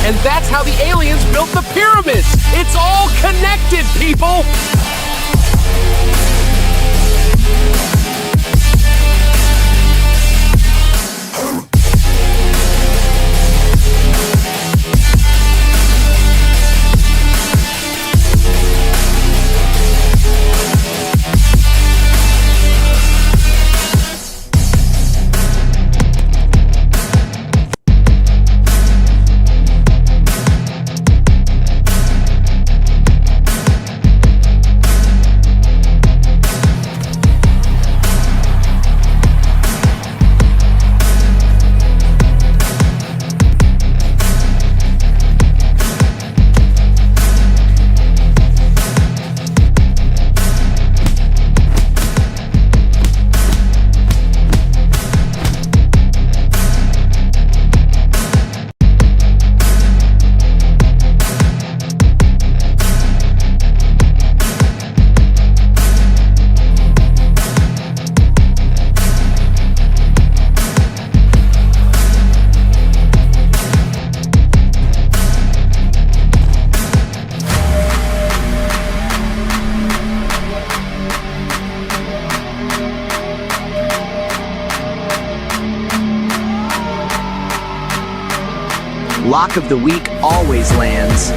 And that's how the aliens built the pyramids. It's all connected, people. Lock of the week always lands.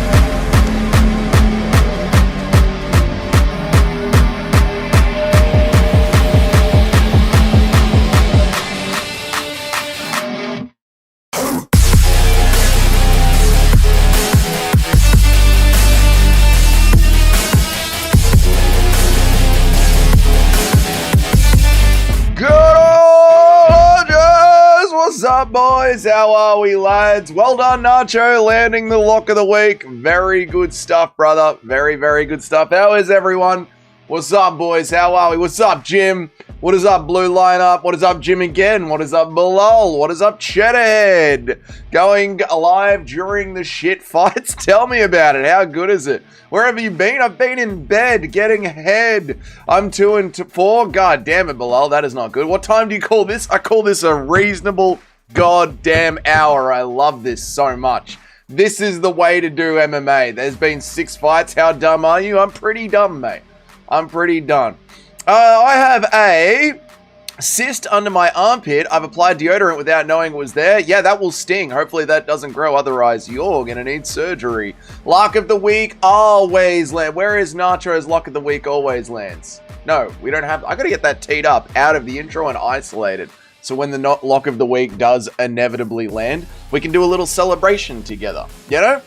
What's up, boys? How are we, lads? Well done, Nacho, landing the lock of the week. Very good stuff, brother. Very, very good stuff. How is everyone? What's up, boys? How are we? What's up, Jim? What is up, Blue Lineup? What is up, Jim again? What is up, Bilal? What is up, Cheddarhead? Going live during the shit fights? Tell me about it. How good is it? Where have you been? I've been in bed, getting head. I'm 2 and 4. God damn it, Bilal. That is not good. What time do you call this? I call this a reasonable goddamn hour. I love this so much. This is the way to do MMA. There's been 6 fights. How dumb are you? I'm pretty dumb, mate. I'm pretty done. I have a cyst under my armpit. I've applied deodorant without knowing it was there. Yeah, that will sting. Hopefully that doesn't grow. Otherwise, you're going to need surgery. Lock of the week always lands. Where is Nacho's lock of the week always lands? No, we don't have... I got to get that teed up out of the intro and isolated. So when the lock of the week does inevitably land, we can do a little celebration together. You know?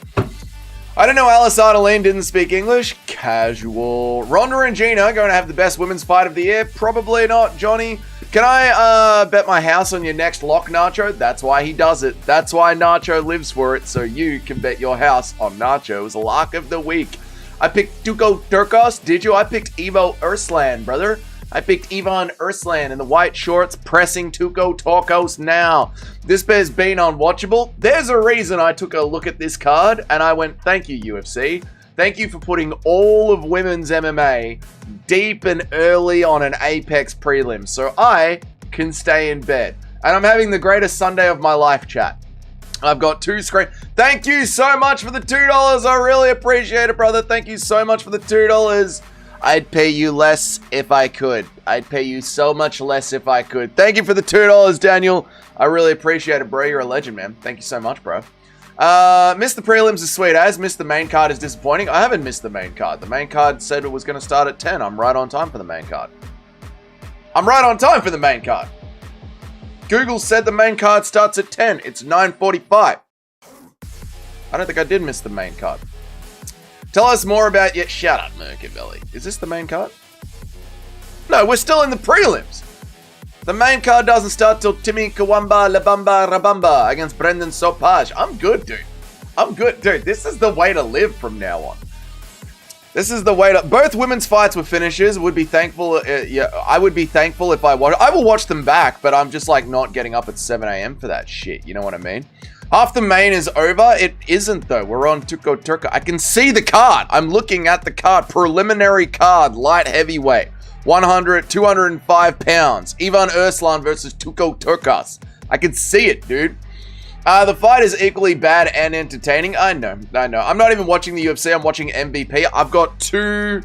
I don't know, Alice Ardeline didn't speak English. Casual. Ronda and Gina are going to have the best women's fight of the year. Probably not, Johnny. Can I bet my house on your next lock, Nacho? That's why he does it. That's why Nacho lives for it, so you can bet your house on Nacho's lock of the week. I picked Tuco Turcos. Did you? I picked Ivo Urslan, brother. I picked Ivan Urslan in the white shorts, pressing Tuco Turcos now. This has been unwatchable. There's a reason I took a look at this card, and I went, thank you, UFC. Thank you for putting all of women's MMA deep and early on an Apex prelim, so I can stay in bed. And I'm having the greatest Sunday of my life, chat. I've got 2 screens. Thank you so much for the $2. I really appreciate it, brother. Thank you so much for the $2. I'd pay you less if I could. I'd pay you so much less if I could. Thank you for the $2, Daniel. I really appreciate it, bro. You're a legend, man. Thank you so much, bro. Missed the prelims is sweet as. Missed the main card is disappointing. I haven't missed the main card. The main card said it was going to start at 10. I'm right on time for the main card. I'm right on time for the main card. Google said the main card starts at 10. It's 9:45. I don't think I did miss the main card. Tell us more about... Yeah, shut up, Mercabelly. Is this the main card? No, we're still in the prelims. The main card doesn't start till Timmy Kawamba Labamba Rabamba against Brendan Sopage. I'm good, dude. I'm good, dude. This is the way to live from now on. This is the way to... Both women's fights were finishes. Would be thankful... yeah, I would be thankful if I watch... I will watch them back, but I'm just like not getting up at 7 a.m. for that shit. You know what I mean? Half the main is over. It isn't, though. We're on Tuco Turca. I can see the card. I'm looking at the card. Preliminary card. Light heavyweight. 205 pounds. Ivan Urslan versus Tuco Turcos. I can see it, dude. The fight is equally bad and entertaining. I know. I'm not even watching the UFC. I'm watching MVP. I've got 2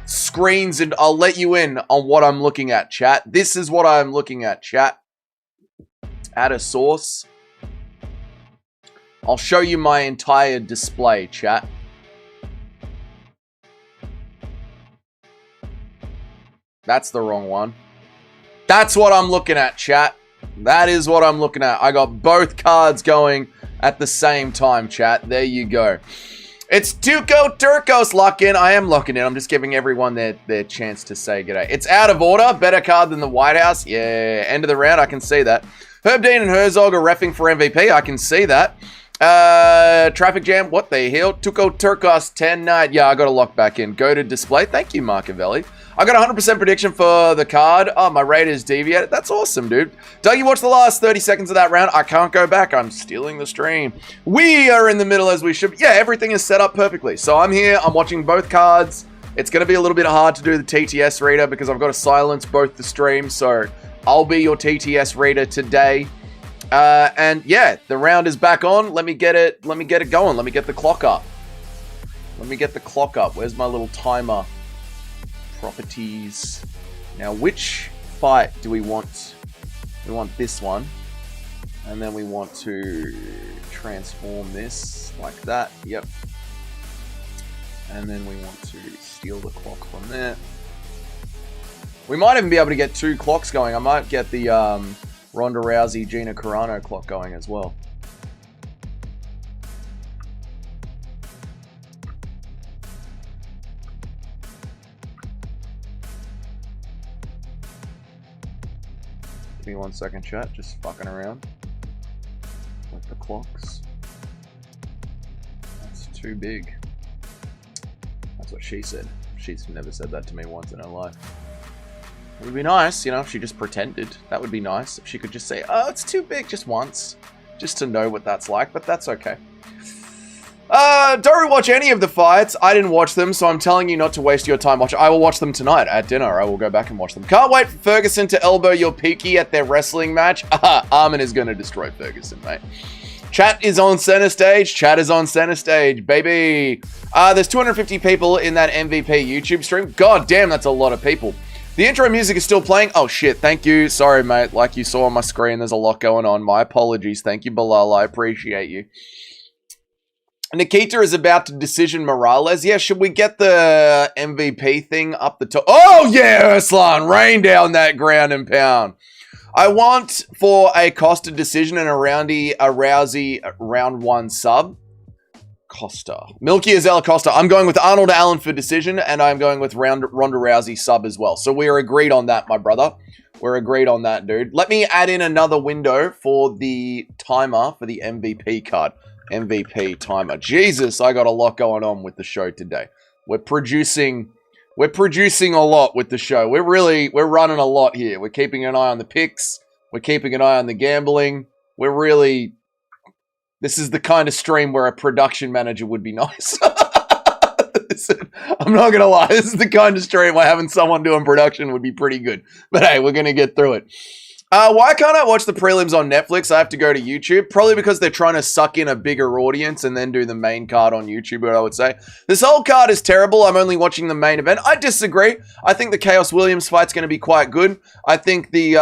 screens and I'll let you in on what I'm looking at, chat. This is what I'm looking at, chat. Add a source. I'll show you my entire display, chat. That's the wrong one. That's what I'm looking at, chat. That is what I'm looking at. I got both cards going at the same time, chat. There you go. It's Tuco Turcos lock in. I am locking in. I'm just giving everyone their chance to say g'day. It's out of order. Better card than the White House. Yeah, end of the round. I can see that. Herb Dean and Herzog are reffing for MVP. I can see that. Traffic jam. What the hell? Tuco Turcos 10 night. Yeah, I got to lock back in. Go to display. Thank you, Marcavelli. I got a 100% prediction for the card. Oh, my rate is deviated. That's awesome, dude. Doug, you watched the last 30 seconds of that round. I can't go back. I'm stealing the stream. We are in the middle as we should. Yeah, everything is set up perfectly. So I'm here. I'm watching both cards. It's going to be a little bit hard to do the TTS reader because I've got to silence both the streams. So I'll be your TTS reader today. And yeah, the round is back on. Let me get it going. Let me get the clock up. Where's my little timer? Properties. Now, which fight do we want? We want this one. And then we want to transform this like that. Yep. And then we want to steal the clock from there. We might even be able to get 2 clocks going. I might get the Ronda Rousey, Gina Carano clock going as well. Give me 1 second, chat. Just fucking around with the clocks. That's too big. That's what she said. She's never said that to me once in her life. It would be nice, you know, if she just pretended. That would be nice. If she could just say, oh, it's too big just once. Just to know what that's like, but that's okay. Don't watch any of the fights. I didn't watch them, so I'm telling you not to waste your time watching. I will watch them tonight at dinner. I will go back and watch them. Can't wait for Ferguson to elbow your peaky at their wrestling match. Armin is going to destroy Ferguson, mate. Chat is on center stage. Chat is on center stage, baby. There's 250 people in that MVP YouTube stream. God damn, that's a lot of people. The intro music is still playing. Oh, shit. Thank you. Sorry, mate. Like you saw on my screen, there's a lot going on. My apologies. Thank you, Bilal. I appreciate you. Nikita is about to decision Morales. Yeah, should we get the MVP thing up the top? Oh, yeah, Urslan. Rain down that ground and pound. I want for a Costa decision and a Rousey round 1 sub. Costa. Milky Azella Costa. I'm going with Arnold Allen for decision, and I'm going with Ronda Rousey sub as well. So we are agreed on that, my brother. We're agreed on that, dude. Let me add in another window for the timer for the MVP card. MVP timer. Jesus, I got a lot going on with the show today. We're producing a lot with the show. We're running a lot here. We're keeping an eye on the picks. We're keeping an eye on the gambling. This is the kind of stream where a production manager would be nice. I'm not gonna lie. This is the kind of stream where having someone doing production would be pretty good. But hey, we're gonna get through it. Why can't I watch the prelims on Netflix? I have to go to YouTube. Probably because they're trying to suck in a bigger audience and then do the main card on YouTube, what I would say. This whole card is terrible. I'm only watching the main event. I disagree. I think the Chaos Williams fight's going to be quite good. I think the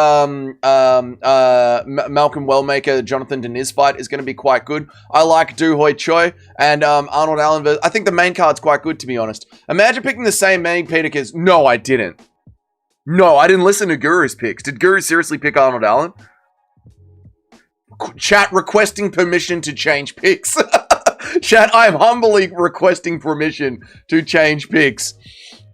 Malcolm Wellmaker, Jonathan Deniz fight is going to be quite good. I like Du Hoi Choi and Arnold Allen. I think the main card's quite good, to be honest. Imagine picking the same main Peter as... No, I didn't. No, I didn't listen to Guru's picks. Did Guru seriously pick Arnold Allen? Chat requesting permission to change picks. Chat, I am humbly requesting permission to change picks.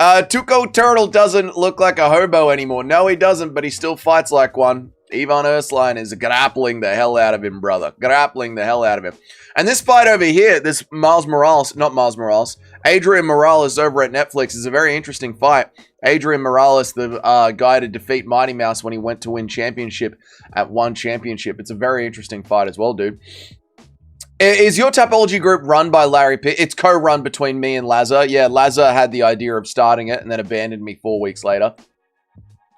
Tuco Turtle doesn't look like a hobo anymore. No, he doesn't, but he still fights like one. Ivan Ursline is grappling the hell out of him, brother. Grappling the hell out of him. And this fight over here, this Adrian Morales over at Netflix is a very interesting fight. Adrian Morales, the guy to defeat Mighty Mouse when he went to win championship at One Championship. It's a very interesting fight as well, dude. Is your Tapology group run by Larry Pitt? It's co-run between me and Lazar. Yeah, Lazar had the idea of starting it and then abandoned me 4 weeks later.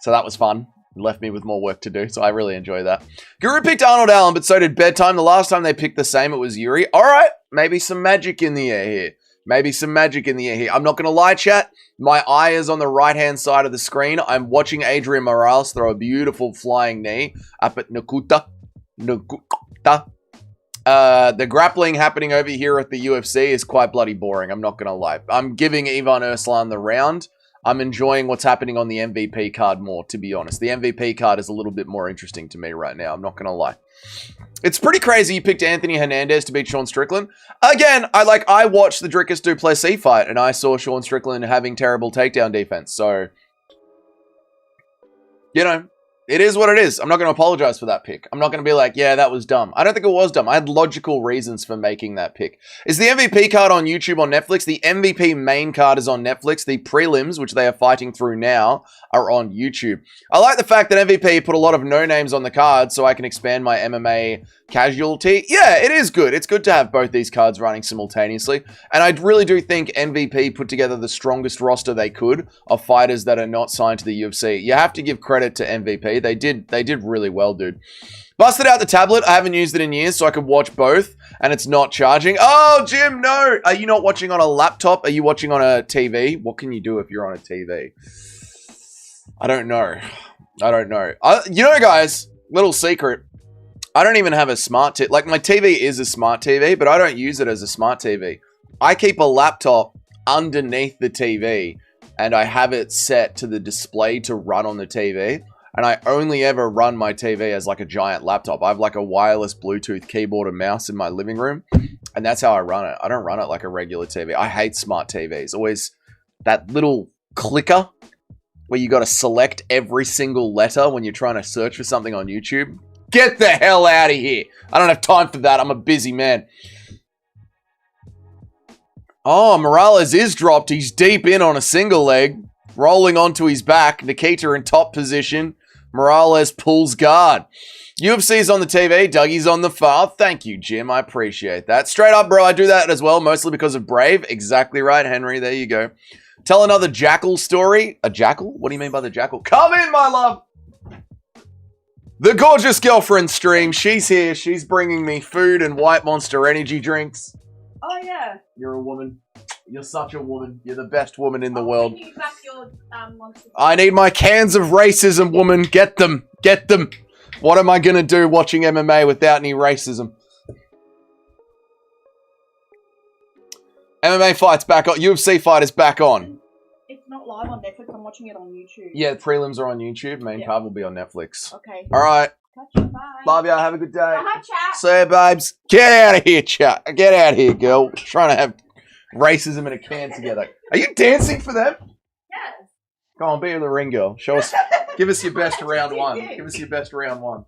So that was fun. left me with more work to do, so I really enjoy that. Guru picked Arnold Allen, but so did Bedtime. The last time they picked the same, it was Yuri. All right, maybe some magic in the air here. Maybe some magic in the air here. I'm not going to lie, chat. My eye is on the right-hand side of the screen. I'm watching Adrian Morales throw a beautiful flying knee up at Nakuta. The grappling happening over here at the UFC is quite bloody boring. I'm not going to lie. I'm giving Ivan Urslan the round. I'm enjoying what's happening on the MVP card more, to be honest. The MVP card is a little bit more interesting to me right now. I'm not going to lie. It's pretty crazy you picked Anthony Hernandez to beat Sean Strickland. Again, I watched the Dricus du Plessis fight, and I saw Sean Strickland having terrible takedown defense. So, you know, it is what it is. I'm not going to apologize for that pick. I'm not going to be like, yeah, that was dumb. I don't think it was dumb. I had logical reasons for making that pick. Is the MVP card on YouTube on Netflix? The MVP main card is on Netflix. The prelims, which they are fighting through now, are on YouTube. I like the fact that MVP put a lot of no-names on the card so I can expand my MMA casualty. Yeah, it is good. It's good to have both these cards running simultaneously. And I really do think MVP put together the strongest roster they could of fighters that are not signed to the UFC. You have to give credit to MVP. They did really well, dude. Busted out the tablet. I haven't used it in years, so I could watch both, and it's not charging. Oh, Jim, no. Are you not watching on a laptop? Are you watching on a TV? What can you do if you're on a TV? I don't know. I don't know. You know, guys, little secret. I don't even have a smart TV. Like, my TV is a smart TV, but I don't use it as a smart TV. I keep a laptop underneath the TV, and I have it set to the display to run on the TV. And I only ever run my TV as like a giant laptop. I have like a wireless Bluetooth keyboard and mouse in my living room. And that's how I run it. I don't run it like a regular TV. I hate smart TVs. Always that little clicker where you got to select every single letter when you're trying to search for something on YouTube. Get the hell out of here. I don't have time for that. I'm a busy man. Oh, Morales is dropped. He's deep in on a single leg. Rolling onto his back. Nikita in top position. Morales pulls guard. UFC's on the TV. Dougie's on the far. Thank you, Jim. I appreciate that. Straight up, bro. I do that as well, mostly because of Brave. Exactly right, Henry. There you go. Tell another Jackal story. A Jackal? What do you mean by the Jackal? Come in, my love. The gorgeous girlfriend stream. She's here. She's bringing me food and White Monster energy drinks. Oh, yeah. You're a woman. You're such a woman. You're the best woman in the world. Can you back your, monster? I need my cans of racism, woman. Get them. Get them. What am I going to do watching MMA without any racism? MMA fight's back on. UFC fight is back on. It's not live on Netflix. I'm watching it on YouTube. Yeah, the prelims are on YouTube. Main card will be on Netflix. Okay. All right. Catch you. Bye. Love ya. Have a good day. Bye, chat. See ya, babes. Get out of here, chat. Get out of here, girl. Trying to have racism in a can together. Are you dancing for them? Yes. Come on, be the ring girl. Show us. Give us your best round one. Give us your best round one.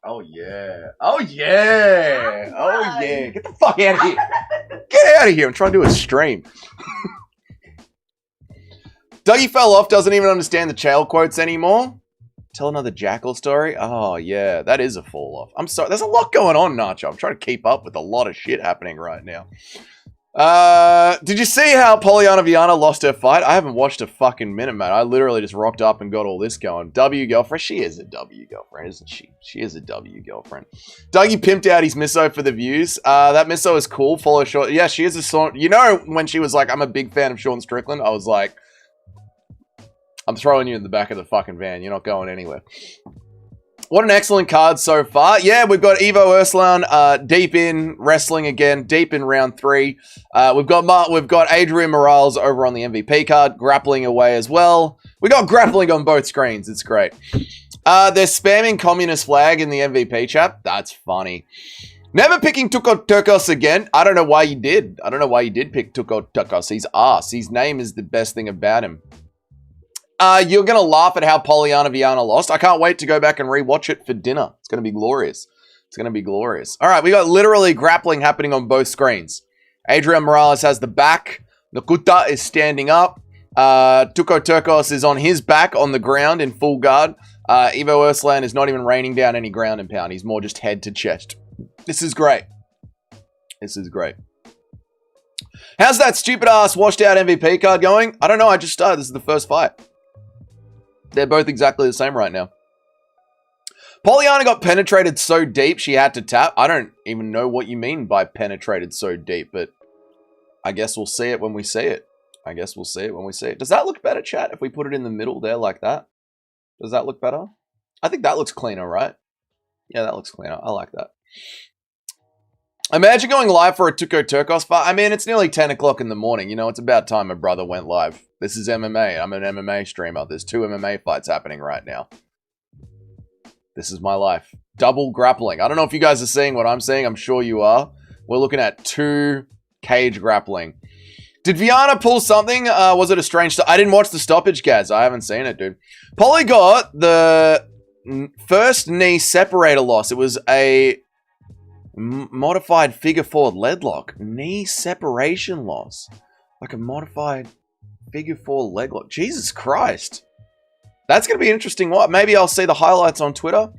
Oh yeah. Oh yeah. Oh yeah. Get the fuck out of here. Get out of here. I'm trying to do a stream. Dougie fell off. Doesn't even understand the Chael quotes anymore. Tell another Jackal story. Oh yeah, that is a fall off. I'm sorry. There's a lot going on, Nacho. I'm trying to keep up with a lot of shit happening right now. Did you see how Polyana Viana lost her fight? I haven't watched a fucking minute, man. I literally just rocked up and got all this going. W girlfriend. She is a W girlfriend, isn't she? She is a W girlfriend. Dougie pimped out his misso for the views. That misso is cool. Follow short. Yeah, she is a sort. You know, when she was like, I'm a big fan of Sean Strickland, I was like, I'm throwing you in the back of the fucking van. You're not going anywhere. What an excellent card so far. Yeah, we've got Ivo Urslan deep in wrestling again, deep in round 3. We've got Adrian Morales over on the MVP card, grappling away as well. We got grappling on both screens. It's great. They're spamming communist flag in the MVP chat. That's funny. Never picking Tuko Turkos again. I don't know why you did. I don't know why you did pick Tuko Turkos. He's ass. His name is the best thing about him. You're going to laugh at how Polyana Viana lost. I can't wait to go back and rewatch it for dinner. It's going to be glorious. It's going to be glorious. All right, we got literally grappling happening on both screens. Adrian Morales has the back. Nakuta is standing up. Tuko Turkos is on his back on the ground in full guard. Ivo Urslan is not even raining down any ground and pound. He's more just head to chest. This is great. This is great. How's that stupid ass washed out MVP card going? I don't know. I just started. This is the first fight. They're both exactly the same right now. Polyana got penetrated so deep she had to tap. I don't even know what you mean by penetrated so deep, but I guess we'll see it when we see it. Does that look better, chat, if we put it in the middle there like that? Does that look better? I think that looks cleaner, right? Yeah, that looks cleaner. I like that. Imagine going live for a Tuco Turcos fight. I mean, it's nearly 10 o'clock in the morning. You know, it's about time my brother went live. This is MMA. I'm an MMA streamer. There's 2 MMA fights happening right now. This is my life. Double grappling. I don't know if you guys are seeing what I'm seeing. I'm sure you are. We're looking at 2 cage grappling. Did Viana pull something? Was it a strange... I didn't watch the stoppage, Gaz. I haven't seen it, dude. Polly got the first knee separator loss. It was a modified figure 4 lead lock. Knee separation loss. Like a modified figure 4 leg lock. Jesus Christ. That's going to be interesting. What? Maybe I'll see the highlights on Twitter.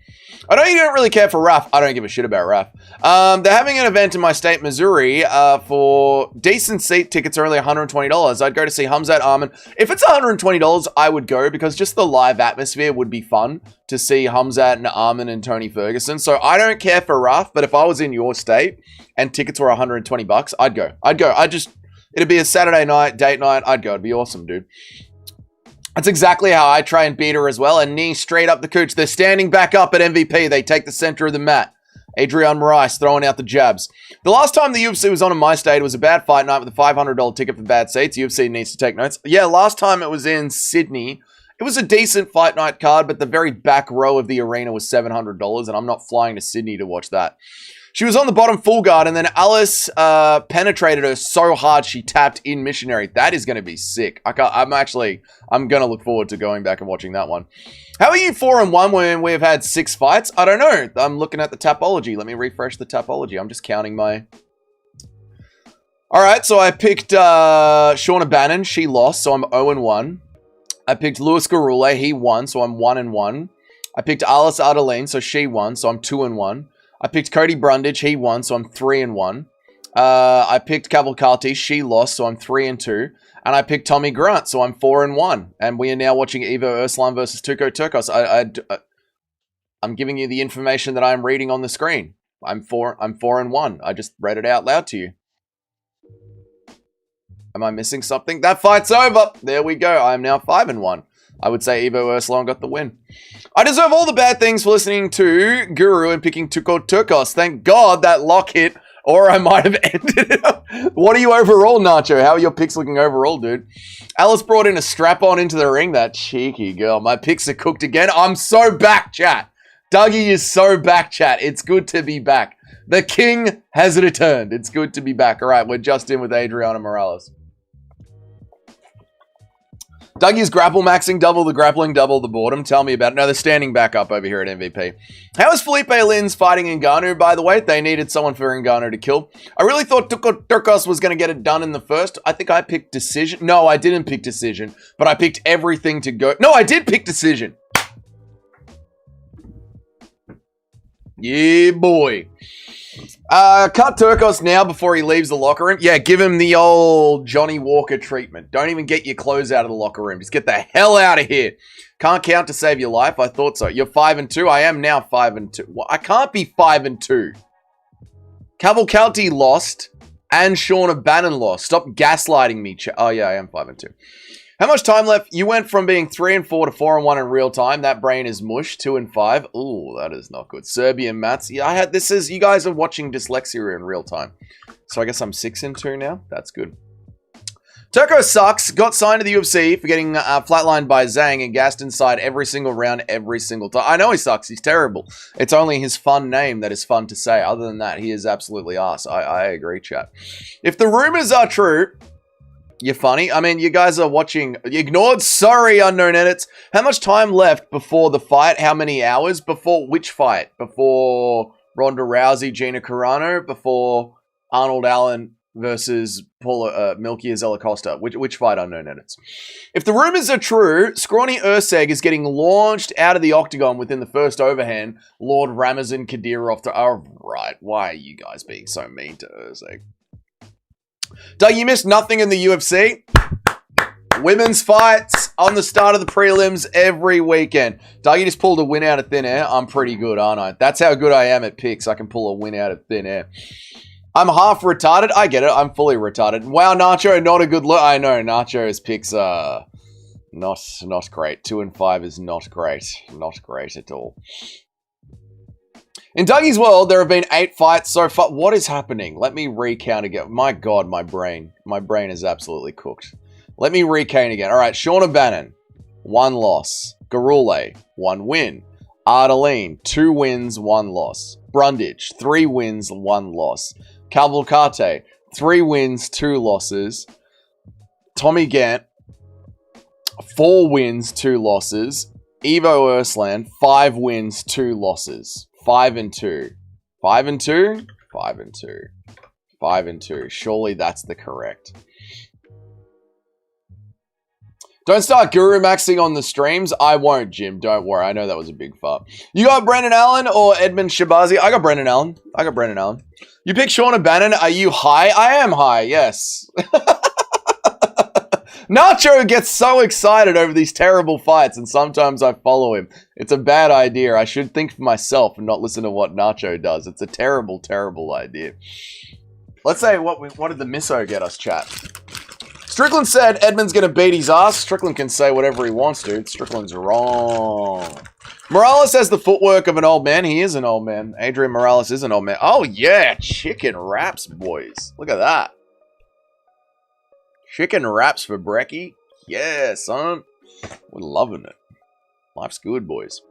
I know you don't really care for RAF. I don't give a shit about RAF. They're having an event in my state, Missouri, for decent seat tickets are only $120. I'd go to see Hamzat Arman. If it's $120, I would go because just the live atmosphere would be fun to see Hamzat and Arman and Tony Ferguson. So I don't care for RAF, but if I was in your state and tickets were $120, I'd go. It'd be a Saturday night, date night. I'd go. It'd be awesome, dude. That's exactly how I try and beat her as well. A knee straight up the cooch. They're standing back up at MVP. They take the center of the mat. Adrian Moraes throwing out the jabs. The last time the UFC was on in my state, it was a bad fight night with a $500 ticket for bad seats. UFC needs to take notes. Yeah, last time it was in Sydney. It was a decent fight night card, but the very back row of the arena was $700, and I'm not flying to Sydney to watch that. She was on the bottom full guard, and then Alice penetrated her so hard she tapped in missionary. That is going to be sick. I'm going to look forward to going back and watching that one. How are you 4-1 when we've had 6 fights? I don't know. I'm looking at the Tapology. Let me refresh the Tapology. I'm just counting my... All right, so I picked Shauna Bannon. She lost, so I'm 0-1. I picked Luis Garule. He won, so I'm 1-1. I picked Alice Adeline, so she won, so I'm 2-1. I picked Cody Brundage. He won, so I'm 3-1. I picked Cavalcante. She lost, so I'm 3-2. And I picked Tommy Grant, so I'm 4-1. And we are now watching Ivo Urslan versus Tuco Turcos. I'm giving you the information that I'm reading on the screen. I'm 4-1. I just read it out loud to you. Am I missing something? That fight's over. There we go. I am now 5-1. I would say Ivo Urslan got the win. I deserve all the bad things for listening to Guru and picking Tuco Turcos. Thank God that lock hit, or I might have ended it. What are you overall, Nacho? How are your picks looking overall, dude? Alice brought in a strap-on into the ring. That cheeky girl. My picks are cooked again. I'm so back, chat. Dougie is so back, chat. It's good to be back. The king has returned. It's good to be back. All right, we're just in with Adriana Morales. Dougie's grapple maxing, double the grappling, double the boredom. Tell me about it. No, they're standing back up over here at MVP. How is Felipe Lins fighting Ngannou, by the way? They needed someone for Ngannou to kill. I really thought Turcos was going to get it done in the first. I think I picked decision. No, I didn't pick decision, but I picked everything to go. No, I did pick decision. Yeah, boy. Cut Turcos now before he leaves the locker room. Yeah, give him the old Johnny Walker treatment. Don't even get your clothes out of the locker room. Just get the hell out of here. Can't count to save your life. I thought so. You're 5-2. I am now 5-2. Well, I can't be 5-2. Cavalcante lost and Shauna Bannon lost. Stop gaslighting me. Oh, yeah, I am 5-2. How much time left? You went from being 3-4 to 4-1 in real time. That brain is mush. 2-5. Ooh, that is not good. Serbian Mats. Yeah, you guys are watching dyslexia in real time. So I guess I'm 6-2 now. That's good. Turco sucks. Got signed to the UFC for getting flatlined by Zhang and gassed inside every single round, every single time. I know he sucks. He's terrible. It's only his fun name that is fun to say. Other than that, he is absolutely arse. I agree, chat. If the rumors are true... You're funny. I mean, you guys are watching. Ignored. Sorry, unknown edits. How much time left before the fight? How many hours? Before which fight? Before Ronda Rousey, Gina Carano? Before Arnold Allen versus Milky Azella Costa? Which fight, unknown edits? If the rumors are true, Scrawny Urseg is getting launched out of the octagon within the first overhand. Lord Ramazan Kadyrov to... Oh, right. Why are you guys being so mean to Urseg? Doug, you missed nothing in the UFC. Women's fights on the start of the prelims every weekend. Dougie just pulled a win out of thin air. I'm pretty good, aren't I? That's how good I am at picks. I can pull a win out of thin air. I'm half retarded. I get it. I'm fully retarded. Wow, Nacho, not a good look. I know, Nacho's picks are not great. 2 and 5 is not great. Not great at all. In Dougie's world, there have been 8 fights so far. What is happening? Let me recount again. My God, my brain. My brain is absolutely cooked. Let me recount again. All right, Sean O'Bannon, 1 loss. Garule, 1 win. Ardeline, 2 wins, 1 loss. Brundage, 3 wins, 1 loss. Cavalcante, 3 wins, 2 losses. Tommy Gant, 4 wins, 2 losses. Evo Urslan, 5 wins, 2 losses. 5 and 2. 5 and 2? 5 and 2. 5 and 2. Surely that's the correct. Don't start Guru Maxing on the streams. I won't, Jim. Don't worry. I know that was a big fuck. You got Brendan Allen or Edmund Shabazi? I got Brendan Allen. You pick Sean O'Bannon. Are you high? I am high, yes. Nacho gets so excited over these terrible fights, and sometimes I follow him. It's a bad idea. I should think for myself and not listen to what Nacho does. It's a terrible, terrible idea. Let's say, what did the misso get us, chat? Strickland said Edmund's going to beat his ass. Strickland can say whatever he wants, dude. Strickland's wrong. Morales has the footwork of an old man. He is an old man. Adrian Morales is an old man. Oh, yeah. Chicken wraps, boys. Look at that. Chicken wraps for brekkie? Yeah, son. We're loving it. Life's good, boys.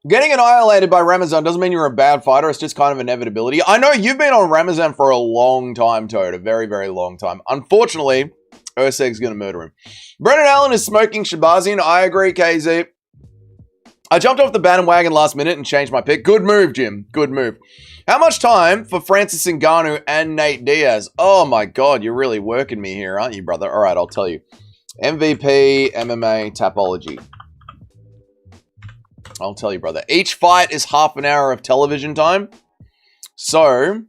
Getting annihilated by Ramazan doesn't mean you're a bad fighter. It's just kind of inevitability. I know you've been on Ramazan for a long time, Toad. A very, very long time. Unfortunately, Urseg's going to murder him. Brendan Allen is smoking Shabazian. I agree, KZ. I jumped off the bandwagon last minute and changed my pick. Good move, Jim. Good move. How much time for Francis Ngannou and Nate Diaz? Oh, my God. You're really working me here, aren't you, brother? All right, I'll tell you. MVP, MMA, Tapology. I'll tell you, brother. Each fight is half an hour of television time. So,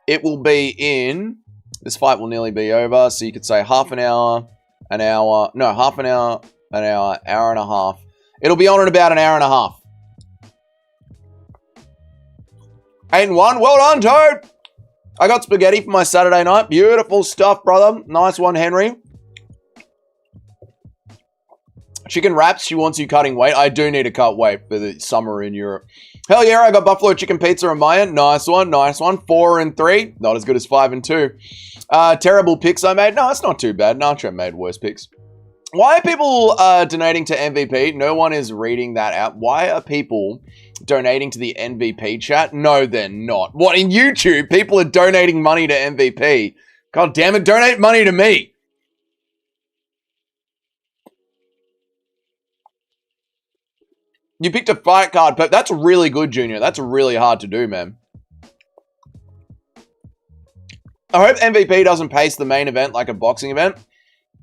it will be in... This fight will nearly be over. So, you could say half an hour, an hour... No, half an hour, an hour, hour and a half. It'll be on in about an hour and a half. 8-1. Well done, Toad. I got spaghetti for my Saturday night. Beautiful stuff, brother. Nice one, Henry. Chicken wraps, she wants you cutting weight. I do need to cut weight for the summer in Europe. Hell yeah, I got buffalo chicken pizza on my end. Nice one, nice one. 4 and 3. Not as good as 5 and 2. Terrible picks I made. No, it's not too bad. Nacho made worse picks. Why are people donating to MVP? No one is reading that out. Why are people donating to the MVP chat? No, they're not. What, in YouTube, people are donating money to MVP? God damn it, donate money to me. You picked a fight card, but that's really good, Junior. That's really hard to do, man. I hope MVP doesn't pace the main event like a boxing event.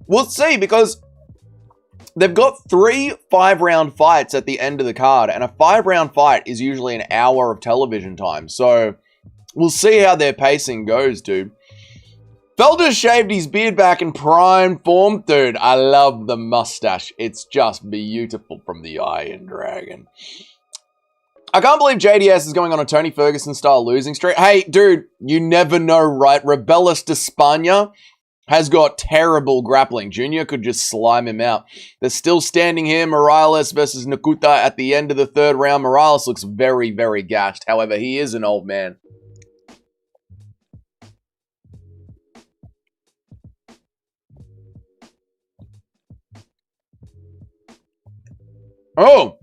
We'll see, because they've got 3 5-round fights at the end of the card, and a 5-round fight is usually an hour of television time. So we'll see how their pacing goes, dude. Felder shaved his beard back in prime form. Dude, I love the mustache. It's just beautiful from the Iron Dragon. I can't believe JDS is going on a Tony Ferguson-style losing streak. Hey, dude, you never know, right? Rebellis de España has got terrible grappling. Junior could just slime him out. They're still standing here. Morales versus Nakuta at the end of the 3rd round. Morales looks very, very gashed. However, he is an old man. Oh!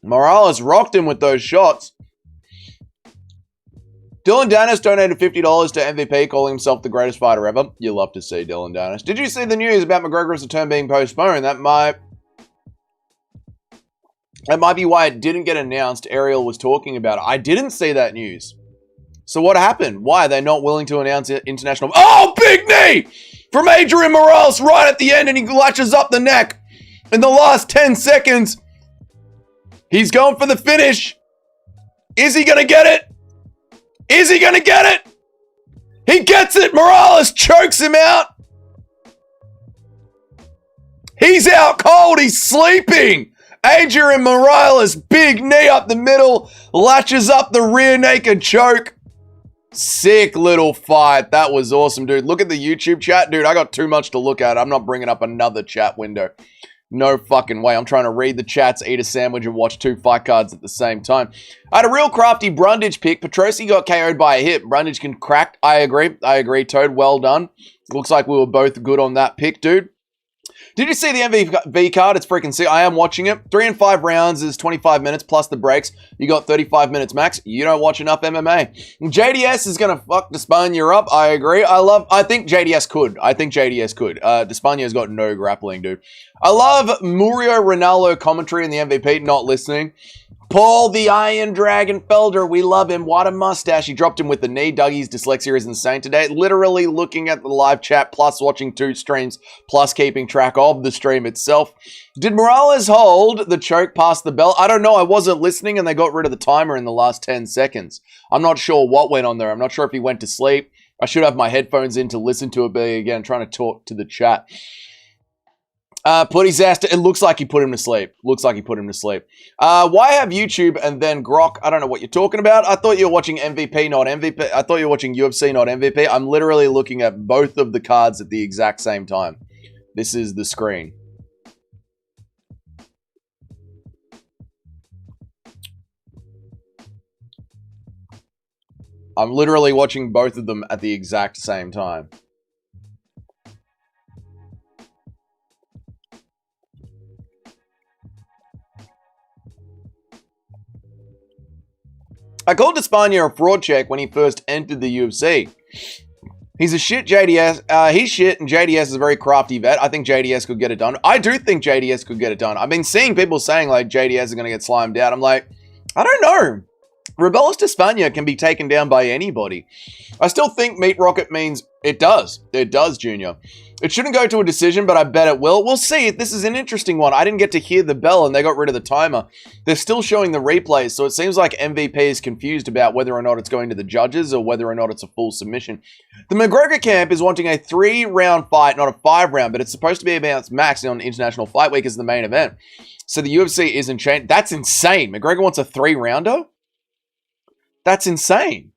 Morales rocked him with those shots. Dylan Dennis donated $50 to MVP, calling himself the greatest fighter ever. You love to see Dylan Dennis. Did you see the news about McGregor's return being postponed? That might be why it didn't get announced. Ariel was talking about it. I didn't see that news. So what happened? Why are they not willing to announce it international? Oh, big knee from Adrian Morales right at the end, and he latches up the neck. In the last 10 seconds, He's going for the finish. Is he going to get it? Is he going to get it? He gets it. Morales chokes him out. He's out cold. He's sleeping. Adrian Morales, big knee up the middle, latches up the rear naked choke. Sick little fight. That was awesome, dude. Look at the YouTube chat. Dude, I got too much to look at. I'm not bringing up another chat window. No fucking way. I'm trying to read the chats, eat a sandwich, and watch 2 fight cards at the same time. I had a real crafty Brundage pick. Petrosi got KO'd by a hit. Brundage can crack. I agree, Toad. Well done. Looks like we were both good on that pick, dude. Did you see the MVP card? It's freaking sick. I am watching it. 3 and 5 rounds is 25 minutes plus the breaks. You got 35 minutes max. You don't watch enough MMA. JDS is going to fuck Despania up. I agree. I think JDS could. Despania's got no grappling, dude. I love Murio Ronaldo commentary in the MVP, not listening. Paul the Iron Dragon Felder, we love him. What a mustache. He dropped him with the knee. Dougie's dyslexia is insane today. Literally looking at the live chat, plus watching 2 streams, plus keeping track of the stream itself. Did Morales hold the choke past the bell? I don't know. I wasn't listening and they got rid of the timer in the last 10 seconds. I'm not sure what went on there. I'm not sure if he went to sleep. I should have my headphones in to listen to it, but again, trying to talk to the chat. Put his ass to, it looks like he put him to sleep. Why have YouTube and then Grok? I don't know what you're talking about. I thought you were watching MVP, not MVP. I thought you were watching UFC, not MVP. I'm literally looking at both of the cards at the exact same time. This is the screen. I'm literally watching both of them at the exact same time. I called Despania a fraud check when he first entered the UFC. He's a shit JDS. He's shit, and JDS is a very crafty vet. I think JDS could get it done. I do think JDS could get it done. I've been seeing people saying, like, JDS is going to get slimed out. I'm like, I don't know. Rebellis Despania can be taken down by anybody. I still think Meat Rocket means it does. It does, Junior. It shouldn't go to a decision, but I bet it will. We'll see. This is an interesting one. I didn't get to hear the bell, and they got rid of the timer. They're still showing the replays, so it seems like MVP is confused about whether or not it's going to the judges or whether or not it's a full submission. The McGregor camp is wanting a 3-round fight, not a 5-round, but it's supposed to be about max on International Fight Week as the main event. So the UFC isn't changed. That's insane. McGregor wants a 3-rounder? That's insane.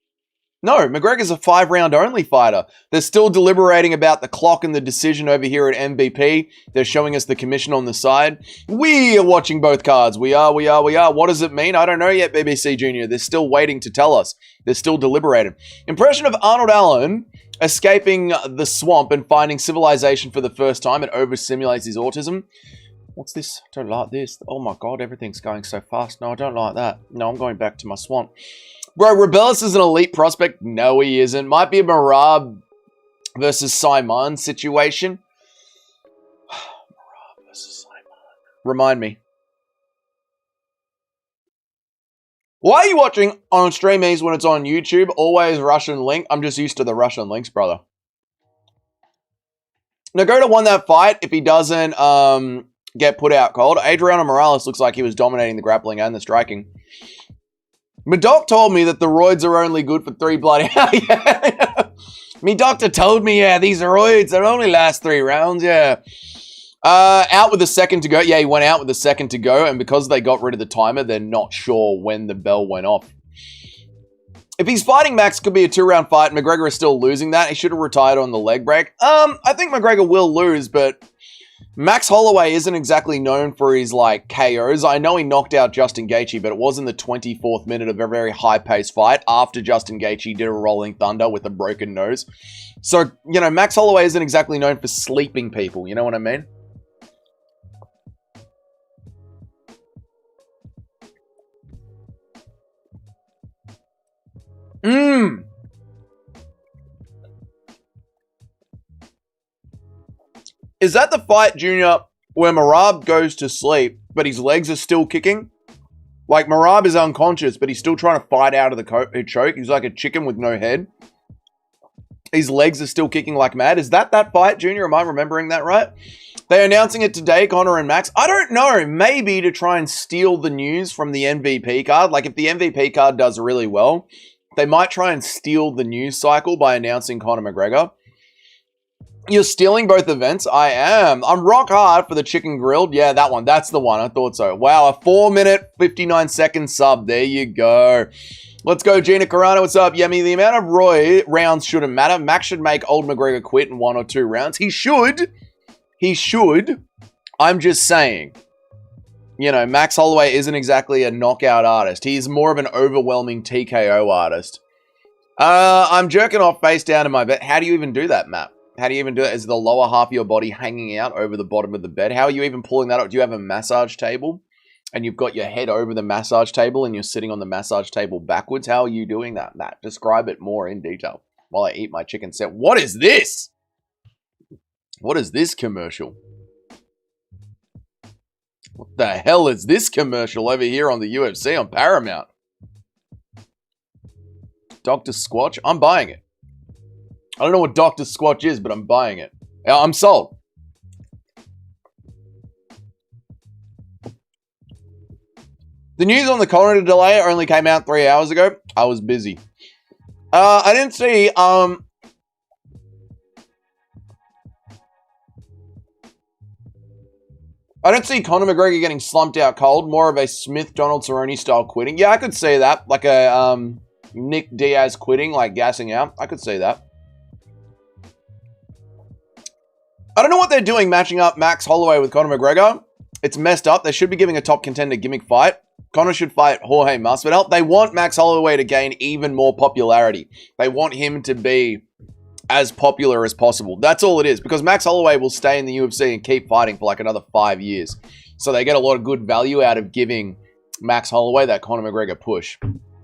No, McGregor's a 5-round only fighter. They're still deliberating about the clock and the decision over here at MVP. They're showing us the commission on the side. We are watching both cards. We are. What does it mean? I don't know yet, BBC Junior. They're still waiting to tell us. They're still deliberating. Impression of Arnold Allen escaping the swamp and finding civilization for the first time. It overstimulates his autism. What's this? I don't like this. Oh my God, everything's going so fast. No, I don't like that. No, I'm going back to my swamp. Bro, Rebellis is an elite prospect. No, he isn't. Might be a Marab versus Simon situation. Marab versus Simon. Remind me. Why are you watching on StreamEase when it's on YouTube? Always Russian link. I'm just used to the Russian links, brother. Nagota won that fight if he doesn't get put out cold. Adriano Morales looks like he was dominating the grappling and the striking. My doc told me that the roids are only good for 3 bloody... yeah. Me doctor told me, yeah, these roids, they only last 3 rounds, yeah. Out with a second to go. Yeah, he went out with a second to go, and because they got rid of the timer, they're not sure when the bell went off. If he's fighting Max, it could be a 2-round fight. McGregor is still losing that. He should have retired on the leg break. I think McGregor will lose, but... Max Holloway isn't exactly known for his, like, KOs. I know he knocked out Justin Gaethje, but it was in the 24th minute of a very high-paced fight after Justin Gaethje did a rolling thunder with a broken nose. So, you know, Max Holloway isn't exactly known for sleeping people. You know what I mean? Is that the fight, Junior, where Marab goes to sleep, but his legs are still kicking? Like, Marab is unconscious, but he's still trying to fight out of the choke. He's like a chicken with no head. His legs are still kicking like mad. Is that fight, Junior? Am I remembering that right? They're announcing it today, Conor and Max. I don't know. Maybe to try and steal the news from the MVP card. Like, if the MVP card does really well, they might try and steal the news cycle by announcing Conor McGregor. You're stealing both events? I am. I'm rock hard for the chicken grilled. Yeah, that one. That's the one. I thought so. Wow, a 4-minute, 59-second sub. There you go. Let's go, Gina Carano. What's up? Yemi, the amount of Roy rounds shouldn't matter. Max should make old McGregor quit in 1 or 2 rounds. He should. He should. I'm just saying. You know, Max Holloway isn't exactly a knockout artist. He's more of an overwhelming TKO artist. I'm jerking off face down in my bed. How do you even do that, Matt? How do you even do it? Is the lower half of your body hanging out over the bottom of the bed? How are you even pulling that up? Do you have a massage table? And you've got your head over the massage table and you're sitting on the massage table backwards? How are you doing that, Matt? Describe it more in detail while I eat my chicken set. What is this? What is this commercial? What the hell is this commercial over here on the UFC on Paramount? Dr. Squatch? I'm buying it. I don't know what Dr. Squatch is, but I'm buying it. I'm sold. The news on the Conor delay only came out 3 hours ago. I was busy. I didn't see, I don't see Conor McGregor getting slumped out cold. More of a Smith Donald Cerrone style quitting. Yeah, I could see that. Like a Nick Diaz quitting, like gassing out. I could see that. I don't know what they're doing matching up Max Holloway with Conor McGregor. It's messed up. They should be giving a top contender gimmick fight. Conor should fight Jorge Masvidal. They want Max Holloway to gain even more popularity. They want him to be as popular as possible. That's all it is. Because Max Holloway will stay in the UFC and keep fighting for like another 5 years. So they get a lot of good value out of giving Max Holloway that Conor McGregor push.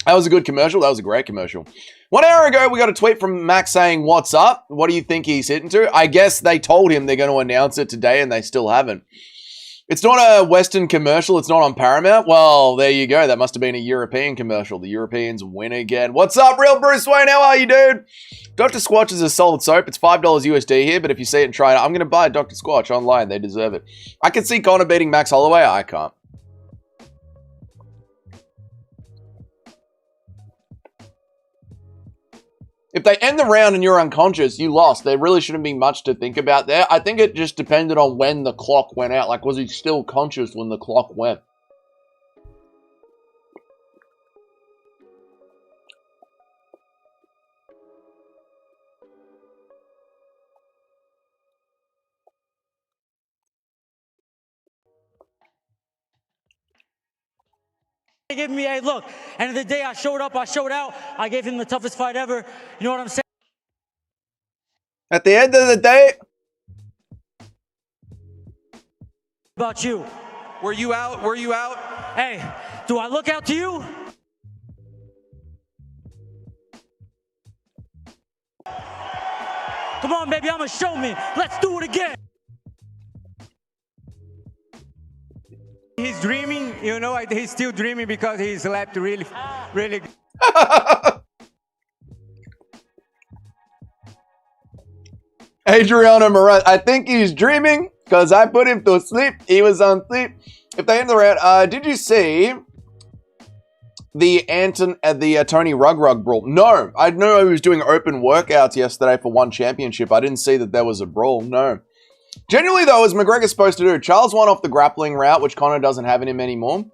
That was a good commercial. That was a great commercial. 1 hour ago, we got a tweet from Max saying, "What's up? What do you think he's hitting to?" I guess they told him they're going to announce it today and they still haven't. It's not a Western commercial. It's not on Paramount. Well, there you go. That must have been a European commercial. The Europeans win again. What's up, real Bruce Wayne? How are you, dude? Dr. Squatch is a solid soap. It's $5 USD here, but if you see it and try it, I'm going to buy Dr. Squatch online. They deserve it. I can see Conor beating Max Holloway. I can't. If they end the round and you're unconscious, you lost. There really shouldn't be much to think about there. I think it just depended on when the clock went out. Like, was he still conscious when the clock went? They gave me a look. End of the day, I showed up, I showed out. I gave him the toughest fight ever. You know what I'm saying? At the end of the day, About you. Were you out? Were you out? Hey, do I look out to you? Come on, baby, I'ma show me. Let's do it again. He's dreaming, you know, he's still dreaming because he slept really good. Adriano Moran, I think he's dreaming because I put him to sleep. He was on sleep. If they end the round, did you see the Tony Rug brawl? No, I know he was doing open workouts yesterday for one championship. I didn't see that there was a brawl. No. Generally, though, is McGregor supposed to do? Charles won off the grappling route, which Conor doesn't have in him anymore.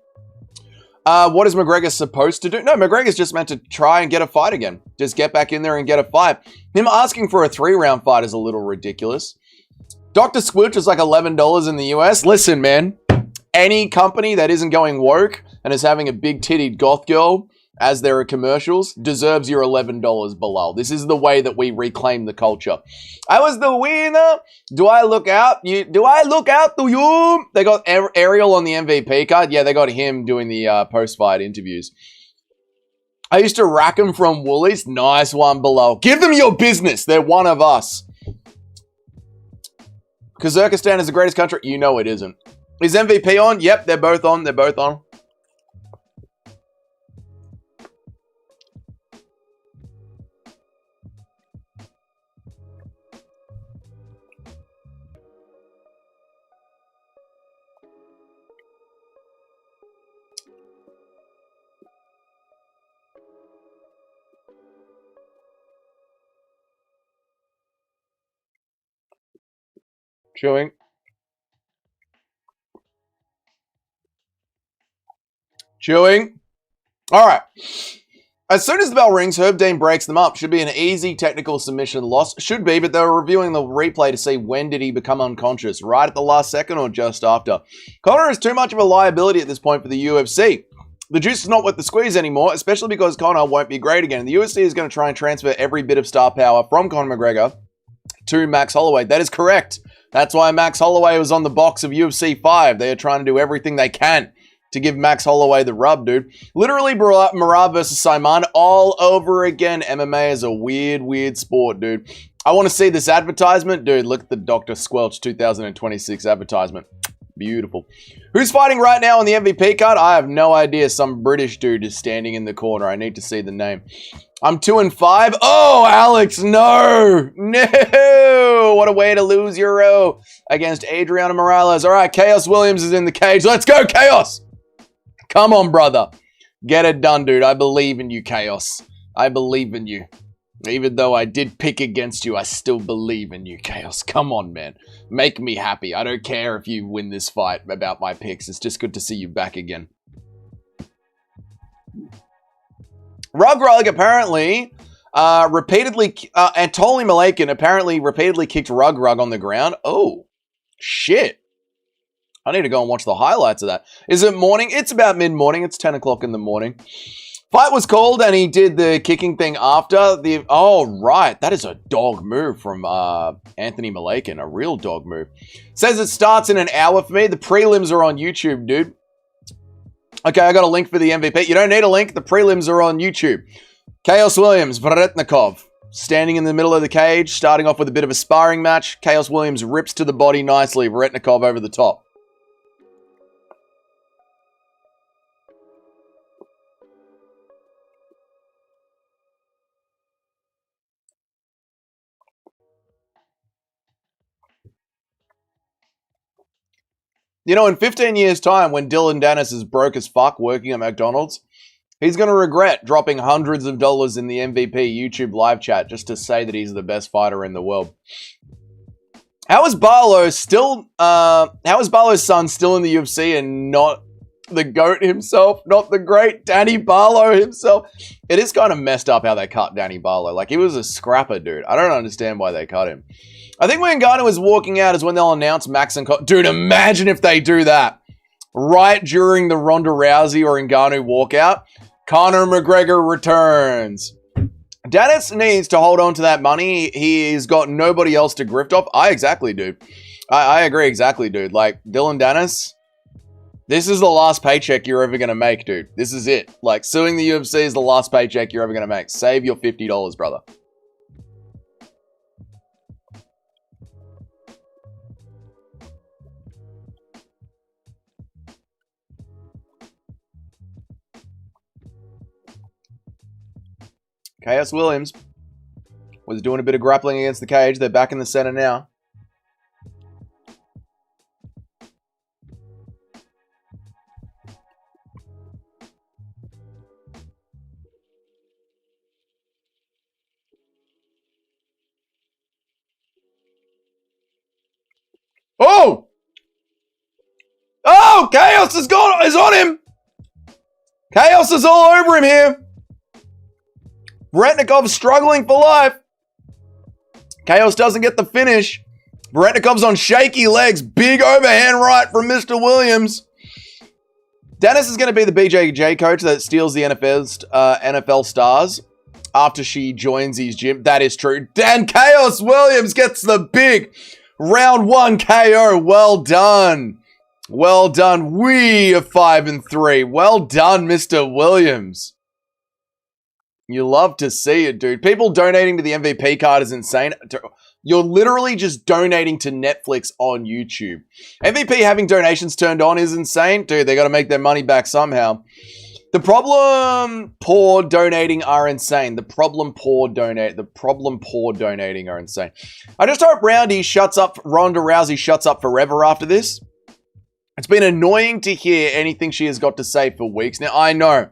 What is McGregor supposed to do? No, McGregor's just meant to try and get a fight again. Just get back in there and get a fight. Him asking for a 3-round fight is a little ridiculous. Dr. Squitch is like $11 in the US. Listen, man. Any company that isn't going woke and is having a big-tittied goth girl as there are commercials deserves your $11 below. This is the way that we reclaim the culture. I was the winner. Do I look out? Do I look out to you? They got Ariel on the MVP card. Yeah, they got him doing the post-fight interviews. I used to rack them from Woolies. Nice one below. Give them your business. They're one of us. Kazakhstan is the greatest country. You know it isn't. Is MVP on? Yep, they're both on. They're both on. Chewing. Chewing. All right. As soon as the bell rings, Herb Dean breaks them up. Should be an easy technical submission loss. Should be, but they were reviewing the replay to see when did he become unconscious. Right at the last second or just after. Conor is too much of a liability at this point for the UFC. The juice is not worth the squeeze anymore, especially because Conor won't be great again. The UFC is going to try and transfer every bit of star power from Conor McGregor to Max Holloway. That is correct. That's why Max Holloway was on the box of UFC 5. They are trying to do everything they can to give Max Holloway the rub, dude. Literally, Marab versus Simon all over again. MMA is a weird, weird sport, dude. I want to see this advertisement. Dude, look at the Dr. Squelch 2026 advertisement. Beautiful. Who's fighting right now on the MVP card? I have no idea. Some British dude is standing in the corner. I need to see the name. I'm 2-5. Oh, Alex, no. No. What a way to lose your row against Adriano Morales. All right, Chaos Williams is in the cage. Let's go, Chaos. Come on, brother. Get it done, dude. I believe in you, Chaos. I believe in you. Even though I did pick against you, I still believe in you, Chaos. Come on, man. Make me happy. I don't care if you win this fight about my picks. It's just good to see you back again. Rug apparently repeatedly... Anatoly Malakin apparently repeatedly kicked Rug on the ground. Oh, shit. I need to go and watch the highlights of that. Is it morning? It's about mid-morning. It's 10 o'clock in the morning. Fight was called and he did the kicking thing after. Oh, right. That is a dog move from Anthony Malakin. A real dog move. Says it starts in an hour for me. The prelims are on YouTube, dude. Okay, I got a link for the MVP. You don't need a link. The prelims are on YouTube. Chaos Williams, Varetnikov. Standing in the middle of the cage, starting off with a bit of a sparring match. Chaos Williams rips to the body nicely. Varetnikov over the top. You know, in 15 years' time, when Dylan Dennis is broke as fuck working at McDonald's, he's going to regret dropping hundreds of dollars in the MVP YouTube live chat just to say that he's the best fighter in the world. How is Barlow's son still in the UFC and not the GOAT himself, not the great Danny Barlow himself? It is kind of messed up how they cut Danny Barlow. Like, he was a scrapper, dude. I don't understand why they cut him. I think when Ngannou is walking out is when they'll announce Max and... Dude, imagine if they do that. Right during the Ronda Rousey or Ngannou walkout, Conor McGregor returns. Dennis needs to hold on to that money. He's got nobody else to grift off. I agree, dude. Like, Dylan Dennis, this is the last paycheck you're ever going to make, dude. This is it. Like, suing the UFC is the last paycheck you're ever going to make. Save your $50, brother. Chaos Williams was doing a bit of grappling against the cage. They're back in the center now. Oh! Oh! Chaos is on him! Chaos is all over him here. Varetnikov struggling for life. Chaos doesn't get the finish. Varetnikov's on shaky legs. Big overhand right from Mr. Williams. Dennis is going to be the BJJ coach that steals the NFL stars after she joins his gym. That is true. Dan Chaos Williams gets the big round 1 KO. Well done. Well done. We are 5-3. Well done, Mr. Williams. You love to see it, dude. People donating to the MVP card is insane. You're literally just donating to Netflix on YouTube. MVP having donations turned on is insane. Dude, they got to make their money back somehow. The problem poor donating are insane. The problem poor donating are insane. I just hope Ronda Rousey shuts up forever after this. It's been annoying to hear anything she has got to say for weeks now. I know.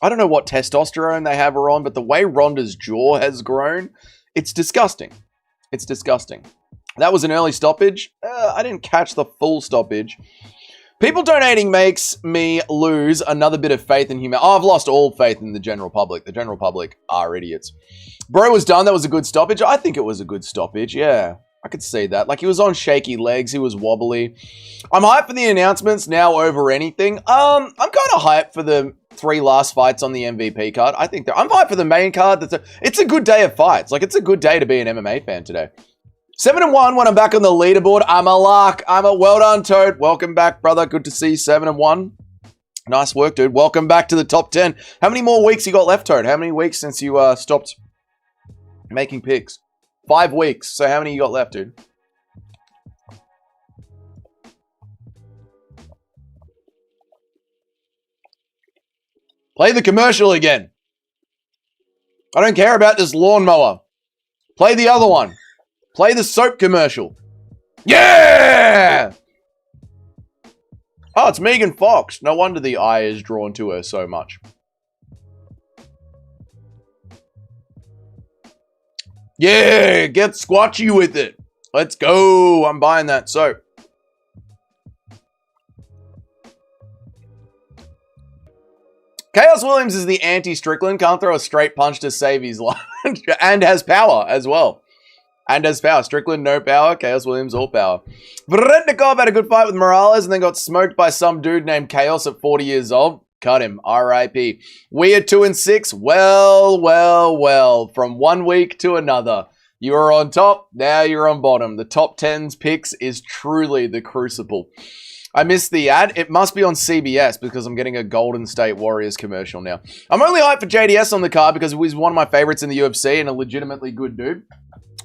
I don't know what testosterone they have her on, but the way Ronda's jaw has grown, it's disgusting. It's disgusting. That was an early stoppage. I didn't catch the full stoppage. People donating makes me lose another bit of faith in humanity. Oh, I've lost all faith in the general public. The general public are idiots. Bro was done. That was a good stoppage. I think it was a good stoppage. Yeah, I could see that. Like, he was on shaky legs. He was wobbly. I'm hyped for the announcements now over anything. I'm kind of hyped for the 3 last fights on the MVP card. I think I'm hyped for the main card. It's a good day of fights. Like, it's a good day to be an MMA fan today. 7-1 when I'm back on the leaderboard. I'm a lock. Well done, Toad. Welcome back, brother. Good to see you. 7-1. Nice work, dude. Welcome back to the top 10. How many more weeks you got left, Toad? How many weeks since you stopped making picks? 5 weeks. So how many you got left, dude? Play the commercial again. I don't care about this lawnmower. Play the other one. Play the soap commercial. Yeah! Oh, it's Megan Fox. No wonder the eye is drawn to her so much. Yeah, get squatchy with it. Let's go. I'm buying that soap. Chaos Williams is the anti-Strickland. Can't throw a straight punch to save his life. And has power as well. And has power. Strickland, no power. Chaos Williams, all power. Vrednikov had a good fight with Morales and then got smoked by some dude named Chaos at 40 years old. Cut him. R.I.P. We are 2-6. Well. From one week to another. You were on top. Now you're on bottom. The top 10's picks is truly the crucible. I missed the ad. It must be on CBS because I'm getting a Golden State Warriors commercial now. I'm only hyped for JDS on the card because he's one of my favorites in the UFC and a legitimately good dude.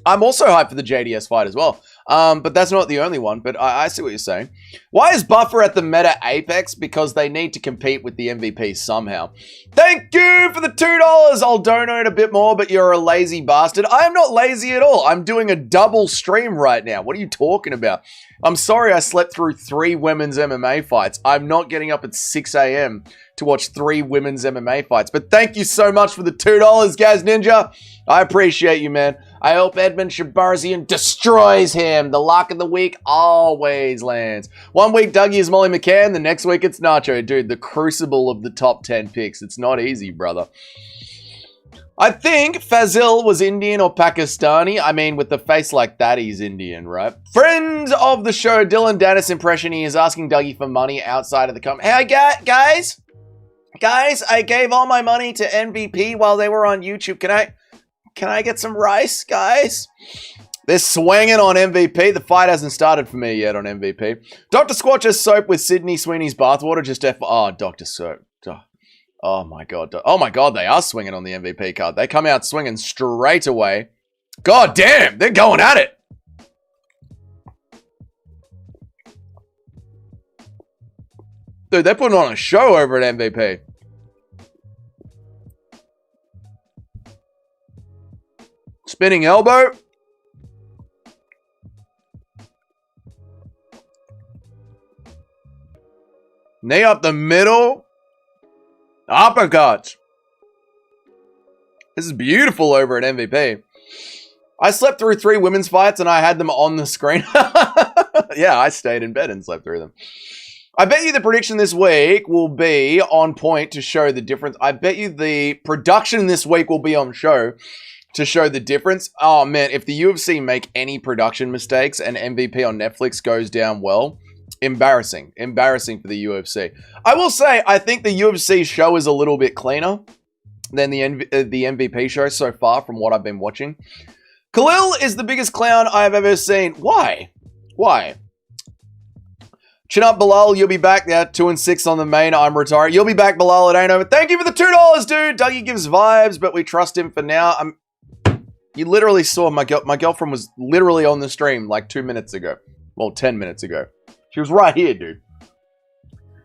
I'm also hyped for the JDS fight as well. But that's not the only one, but I see what you're saying. Why is Buffer at the meta apex? Because they need to compete with the MVP somehow. Thank you for the $2. I'll donate a bit more, but you're a lazy bastard. I am not lazy at all. I'm doing a double stream right now. What are you talking about? I'm sorry I slept through 3 women's MMA fights. I'm not getting up at 6 a.m. to watch 3 women's MMA fights. But thank you so much for the $2, Gaz Ninja. I appreciate you, man. I hope Edmund Shabarzian destroys him. The lock of the week always lands. One week, Dougie is Molly McCann. The next week, it's Nacho. Dude, the crucible of the top 10 picks. It's not easy, brother. I think Fazil was Indian or Pakistani. I mean, with the face like that, he's Indian, right? Friend of the show, Dylan Dennis impression. He is asking Dougie for money outside of the company. Hey, guys, I gave all my money to MVP while they were on YouTube. Can I get some rice, guys? They're swinging on MVP. The fight hasn't started for me yet on MVP. Dr. Squatch's soap with Sydney Sweeney's bathwater. Just oh, Dr. Soap. Oh my god. Oh my god, they are swinging on the MVP card. They come out swinging straight away. God damn, they're going at it. Dude, they're putting on a show over at MVP. Spinning elbow. Knee up the middle. Uppercuts. This is beautiful over at MVP. I slept through 3 women's fights and I had them on the screen. Yeah, I stayed in bed and slept through them. I bet you the prediction this week will be on point to show the difference. I bet you the production this week will be on show to show the difference. Oh man, if the UFC make any production mistakes and MVP on Netflix goes down well, embarrassing for the UFC. I will say, I think the UFC show is a little bit cleaner than the MVP show so far from what I've been watching. Khalil is the biggest clown I've ever seen. Why? Chin up, Bilal. You'll be back now. 2-6 on the main. I'm retiring. You'll be back, Bilal. It ain't over. Thank you for the $2, dude. Dougie gives vibes, but we trust him for now. You literally saw my girlfriend was literally on the stream like 2 minutes ago. Well, 10 minutes ago. She was right here, dude.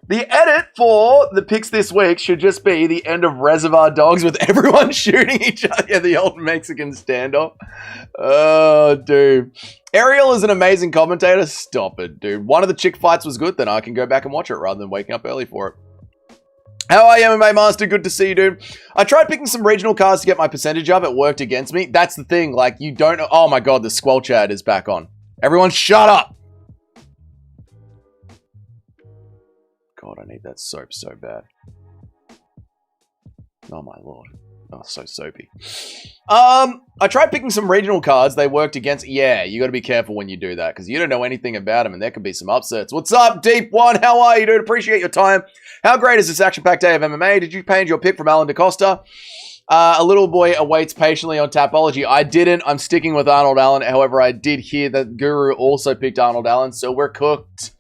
The edit for the picks this week should just be the end of Reservoir Dogs with everyone shooting each other. Yeah, the old Mexican standoff. Oh, dude. Ariel is an amazing commentator. Stop it, dude. One of the chick fights was good, then I can go back and watch it rather than waking up early for it. How are you, MMA Master? Good to see you, dude. I tried picking some regional cards to get my percentage up. It worked against me. That's the thing. Like, you don't know. Oh my god, the squelch ad is back on. Everyone shut up. God, I need that soap so bad. Oh my lord. Oh, so soapy. I tried picking some regional cards. They worked against... Yeah, you got to be careful when you do that because you don't know anything about them and there could be some upsets. What's up, Deep One? How are you, dude? Appreciate your time. How great is this action-packed day of MMA? Did you change your pick from Alan Costa? A little boy awaits patiently on Tapology. I didn't. I'm sticking with Arnold Allen. However, I did hear that Guru also picked Arnold Allen, so we're cooked.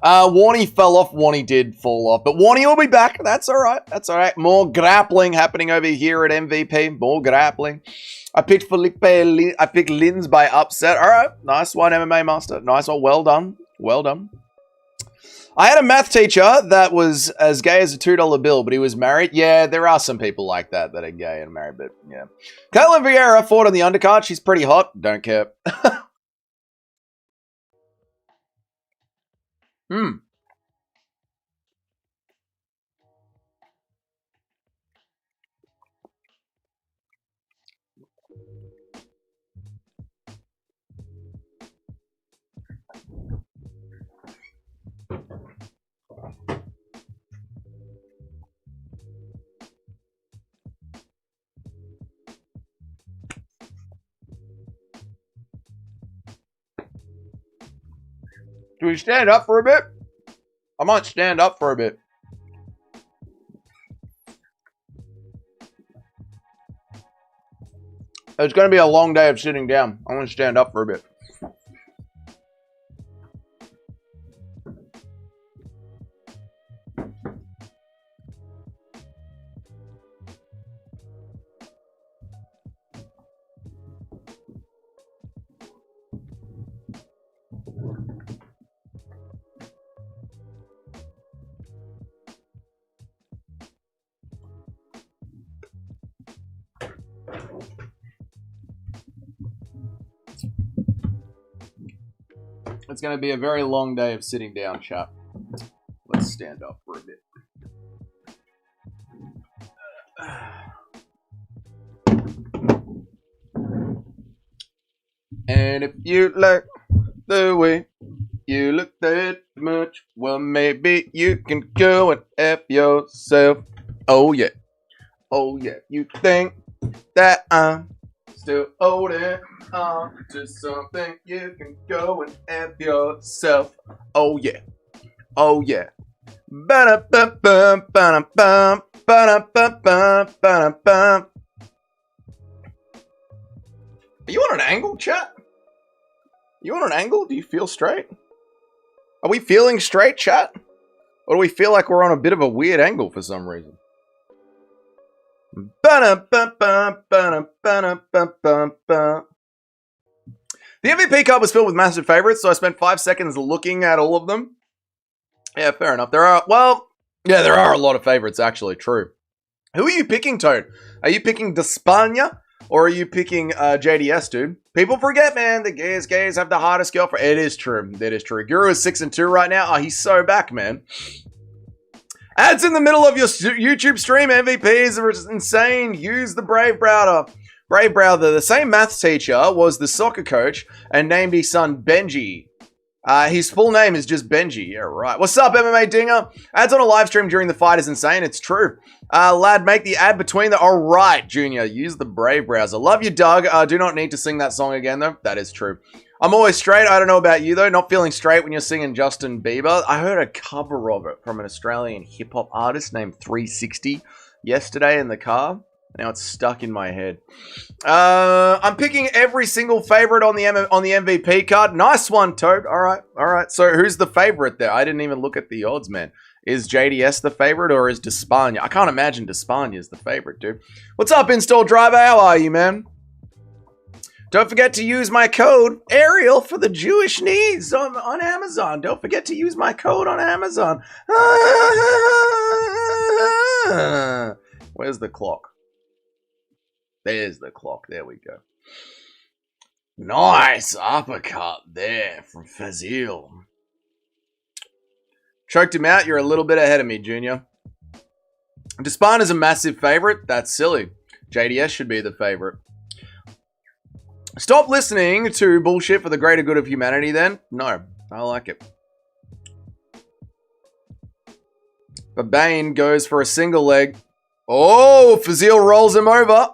Warney fell off. Warney did fall off. But Warney will be back. That's all right. That's all right. More grappling happening over here at MVP. More grappling. I picked Felipe. I picked Lins by upset. All right. Nice one, MMA Master. Nice one. Well done. Well done. I had a math teacher that was as gay as a $2 bill, but he was married. Yeah, there are some people like that that are gay and married, but yeah. Caitlin Vieira fought on the undercard. She's pretty hot. Don't care. Do we stand up for a bit? I might stand up for a bit. It's going to be a long day of sitting down. I'm going to stand up for a bit. It's going to be a very long day of sitting down, chap. Let's stand up for a bit. And if you like the way you look that much, well, maybe you can go and F yourself. Oh, yeah. Oh, yeah. You think that I'm still holding on to something, you can go and F yourself. Oh yeah. Oh yeah. Ba-da-bum-bum, ba-da-bum, ba-da-bum-bum, ba-da-bum. Are you on an angle, chat? You on an angle? Do you feel straight? Are we feeling straight, chat? Or do we feel like we're on a bit of a weird angle for some reason? The MVP card was filled with massive favorites, so I spent 5 seconds looking at all of them. Yeah, fair enough. There are a lot of favorites, actually. True. Who are you picking, Toad? Are you picking Despania, or are you picking JDS, dude? People forget, man. The gays have the hardest girlfriend. It is true. It is true. Guru is 6-2 right now. Oh, he's so back, man. Ads in the middle of your YouTube stream. MVPs are insane. Use the Brave Browser. Brave Browser. The same maths teacher was the soccer coach and named his son Benji. His full name is just Benji. Yeah, right. What's up, MMA Dinger? Ads on a live stream during the fight is insane. It's true. Lad, make the ad between the... All right, Junior. Use the Brave Browser. Love you, Doug. Do not need to sing that song again, though. That is true. I'm always straight. I don't know about you, though. Not feeling straight when you're singing Justin Bieber. I heard a cover of it from an Australian hip-hop artist named 360 yesterday in the car. Now it's stuck in my head. I'm picking every single favorite on the MVP card. Nice one, Toad. All right, all right. So who's the favorite there? I didn't even look at the odds, man. Is JDS the favorite or is Despania? I can't imagine Despania is the favorite, dude. What's up, Install Driver? How are you, man? Don't forget to use my code Ariel for the Jewish needs on Amazon. Don't forget to use my code on Amazon. Where's the clock? There's the clock. There we go. Nice uppercut there from Fazil. Choked him out. You're a little bit ahead of me, Junior. Despine is a massive favorite. That's silly. JDS should be the favorite. Stop listening to bullshit for the greater good of humanity then. No, I like it. But Bane goes for a single leg. Oh, Fazil rolls him over.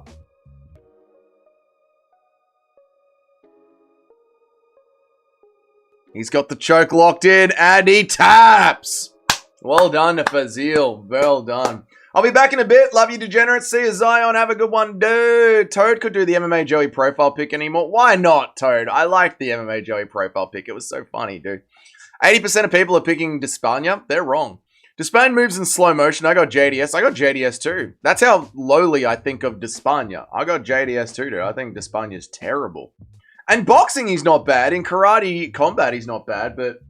He's got the choke locked in and he taps. Well done to Fazil. Well done. I'll be back in a bit. Love you, degenerates. See you, Zion. Have a good one, dude. Toad could do the MMA Joey profile pick anymore. Why not, Toad? I liked the MMA Joey profile pick. It was so funny, dude. 80% of people are picking Despania. They're wrong. Despania moves in slow motion. I got JDS. I got JDS too. That's how lowly I think of Despania. I got JDS too, dude. I think Despania's terrible. And boxing, he's not bad. In karate combat, he's not bad. But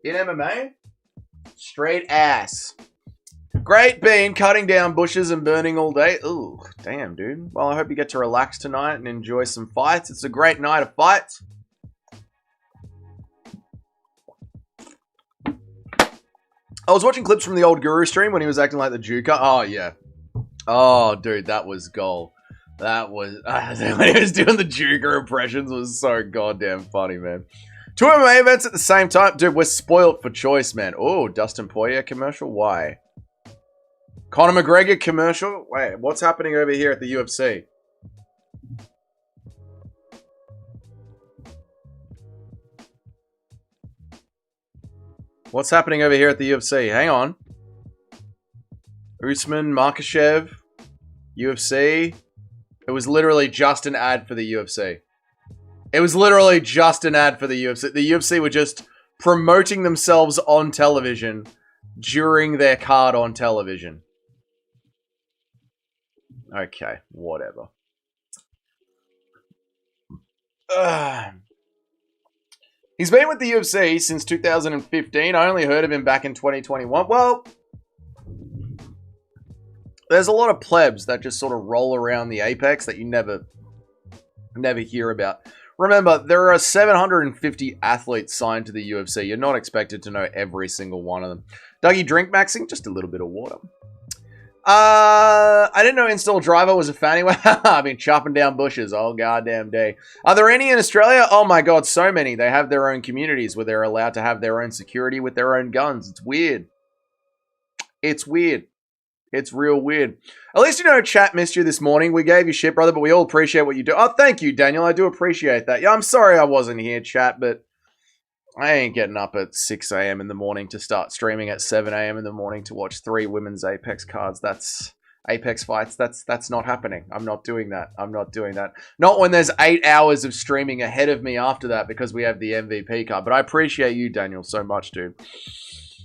in MMA, straight ass. Great Bean, cutting down bushes and burning all day. Ooh, damn, dude. Well, I hope you get to relax tonight and enjoy some fights. It's a great night of fights. I was watching clips from the old Guru stream when he was acting like the Juker. Oh, yeah. Oh, dude, that was gold. That was... when he was doing the Juker impressions was so goddamn funny, man. 2 MMA events at the same time. Dude, we're spoiled for choice, man. Oh, Dustin Poirier commercial? Why? Conor McGregor commercial? Wait, what's happening over here at the UFC? What's happening over here at the UFC? Hang on. Usman, Makhachev, UFC. It was literally just an ad for the UFC. It was literally just an ad for the UFC. The UFC were just promoting themselves on television during their card on television. Okay, whatever. He's been with the UFC since 2015. I only heard of him back in 2021. Well, there's a lot of plebs that just sort of roll around the apex that you never hear about. Remember, there are 750 athletes signed to the UFC. You're not expected to know every single one of them. Dougie, drink maxing? Just a little bit of water. I didn't know Install Driver was a fanny. I've been chopping down bushes all goddamn day. Are there any in Australia? Oh my god, so many. They have their own communities where they're allowed to have their own security with their own guns. It's weird. It's weird. It's real weird. At least you know chat missed you this morning. We gave you shit, brother, but we all appreciate what you do. Oh, thank you, Daniel. I do appreciate that. Yeah, I'm sorry I wasn't here, chat, but I ain't getting up at 6 a.m. in the morning to start streaming at 7 a.m. in the morning to watch 3 women's Apex cards. That's Apex fights. That's not happening. I'm not doing that. I'm not doing that. Not when there's 8 hours of streaming ahead of me after that because we have the MVP card. But I appreciate you, Daniel, so much, dude.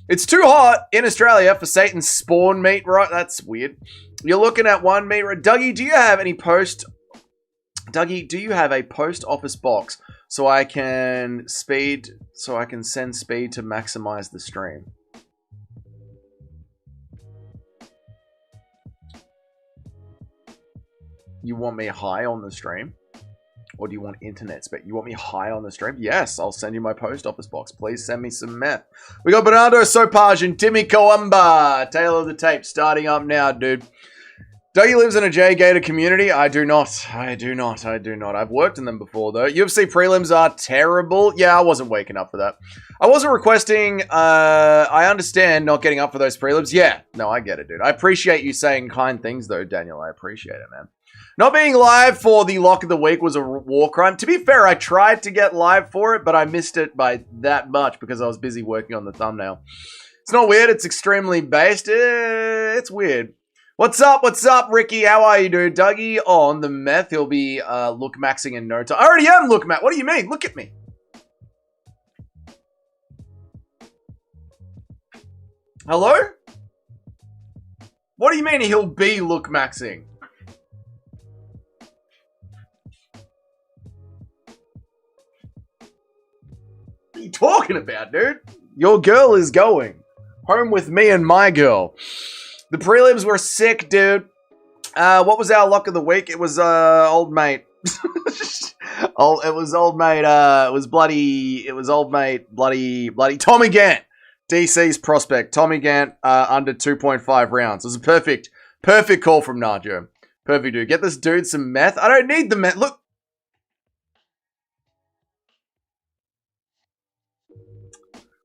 It's too hot in Australia for Satan's spawn meat, right? That's weird. You're looking at one meat, right? Dougie, do you have any post... Dougie, do you have a post office box so I can send speed to maximize the stream? You want me high on the stream? Or do you want internet speed? You want me high on the stream? Yes, I'll send you my post office box. Please send me some meth. We got Bernardo Sopage and Timmy Coamba. Tale of the tape starting up now, dude. Dougie lives in a J-gated community. I do not. I do not. I do not. I've worked in them before, though. UFC prelims are terrible. Yeah, I wasn't waking up for that. I wasn't requesting... I understand not getting up for those prelims. Yeah. No, I get it, dude. I appreciate you saying kind things, though, Daniel. I appreciate it, man. Not being live for the lock of the week was a war crime. To be fair, I tried to get live for it, but I missed it by that much because I was busy working on the thumbnail. It's not weird. It's extremely based. It's weird. What's up? What's up, Ricky? How are you, dude? Dougie on the meth. He'll be look maxing in no time. I already am look max. What do you mean? Look at me. Hello? What do you mean he'll be look maxing? What are you talking about, dude? Your girl is going home with me and my girl. The prelims were sick, dude. What was our lock of the week? It was old mate. It was old mate. It was old mate. Bloody Tommy Gant. DC's prospect, Tommy Gant, under 2.5 rounds. This is a perfect call from Nacho. Perfect, dude. Get this dude some meth. I don't need the meth. Look.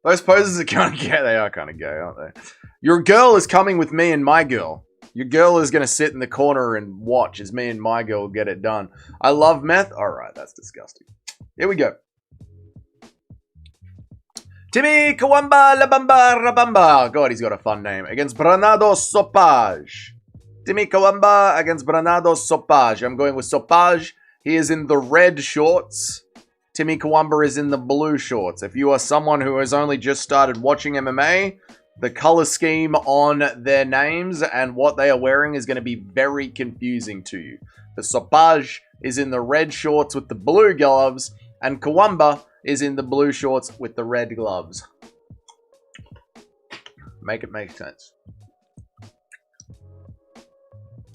Those poses are kind of gay. They are kind of gay, aren't they? Your girl is coming with me and my girl. Your girl is going to sit in the corner and watch as me and my girl get it done. I love meth. All right, that's disgusting. Here we go. Timmy Kawamba Labamba Rabamba. God, he's got a fun name. Against Bernardo Sopage. Timmy Kawamba against Bernardo Sopage. I'm going with Sopage. He is in the red shorts. Timmy Kawamba is in the blue shorts. If you are someone who has only just started watching MMA, the color scheme on their names and what they are wearing is going to be very confusing to you. The Sopage is in the red shorts with the blue gloves, and Kawamba is in the blue shorts with the red gloves. Make it make sense.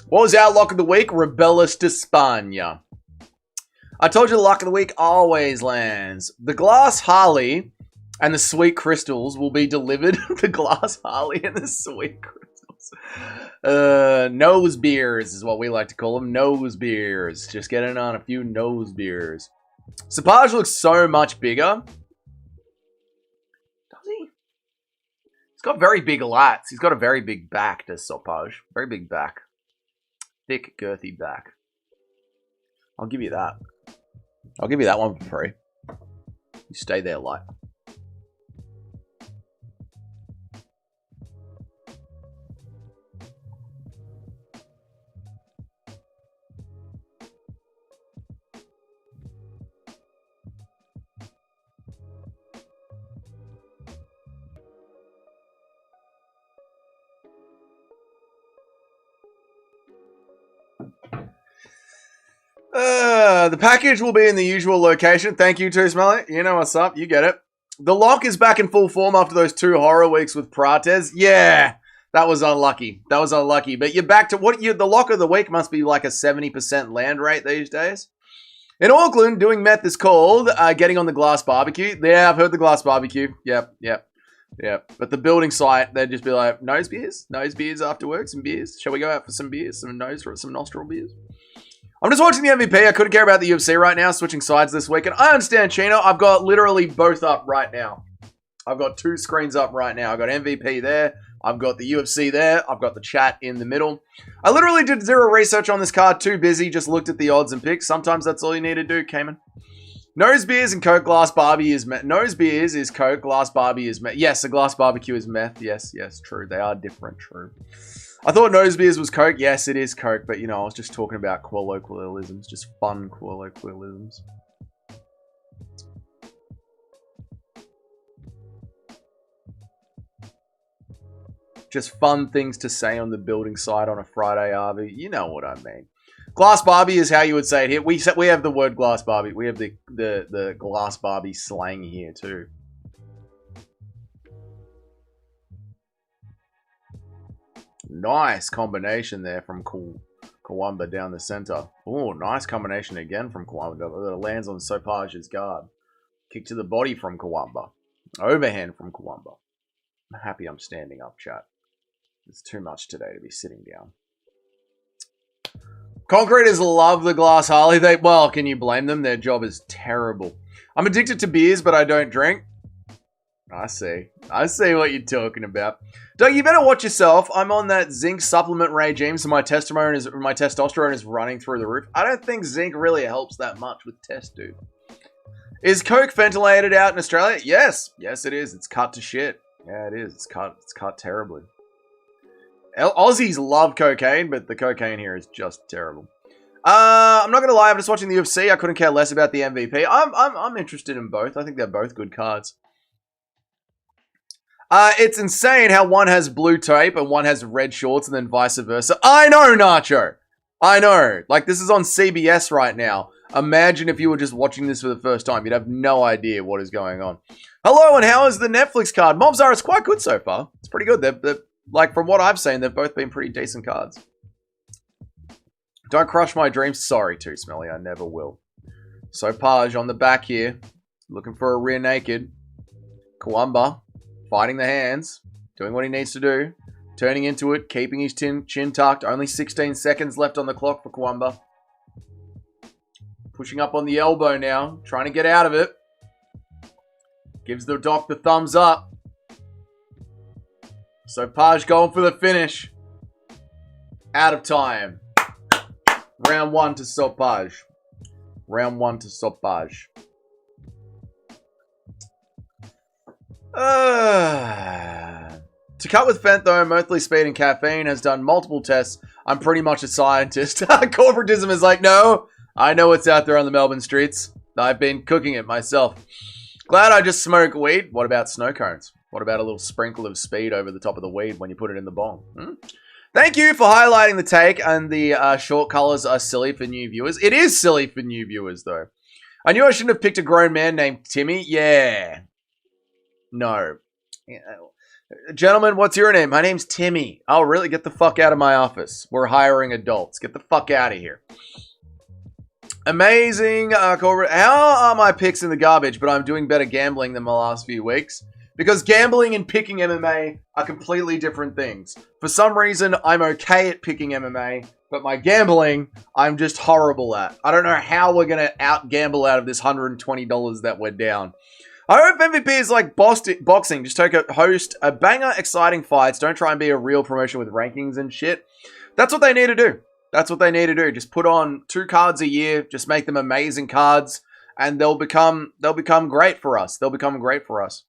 What was our lock of the week? Rebellis de España. I told you the lock of the week always lands. The glass Harley and the sweet crystals will be delivered. The glass Harley and the sweet crystals. Nose beers is what we like to call them. Nose beers. Just getting on a few nose beers. Sapage looks so much bigger. Does he? He's got very big lats. He's got a very big back, does Sapage. Very big back. Thick, girthy back. I'll give you that. I'll give you that one for free. You stay there, light. The package will be in the usual location. Thank you, Too Smelly. You know what's up. You get it. The lock is back in full form after those 2 horror weeks with Prates. Yeah, that was unlucky. That was unlucky. But you're back to what the lock of the week must be like a 70% land rate these days. In Auckland, doing meth is called getting on the glass barbecue. Yeah, I've heard the glass barbecue. Yep. But the building site, they'd just be like, nose beers after work, some beers. Shall we go out for some beers, some nostril beers? I'm just watching the MVP. I couldn't care about the UFC right now, switching sides this week. And I understand, Chino. I've got literally both up right now. I've got 2 screens up right now. I've got MVP there. I've got the UFC there. I've got the chat in the middle. I literally did 0 research on this card. Too busy. Just looked at the odds and picks. Sometimes that's all you need to do, Cayman. Nose beers and Coke, glass Barbie is meth. Nose beers is Coke, glass Barbie is meth. Yes, a glass barbecue is meth. Yes, true. They are different, true. I thought nose beers was Coke. Yes, it is Coke, but you know, I was just talking about colloquialisms, just fun colloquialisms. Just fun things to say on the building site on a Friday, RV. You know what I mean. Glass Barbie is how you would say it here. We have the word glass Barbie. We have the glass Barbie slang here too. Nice combination there from Kawamba down the center. Oh, nice combination again from Kawamba. That lands on Sopage's guard. Kick to the body from Kawamba. Overhand from Kawamba. I'm happy I'm standing up, chat. It's too much today to be sitting down. Concreters love the glass Harley. Well, can you blame them? Their job is terrible. I'm addicted to beers, but I don't drink. I see what you're talking about. Doug, you better watch yourself. I'm on that zinc supplement regime, so my testosterone is running through the roof. I don't think zinc really helps that much with test, dude. Is Coke ventilated out in Australia? Yes, it is. It's cut to shit. Yeah, it is. It's cut terribly. Aussies love cocaine, but the cocaine here is just terrible. I'm not gonna lie. I'm just watching the UFC. I couldn't care less about the MVP. I'm interested in both. I think they're both good cards. It's insane how one has blue tape and one has red shorts and then vice versa. I know, Nacho. I know. Like, this is on CBS right now. Imagine if you were just watching this for the first time. You'd have no idea what is going on. Hello, and how is the Netflix card? Mobs are, it's quite good so far. It's pretty good. They're like, from what I've seen, they've both been pretty decent cards. Don't crush my dreams. Sorry, Too Smelly. I never will. Sopage on the back here. Looking for a rear naked. Kawamba. Fighting the hands. Doing what he needs to do. Turning into it. Keeping his chin tucked. Only 16 seconds left on the clock for Kawamba. Pushing up on the elbow now. Trying to get out of it. Gives the doc the thumbs up. Sopaj going for the finish. Out of time. Round 1 to Sopaj. Round 1 to Sopaj. To cut with fentanyl, mostly speed and caffeine, has done multiple tests. I'm pretty much a scientist. Corporatism is like, no, I know what's out there on the Melbourne streets. I've been cooking it myself. Glad I just smoke weed. What about snow cones? What about a little sprinkle of speed over the top of the weed when you put it in the bong? Thank you for highlighting the take, and the short colors are silly for new viewers. It is silly for new viewers, though. I knew I shouldn't have picked a grown man named Timmy. Yeah. No. Yeah. Gentlemen, what's your name? My name's Timmy. Oh, really? Get the fuck out of my office. We're hiring adults. Get the fuck out of here. Amazing. How are my picks in the garbage, but I'm doing better gambling than my last few weeks? Because gambling and picking MMA are completely different things. For some reason, I'm okay at picking MMA, but my gambling, I'm just horrible at. I don't know how we're going to out-gamble out of this $120 that we're down. I hope MVP is like boxing. Just host a banger, exciting fights. Don't try and be a real promotion with rankings and shit. That's what they need to do. That's what they need to do. Just put on 2 cards a year. Just make them amazing cards, and they'll become great for us. They'll become great for us.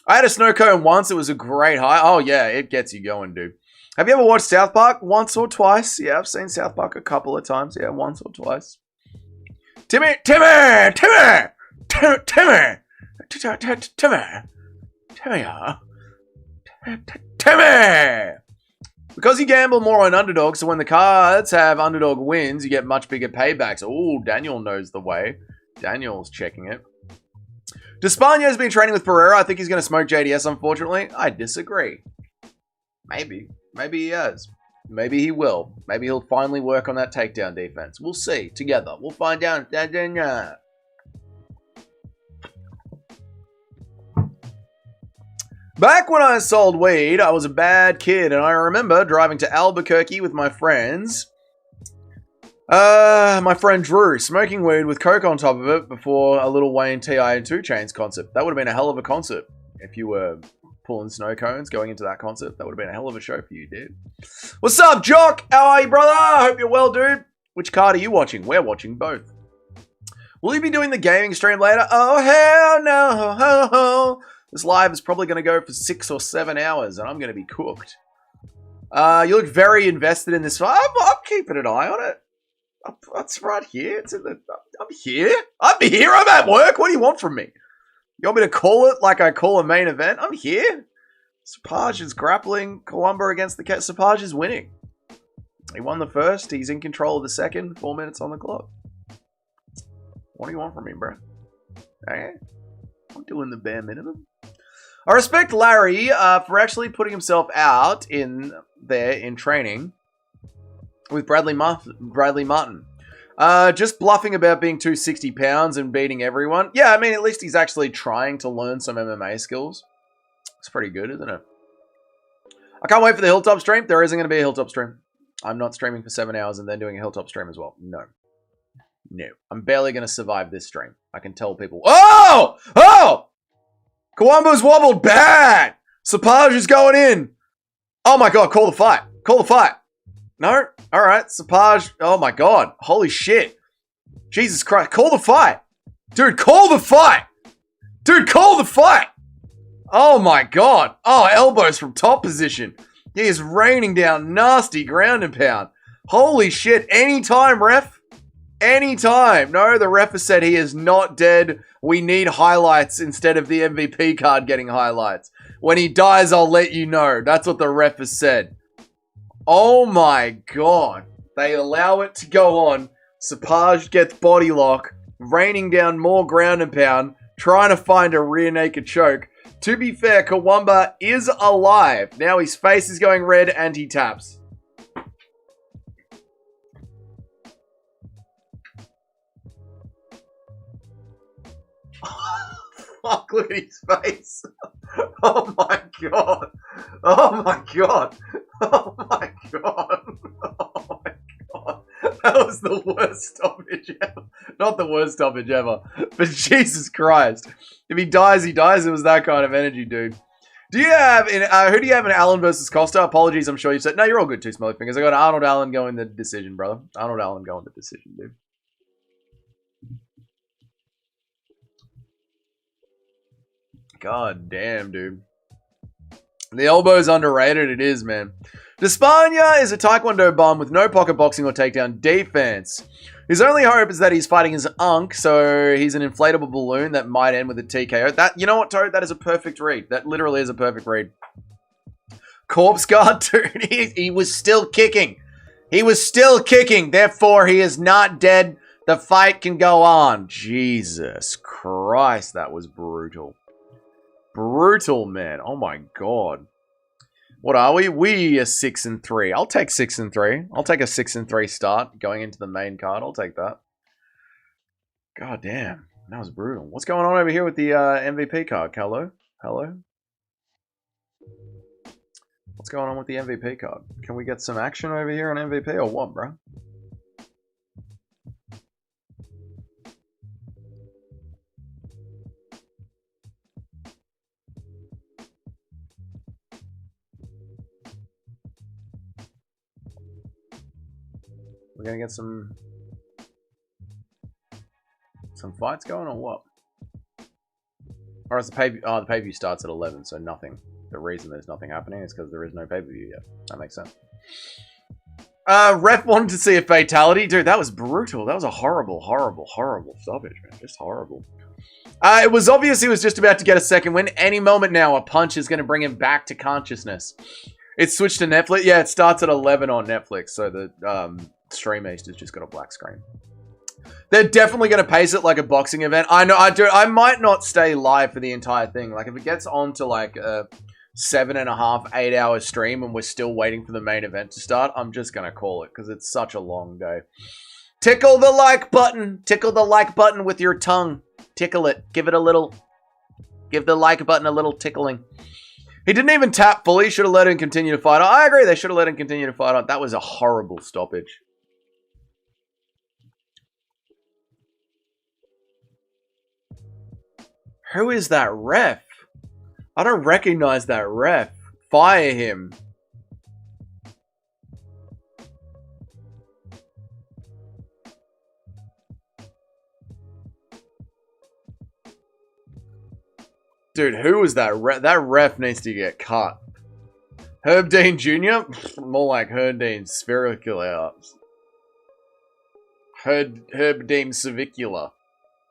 I had a snow cone once. It was a great high. Oh yeah, it gets you going, dude. Have you ever watched South Park? Once or twice. Yeah, I've seen South Park a couple of times. Yeah, once or twice. Timmy. Because you gamble more on underdogs, so when the cards have underdog wins, you get much bigger paybacks. Oh, Daniel knows the way. Daniel's checking it. Despanio's been training with Pereira. I think he's going to smoke JDS, unfortunately. I disagree. Maybe. Maybe he has. Maybe he will. Maybe he'll finally work on that takedown defense. We'll see. Together. We'll find out. Back when I sold weed, I was a bad kid, and I remember driving to Albuquerque with my friends. My friend Drew, smoking weed with coke on top of it before a Lil Wayne, T.I. and 2 Chainz concert. That would have been a hell of a concert if you were pulling snow cones going into that concert. That would have been a hell of a show for you, dude. What's up, Jock? How are you, brother? I hope you're well, dude. Which card are you watching? We're watching both. Will you be doing the gaming stream later? Oh, hell no. This live is probably going to go for 6 or 7 hours, and I'm going to be cooked. You look very invested in this. I'm keeping an eye on it. It's right here. It's in the. I'm here. I'm at work. What do you want from me? You want me to call it like I call a main event? I'm here. Sopaj is grappling Kawamba against the cat. Sopaj is winning. He won the first. He's in control of the second. 4 minutes on the clock. What do you want from me, bro? Okay. I'm doing the bare minimum. I respect Larry for actually putting himself out in training with Bradley Martin. Just bluffing about being 260 pounds and beating everyone. Yeah, I mean, at least he's actually trying to learn some MMA skills. It's pretty good, isn't it? I can't wait for the Hilltop stream. There isn't going to be a Hilltop stream. I'm not streaming for 7 hours and then doing a Hilltop stream as well. No. I'm barely going to survive this stream. I can tell people. Oh! Kawamba's wobbled bad. Sopaj is going in. Oh my god, call the fight. No? Alright, Sopaj. Oh my god. Holy shit. Jesus Christ. Call the fight. Dude, call the fight. Oh my god. Oh, elbows from top position. He is raining down nasty ground and pound. Holy shit. Anytime, ref. Anytime. No, the ref has said he is not dead. We need highlights instead of the MVP card getting highlights. When he dies, I'll let you know. That's what the ref has said. Oh my god. They allow it to go on. Sopaj gets body lock. Raining down more ground and pound. Trying to find a rear naked choke. To be fair, Kawamba is alive. Now his face is going red and he taps. Fuck, look at his face. Oh my god. Oh my god. Oh my god. Oh my god. That was the worst stoppage ever. Not the worst stoppage ever. But Jesus Christ. If he dies, he dies. It was that kind of energy, dude. Do you have, who do you have in Allen versus Costa? Apologies, I'm sure you said, no, you're all good too, Smelly Fingers. I got Arnold Allen going the decision, brother. Arnold Allen going the decision, dude. God damn, dude. The elbow's underrated. It is, man. Despania is a Taekwondo bum with no pocket boxing or takedown defense. His only hope is that he's fighting his unk, so he's an inflatable balloon that might end with a TKO. That, you know what, Toad? That is a perfect read. That literally is a perfect read. Corpse guard, dude. He was still kicking. He was still kicking. Therefore, he is not dead. The fight can go on. Jesus Christ, that was brutal. Brutal, man. Oh my god. What are we? We are 6-3. I'll take 6-3. I'll take a 6-3 start going into the main card. I'll take that. God damn. That was brutal. What's going on over here with the MVP card? Hello? Hello? What's going on with the MVP card? Can we get some action over here on MVP or what, bro? We're gonna get some fights going or what? Or is the pay-per-view? Oh, the pay-per-view starts at 11, so nothing. The reason there's nothing happening is because there is no pay-per-view yet. That makes sense. Ref wanted to see a fatality. Dude, that was brutal. That was a horrible, horrible, horrible stoppage, man. Just horrible. It was obvious he was just about to get a second win. Any moment now, a punch is going to bring him back to consciousness. It's switched to Netflix. Yeah, it starts at 11 on Netflix, so the Stream East has just got a black screen. They're definitely going to pace it like a boxing event. I know, I might not stay live for the entire thing. Like, if it gets on to like a 7.5, 8 hour stream and we're still waiting for the main event to start, I'm just going to call it because it's such a long day. Tickle the like button. Tickle the like button with your tongue. Tickle it. Give it a little. Give the like button a little tickling. He didn't even tap fully. Should have let him continue to fight on. I agree. They should have let him continue to fight on. That was a horrible stoppage. Who is that ref? I don't recognize that ref. Fire him. Dude, who was that ref? That ref needs to get cut. Herb Dean Jr.? More like Herb Dean Sphericula. Herb Dean Cervicula.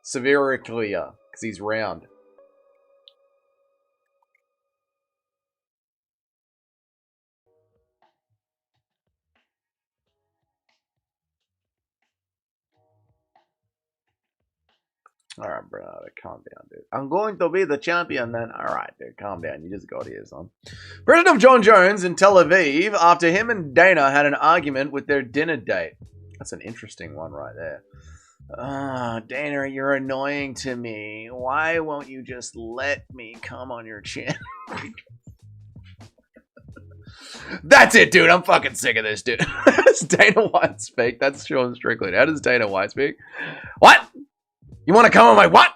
Cervicula. Because he's round. Alright, Bernardo, calm down, dude. I'm going to be the champion then. Alright, dude, calm down. You just got here, son. President of John Jones in Tel Aviv after him and Dana had an argument with their dinner date. That's an interesting one right there. Dana, you're annoying to me. Why won't you just let me come on your chin? That's it, dude. I'm fucking sick of this, dude. How does Dana White speak? That's Sean Strickland. How does Dana White speak? What? You want to come on my what?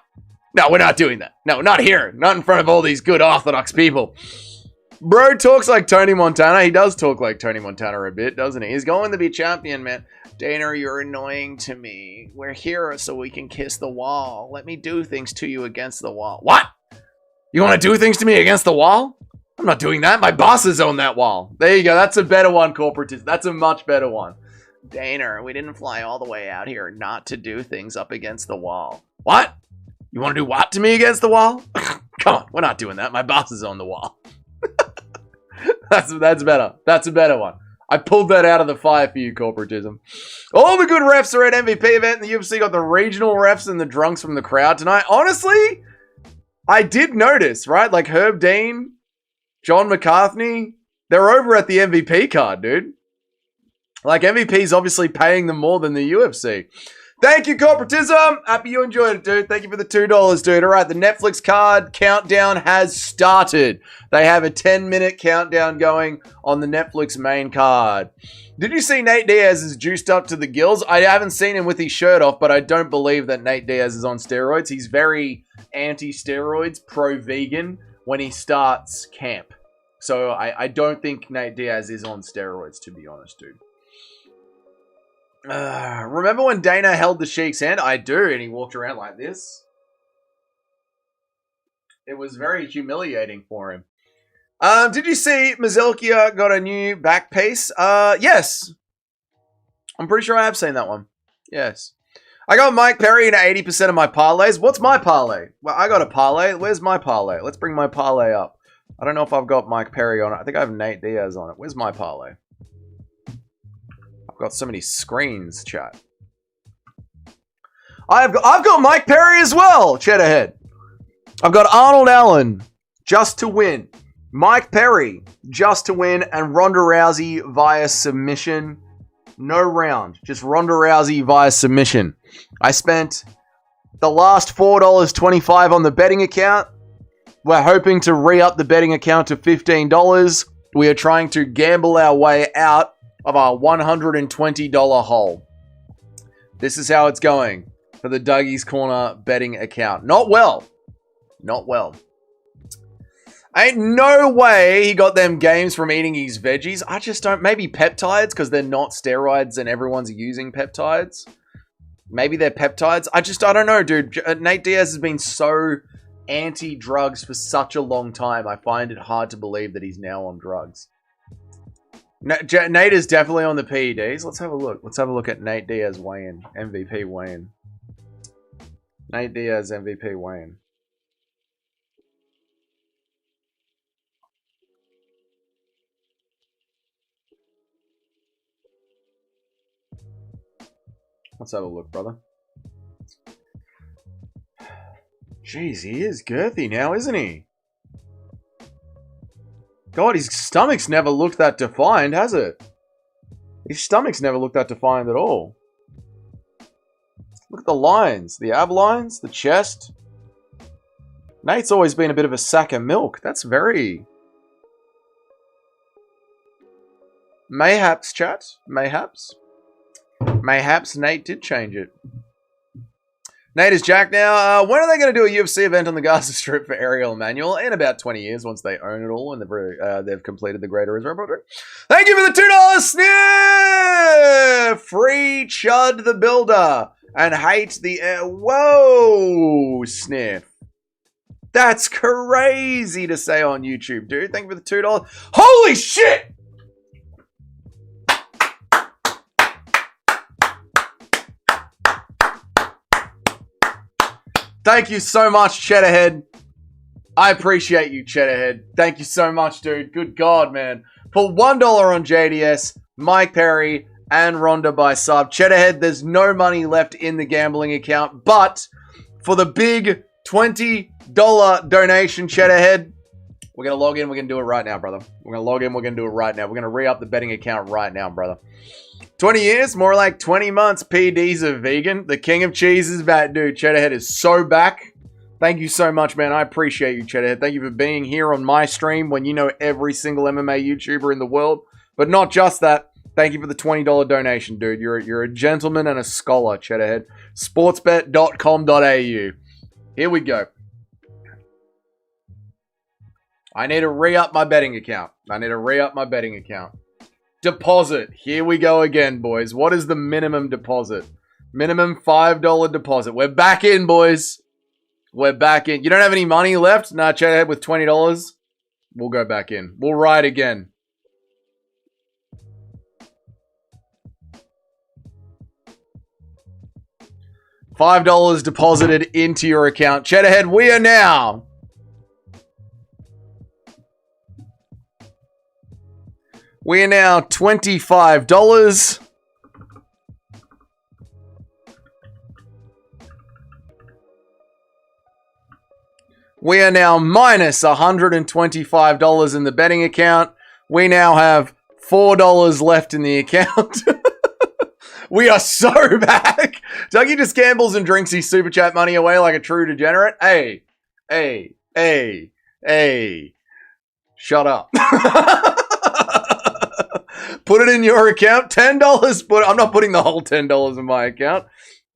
No, we're not doing that. No, not here. Not in front of all these good Orthodox people. Bro talks like Tony Montana. He does talk like Tony Montana a bit, doesn't he? He's going to be champion, man. Dana, you're annoying to me. We're here so we can kiss the wall. Let me do things to you against the wall. What? You want to do things to me against the wall? I'm not doing that. My bosses own that wall. There you go. That's a better one, corporatist. That's a much better one. Dana, we didn't fly all the way out here not to do things up against the wall. What? You want to do what to me against the wall? Come on, we're not doing that. My boss is on the wall. That's better. That's a better one. I pulled that out of the fire for you, corporatism. All the good refs are at MVP event. The UFC got the regional refs and the drunks from the crowd tonight. Honestly, I did notice, right? Like Herb Dean, John McCartney, they're over at the MVP card, dude. Like, MVP's obviously paying them more than the UFC. Thank you, Corporatism. Happy you enjoyed it, dude. Thank you for the $2, dude. All right, the Netflix card countdown has started. They have a 10-minute countdown going on the Netflix main card. Did you see Nate Diaz is juiced up to the gills? I haven't seen him with his shirt off, but I don't believe that Nate Diaz is on steroids. He's very anti-steroids, pro-vegan when he starts camp. So I don't think Nate Diaz is on steroids, to be honest, dude. Remember when Dana held the Sheik's hand? I do, and he walked around like this. It was very humiliating for him. Did you see Mazelkia got a new back piece? Yes. I'm pretty sure I have seen that one. Yes. I got Mike Perry in 80% of my parlays. What's my parlay? Well, I got a parlay. Where's my parlay? Let's bring my parlay up. I don't know if I've got Mike Perry on it. I think I have Nate Diaz on it. Where's my parlay? I've got so many screens, chat. I've got Mike Perry as well, chat ahead. I've got Arnold Allen just to win. Mike Perry just to win. And Ronda Rousey via submission. No round. Just Ronda Rousey via submission. I spent the last $4.25 on the betting account. We're hoping to re-up the betting account to $15. We are trying to gamble our way out of our $120 hole. This is how it's going for the Dougie's Corner betting account. Not well. Not well. Ain't no way he got them games from eating his veggies. I just don't. Maybe peptides because they're not steroids and everyone's using peptides. Maybe they're peptides. I don't know, dude. Nate Diaz has been so anti-drugs for such a long time. I find it hard to believe that he's now on drugs. Nate is definitely on the PEDs. Let's have a look. Let's have a look at Nate Diaz weigh-in. MVP weigh-in. Nate Diaz MVP weigh-in. Let's have a look, brother. Jeez, he is girthy now, isn't he? God, his stomach's never looked that defined, has it? His stomach's never looked that defined at all. Look at the lines. The ab lines, the chest. Nate's always been a bit of a sack of milk. That's very... Mayhaps, chat. Mayhaps. Mayhaps Nate did change it. Nate is Jack now. When are they going to do a UFC event on the Gaza Strip for Ariel Emanuel? In about 20 years, once they own it all and they've completed the Greater Israel Project. Thank you for the $2 sniff! Free Chud the Builder and hate the air. Whoa, sniff. That's crazy to say on YouTube, dude. Thank you for the $2. Holy shit! Thank you so much, Cheddarhead. I appreciate you, Cheddarhead. Thank you so much, dude. Good God, man. For $1 on JDS, Mike Perry, and Ronda by sub. Cheddarhead, there's no money left in the gambling account, but for the big $20 donation, Cheddarhead, we're going to log in. We're going to do it right now, brother. We're going to log in. We're going to do it right now. We're going to re-up the betting account right now, brother. 20 years, more like 20 months. PDs are vegan. The king of cheese is back, dude. Cheddarhead is so back. Thank you so much, man. I appreciate you, Cheddarhead. Thank you for being here on my stream when you know every single MMA YouTuber in the world. But not just that. Thank you for the $20 donation, dude. You're a gentleman and a scholar, Cheddarhead. Sportsbet.com.au. Here we go. I need to re-up my betting account. Deposit. Here we go again, boys. What is the minimum deposit? Minimum $5 deposit. We're back in, boys. We're back in. You don't have any money left? Nah, chat ahead with $20. We'll go back in. We'll ride again. $5 deposited into your account. Chat ahead, we are now... We are now $25. We are now minus $125 in the betting account. We now have $4 left in the account. We are so back. Dougie just gambles and drinks his super chat money away like a true degenerate. Hey. Shut up. Put it in your account. $10. But I'm not putting the whole $10 in my account.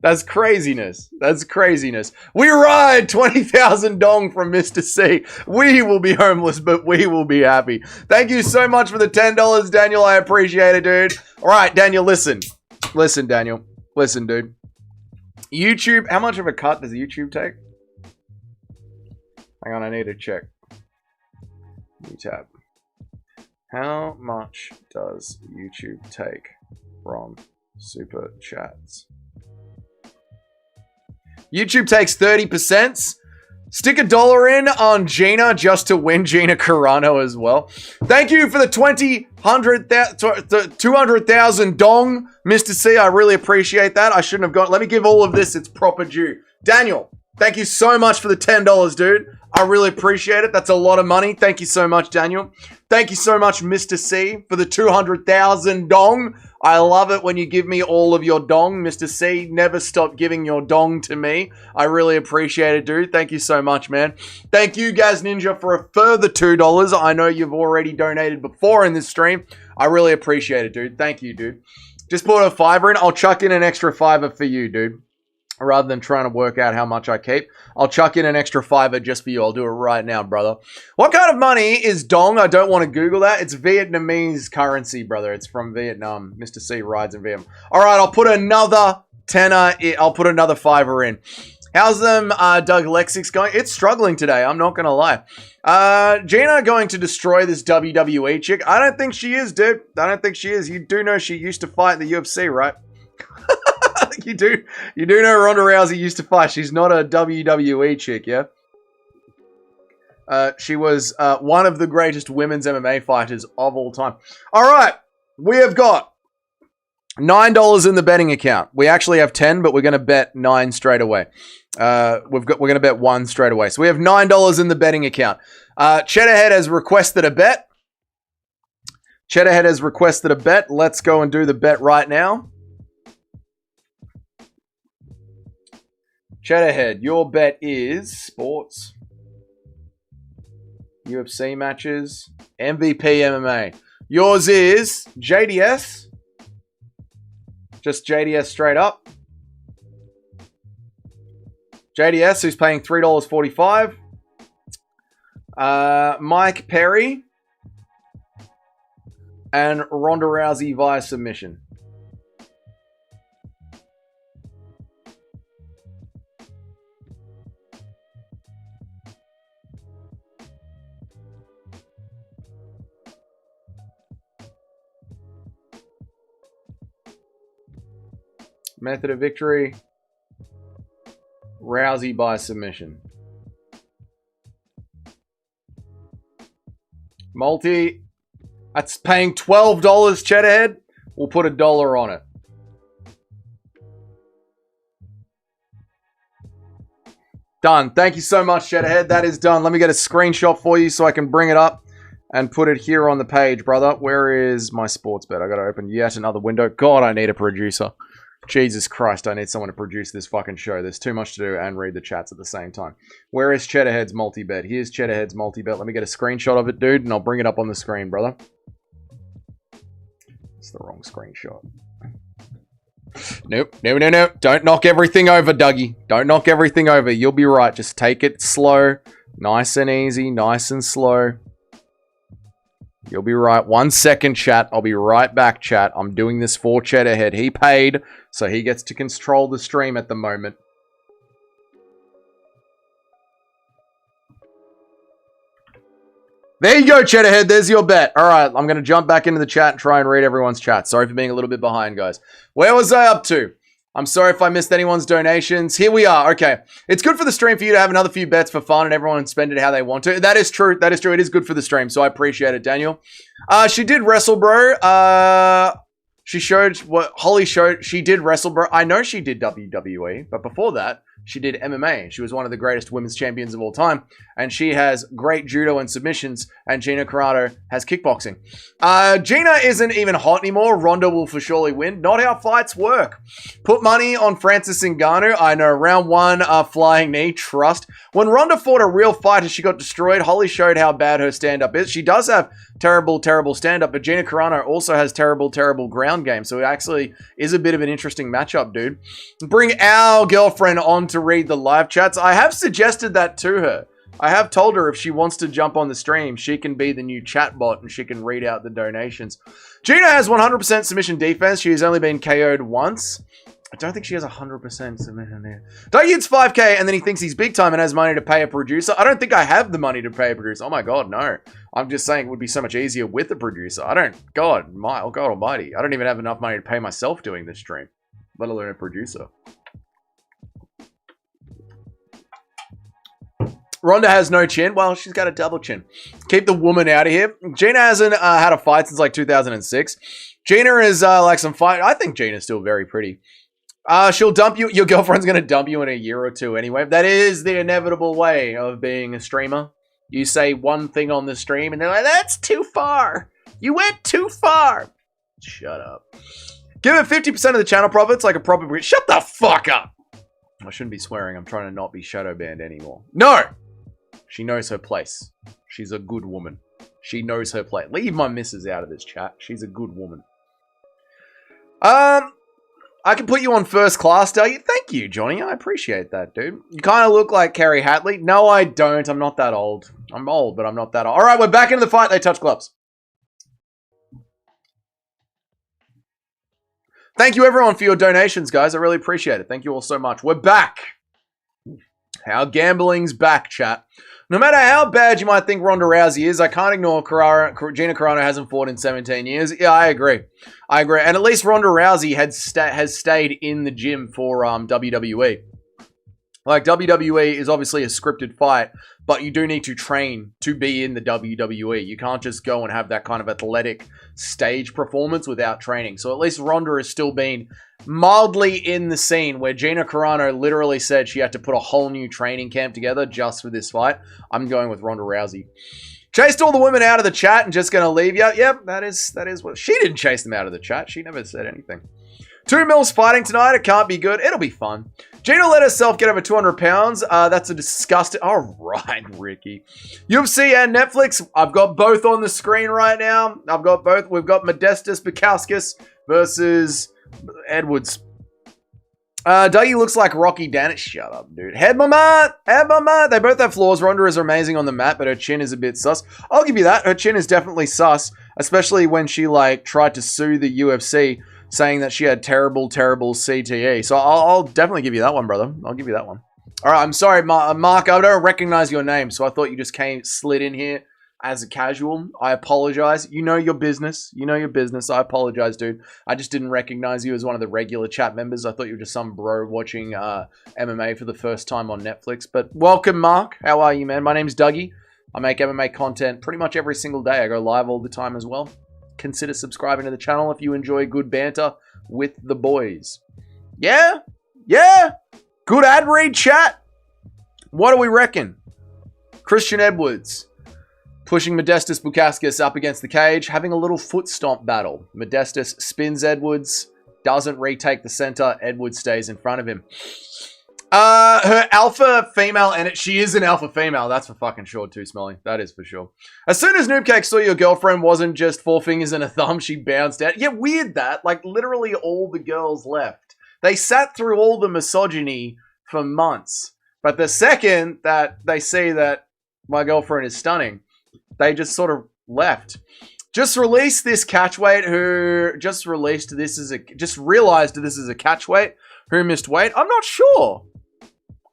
That's craziness. That's craziness. We ride 20,000 dong from Mr. C. We will be homeless, but we will be happy. Thank you so much for the $10, Daniel. I appreciate it, dude. All right, Daniel, listen. Listen, Daniel. Listen, dude. YouTube, how much of a cut does YouTube take? Hang on, I need to check. New tab. How much does YouTube take from super chats? YouTube takes 30%. Stick $1 in on Gina just to win Gina Carano as well. Thank you for the 200,000 dong, Mr. C. I really appreciate that. I shouldn't have got. Let me give all of this its proper due. Daniel, thank you so much for the $10, dude. I really appreciate it. That's a lot of money. Thank you so much, Daniel. Thank you so much, Mr. C, for the 200,000 dong. I love it when you give me all of your dong, Mr. C. Never stop giving your dong to me. I really appreciate it, dude. Thank you so much, man. Thank you, Gaz Ninja, for a further $2. I know you've already donated before in this stream. I really appreciate it, dude. Thank you, dude. Just put a $5 in. I'll chuck in an extra $5 for you, dude. Rather than trying to work out how much I keep, I'll chuck in an extra $5 just for you. I'll do it right now, brother. What kind of money is dong? I don't want to Google that. It's Vietnamese currency, brother. It's from Vietnam. Mr. C rides in Vietnam. All right, I'll put another tenner. I'll put another $5 in. How's them Doug Lexics going? It's struggling today. I'm not going to lie. Gina going to destroy this WWE chick? I don't think she is, dude. I don't think she is. You do know she used to fight in the UFC, right? You do know Ronda Rousey used to fight. She's not a WWE chick, yeah? She was one of the greatest women's MMA fighters of all time. All right, we have got $9 in the betting account. We actually have 10, but we're going to bet 9 straight away. We're going to bet 1 straight away. So we have $9 in the betting account. Cheddarhead has requested a bet. Cheddarhead has requested a bet. Let's go and do the bet right now. Cheddarhead, your bet is sports, UFC matches, MVP MMA. Yours is JDS. Just JDS straight up. JDS, who's paying $3.45. Mike Perry. And Ronda Rousey via submission. Method of victory. Rousey by submission. Multi. That's paying $12, Cheddarhead. We'll put $1 on it. Done. Thank you so much, Cheddarhead. That is done. Let me get a screenshot for you so I can bring it up and put it here on the page, brother. Where is my sports bet? I got to open yet another window. God, I need a producer. Jesus Christ, I need someone to produce this fucking show. There's too much to do and read the chats at the same time. Where is Cheddarhead's multi-bet? Here's Cheddarhead's multi-bet. Let me get a screenshot of it, dude, and I'll bring it up on the screen, brother. It's the wrong screenshot. Nope. No. Don't knock everything over, Dougie. Don't knock everything over. You'll be right. Just take it slow. Nice and easy. Nice and slow. You'll be right. 1 second, chat. I'll be right back, chat. I'm doing this for Cheddarhead. He paid, so he gets to control the stream at the moment. There you go, Cheddarhead. There's your bet. All right, I'm going to jump back into the chat and try and read everyone's chat. Sorry for being a little bit behind, guys. Where was I up to? I'm sorry if I missed anyone's donations. Here we are. Okay. It's good for the stream for you to have another few bets for fun and everyone spend it how they want to. That is true. That is true. It is good for the stream, so I appreciate it, Daniel. She did wrestle, bro. She showed what Holly showed. She did wrestle, bro. I know she did WWE, but before that, she did MMA. She was one of the greatest women's champions of all time. And she has great judo and submissions. And Gina Carano has kickboxing. Gina isn't even hot anymore. Ronda will for surely win. Not how fights work. Put money on Francis Ngannou. I know. Round 1, flying knee. Trust. When Ronda fought a real fighter, she got destroyed. Holly showed how bad her stand-up is. She does have terrible, terrible stand-up. But Gina Carano also has terrible, terrible ground game. So it actually is a bit of an interesting matchup, dude. Bring our girlfriend on to read the live chats. I have suggested that to her. I have told her if she wants to jump on the stream, she can be the new chatbot and she can read out the donations. Gina has 100% submission defense. She has only been KO'd once. I don't think she has 100% submission there. Dougie's 5K and then he thinks he's big time and has money to pay a producer. I don't think I have the money to pay a producer. Oh my God, no. I'm just saying it would be so much easier with a producer. God almighty. I don't even have enough money to pay myself doing this stream, let alone a producer. Ronda has no chin. Well, she's got a double chin. Keep the woman out of here. Gina hasn't had a fight since like 2006. Gina is like some fight. I think Gina's still very pretty. She'll dump you. Your girlfriend's going to dump you in a year or two anyway. That is the inevitable way of being a streamer. You say one thing on the stream and they're like, that's too far. You went too far. Shut up. Give it 50% of the channel profits like a proper... Shut the fuck up. I shouldn't be swearing. I'm trying to not be shadow banned anymore. No! She knows her place. She's a good woman. She knows her place. Leave my missus out of this chat. She's a good woman. I can put you on first class, Dougie. Thank you, Johnny. I appreciate that, dude. You kind of look like Carrie Hatley. No, I don't. I'm not that old. I'm old, but I'm not that old. All right, we're back into the fight. They touch gloves. Thank you, everyone, for your donations, guys. I really appreciate it. Thank you all so much. We're back. Our gambling's back, chat. No matter how bad you might think Ronda Rousey is, I can't ignore Gina Carano hasn't fought in 17 years. Yeah, I agree. I agree. And at least Ronda Rousey has stayed in the gym for WWE. Like, WWE is obviously a scripted fight, but you do need to train to be in the WWE. You can't just go and have that kind of athletic stage performance without training. So at least Ronda has still been mildly in the scene where Gina Carano literally said she had to put a whole new training camp together just for this fight. I'm going with Ronda Rousey. Chased all the women out of the chat and just going to leave you. Yep, that is what... She didn't chase them out of the chat. She never said anything. 2 mils fighting tonight. It can't be good. It'll be fun. Gina let herself get over 200 pounds. That's a disgusting... All right, Ricky. UFC and Netflix. I've got both on the screen right now. I've got both. We've got Modestas Bukauskas versus Edwards. Dougie looks like Rocky Danish. Shut up, dude. Head mama. They both have flaws. Ronda is amazing on the mat, but her chin is a bit sus. I'll give you that. Her chin is definitely sus, especially when she like tried to sue the UFC, saying that she had terrible, terrible CTE. So I'll definitely give you that one, brother. I'll give you that one. All right, I'm sorry, Mark. I don't recognize your name, so I thought you just slid in here as a casual. I apologize. You know your business. You know your business. I apologize, dude. I just didn't recognize you as one of the regular chat members. I thought you were just some bro watching MMA for the first time on Netflix. But welcome, Mark. How are you, man? My name's Dougie. I make MMA content pretty much every single day. I go live all the time as well. Consider subscribing to the channel if you enjoy good banter with the boys. Yeah? Yeah? Good ad read, chat? What do we reckon? Christian Edwards pushing Modestas Bukauskas up against the cage, having a little foot stomp battle. Modestas spins Edwards, doesn't retake the center. Edwards stays in front of him. Her alpha female, and she is an alpha female. That's for fucking sure too, Smelly. That is for sure. As soon as Noobcake saw your girlfriend wasn't just 4 fingers and a thumb, she bounced out. Yeah, weird that. Like, literally all the girls left. They sat through all the misogyny for months. But the second that they see that my girlfriend is stunning, they just sort of left. Just released this catchweight who just realized this is a catchweight who missed weight. I'm not sure.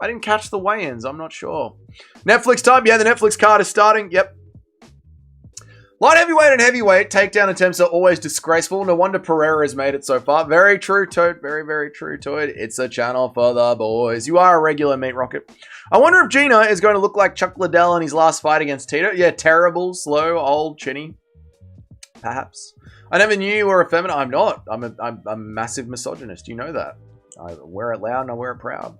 I didn't catch the weigh-ins. I'm not sure. Netflix time. Yeah, the Netflix card is starting. Yep. Light heavyweight and heavyweight takedown attempts are always disgraceful. No wonder Pereira has made it so far. Very true, Toad. Very, very true, Toad. It's a channel for the boys. You are a regular, Meat Rocket. I wonder if Gina is going to look like Chuck Liddell in his last fight against Tito. Yeah, terrible, slow, old, chinny. perhaps. I never knew you were a feminine. I'm not. I'm a massive misogynist. You know that. I wear it loud and I wear it proud.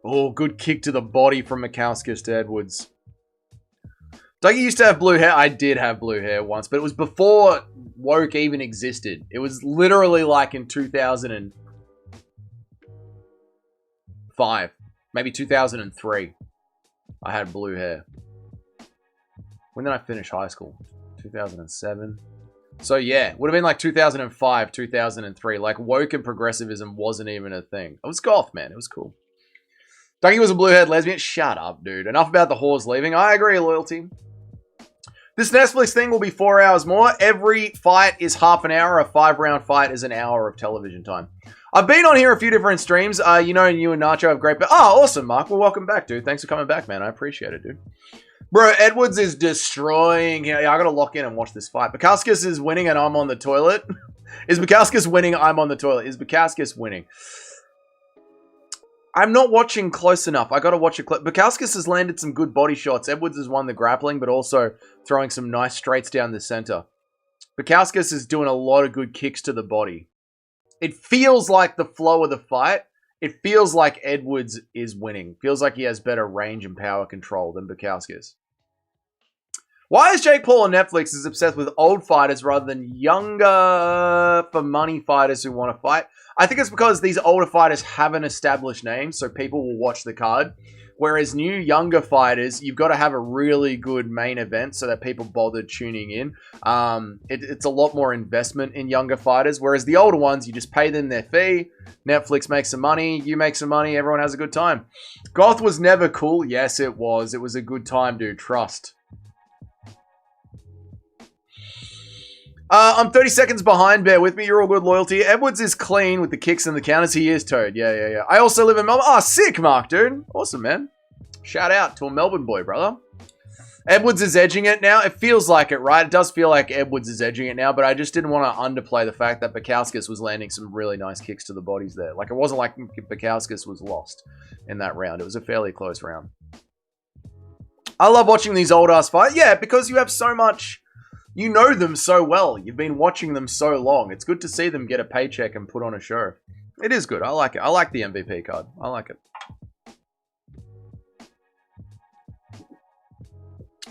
Oh, good kick to the body from Mikauskas to Edwards. Dougie used to have blue hair. I did have blue hair once, but it was before woke even existed. It was literally like in 2005, maybe 2003. I had blue hair. When did I finish high school? 2007. So yeah, would have been like 2005, 2003. Like woke and progressivism wasn't even a thing. It was goth, man. It was cool. Dougie was a blue-haired lesbian. Shut up, dude. Enough about the whores leaving. I agree, loyalty. This Netflix thing will be 4 hours more. Every fight is half an hour. A 5-round fight is an hour of television time. I've been on here a few different streams. You know, you and Nacho have great... Oh, awesome, Mark. Well, welcome back, dude. Thanks for coming back, man. I appreciate it, dude. Bro, Edwards is destroying... Yeah, I gotta lock in and watch this fight. Mikauskas is winning and I'm on the toilet. Is Mikauskas winning? I'm on the toilet. Is Mikauskas winning? I'm not watching close enough. I gotta watch it. Mikauskas has landed some good body shots. Edwards has won the grappling, but also throwing some nice straights down the center. Mikauskas is doing a lot of good kicks to the body. It feels like the flow of the fight. It feels like Edwards is winning. Feels like he has better range and power control than Mikauskas. Why is Jake Paul on Netflix is obsessed with old fighters rather than younger for money fighters who want to fight? I think it's because these older fighters have an established name, so people will watch the card. Whereas new, younger fighters, you've got to have a really good main event so that people bother tuning in. It's a lot more investment in younger fighters, whereas the older ones, you just pay them their fee. Netflix makes some money, you make some money, everyone has a good time. Goth was never cool. Yes, it was. It was a good time, dude. Trust. I'm 30 seconds behind. Bear with me. You're all good, loyalty. Edwards is clean with the kicks and the counters. He is, Toad. Yeah. I also live in Melbourne. Oh, sick, Mark, dude. Awesome, man. Shout out to a Melbourne boy, brother. Edwards is edging it now. It feels like it, right? It does feel like Edwards is edging it now, but I just didn't want to underplay the fact that Mikauskas was landing some really nice kicks to the bodies there. Like, it wasn't like Mikauskas was lost in that round. It was a fairly close round. I love watching these old-ass fights. Yeah, because you have so much... You know them so well. You've been watching them so long. It's good to see them get a paycheck and put on a show. It is good. I like it. I like the MVP card. I like it.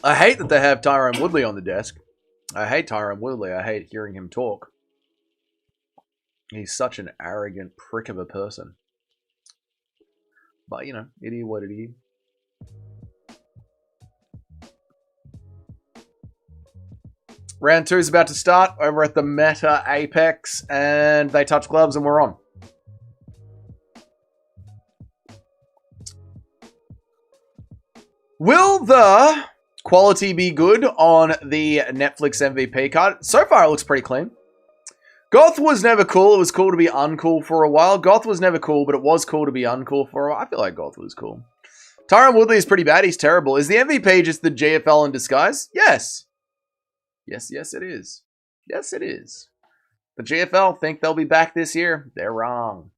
I hate that they have Tyron Woodley on the desk. I hate Tyron Woodley. I hate hearing him talk. He's such an arrogant prick of a person. But, you know, it is what it is. Round 2 is about to start over at the Meta Apex, and they touch gloves and we're on. Will the quality be good on the Netflix MVP card? So far, it looks pretty clean. Goth was never cool. It was cool to be uncool for a while. Goth was never cool, but it was cool to be uncool for a while. I feel like Goth was cool. Tyron Woodley is pretty bad. He's terrible. Is the MVP just the GFL in disguise? Yes. Yes, it is. Yes, it is. The GFL think they'll be back this year. They're wrong.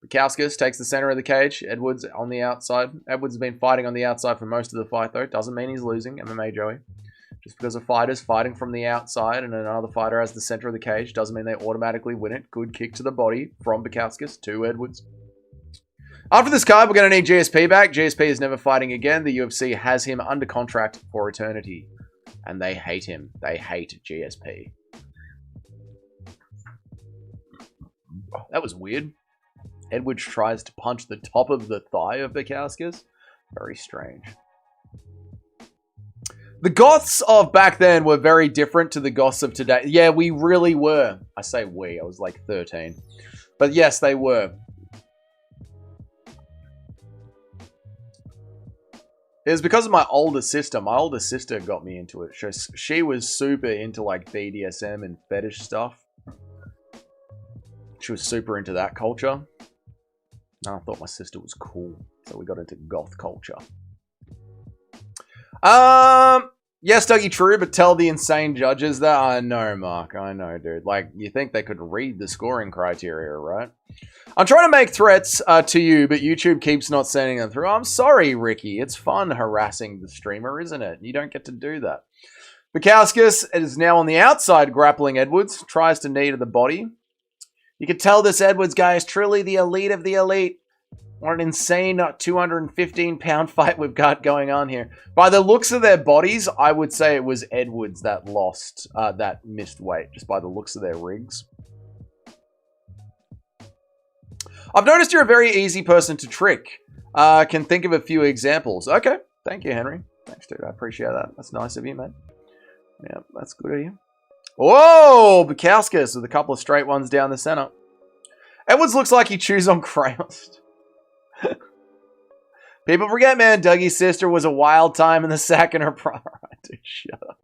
Mikauskas takes the center of the cage. Edwards on the outside. Edwards has been fighting on the outside for most of the fight, though. Doesn't mean he's losing. MMA Joey. Just because a fighter's fighting from the outside and another fighter has the center of the cage doesn't mean they automatically win it. Good kick to the body from Mikauskas to Edwards. After this card, we're going to need GSP back. GSP is never fighting again. The UFC has him under contract for eternity. And they hate him. They hate GSP. That was weird. Edwards tries to punch the top of the thigh of Mikauskas. Very strange. The Goths of back then were very different to the Goths of today. Yeah, we really were. I say we. I was like 13. But yes, they were. It was because of my older sister. My older sister got me into it. She was super into like BDSM and fetish stuff. She was super into that culture. And I thought my sister was cool. So we got into goth culture. Yes, Dougie, true, but tell the insane judges that. I know, Mark. I know, dude. Like, you think they could read the scoring criteria, right? I'm trying to make threats to you, but YouTube keeps not sending them through. I'm sorry, Ricky. It's fun harassing the streamer, isn't it? You don't get to do that. Bukowskis is now on the outside grappling Edwards. Tries to knee to the body. You can tell this Edwards guy is truly the elite of the elite. What an insane 215-pound fight we've got going on here. By the looks of their bodies, I would say it was Edwards that lost, that missed weight, just by the looks of their rigs. I've noticed you're a very easy person to trick. Can think of a few examples. Okay, thank you, Henry. Thanks, dude. I appreciate that. That's nice of you, man. Yeah, that's good of you. Whoa! Bukowskis with a couple of straight ones down the center. Edwards looks like he chews on crayons. People forget, man. Dougie's sister was a wild time in the sack and her brother. Dude, shut up.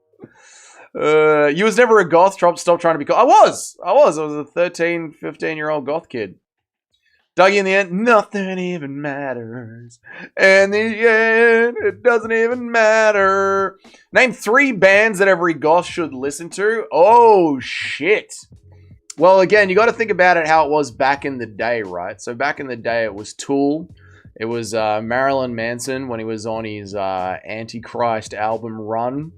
You was never a goth. Stop trying to be cool. I was a 13, 15-year-old goth kid. Dougie, in the end, nothing even matters. In the end, it doesn't even matter. Name 3 bands that every goth should listen to. Oh, shit. Well, again, you got to think about it how it was back in the day, right? So back in the day, it was Tool. It was Marilyn Manson when he was on his Antichrist album run.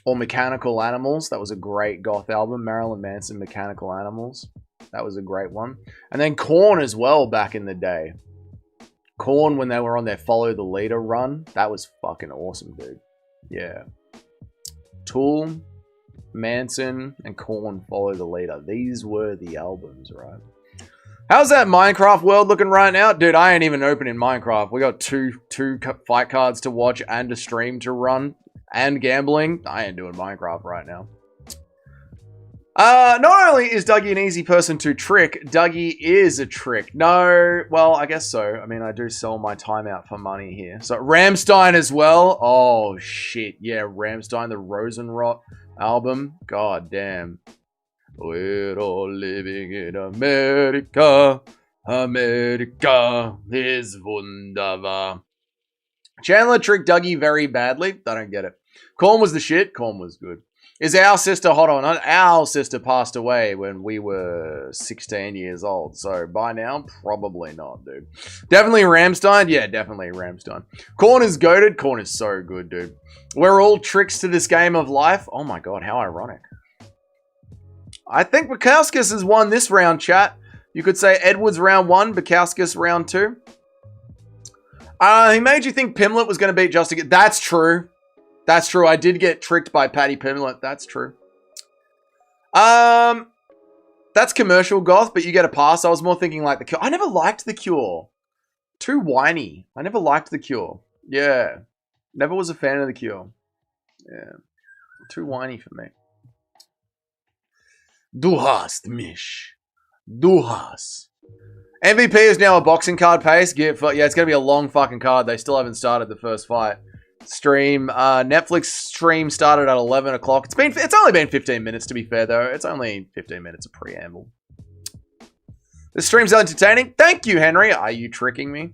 Or Mechanical Animals. That was a great goth album. Marilyn Manson, Mechanical Animals. That was a great one. And then Korn as well back in the day. Korn when they were on their Follow the Leader run. That was fucking awesome, dude. Yeah. Tool, Manson, and Korn Follow the Leader. These were the albums, right? How's that Minecraft world looking right now? Dude, I ain't even opening Minecraft. We got two fight cards to watch and a stream to run. And gambling. I ain't doing Minecraft right now. Not only is Dougie an easy person to trick, Dougie is a trick. No, well, I guess so. I mean, I do sell my time out for money here. So, Rammstein as well. Oh, shit. Yeah, Rammstein, the Rosenrot album. God damn. We're all living in America. America is wunderbar. Chandler tricked Dougie very badly. I don't get it. Korn was the shit. Korn was good. Is our sister, hold on, our sister passed away when we were 16 years old. So by now, probably not, dude. Definitely Rammstein. Yeah, definitely Rammstein. Korn is goated. Korn is so good, dude. We're all tricks to this game of life. Oh my God, how ironic. I think Bukowskis has won this round, chat. You could say Edwards round 1, Bukowskis round 2. He made you think Pimlet was going to beat Justin. That's true. That's true. I did get tricked by Paddy Pimlet. That's true. That's commercial goth, but you get a pass. I was more thinking like The Cure. I never liked The Cure. Too whiny. I never liked The Cure. Yeah. Never was a fan of The Cure. Yeah. Too whiny for me. Du hast mich. Du hast. MVP is now a boxing card pace. Yeah, it's going to be a long fucking card. They still haven't started the first fight. Stream. Netflix stream started at 11 o'clock. It's only been 15 minutes, to be fair, though. It's only 15 minutes of preamble. The stream's entertaining. Thank you, Henry. Are you tricking me?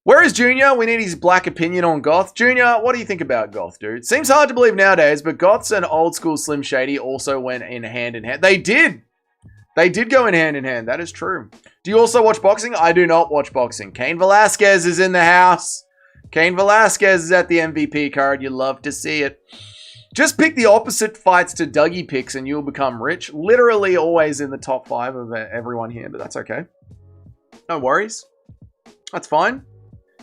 Where is Junior? We need his black opinion on goth. Junior, what do you think about goth, dude? Seems hard to believe nowadays, but goths and old school Slim Shady also went in hand in hand. They did. They did go in hand. That is true. Do you also watch boxing? I do not watch boxing. Cain Velasquez is in the house. Cain Velasquez is at the MVP card. You love to see it. Just pick the opposite fights to Dougie picks and you'll become rich. Literally always in the top 5 of everyone here, but that's okay. No worries. That's fine.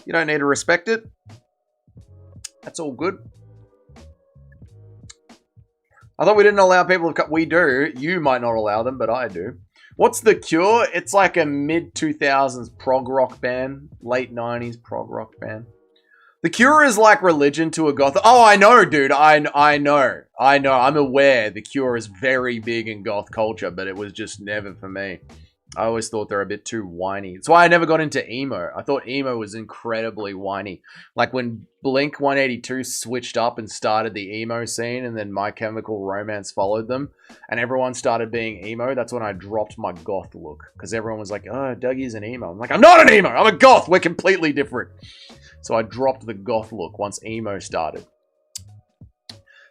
You don't need to respect it. That's all good. I thought we didn't allow people to... We do. You might not allow them, but I do. What's The Cure? It's like a mid-2000s prog rock band. Late 90s prog rock band. The Cure is like religion to a goth. Oh, I know, dude. I know. I'm aware The Cure is very big in goth culture, but it was just never for me. I always thought they're a bit too whiny. That's why I never got into emo. I thought emo was incredibly whiny. Like when Blink 182 switched up and started the emo scene, and then My Chemical Romance followed them, and everyone started being emo, that's when I dropped my goth look. Because everyone was like, oh, Dougie's an emo. I'm like, I'm not an emo! I'm a goth! We're completely different. So I dropped the goth look once emo started.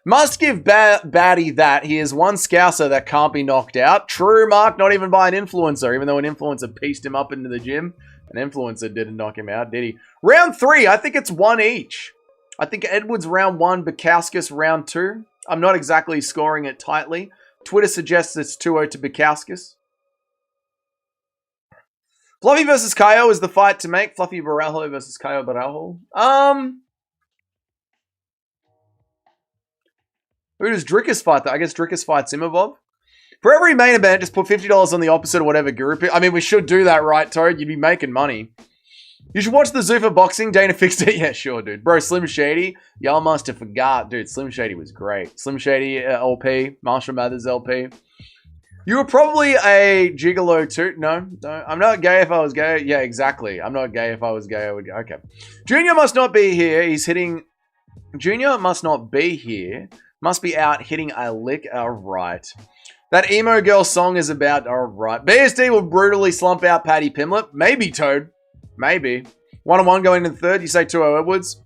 Must give Batty that he is one Scouser that can't be knocked out. True, Mark, not even by an influencer, even though an influencer pieced him up into the gym. An influencer didn't knock him out, did he? Round 3, I think it's 1 each. I think Edwards round 1, Bukowskis round 2. I'm not exactly scoring it tightly. Twitter suggests it's 2-0 to Bukowskis. Fluffy versus Kaio is the fight to make. Fluffy Barajo versus Kaio Barajo. Who does Drickus fight, though? I guess Drickus fights Imavov. For every main event, just put $50 on the opposite of whatever group. I mean, we should do that, right, Toad? You'd be making money. You should watch the Zuffa boxing. Dana fixed it. Yeah, sure, dude. Bro, Slim Shady. Y'all must have forgot. Dude, Slim Shady was great. Slim Shady LP. Marshall Mathers LP. You were probably a gigolo too. No. I'm not gay if I was gay. Yeah, exactly. I'm not gay if I was gay. I would. Okay. Junior must not be here. He's hitting... Junior must not be here. Must be out hitting a lick. Alright. That emo girl song is about... Alright. BSD will brutally slump out Paddy Pimlet. Maybe, Toad. Maybe. 1-1 going into the third. You say 2-0 Edwards.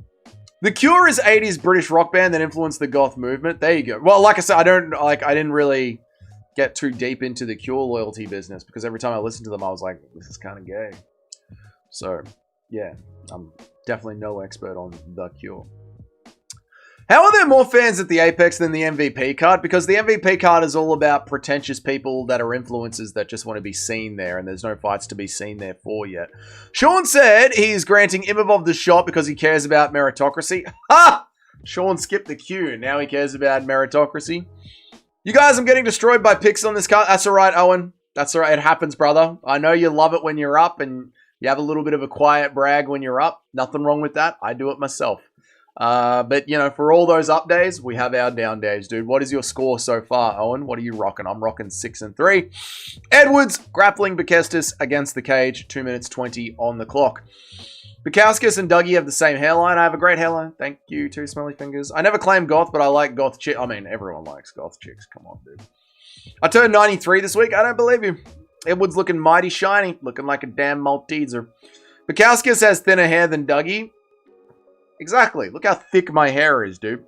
The Cure is 80s British rock band that influenced the goth movement. There you go. Well, like I said, I didn't really get too deep into the Cure loyalty business because every time I listened to them, I was like, this is kind of gay. So, yeah. I'm definitely no expert on the Cure. How are there more fans at the Apex than the MVP card? Because the MVP card is all about pretentious people that are influencers that just want to be seen there, and there's no fights to be seen there for yet. Sean said he's granting Imavov the shot because he cares about meritocracy. Ha! Sean skipped the queue, and now he cares about meritocracy. You guys, I'm getting destroyed by picks on this card. That's alright, Owen. That's alright. It happens, brother. I know you love it when you're up, and you have a little bit of a quiet brag when you're up. Nothing wrong with that. I do it myself. But, you know, for all those up days, we have our down days, dude. What is your score so far, Owen? What are you rocking? I'm rocking 6-3. Edwards grappling Bukestis against the cage. 2 minutes 20 on the clock. Bukowskis and Dougie have the same hairline. I have a great hairline. Thank you, Two Smelly Fingers. I never claim goth, but I like goth chicks. I mean, everyone likes goth chicks. Come on, dude. I turned 93 this week. I don't believe you. Edwards looking mighty shiny. Looking like a damn Malteser. Bukowskis has thinner hair than Dougie. Exactly. Look how thick my hair is, dude.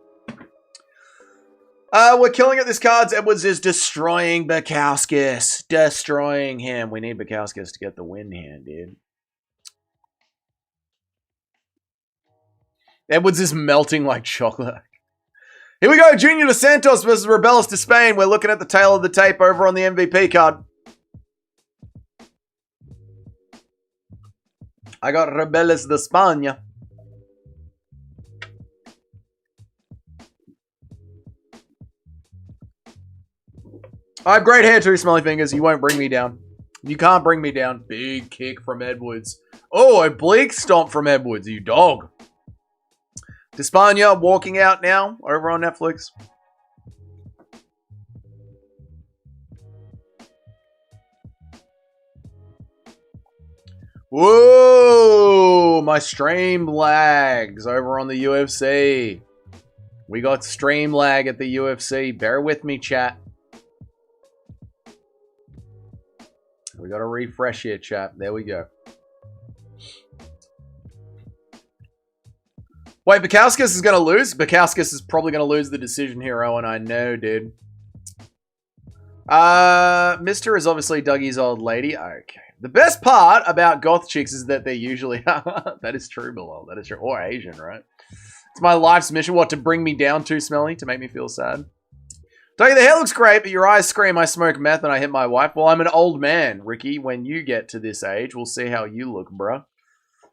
We're killing it this cards. Edwards is destroying Bukowskis. Destroying him. We need Bukowskis to get the win here, dude. Edwards is melting like chocolate. Here we go. Junior Dos Santos versus Rebellis de Spain. We're looking at the tail of the tape over on the MVP card. I got Rebellis de España. I have great hair too, Smelly Fingers. You won't bring me down. You can't bring me down. Big kick from Edwards. Oh, a bleak stomp from Edwards, you dog. Despania walking out now over on Netflix. Whoa, my stream lags over on the UFC. We got stream lag at the UFC. Bear with me, chat. We got to refresh here, chat. There we go. Wait, Bukowskis is going to lose? Bukowskis is probably going to lose the decision here, Owen. I know, dude. Mr. is obviously Dougie's old lady. Okay. The best part about goth chicks is that they're usually... That is true, Bilal. That is true. Or Asian, right? It's my life's mission. What, to bring me down too smelly? To make me feel sad? Dougie, the hair looks great, but your eyes scream, I smoke meth and I hit my wife. Well, I'm an old man, Ricky. When you get to this age, we'll see how you look, bruh.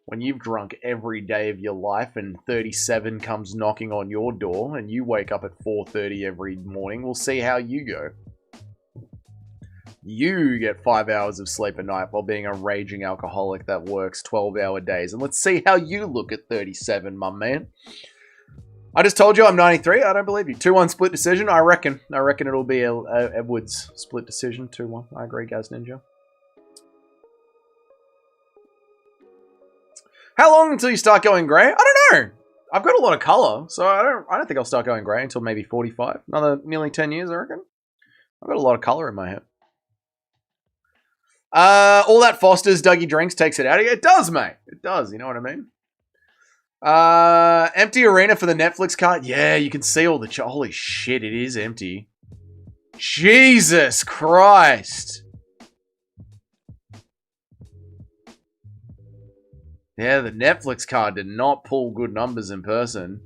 When you've drunk every day of your life and 37 comes knocking on your door and you wake up at 4:30 every morning, we'll see how you go. You get 5 hours of sleep a night while being a raging alcoholic that works 12-hour days. And let's see how you look at 37, my man. I just told you I'm 93. I don't believe you. 2-1 split decision. I reckon it'll be a Edwards split decision. 2-1. I agree, Gaz Ninja. How long until you start going grey? I don't know. I've got a lot of colour, so I don't think I'll start going grey until maybe 45. Another nearly 10 years, I reckon. I've got a lot of colour in my hair. All that Foster's Dougie drinks takes it out of you. It does, mate. It does. You know what I mean? Empty arena for the Netflix card. Yeah, you can see all the... Holy shit, it is empty. Jesus Christ. Yeah, the Netflix card did not pull good numbers in person.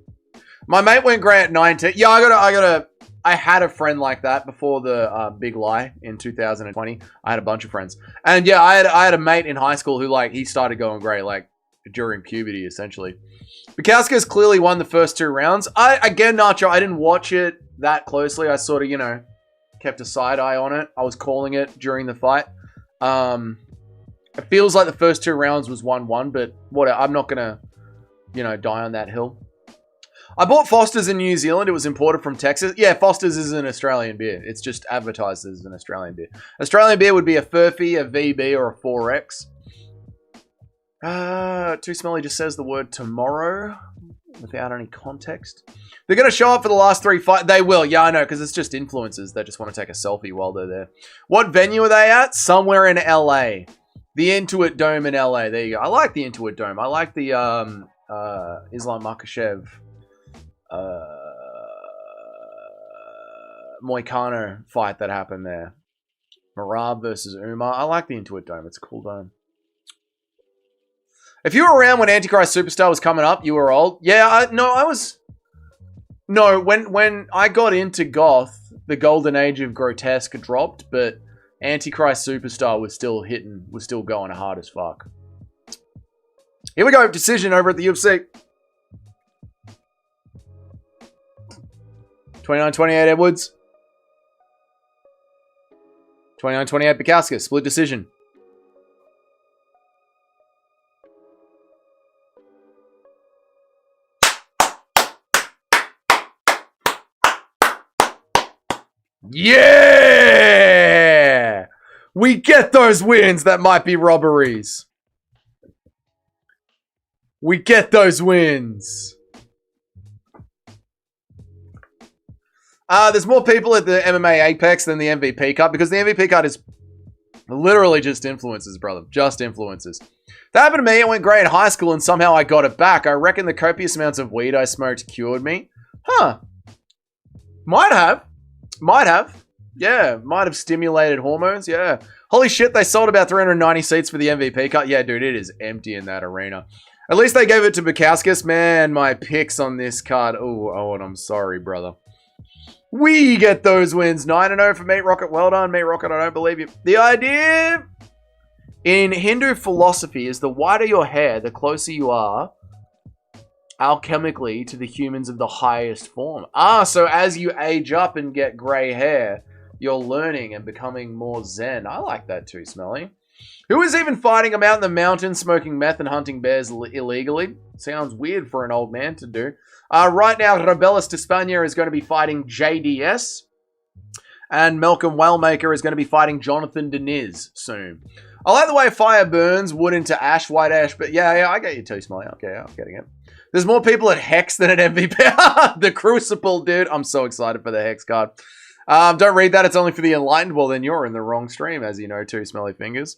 My mate went grey at 19. Yeah, I had a friend like that before the big lie in 2020. I had a bunch of friends. And yeah, I had a mate in high school who, like, he started going grey, like, during puberty, essentially. Bukowski's clearly won the first 2 rounds. Again, Nacho, I didn't watch it that closely. I sort of, you know, kept a side eye on it. I was calling it during the fight. It feels like the first 2 rounds was 1-1, but whatever. I'm not going to, you know, die on that hill. I bought Foster's in New Zealand. It was imported from Texas. Yeah, Foster's is an Australian beer. It's just advertised as an Australian beer. Australian beer would be a Furphy, a VB, or a 4X. Too Smelly just says the word tomorrow without any context. They're going to show up for the last 3 fights. They will. Yeah, I know, because it's just influencers that just want to take a selfie while they're there. What venue are they at? Somewhere in LA. The Intuit Dome in LA. There you go. I like the Intuit Dome. I like the Islam Makhachev Moicano fight that happened there. Marab versus Umar. I like the Intuit Dome. It's a cool dome. If you were around when Antichrist Superstar was coming up, you were old. Yeah, I was... No, when I got into goth, the golden age of grotesque dropped, but Antichrist Superstar was still hitting, was still going hard as fuck. Here we go, decision over at the UFC. 29-28 Edwards. 29-28 Bukowski, split decision. Yeah! We get those wins that might be robberies. We get those wins. There's more people at the MMA Apex than the MVP card because the MVP card is literally just influences, brother. Just influences. That happened to me. I went grey in high school and somehow I got it back. I reckon the copious amounts of weed I smoked cured me. Huh. Might have. Might have. Yeah. Might have stimulated hormones. Yeah. Holy shit, they sold about 390 seats for the MVP card. Yeah, dude, it is empty in that arena. At least they gave it to Bukowskis. Man, my picks on this card. Oh, and I'm sorry, brother. We get those wins. 9-0 for Mate Rocket. Well done, Mate Rocket. I don't believe you. The idea in Hindu philosophy is the whiter your hair, the closer you are alchemically to the humans of the highest form. So as you age up and get grey hair, you're learning and becoming more zen. I like that too, Smelly. Who is even fighting? I'm out in the mountains smoking meth and hunting bears illegally. Sounds weird for an old man to do. Right now, Rebelis de España is going to be fighting JDS. And Malcolm Whalemaker is going to be fighting Jonathan Deniz soon. I like the way fire burns wood into ash, white ash. But yeah, I get you too, Smelly. Okay, I'm getting it. There's more people at Hex than at MVP. The Crucible, dude. I'm so excited for the Hex card. Don't read that. It's only for the enlightened. Well, then you're in the wrong stream, as you know, too, Smelly Fingers.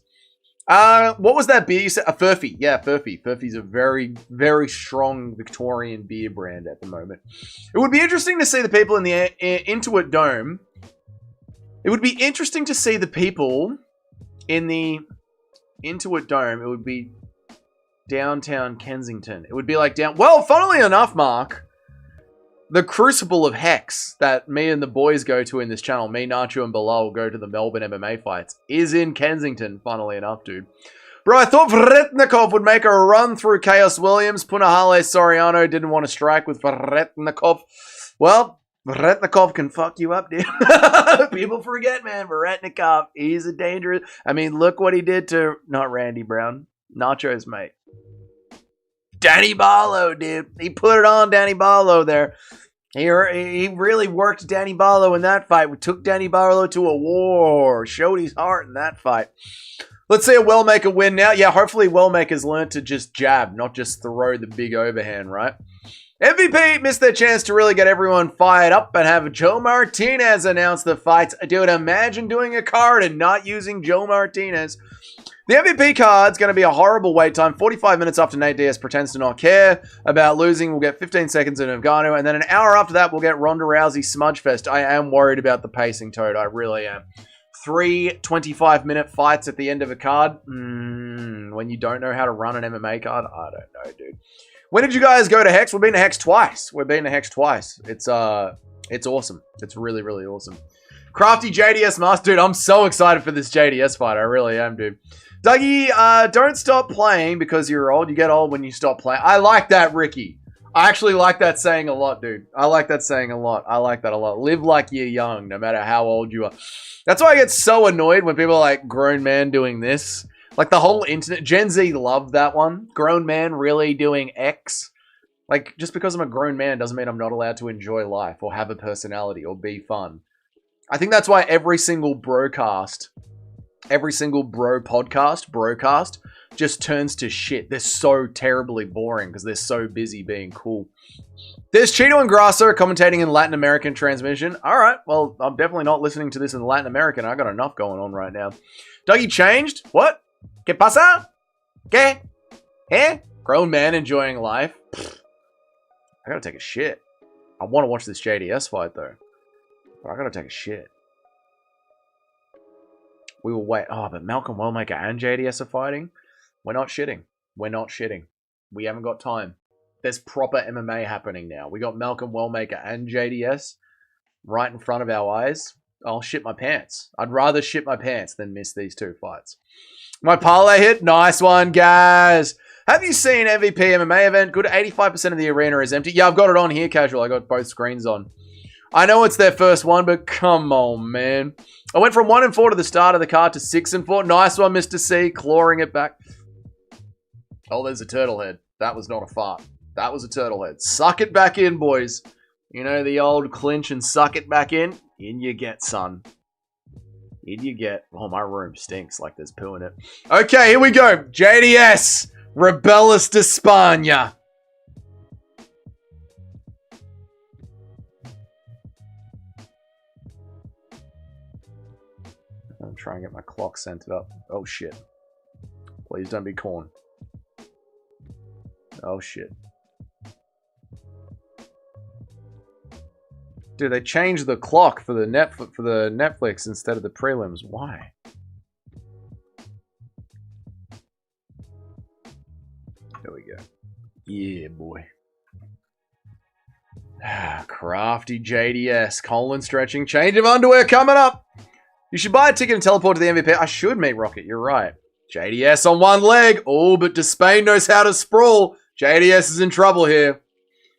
What was that beer you said? A Furphy. Yeah, Furphy. Furphy's a very, very strong Victorian beer brand at the moment. It would be interesting to see the people in the Intuit Dome. It would be interesting to see the people in the Intuit Dome. It would be downtown Kensington. It would be like down... Well, funnily enough, Mark, the Crucible of Hex that me and the boys go to in this channel, me, Nacho, and Bilal go to the Melbourne MMA fights, is in Kensington, funnily enough, dude. Bro, I thought Vretnikov would make a run through Chaos Williams. Punahale Soriano didn't want to strike with Vretnikov. Well, Vretnikov can fuck you up, dude. People forget, man. Vretnikov, he's a dangerous... I mean, look what he did to... Not Randy Brown. Nacho's mate. Danny Barlow, dude. He put it on Danny Barlow there. He really worked Danny Barlow in that fight. We took Danny Barlow to a war. Showed his heart in that fight. Let's see a Wellmaker win now. Yeah, hopefully Wellmaker's learned to just jab, not just throw the big overhand, right? MVP missed their chance to really get everyone fired up and have Joe Martinez announce the fights. Dude, imagine doing a card and not using Joe Martinez. The MVP card's going to be a horrible wait time. 45 minutes after Nate Diaz pretends to not care about losing, we'll get 15 seconds in Ngannou. And then an hour after that, we'll get Ronda Rousey Smudgefest. I am worried about the pacing, Toad. I really am. 3 25-minute fights at the end of a card. When you don't know how to run an MMA card, I don't know, dude. When did you guys go to Hex? We've been to Hex twice. It's awesome. It's really, really awesome. Crafty JDS Master. Dude, I'm so excited for this JDS fight. I really am, dude. Dougie, don't stop playing because you're old. You get old when you stop playing. I like that, Ricky. I actually like that saying a lot, dude. I like that saying a lot. I like that a lot. Live like you're young, no matter how old you are. That's why I get so annoyed when people are like, grown man doing this. Like the whole internet, Gen Z loved that one. Grown man really doing X. Like, just because I'm a grown man doesn't mean I'm not allowed to enjoy life or have a personality or be fun. I think that's why every single broadcast, every single broadcast just turns to shit. They're so terribly boring because they're so busy being cool. There's Cheeto and Grasso commentating in Latin American transmission. All right, well, I'm definitely not listening to this in Latin American. I got enough going on right now. Dougie changed? What? ¿Qué pasa? ¿Qué? Eh? Grown man enjoying life. I gotta take a shit. I want to watch this JDS fight, though. But I gotta take a shit. We will wait. Oh, but Malcolm Wellmaker and JDS are fighting? We're not shitting. We're not shitting. We haven't got time. There's proper MMA happening now. We got Malcolm Wellmaker and JDS right in front of our eyes. I'll shit my pants. I'd rather shit my pants than miss these two fights. My parlay hit. Nice one, guys. Have you seen MVP MMA event? Good. 85% of the arena is empty. Yeah, I've got it on here, casual. I got both screens on. I know it's their first one, but come on, man. I went from 1-4 to the start of the card to 6-4. Nice one, Mr. C. Clawing it back. Oh, there's a turtle head. That was not a fart. That was a turtle head. Suck it back in, boys. You know the old clinch and suck it back in? In you get, son. In you get. Oh, my room stinks like there's poo in it. Okay, here we go. JDS. Rebellis de España. I'm trying to get my clock centered up. Oh, shit. Please don't be corn. Oh, shit. Dude, they changed the clock for the Netflix instead of the prelims. Why? There we go. Yeah, boy. Crafty JDS. Colon stretching. Change of underwear coming up. You should buy a ticket and teleport to the MVP. I should meet Rocket. You're right. JDS on one leg. Oh, but Despain knows how to sprawl. JDS is in trouble here.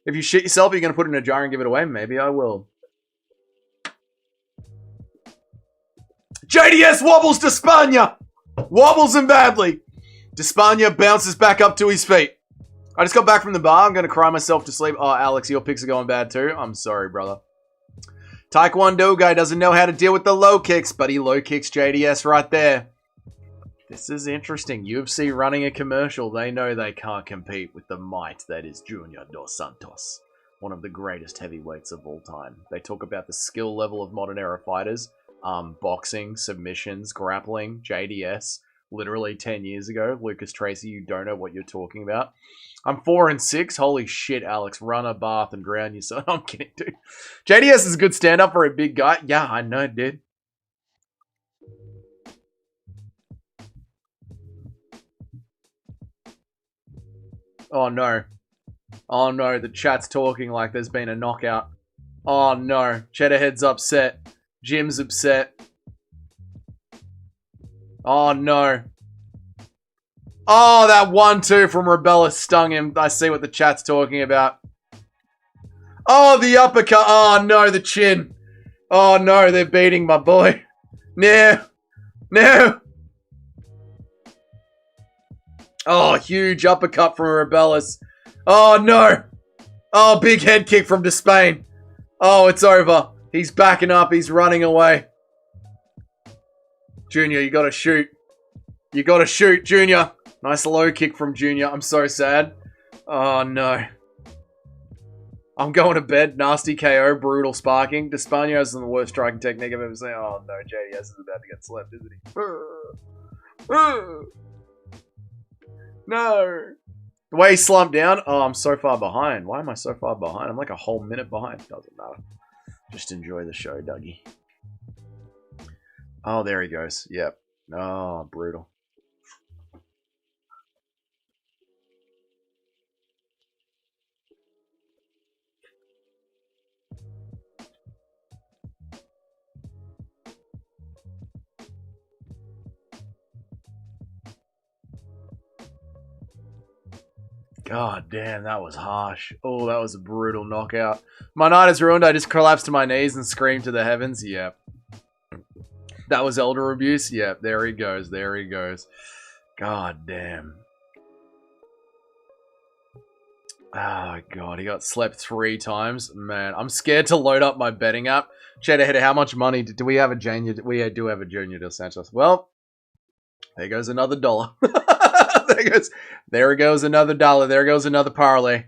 If you shit yourself, you're going to put it in a jar and give it away? Maybe I will. JDS wobbles to Spania. Wobbles him badly. Despania bounces back up to his feet. I just got back from the bar. I'm going to cry myself to sleep. Oh, Alex, your picks are going bad too. I'm sorry, brother. Taekwondo guy doesn't know how to deal with the low kicks, but he low kicks JDS right there. This is interesting. UFC running a commercial. They know they can't compete with the might that is Junior Dos Santos, one of the greatest heavyweights of all time. They talk about the skill level of modern era fighters. Boxing, submissions, grappling, JDS. Literally 10 years ago. Lucas Tracy, you don't know what you're talking about. I'm 4-6. Holy shit, Alex. Run a bath and drown yourself. I'm kidding, dude. JDS is a good stand-up for a big guy. Yeah, I know, dude. Oh, no. Oh, no. The chat's talking like there's been a knockout. Oh, no. Cheddarhead's upset. Jim's upset. Oh, no. Oh, that 1-2 from Rebella stung him. I see what the chat's talking about. Oh, the uppercut. Oh, no, the chin. Oh, no, they're beating my boy. No. No. Oh, huge uppercut from Rebellis. Oh, no. Oh, big head kick from Despain. Oh, it's over. He's backing up. He's running away. Junior, you gotta shoot. You gotta shoot, Junior. Nice low kick from Junior. I'm so sad. Oh, no. I'm going to bed. Nasty KO. Brutal sparking. Despaño has the worst striking technique I've ever seen. Oh, no. JDS is about to get slept, isn't he? No. The way he slumped down. Oh, I'm so far behind. Why am I so far behind? I'm like a whole minute behind. Doesn't matter. Just enjoy the show, Dougie. Oh, there he goes. Yep. Oh, brutal. God damn, that was harsh. Oh, that was a brutal knockout. My night is ruined. I just collapsed to my knees and screamed to the heavens. Yep. That was elder abuse. Yep, there he goes. There he goes. God damn. Oh, God. He got slept 3 times. Man, I'm scared to load up my betting app. Cheddar Header, how much money do we have a junior? We do have a Junior Dos Santos. Well, there goes another $1. There goes another $1. There goes another parlay.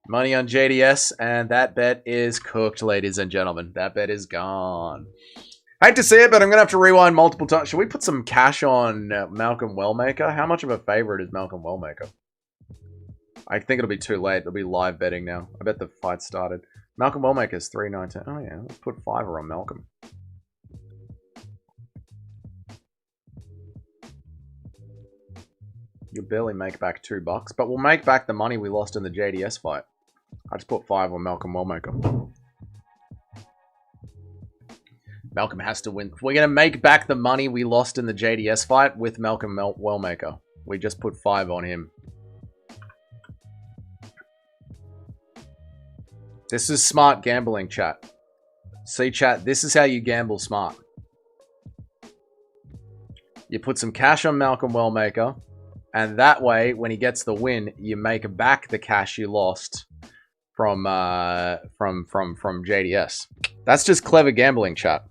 Money on JDS, and that bet is cooked, ladies and gentlemen. That bet is gone. Hate to see it, but I'm going to have to rewind multiple times. Should we put some cash on Malcolm Wellmaker? How much of a favorite is Malcolm Wellmaker? I think it'll be too late. It'll be live betting now. I bet the fight started. Malcolm Wellmaker's 3.19. Oh, yeah. Let's put $5 on Malcolm. You'll barely make back $2, but we'll make back the money we lost in the JDS fight. I just put 5 on Malcolm Wellmaker. Malcolm has to win. We're going to make back the money we lost in the JDS fight with Malcolm Wellmaker. We just put 5 on him. This is smart gambling, chat. See, chat, this is how you gamble smart. You put some cash on Malcolm Wellmaker, and that way, when he gets the win, you make back the cash you lost from JDS. That's just clever gambling, chat.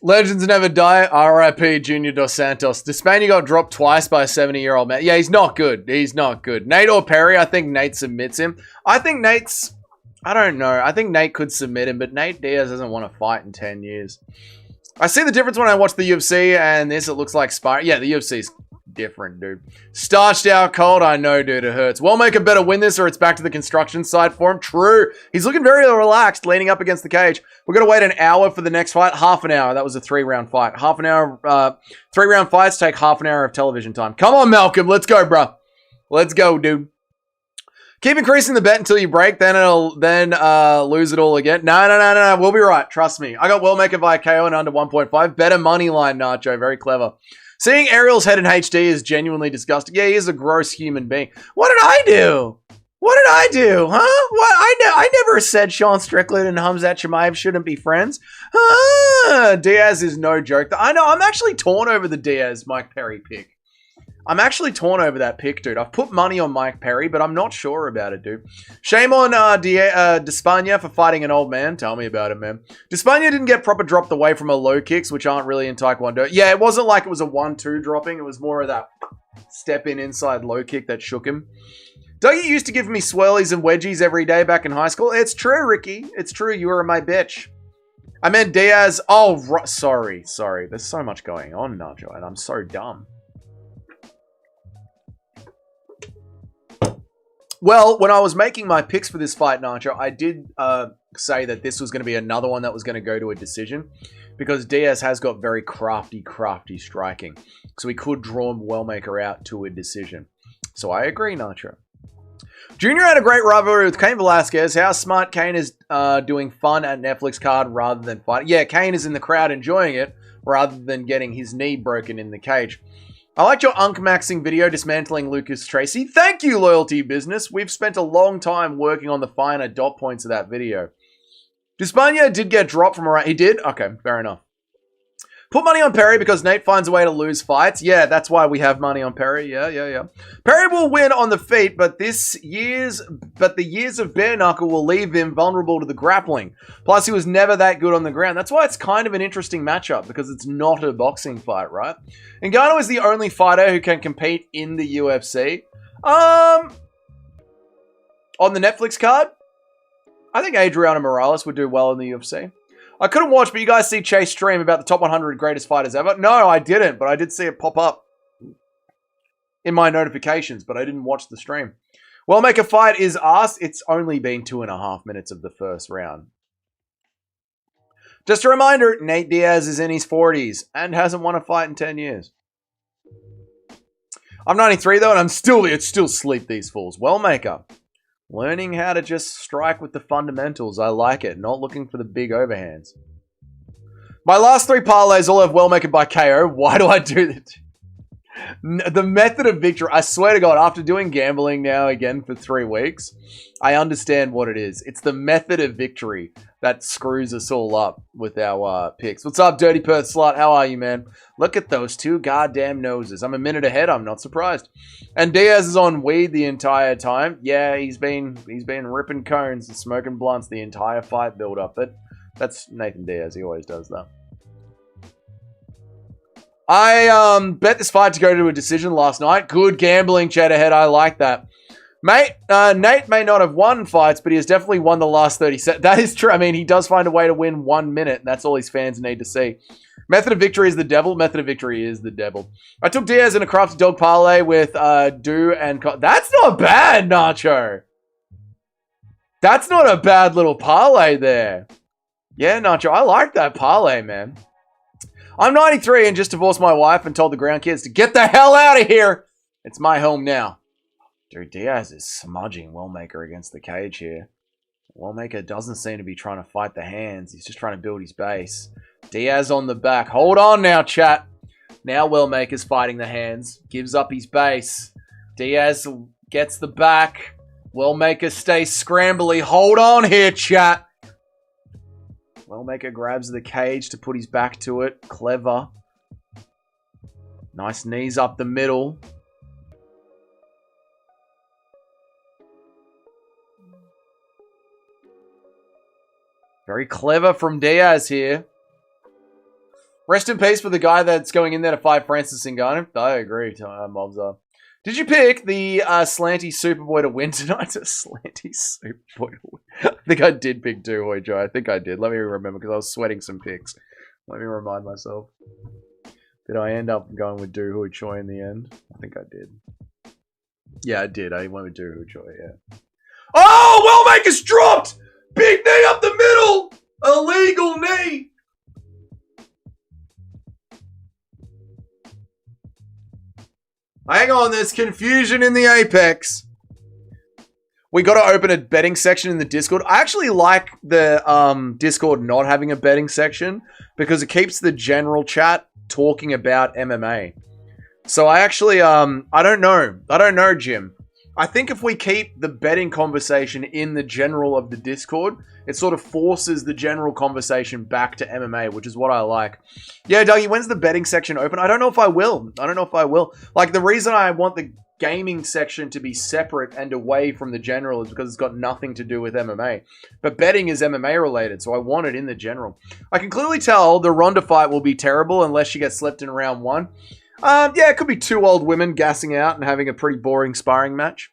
Legends never die. R.I.P. Junior Dos Santos. Despaño got dropped twice by a 70-year-old man. Yeah, he's not good. He's not good. Nate or Perry, I think Nate submits him. I think Nate's... I don't know. I think Nate could submit him, but Nate Diaz doesn't want to fight in 10 years. I see the difference when I watch the UFC and this. It looks like sparring. Yeah, the UFC's different, dude. Starched out cold. I know, dude. It hurts. Wellmaker better win this or it's back to the construction site for him. True. He's looking very relaxed, leaning up against the cage. We're going to wait an hour for the next fight. Half an hour. That was a 3-round fight. Half an hour. 3-round fights take half an hour of television time. Come on, Malcolm. Let's go, bro. Let's go, dude. Keep increasing the bet until you break, then lose it all again. No. We'll be right. Trust me. I got Wellmaker via KO and under 1.5. Better money line, Nacho. Very clever. Seeing Ariel's head in HD is genuinely disgusting. Yeah, he is a gross human being. What did I do? What did I do? Huh? What? I never said Sean Strickland and Hamzat Chimaev shouldn't be friends. Diaz is no joke. I know. I'm actually torn over the Diaz Mike Perry pick. I'm actually torn over that pick, dude. I've put money on Mike Perry, but I'm not sure about it, dude. Shame on Despaño for fighting an old man. Tell me about it, man. Despaño didn't get proper dropped away from her low kicks, which aren't really in Taekwondo. Yeah, it wasn't like it was a 1-2 dropping. It was more of that step in inside low kick that shook him. Dougie used to give me swirlies and wedgies every day back in high school. It's true, Ricky. It's true. You were my bitch. I meant Diaz. Oh, sorry. There's so much going on, Nacho, and I'm so dumb. Well, when I was making my picks for this fight, Nacho, I did say that this was going to be another one that was going to go to a decision because Diaz has got very crafty striking. So he could draw Wellmaker out to a decision. So I agree, Nacho. Junior had a great rivalry with Cain Velasquez. How smart Cain is doing fun at Netflix card rather than fighting. Yeah, Cain is in the crowd enjoying it rather than getting his knee broken in the cage. I liked your Unk-maxing video dismantling Lucas Tracy. Thank you, Loyalty Business. We've spent a long time working on the finer dot points of that video. Despaigne did get dropped from around. He did? Okay, fair enough. Put money on Perry because Nate finds a way to lose fights. Yeah, that's why we have money on Perry. Yeah. Perry will win on the feet, but the years of bare knuckle will leave him vulnerable to the grappling. Plus, he was never that good on the ground. That's why it's kind of an interesting matchup because it's not a boxing fight, right? Ngannou is the only fighter who can compete in the UFC. On the Netflix card, I think Adriano Morales would do well in the UFC. I couldn't watch, but you guys see Chase stream about the top 100 greatest fighters ever? No, I didn't, but I did see it pop up in my notifications, but I didn't watch the stream. Well, make a fight is asked. It's only been 2.5 minutes of the first round. Just a reminder, Nate Diaz is in his 40s and hasn't won a fight in 10 years. I'm 93 though, and it's still sleep these fools. Well, maker. Learning how to just strike with the fundamentals. I like it. Not looking for the big overhands. My last 3 parlays all have well making by KO. Why do I do that? The method of victory. I swear to God, after doing gambling now again for 3 weeks, I understand what it is. It's the method of victory that screws us all up with our picks. What's up, Dirty Perth Slut? How are you, man? Look at those 2 goddamn noses. I'm a minute ahead. I'm not surprised. And Diaz is on weed the entire time. Yeah, he's been ripping cones and smoking blunts the entire fight build up. But that's Nathan Diaz. He always does that. I bet this fight to go to a decision last night. Good gambling, chat ahead. I like that. Mate, Nate may not have won fights, but he has definitely won the last 30 seconds. That is true. I mean, he does find a way to win 1 minute. And that's all his fans need to see. Method of victory is the devil. Method of victory is the devil. I took Diaz in a crafty dog parlay with Do and... That's not bad, Nacho. That's not a bad little parlay there. Yeah, Nacho, I like that parlay, man. I'm 93 and just divorced my wife and told the ground kids to get the hell out of here. It's my home now. Dude, Diaz is smudging Wellmaker against the cage here. Wellmaker doesn't seem to be trying to fight the hands. He's just trying to build his base. Diaz on the back. Hold on now, chat. Now Wellmaker's fighting the hands. Gives up his base. Diaz gets the back. Wellmaker stays scrambly. Hold on here, chat. Wellmaker grabs the cage to put his back to it. Clever. Nice knees up the middle. Very clever from Diaz here. Rest in peace for the guy that's going in there to fight Francis Ngannou. I agree, mobs are. Did you pick the Slanty Superboy to win tonight? Slanty Superboy to win. I think I did pick Duhoy Joe. I think I did. Let me remember because I was sweating some picks. Let me remind myself. Did I end up going with Duhoy Choi in the end? I think I did. Yeah, I did. I went with Duhoy Choi, yeah. Oh, Wellmaker's dropped! Big knee up the middle! Illegal knee! Hang on, there's confusion in the Apex. We got to open a betting section in the Discord. I actually like the Discord not having a betting section because it keeps the general chat talking about MMA. So I actually, I don't know, Jim. I think if we keep the betting conversation in the general of the Discord, it sort of forces the general conversation back to MMA, which is what I like. Yeah, Dougie, when's the betting section open? I don't know if I will. Like, the reason I want the gaming section to be separate and away from the general is because it's got nothing to do with MMA. But betting is MMA related, so I want it in the general. I can clearly tell the Ronda fight will be terrible unless she gets slept in round 1. Yeah, it could be 2 old women gassing out and having a pretty boring sparring match.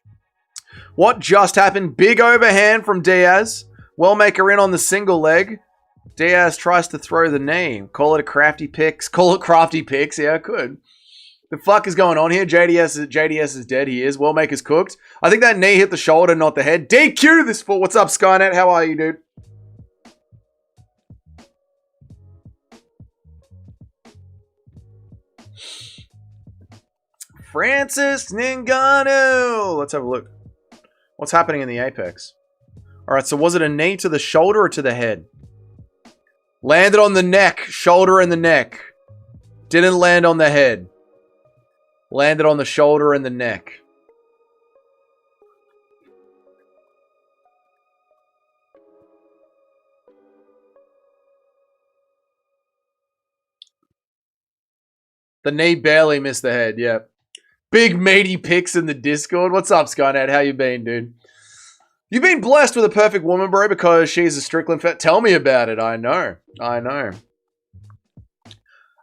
What just happened? Big overhand from Diaz. Wellmaker in on the single leg. Diaz tries to throw the knee. Call it a crafty picks. Call it crafty picks. Yeah, I could. The fuck is going on here? JDS is dead. He is. Wellmaker's cooked. I think that knee hit the shoulder, not the head. DQ this fool. What's up, Skynet? How are you, dude? Francis Ngannou. Let's have a look. What's happening in the Apex? All right, so was it a knee to the shoulder or to the head? Landed on the neck. Shoulder and the neck. Didn't land on the head. Landed on the shoulder and the neck. The knee barely missed the head, yeah. Big meaty pics in the Discord. What's up, Skynet? How you been, dude? You've been blessed with a perfect woman, bro, because she's a Strickland fan. Tell me about it. I know.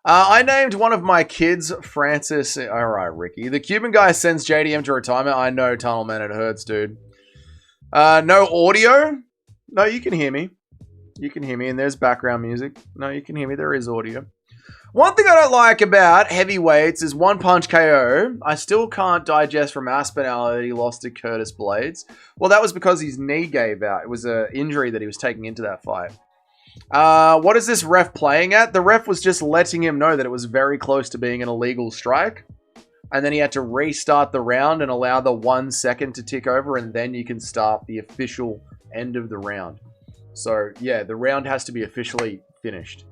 I named one of my kids Francis. All right, Ricky. The Cuban guy sends JDM to retirement. I know, Tunnelman. It hurts, dude. No audio? No, you can hear me. You can hear me, and there's background music. No, you can hear me. There is audio. One thing I don't like about heavyweights is one punch KO. I still can't digest from Aspinall that he lost to Curtis Blades. Well, that was because his knee gave out. It was an injury that he was taking into that fight. What is this ref playing at? The ref was just letting him know that it was very close to being an illegal strike. And then he had to restart the round and allow the 1 second to tick over, and then you can start the official end of the round. So, yeah, the round has to be officially finished.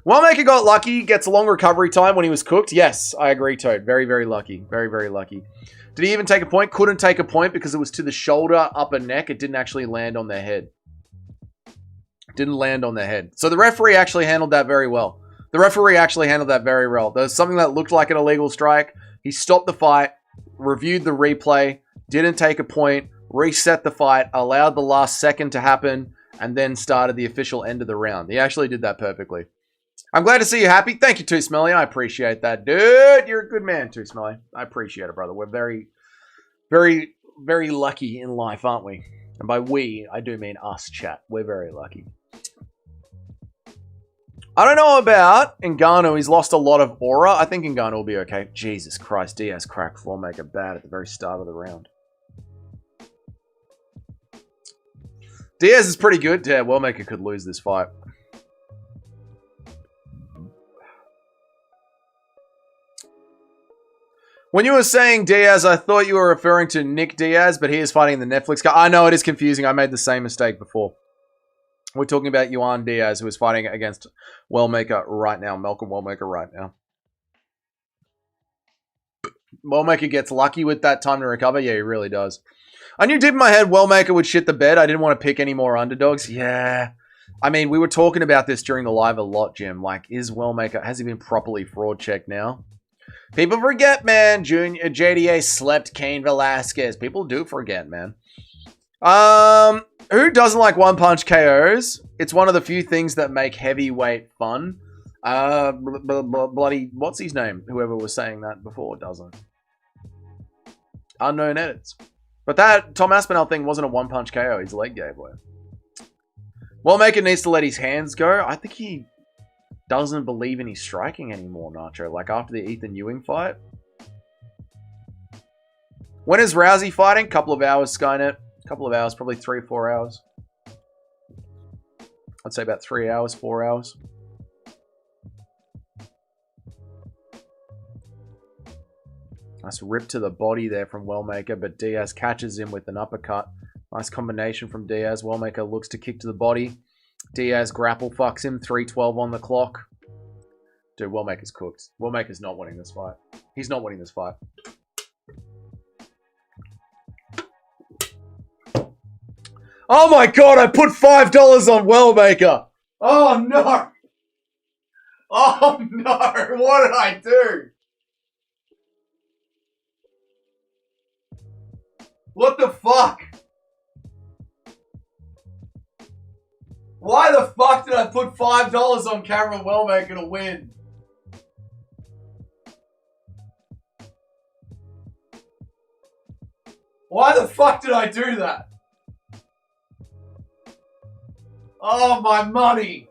Wellmaker got lucky, gets a long recovery time when he was cooked. Yes, I agree, Toad. Very, very lucky. Very, very lucky. Did he even take a point? Couldn't take a point because it was to the shoulder, upper neck. It didn't actually land on their head. Didn't land on their head. So the referee actually handled that very well. The referee actually handled that very well. There was something that looked like an illegal strike. He stopped the fight, reviewed the replay, didn't take a point, reset the fight, allowed the last second to happen, and then started the official end of the round. He actually did that perfectly. I'm glad to see you happy. Thank you, Too Smelly. I appreciate that, dude. You're a good man, Too Smelly. I appreciate it, brother. We're very, very, very lucky in life, aren't we? And by we, I do mean us, chat. We're very lucky. I don't know about Ngannou. He's lost a lot of aura. I think Ngannou will be okay. Jesus Christ. Diaz cracked Floormaker bad at the very start of the round. Diaz is pretty good. Yeah, Wellmaker could lose this fight. When you were saying Diaz, I thought you were referring to Nick Diaz, but he is fighting the Netflix guy. I know it is confusing. I made the same mistake before. We're talking about Juan Diaz, who is fighting against Wellmaker right now. Malcolm Wellmaker right now. Wellmaker gets lucky with that time to recover. Yeah, he really does. I knew deep in my head Wellmaker would shit the bed. I didn't want to pick any more underdogs. Yeah. I mean, we were talking about this during the live a lot, Jim. Like, is Wellmaker, has he been properly fraud checked now? People forget, man. Junior JDA slept Cain Velasquez. People do forget, man. Who doesn't like one punch KOs? It's one of the few things that make heavyweight fun. Bloody, what's his name? Whoever was saying that before doesn't. Unknown edits. But that Tom Aspinall thing wasn't a one punch KO. His leg gave way. Wellmaker needs to let his hands go. I think he doesn't believe in his striking anymore, Nacho. Like after the Ethan Ewing fight. When is Rousey fighting? Couple of hours, Skynet. Couple of hours, probably 3 or 4 hours. I'd say about 3 hours, 4 hours. Nice rip to the body there from Wellmaker, but Diaz catches him with an uppercut. Nice combination from Diaz. Wellmaker looks to kick to the body. Diaz grapple fucks him. 3:12 on the clock. Dude, Wellmaker's cooked. Wellmaker's not winning this fight. He's not winning this fight. Oh my god, I put $5 on Wellmaker. Oh no. Oh no, what did I do? What the fuck? Why the fuck did I put $5 on Cameron Wellmaker to win? Why the fuck did I do that? Oh, my money.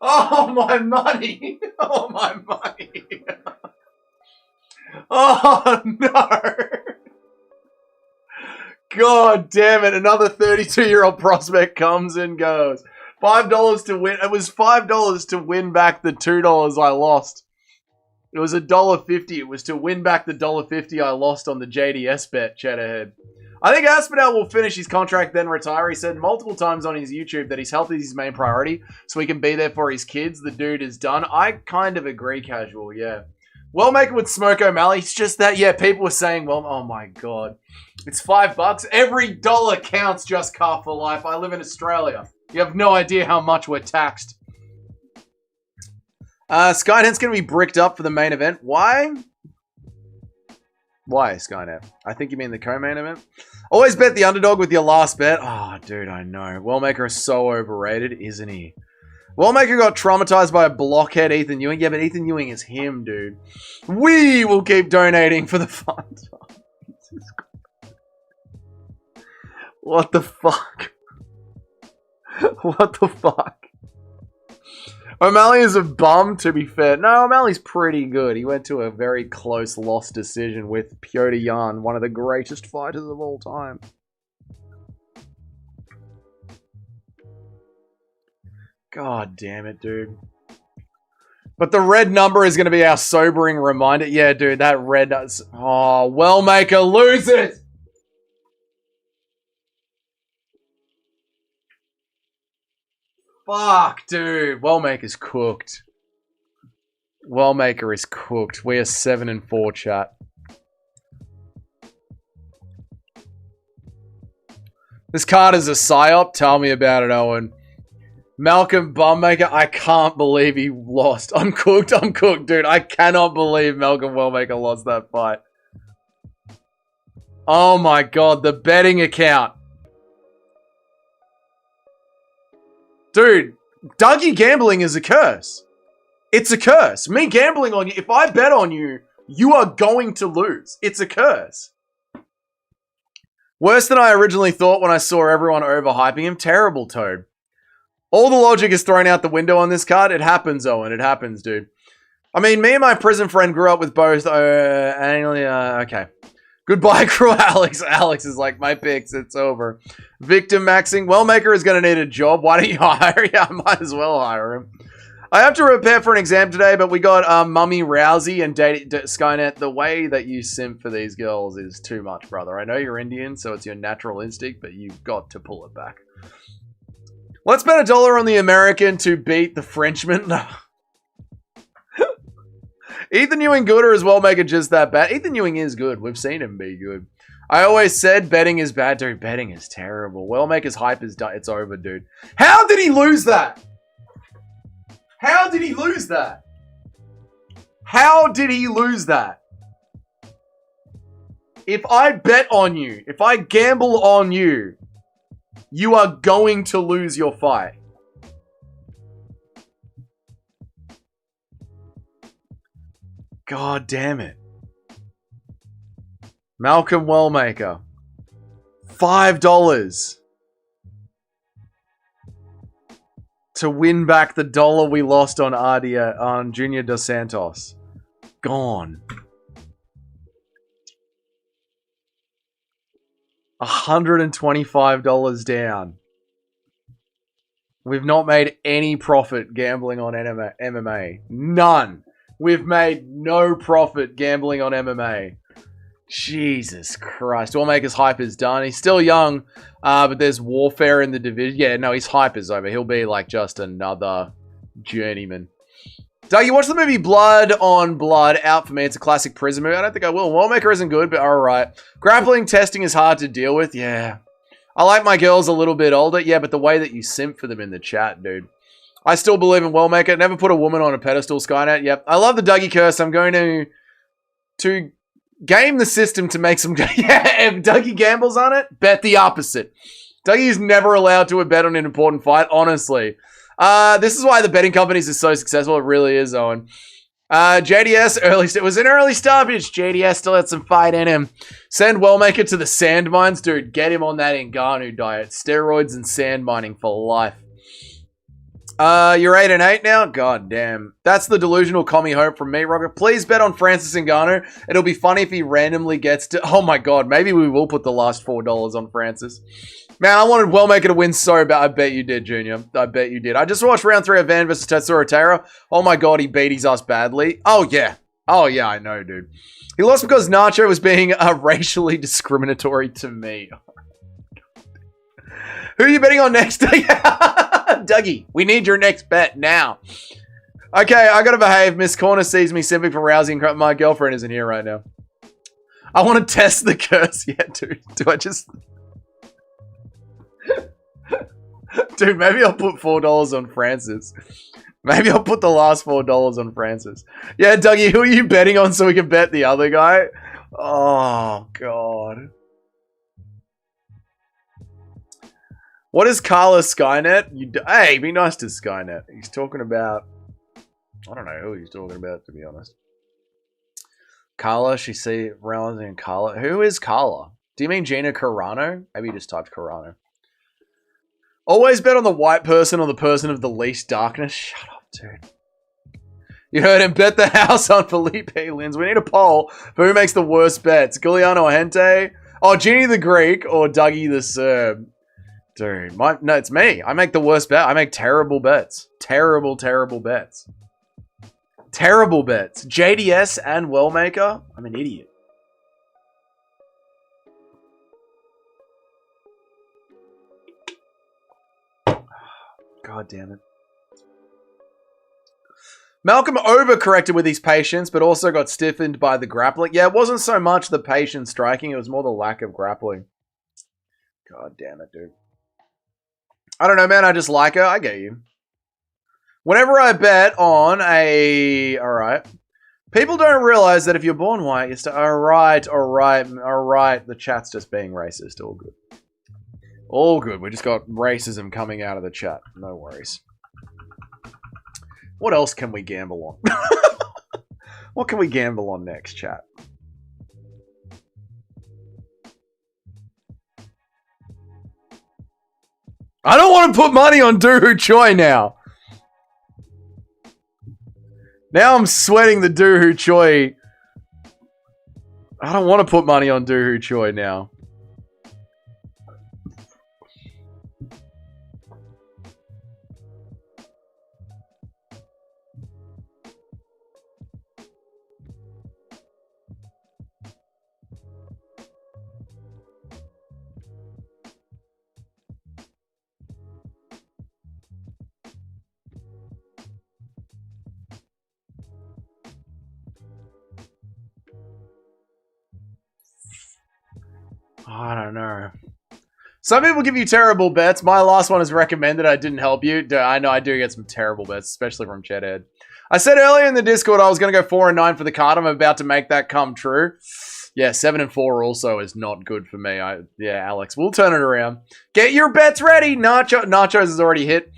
Oh, my money. Oh, my money. Oh, no. God damn it. Another 32-year-old prospect comes and goes. $5 to win. It was $5 to win back the $2 I lost. It was $1.50. It was to win back the $1.50 I lost on the JDS bet, Cheddarhead. I think Aspinall will finish his contract, then retire. He said multiple times on his YouTube that his health is his main priority, so he can be there for his kids. The dude is done. I kind of agree, Casual, yeah. Wellmaker would smoke O'Malley. It's just that, yeah, people were saying, well, oh my god. It's $5. Every dollar counts, Just Car for Life. I live in Australia. You have no idea how much we're taxed. Skynet's going to be bricked up for the main event. Why? Why, Skynet? I think you mean the co-main event. Always bet the underdog with your last bet. Oh, dude, I know. Wellmaker is so overrated, isn't he? Wellmaker got traumatized by a blockhead Ethan Ewing. Yeah, but Ethan Ewing is him, dude. We will keep donating for the fund. What the fuck? What the fuck? O'Malley is a bum, to be fair. No, O'Malley's pretty good. He went to a very close loss decision with Piotr Jan, one of the greatest fighters of all time. God damn it, dude. But the red number is going to be our sobering reminder. Yeah, dude, that red... Oh, Wellmaker loses! Fuck, dude. Wellmaker's cooked. Wellmaker is cooked. We are 7-4, chat. This card is a psyop. Tell me about it, Owen. Malcolm Bummaker. I can't believe he lost. I'm cooked. I'm cooked, dude. I cannot believe Malcolm Wellmaker lost that fight. Oh my god. The betting account. Dude, Dougie gambling is a curse. It's a curse. Me gambling on you, if I bet on you, you are going to lose. It's a curse. Worse than I originally thought when I saw everyone overhyping him. Terrible, Toad. All the logic is thrown out the window on this card. It happens, Owen. It happens, dude. I mean, me and my prison friend grew up with both. Okay. Goodbye, crew, Alex. Alex is like, my picks, it's over. Victim maxing. Wellmaker is going to need a job. Why don't you hire him? Yeah, I might as well hire him. I have to prepare for an exam today, but we got Mummy Rousey and Skynet. The way that you simp for these girls is too much, brother. I know you're Indian, so it's your natural instinct, but you've got to pull it back. Let's bet $1 on the American to beat the Frenchman. Ethan Ewing good, or is Wellmaker just that bad? Ethan Ewing is good. We've seen him be good. I always said betting is bad, dude. Betting is terrible. Wellmaker's hype is done. It's over, dude. How did he lose that? How did he lose that? How did he lose that? If I bet on you, if I gamble on you, you are going to lose your fight. God damn it. Malcolm Wellmaker. $5 to win back the dollar we lost on on Junior Dos Santos. Gone. $125 down. We've not made any profit gambling on MMA. None. We've made no profit gambling on MMA. Jesus Christ. Wellmaker's hype is done. He's still young, but there's warfare in the division. Yeah, no, his hype is over. He'll be like just another journeyman. Doug, you watch the movie Blood on Blood? Out for me. It's a classic prison movie. I don't think I will. Wellmaker isn't good, but alright. Grappling testing is hard to deal with. Yeah. I like my girls a little bit older. Yeah, but the way that you simp for them in the chat, dude. I still believe in Wellmaker. Never put a woman on a pedestal, Skynet. Yep. I love the Dougie curse. I'm going to game the system to make some... Yeah, if Dougie gambles on it, bet the opposite. Dougie is never allowed to bet on an important fight, honestly. This is why the betting companies are so successful. It really is, Owen. JDS, it was an early stoppage. JDS still had some fight in him. Send Wellmaker to the sand mines. Dude, get him on that Ngannou diet. Steroids and sand mining for life. You're 8-8 now? God damn. That's the delusional commie hope from me, Rocket. Please bet on Francis Ngannou. It'll be funny if he randomly gets to... Oh my god, maybe we will put the last $4 on Francis. Man, I wanted Wellmaker to win so bad. I bet you did, Junior. I bet you did. I just watched round 3 of Van versus Tetsuro Taira. Oh my god, he beat his ass badly. Oh yeah. Oh yeah, I know, dude. He lost because Nacho was being racially discriminatory to me. Who are you betting on next? Dougie, we need your next bet now. Okay, I gotta behave. Miss Corner sees me simping for Rousey and my girlfriend isn't here right now. I want to test the curse. Yeah, dude. Do I just... Dude, maybe I'll put $4 on Francis. Maybe I'll put the last $4 on Francis. Yeah, Dougie, who are you betting on so we can bet the other guy? Oh, God. What is Carla Skynet? Hey, be nice to Skynet. He's talking about... I don't know who he's talking about, to be honest. Carla, she see Rousey and Carla. Who is Carla? Do you mean Gina Carano? Maybe you just typed Carano. Always bet on the white person or the person of the least darkness. Shut up, dude. You heard him. Bet the house on Felipe Lins. We need a poll for who makes the worst bets. Giuliano or Gente? Oh, Ginny the Greek or Dougie the Serb? Dude, no, it's me. I make the worst bet. I make terrible bets. Terrible, terrible bets. Terrible bets. JDS and Wellmaker? I'm an idiot. God damn it. Malcolm overcorrected with his patience, but also got stiffened by the grappling. Yeah, it wasn't so much the patience striking, it was more the lack of grappling. God damn it, dude. I don't know, man. I just like her. I get you. Whenever I bet on a... Alright. People don't realize that if you're born white, you're still... Alright. The chat's just being racist. All good. All good. We just got racism coming out of the chat. No worries. What else can we gamble on? What can we gamble on next, chat? I don't want to put money on Doohoo Choi now. Now I'm sweating the Doohoo Choi. I don't want to put money on Doohoo Choi now. I don't know. Some people give you terrible bets. My last one is recommended. I didn't help you. I know I do get some terrible bets, especially from Chethead. I said earlier in the Discord I was going to go 4-9 for the card. I'm about to make that come true. Yeah, 7-4 also is not good for me. Yeah, Alex, we'll turn it around. Get your bets ready. Nachos has already hit.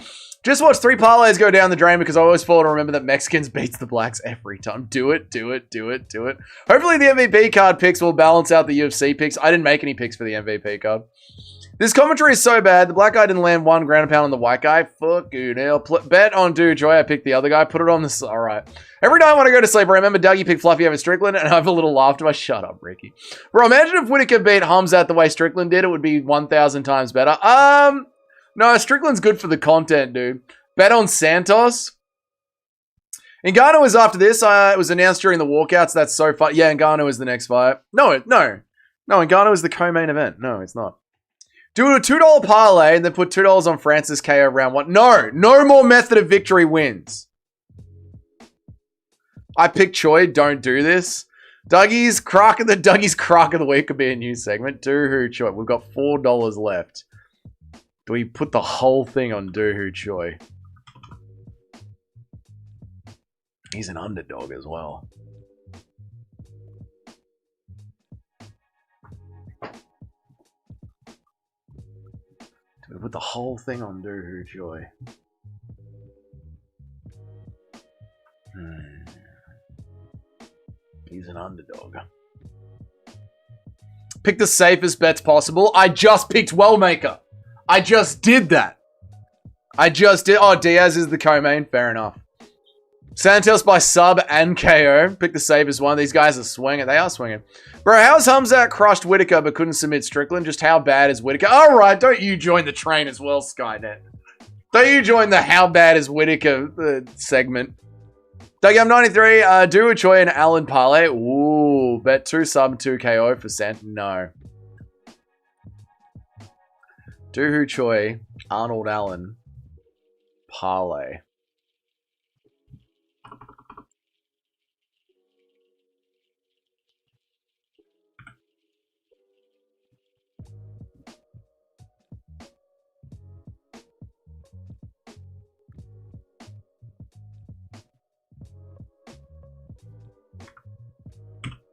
Just watch 3 parlays go down the drain because I always fall to remember that Mexicans beats the blacks every time. Do it. Hopefully the MVP card picks will balance out the UFC picks. I didn't make any picks for the MVP card. This commentary is so bad. The black guy didn't land 1 ground and pound on the white guy. Fuck you, Neil. Bet on Doohoo Choi. I picked the other guy. Put it on the... Alright. Every night when I go to sleep, I remember Dougie picked Fluffy over Strickland, and I have a little laugh to my... Shut up, Ricky. Bro, imagine if Whittaker beat Hamzat the way Strickland did. It would be 1,000 times better. No, Strickland's good for the content, dude. Bet on Santos. Ngannou is after this. It was announced during the walkouts. That's so fun. Yeah, Ngannou is the next fight. No, Ngannou is the co-main event. No, it's not. Do a $2 parlay and then put $2 on Francis KO round 1. No more method of victory wins. I picked Choi. Don't do this. Dougie's Crock of the Week could be a new segment. Doohoo Choi. We've got $4 left. Do we put the whole thing on Doohoo Choi? He's an underdog as well. Do we put the whole thing on Doohoo Choi? He's an underdog. Pick the safest bets possible. I just picked Wellmaker. I just did that. Oh, Diaz is the co-main. Fair enough. Santos by sub and KO. Pick the safest one. These guys are swinging. They are swinging. Bro, how's Hamzat crushed Whittaker but couldn't submit Strickland? Just how bad is Whittaker? Alright, don't you join the train as well, Skynet. Don't you join the how bad is Whittaker segment. Dougie, I'm 93. Doohoo Choi and Allen parlay. Ooh, bet 2 sub 2 KO for Sant. No. Doohoo Choi, Arnold Allen, parlay.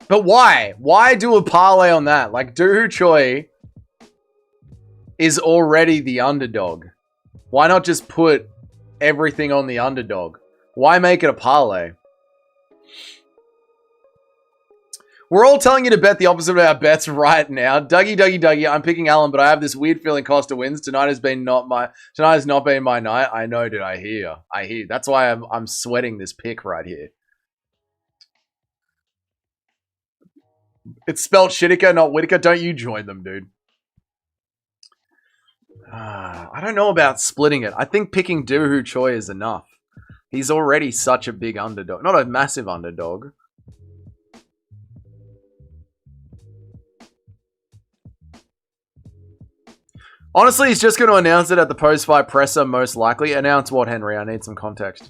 But why? Why do a parlay on that? Like, Doohoo Choi is already the underdog. Why not just put everything on the underdog? Why make it a parlay? We're all telling you to bet the opposite of our bets right now. Dougie, I'm picking Allen, but I have this weird feeling Costa wins. Tonight has not been my night. I know, dude. I hear. That's why I'm sweating this pick right here. It's spelled Shittica, not Whittaker. Don't you join them, dude. I don't know about splitting it. I think picking Doohoo Choi is enough. He's already such a big underdog. Not a massive underdog. Honestly, he's just going to announce it at the post-fight presser, most likely. Announce what, Henry? I need some context.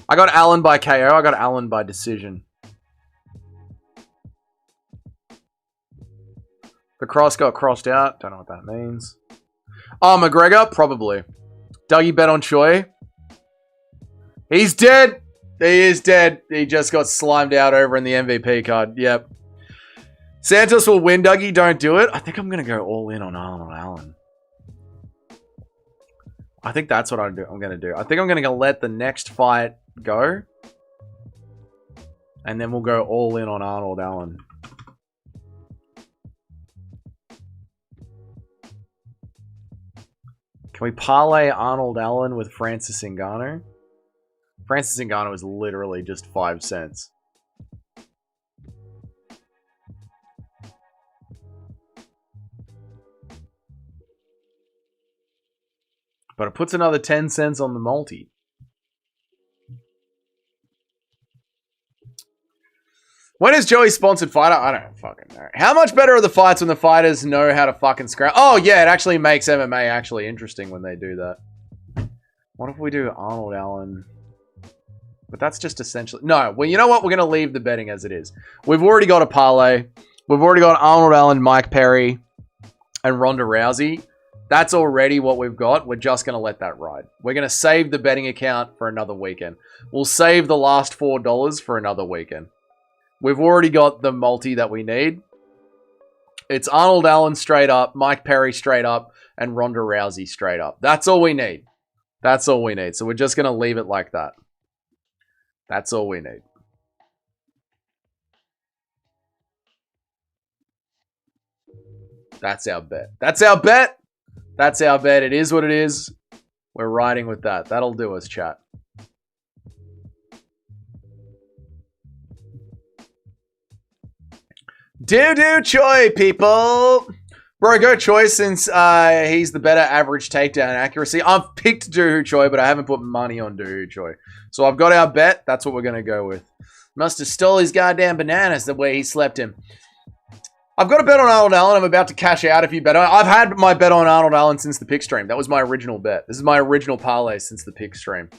I got Allen by KO. I got Allen by decision. The cross got crossed out. Don't know what that means. Oh, McGregor? Probably. Dougie bet on Choi. He's dead. He is dead. He just got slimed out over in the MVP card. Yep. Santos will win, Dougie. Don't do it. I think I'm going to go all in on Arnold Allen. I think that's what I'm going to do. I think I'm going to let the next fight go. And then we'll go all in on Arnold Allen. Can we parlay Arnold Allen with Francis Ngannou? Francis Ngannou is literally just 5 cents. But it puts another 10 cents on the multi. When is Joey sponsored fighter? I don't fucking know. How much better are the fights when the fighters know how to fucking scrap? Oh, yeah, it actually makes MMA actually interesting when they do that. What if we do Arnold Allen? But that's just essentially... No, well, you know what? We're going to leave the betting as it is. We've already got a parlay. We've already got Arnold Allen, Mike Perry, and Ronda Rousey. That's already what we've got. We're just going to let that ride. We're going to save the betting account for another weekend. We'll save the last $4 for another weekend. We've already got the multi that we need. It's Arnold Allen straight up, Mike Perry straight up, and Ronda Rousey straight up. That's all we need. That's all we need. So we're just going to leave it like that. That's all we need. That's our bet. That's our bet. That's our bet. It is what it is. We're riding with that. That'll do us, chat. Doo-doo Choi, people. Bro, go Choi since he's the better average takedown accuracy. I've picked Doo-hoo Choi, but I haven't put money on Doo-hoo Choi. So I've got our bet. That's what we're going to go with. Must have stole his goddamn bananas the way he slept him. I've got a bet on Arnold Allen. I'm about to cash out if you bet. I've had my bet on Arnold Allen since the pick stream. That was my original bet. This is my original parlay since the pick stream.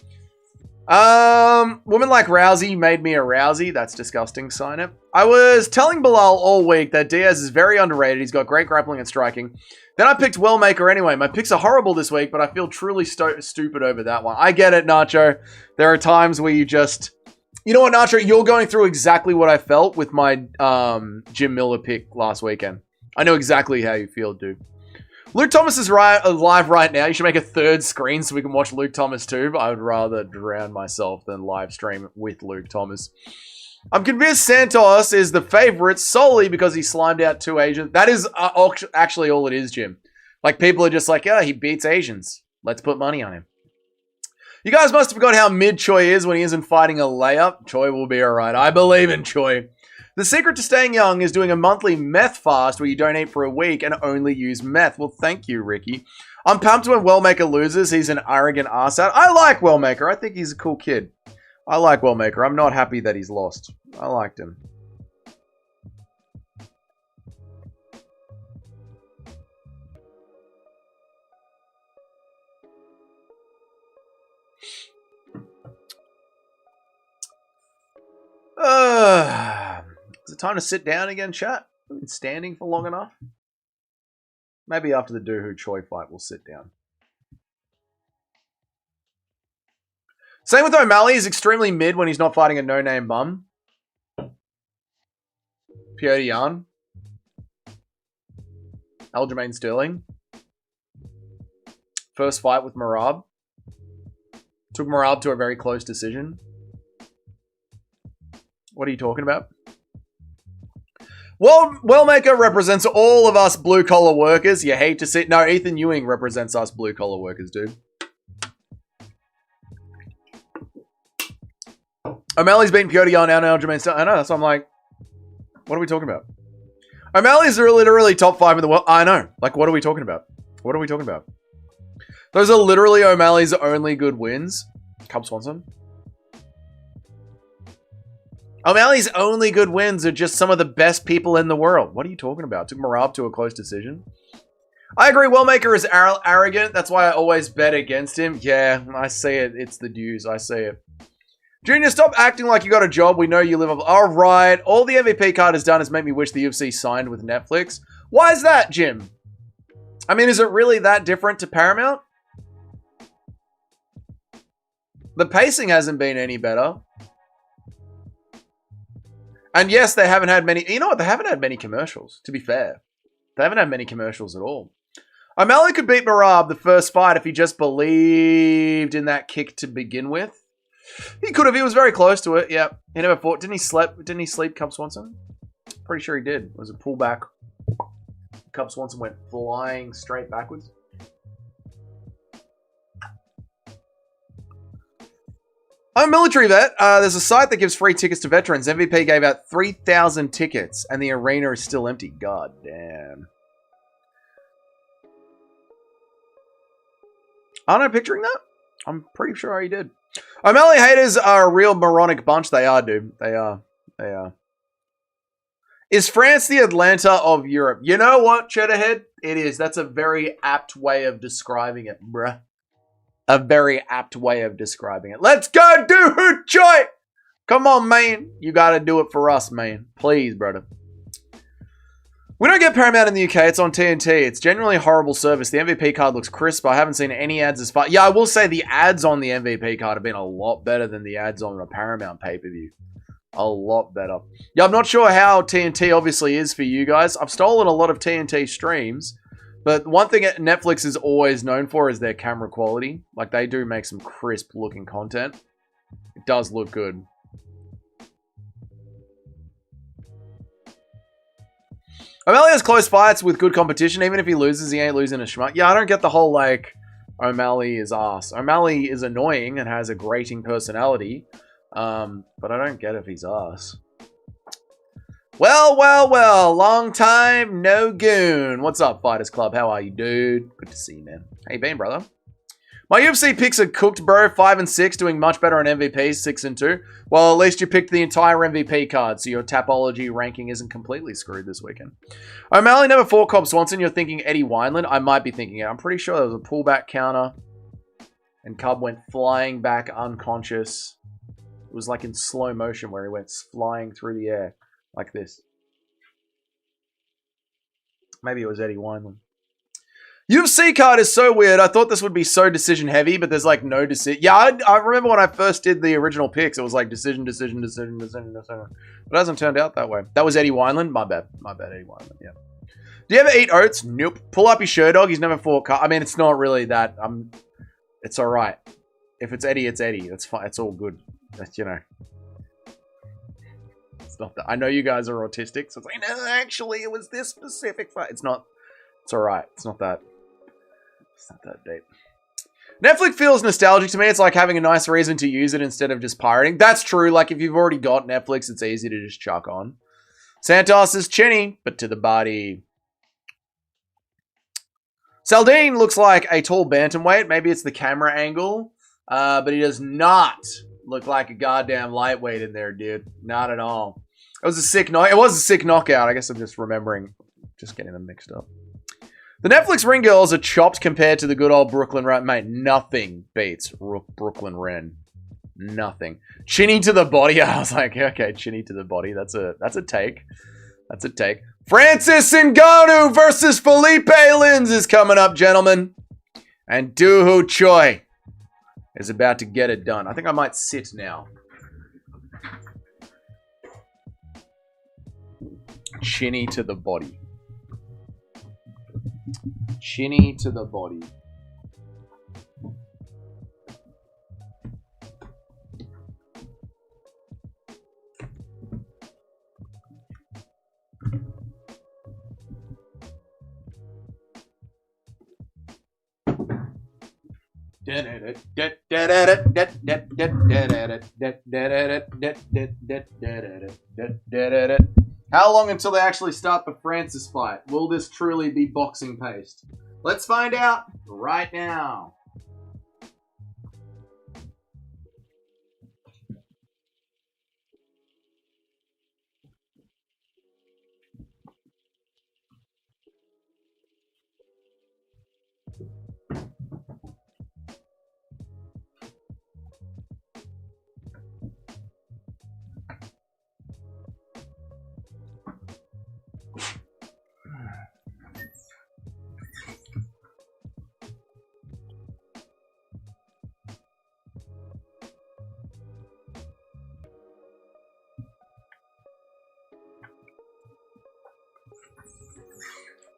Woman like Rousey made me a Rousey. That's disgusting. Sign it. I was telling Bilal all week that Diaz is very underrated. He's got great grappling and striking. Then I picked Wellmaker anyway. My picks are horrible this week, but I feel truly stupid over that one. I get it, Nacho. There are times where you just... You know what, Nacho? You're going through exactly what I felt with my Jim Miller pick last weekend. I know exactly how you feel, dude. Luke Thomas is live right now. You should make a third screen so we can watch Luke Thomas too, but I would rather drown myself than live stream with Luke Thomas. I'm convinced Santos is the favorite solely because he slimed out 2 Asians. That is actually all it is, Jim. Like, people are just like, yeah, he beats Asians. Let's put money on him. You guys must have forgot how mid Choi is when he isn't fighting a layup. Choi will be alright. I believe in Choi. The secret to staying young is doing a monthly meth fast where you don't eat for a week and only use meth. Well, thank you, Ricky. I'm pumped when Wellmaker loses. He's an arrogant arsehole. I like Wellmaker. I think he's a cool kid. I like Wellmaker. I'm not happy that he's lost. I liked him. Is it time to sit down again, chat? I've been standing for long enough. Maybe after the Doohoo Choi fight, we'll sit down. Same with O'Malley. He's extremely mid when he's not fighting a no-name bum. Petr Yan. Aljamain Sterling. First fight with Merab. Took Merab to a very close decision. What are you talking about? Well, Wellmaker represents all of us blue-collar workers. You hate to see... No, Ethan Ewing represents us blue-collar workers, dude. O'Malley's beaten Petr Yan and Aljamain Sterling. I know, that's what I'm like... What are we talking about? O'Malley's literally top 5 in the world. I know. Like, what are we talking about? What are we talking about? Those are literally O'Malley's only good wins. Cub Swanson. O'Malley's only good wins are just some of the best people in the world. What are you talking about? Took Merab to a close decision. I agree. Wellmaker is arrogant. That's why I always bet against him. Yeah, I see it. It's the dues. I see it. Junior, stop acting like you got a job. We know you live up. All right. All the MVP card has done is make me wish the UFC signed with Netflix. Why is that, Jim? I mean, is it really that different to Paramount? The pacing hasn't been any better. And yes, they haven't had many... You know what? They haven't had many commercials, to be fair. They haven't had many commercials at all. O'Malley could beat Merab the first fight if he just believed in that kick to begin with. He could have. He was very close to it. Yeah. He never fought. Didn't he sleep Cub Swanson? Pretty sure he did. It was a pullback. Cub Swanson went flying straight backwards. I'm a military vet. There's a site that gives free tickets to veterans. MVP gave out 3,000 tickets and the arena is still empty. God damn. Aren't I picturing that? I'm pretty sure he did. O'Malley haters are a real moronic bunch. They are, dude. They are. They are. Is France the Atlanta of Europe? You know what, Cheddarhead? It is. That's a very apt way of describing it, bruh. A very apt way of describing it. Let's go, dude, Joy! Come on, man. You gotta do it for us, man. Please, brother. We don't get Paramount in the UK. It's on TNT. It's generally a horrible service. The MVP card looks crisp. I haven't seen any ads as far. Yeah, I will say the ads on the MVP card have been a lot better than the ads on a Paramount pay-per-view. A lot better. Yeah, I'm not sure how TNT obviously is for you guys. I've stolen a lot of TNT streams. But one thing Netflix is always known for is their camera quality. Like, they do make some crisp-looking content. It does look good. O'Malley has close fights with good competition. Even if he loses, he ain't losing a schmuck. Yeah, I don't get the whole, like, O'Malley is ass. O'Malley is annoying and has a grating personality. But I don't get if he's ass. Well, well, well. Long time, no goon. What's up, Fighters Club? How are you, dude? Good to see you, man. How you been, brother? My UFC picks are cooked, bro. 5 and 6, doing much better on MVPs, 6 and 2. Well, at least you picked the entire MVP card, so your Tapology ranking isn't completely screwed this weekend. O'Malley never fought Cobb Swanson. You're thinking Eddie Wineland? I might be thinking it. I'm pretty sure there was a pullback counter, and Cobb went flying back unconscious. It was like in slow motion where he went flying through the air like this. Maybe it was Eddie Wineland. UFC card is so weird. I thought this would be so decision heavy, but there's like no decision. Yeah, I remember when I first did the original picks, it was like decision, decision, decision, decision, decision. But it hasn't turned out that way. That was Eddie Wineland. My bad. My bad, Eddie Wineland. Yeah. Do you ever eat oats? Nope. Pull up your show dog. He's never fought. I mean, it's not really that. It's all right. If it's Eddie, it's Eddie. That's fine. It's all good. That's, you know. It's not that. I know you guys are autistic, so it's like, no, actually, it was this specific fight. It's not. It's all right. It's not that. It's not that deep. Netflix feels nostalgic to me. It's like having a nice reason to use it instead of just pirating. That's true. Like, if you've already got Netflix, it's easy to just chuck on. Santos is chinny, but to the body. Saldine looks like a tall bantamweight. Maybe it's the camera angle. But he does not look like a goddamn lightweight in there, dude. Not at all. It was a sick knock. It was a sick knockout. I guess I'm just remembering. Just getting them mixed up. The Netflix ring girls are chopped compared to the good old Brooklyn Ren. Mate, nothing beats Brooklyn Ren. Nothing. Chinny to the body. I was like, okay, chinny to the body. That's a take. That's a take. Francis Ngannou versus Felipe Lins is coming up, gentlemen. And Doohoo Choi is about to get it done. I think I might sit now. Chinny to the body. Chinny to the body. How long until they actually start the Francis fight? Will this truly be boxing paced? Let's find out right now.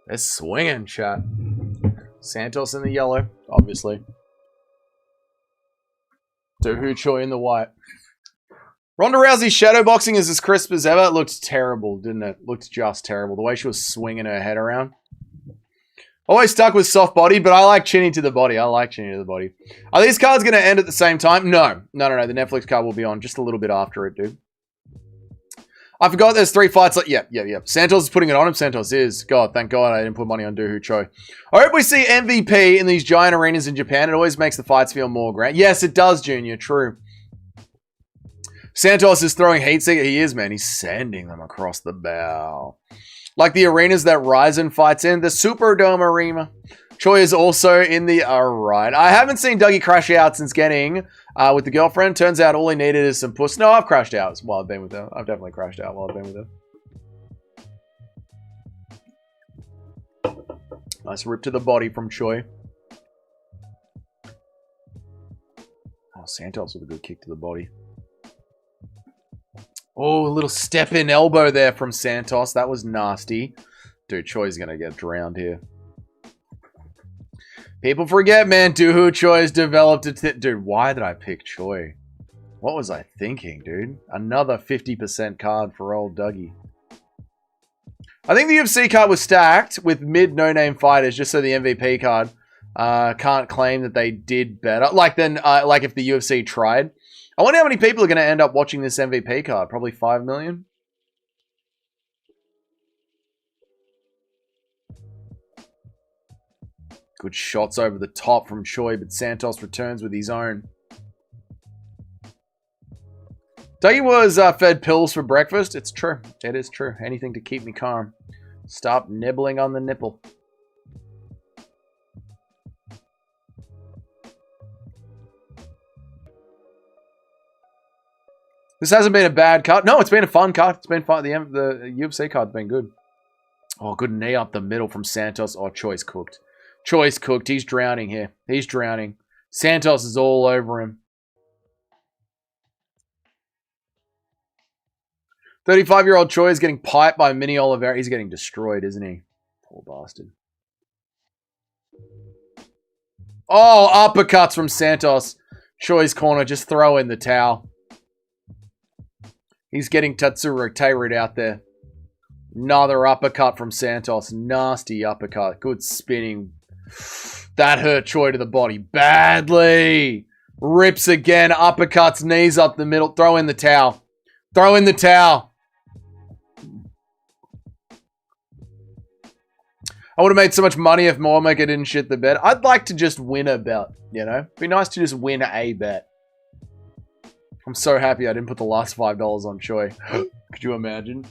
They're swinging, chat. Santos in the yellow, obviously. Doohoo Choi in the white. Ronda Rousey's shadowboxing is as crisp as ever. It looked terrible, didn't it? Looked just terrible. The way she was swinging her head around. Always stuck with soft body, but I like Chinny to the body. I like Chinny to the body. Are these cards going to end at the same time? No. No. The Netflix card will be on just a little bit after it, dude. I forgot there's 3 fights. Yeah. Santos is putting it on him. Santos is. God, thank God I didn't put money on Doohoo Choi. I hope we see MVP in these giant arenas in Japan. It always makes the fights feel more grand. Yes, it does, Junior. True. Santos is throwing heat seeker. He is, man. He's sending them across the bow. Like the arenas that Ryzen fights in. The Superdome Arena. Choi is also in the... Alright. I haven't seen Dougie crash out since getting with the girlfriend. Turns out all he needed is some puss. No, I've crashed out while I've been with her. I've definitely crashed out while I've been with her. Nice rip to the body from Choi. Oh, Santos with a good kick to the body. Oh, a little step-in elbow there from Santos. That was nasty. Dude, Choi's going to get drowned here. People forget, man. Doohoo Choi's developed a... Dude, why did I pick Choi? What was I thinking, dude? Another 50% card for old Dougie. I think the UFC card was stacked with mid-no-name fighters just so the MVP card can't claim that they did better. Like if the UFC tried. I wonder how many people are going to end up watching this MVP card. Probably 5 million. Good shots over the top from Choi, but Santos returns with his own. Dougie was fed pills for breakfast. It's true. It is true. Anything to keep me calm. Stop nibbling on the nipple. This hasn't been a bad card. No, it's been a fun card. It's been fun. The UFC card's been good. Oh, good knee up the middle from Santos. Oh, Choi's cooked. Choi's cooked. He's drowning here. He's drowning. Santos is all over him. 35-year-old Choi is getting piped by Mini Oliveira. He's getting destroyed, isn't he? Poor bastard. Oh, uppercuts from Santos. Choi's corner. Just throw in the towel. He's getting Tatsuro Tairid out there. Another uppercut from Santos. Nasty uppercut. Good spinning. That hurt Choi to the body badly. Rips again. Uppercuts. Knees up the middle. Throw in the towel. Throw in the towel. I would have made so much money if Mormaker didn't shit the bed. I'd like to just win a bet, you know? It'd be nice to just win a bet. I'm so happy I didn't put the last $5 on Choi. Could you imagine?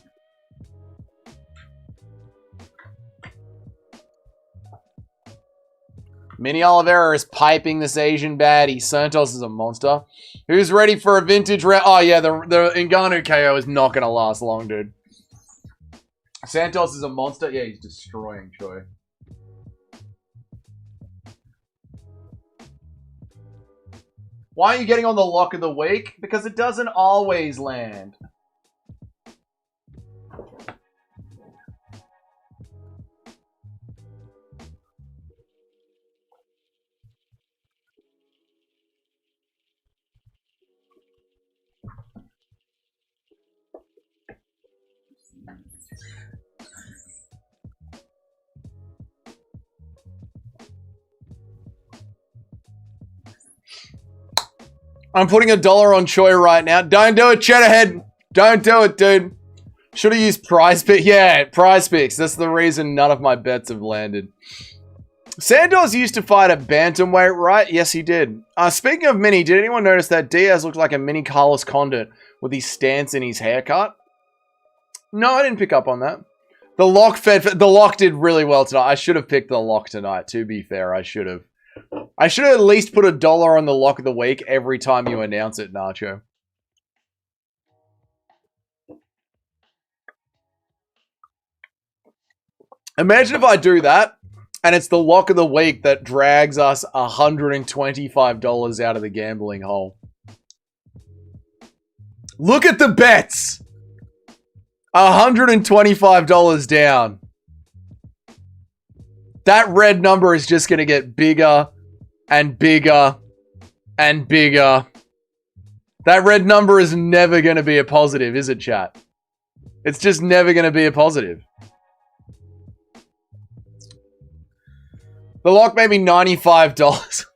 Mini Oliveira is piping this Asian baddie. Santos is a monster. Who's ready for a vintage round? Oh, yeah, the Ngannou KO is not going to last long, dude. Santos is a monster. Yeah, he's destroying Choi. Why are you getting on the lock of the week? Because it doesn't always land. I'm putting $1 on Choi right now. Don't do it, Cheddarhead. Don't do it, dude. Should have used prize picks. Yeah, prize picks. That's the reason none of my bets have landed. Santos used to fight at bantamweight, right? Yes, he did. Speaking of mini, did anyone notice that Diaz looked like a mini Carlos Condit with his stance and his haircut? No, I didn't pick up on that. The lock did really well tonight. I should have picked the lock tonight, to be fair. I should have. I should have at least put $1 on the lock of the week every time you announce it, Nacho. Imagine if I do that, and it's the lock of the week that drags us $125 out of the gambling hole. Look at the bets! $125 down. That red number is just going to get bigger and bigger and bigger. That red number is never going to be a positive, is it, chat? It's just never going to be a positive. The lock made me $95.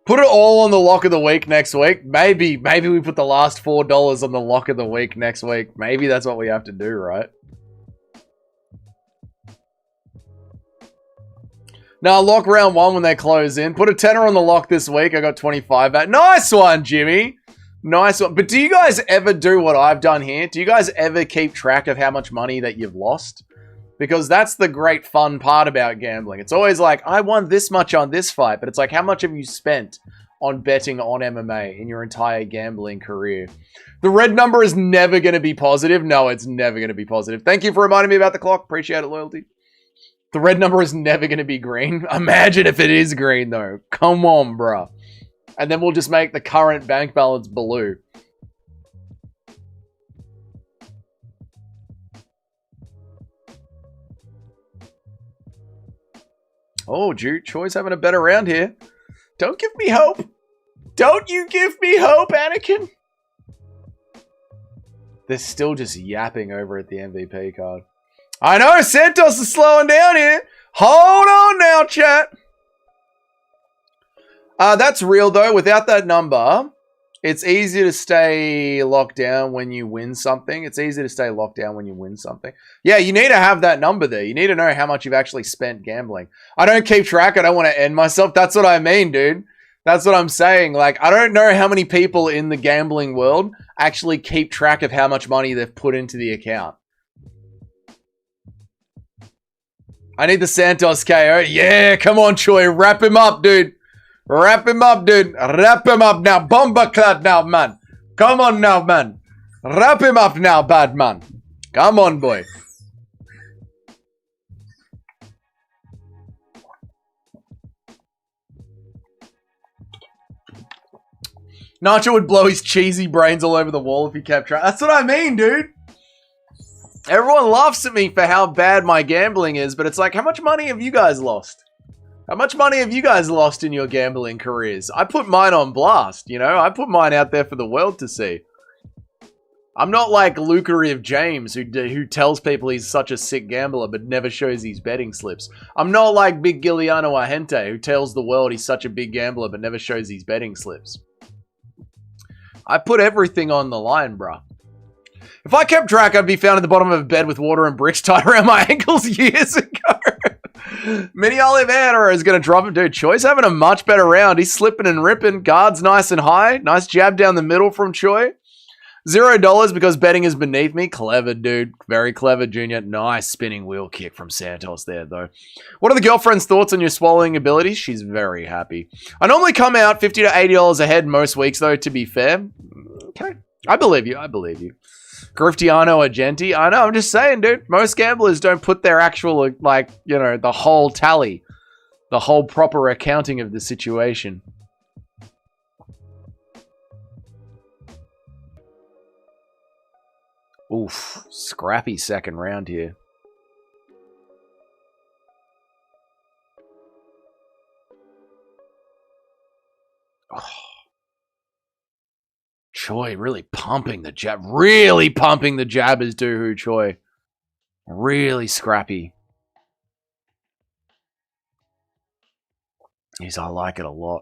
Put it all on the lock of the week next week. Maybe we put the last $4 on the lock of the week next week. Maybe that's what we have to do, right? Now, lock round 1 when they close in. Put a tenner on the lock this week. I got 25 back. Nice one, Jimmy. Nice one. But do you guys ever do what I've done here? Do you guys ever keep track of how much money that you've lost? Because that's the great fun part about gambling. It's always like, I won this much on this fight, but it's like, how much have you spent on betting on MMA in your entire gambling career? The red number is never going to be positive. No, it's never going to be positive. Thank you for reminding me about the clock. Appreciate it, loyalty. The red number is never going to be green. Imagine if it is green, though. Come on, bruh. And then we'll just make the current bank balance blue. Oh, Jude, Choi's having a better round here. Don't give me hope. Don't you give me hope, Anakin. They're still just yapping over at the MVP card. I know, Santos is slowing down here. Hold on now, chat. That's real, though. Without that number, it's easy to stay locked down when you win something. It's easy to stay locked down when you win something. Yeah, you need to have that number there. You need to know how much you've actually spent gambling. I don't keep track. I don't want to end myself. That's what I mean, dude. That's what I'm saying. Like, I don't know how many people in the gambling world actually keep track of how much money they've put into the account. I need the Santos KO. Yeah, come on, Choi. Wrap him up, dude. Wrap him up, dude. Wrap him up now. Bomba clad now, man. Come on now, man. Wrap him up now, bad man. Come on, boy. Nacho would blow his cheesy brains all over the wall if he kept track. That's what I mean, dude. Everyone laughs at me for how bad my gambling is, but it's like, how much money have you guys lost? How much money have you guys lost in your gambling careers? I put mine on blast, you know? I put mine out there for the world to see. I'm not like Lucrative James, who tells people he's such a sick gambler but never shows his betting slips. I'm not like Big Giuliano Agente, who tells the world he's such a big gambler but never shows his betting slips. I put everything on the line, bruh. If I kept track, I'd be found at the bottom of a bed with water and bricks tied around my ankles years ago. Mini Oliveira is going to drop him. Dude, Choi's having a much better round. He's slipping and ripping. Guard's nice and high. Nice jab down the middle from Choi. $0 because betting is beneath me. Clever, dude. Very clever, Junior. Nice spinning wheel kick from Santos there, though. What are the girlfriend's thoughts on your swallowing abilities? She's very happy. I normally come out $50 to $80 ahead most weeks, though, to be fair. Okay. I believe you. I believe you. Griftiano Agenti. I know, I'm just saying, dude. Most gamblers don't put their actual, like, you know, the whole tally. The whole proper accounting of the situation. Oof. Scrappy second round here. Oh. Choi really pumping the jab. Really pumping the jab is Doohoo Choi. Really scrappy. I like it a lot.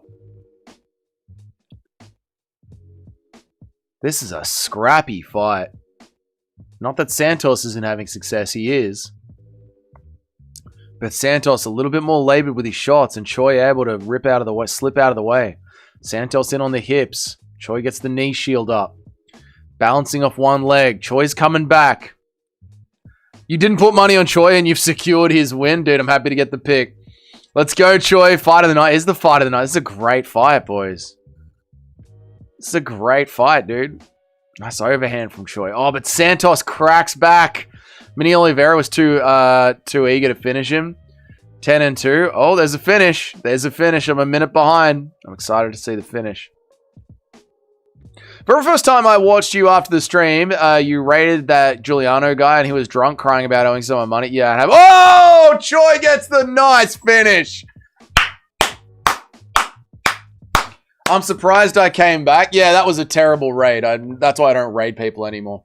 This is a scrappy fight. Not that Santos isn't having success, he is. But Santos a little bit more labored with his shots, and Choi able to rip out of the way, slip out of the way. Santos in on the hips. Choi gets the knee shield up. Balancing off one leg. Choi's coming back. You didn't put money on Choi and you've secured his win, dude. I'm happy to get the pick. Let's go, Choi. Fight of the night. Is the fight of the night. This is a great fight, boys. This is a great fight, dude. Nice overhand from Choi. Oh, but Santos cracks back. Mini Oliveira was too eager to finish him. 10-2. Oh, there's a finish. There's a finish. I'm a minute behind. I'm excited to see the finish. For the first time I watched you after the stream, you rated that Giuliano guy and he was drunk crying about owing someone money. Yeah, I have. Oh, Choi gets the nice finish. I'm surprised I came back. Yeah, that was a terrible raid. That's why I don't raid people anymore.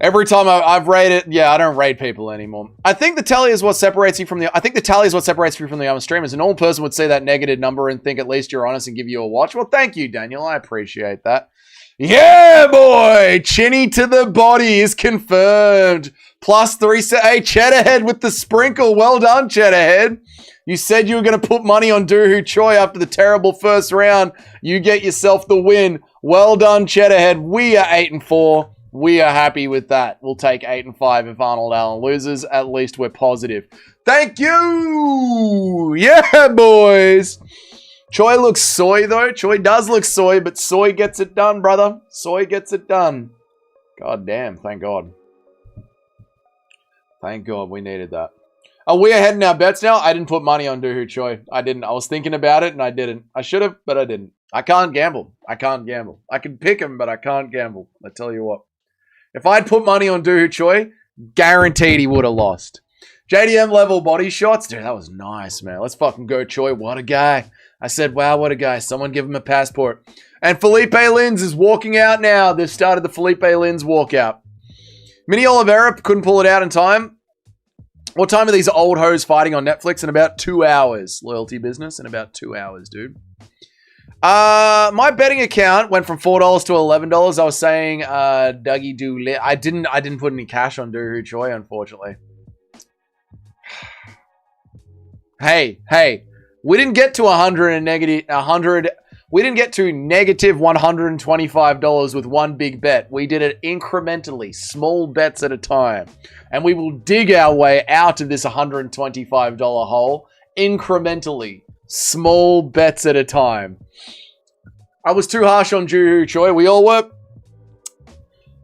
Every time I've raided, yeah, I don't raid people anymore. I think the tally is what separates you from the. I think the tally is what separates you from the other streamers. A normal person would see that negative number and think at least you're honest and give you a watch. Well, thank you, Daniel. I appreciate that. Yeah, boy, Chinny to the body is confirmed. +3. Hey, Cheddarhead with the sprinkle. Well done, Cheddarhead. You said you were going to put money on Doohoo Choi after the terrible first round. You get yourself the win. Well done, Cheddarhead. We are 8-4. We are happy with that. We'll take 8-5 if Arnold Allen loses. At least we're positive. Thank you! Yeah, boys! Choi looks soy, though. Choi does look soy, but soy gets it done, brother. Soy gets it done. God damn, thank God. Thank God we needed that. Are we ahead in our bets now? I didn't put money on Doohoo Choi. I didn't. I was thinking about it, and I didn't. I should have, but I didn't. I can't gamble. I can't gamble. I can pick him, but I can't gamble. I tell you what. If I'd put money on Doohoo Choi, guaranteed he would have lost. JDM level body shots. Dude, that was nice, man. Let's fucking go, Choi. What a guy. I said, wow, what a guy. Someone give him a passport. And Felipe Lins is walking out now. They've started the Felipe Lins walkout. Mini Oliveira couldn't pull it out in time. What time are these old hoes fighting on Netflix? In about 2 hours. Loyalty business in about 2 hours, dude. My betting account went from $4 to $11. I was saying, Dougie do lit. I didn't put any cash on Doohoo Choi, unfortunately. Hey, we didn't get to we didn't get to negative $125 with one big bet. We did it incrementally, small bets at a time. And we will dig our way out of this $125 hole incrementally, small bets at a time. I was too harsh on Doohoo Choi. We all were.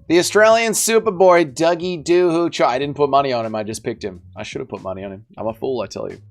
The Australian Superboy, Dougie Doohoo Choi. I didn't put money on him. I just picked him. I should have put money on him. I'm a fool, I tell you.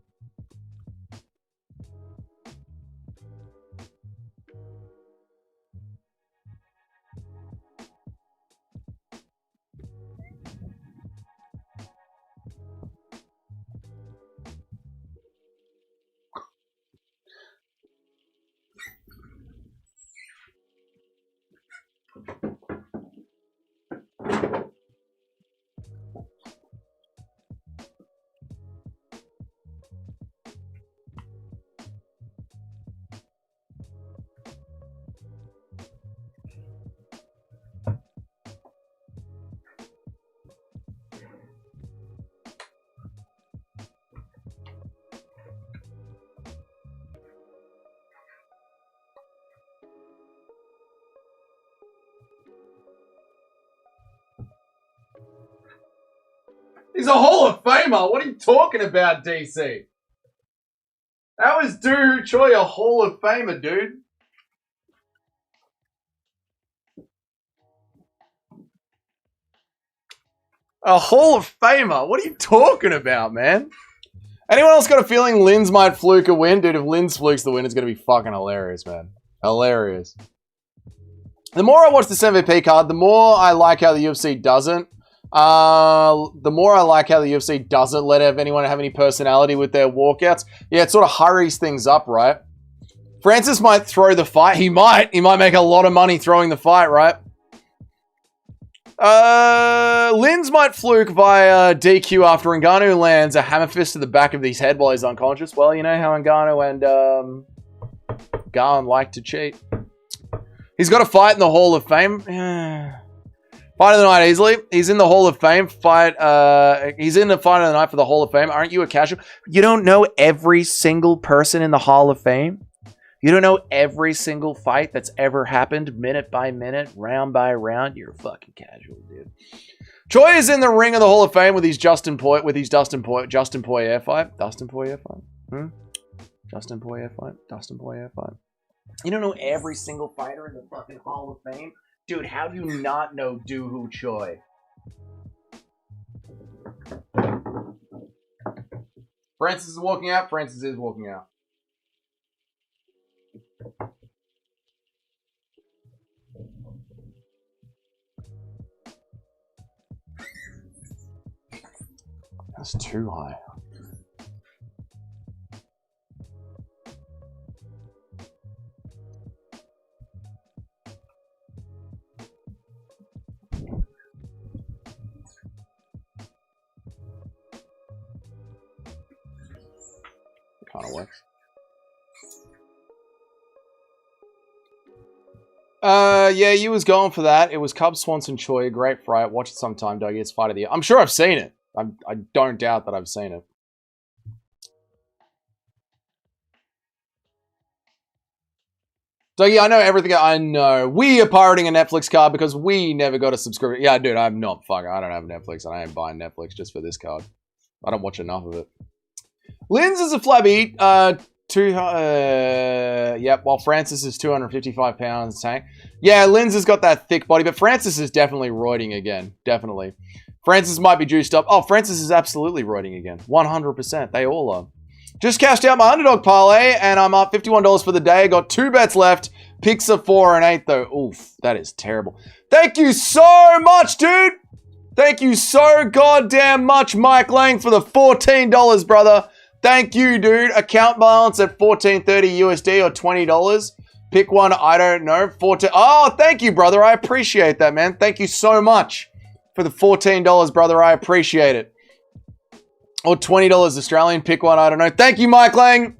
He's a Hall of Famer. What are you talking about, DC? How is Doohoo Choi a Hall of Famer, dude? A Hall of Famer? What are you talking about, man? Anyone else got a feeling Linz might fluke a win? Dude, if Linz flukes the win, it's going to be fucking hilarious, man. Hilarious. The more I watch this MVP card, the more I like how the UFC doesn't. The more I like how the UFC doesn't let anyone have any personality with their walkouts. Yeah, it sort of hurries things up, right? Francis might throw the fight. He might make a lot of money throwing the fight, right? Linz might fluke via DQ after Ngannou lands a hammer fist to the back of his head while he's unconscious. Well, you know how Ngannou and Garn like to cheat. He's got a fight in the Hall of Fame. Fight of the night easily. He's in the Hall of Fame. He's in the fight of the night for the Hall of Fame. Aren't you a casual? You don't know every single person in the Hall of Fame? You don't know every single fight that's ever happened, minute by minute, round by round? You're a fucking casual, dude. Choi is in the ring of the Hall of Fame with his Justin Poirier fight. Justin Poirier fight? Justin Poirier fight? Justin Poirier fight. You don't know every single fighter in the fucking Hall of Fame? Dude, how do you not know Doohoo Choi? Francis is walking out. Francis is walking out. That's too high. Kind of works. Yeah, you was going for that. It was Cub Swanson Choi. Great fight. Watch it sometime, Dougie. It's fight of the year. I'm sure I've seen it. I don't doubt that I've seen it. Dougie, I know everything. I know. We are pirating a Netflix card because we never got a subscription. Yeah, dude, I'm not fucking. I don't have Netflix and I ain't buying Netflix just for this card. I don't watch enough of it. Linz is a flabby. Yep, while Francis is 255 pounds tank. Yeah, Linz has got that thick body, but Francis is definitely roiding again. Definitely. Francis might be juiced up. Oh, Francis is absolutely roiding again. 100%. They all are. Just cashed out my underdog parlay, and I'm up $51 for the day. Got 2 bets left. Picks are 4 and 8, though. Oof, that is terrible. Thank you so much, dude. Thank you so goddamn much, Mike Lang, for the $14, brother. Thank you, dude. Account balance at $14.30 USD or $20. Pick one, I don't know. 14. Oh, thank you, brother. I appreciate that, man. Thank you so much for the $14, brother. I appreciate it. Or $20 Australian. Pick one, I don't know. Thank you, Mike Lang.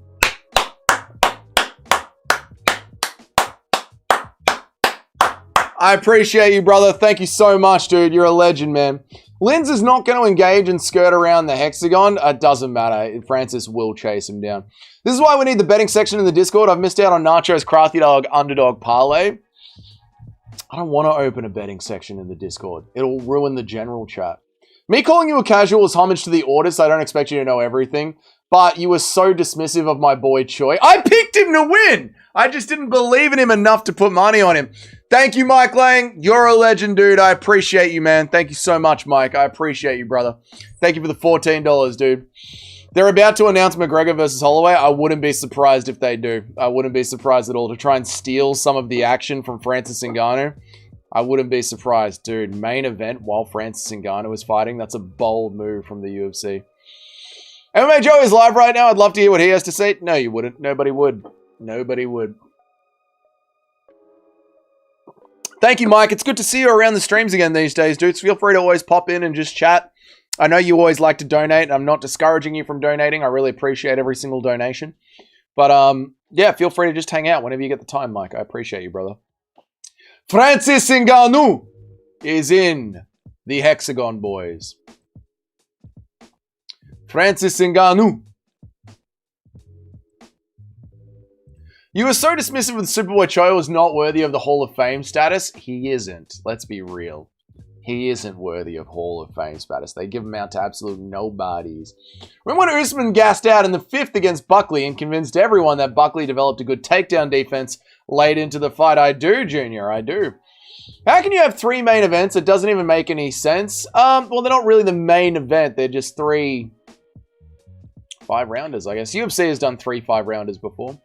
I appreciate you, brother. Thank you so much, dude. You're a legend, man. Linz is not going to engage and skirt around the hexagon. It doesn't matter. Francis will chase him down. This is why we need the betting section in the Discord. I've missed out on Nacho's Crafty Dog Underdog Parlay. I don't want to open a betting section in the Discord. It'll ruin the general chat. Me calling you a casual is homage to the orders. I don't expect you to know everything. But you were so dismissive of my boy Choi. I picked him to win! I just didn't believe in him enough to put money on him. Thank you, Mike Lang. You're a legend, dude. I appreciate you, man. Thank you so much, Mike. I appreciate you, brother. Thank you for the $14, dude. They're about to announce McGregor versus Holloway. I wouldn't be surprised if they do. I wouldn't be surprised at all. To try and steal some of the action from Francis Ngannou. I wouldn't be surprised, dude. Main event while Francis Ngannou is fighting. That's a bold move from the UFC. MMA Joe is live right now. I'd love to hear what he has to say. No, you wouldn't. Nobody would. Nobody would. Thank you, Mike. It's good to see you around the streams again these days, dudes. Feel free to always pop in and just chat. I know you always like to donate, and I'm not discouraging you from donating. I really appreciate every single donation. But, yeah, feel free to just hang out whenever you get the time, Mike. I appreciate you, brother. Francis Ngannou is in the Hexagon, boys. Francis Ngannou. You were so dismissive of the Superboy Choi was not worthy of the Hall of Fame status. He isn't. Let's be real. He isn't worthy of Hall of Fame status. They give him out to absolute nobodies. Remember when Usman gassed out in the 5th against Buckley and convinced everyone that Buckley developed a good takedown defense late into the fight? I do, Junior. I do. How can you have 3 main events? It doesn't even make any sense. Well, they're not really the main event. They're just 3 5-rounders, I guess. UFC has done 3 5-rounders before.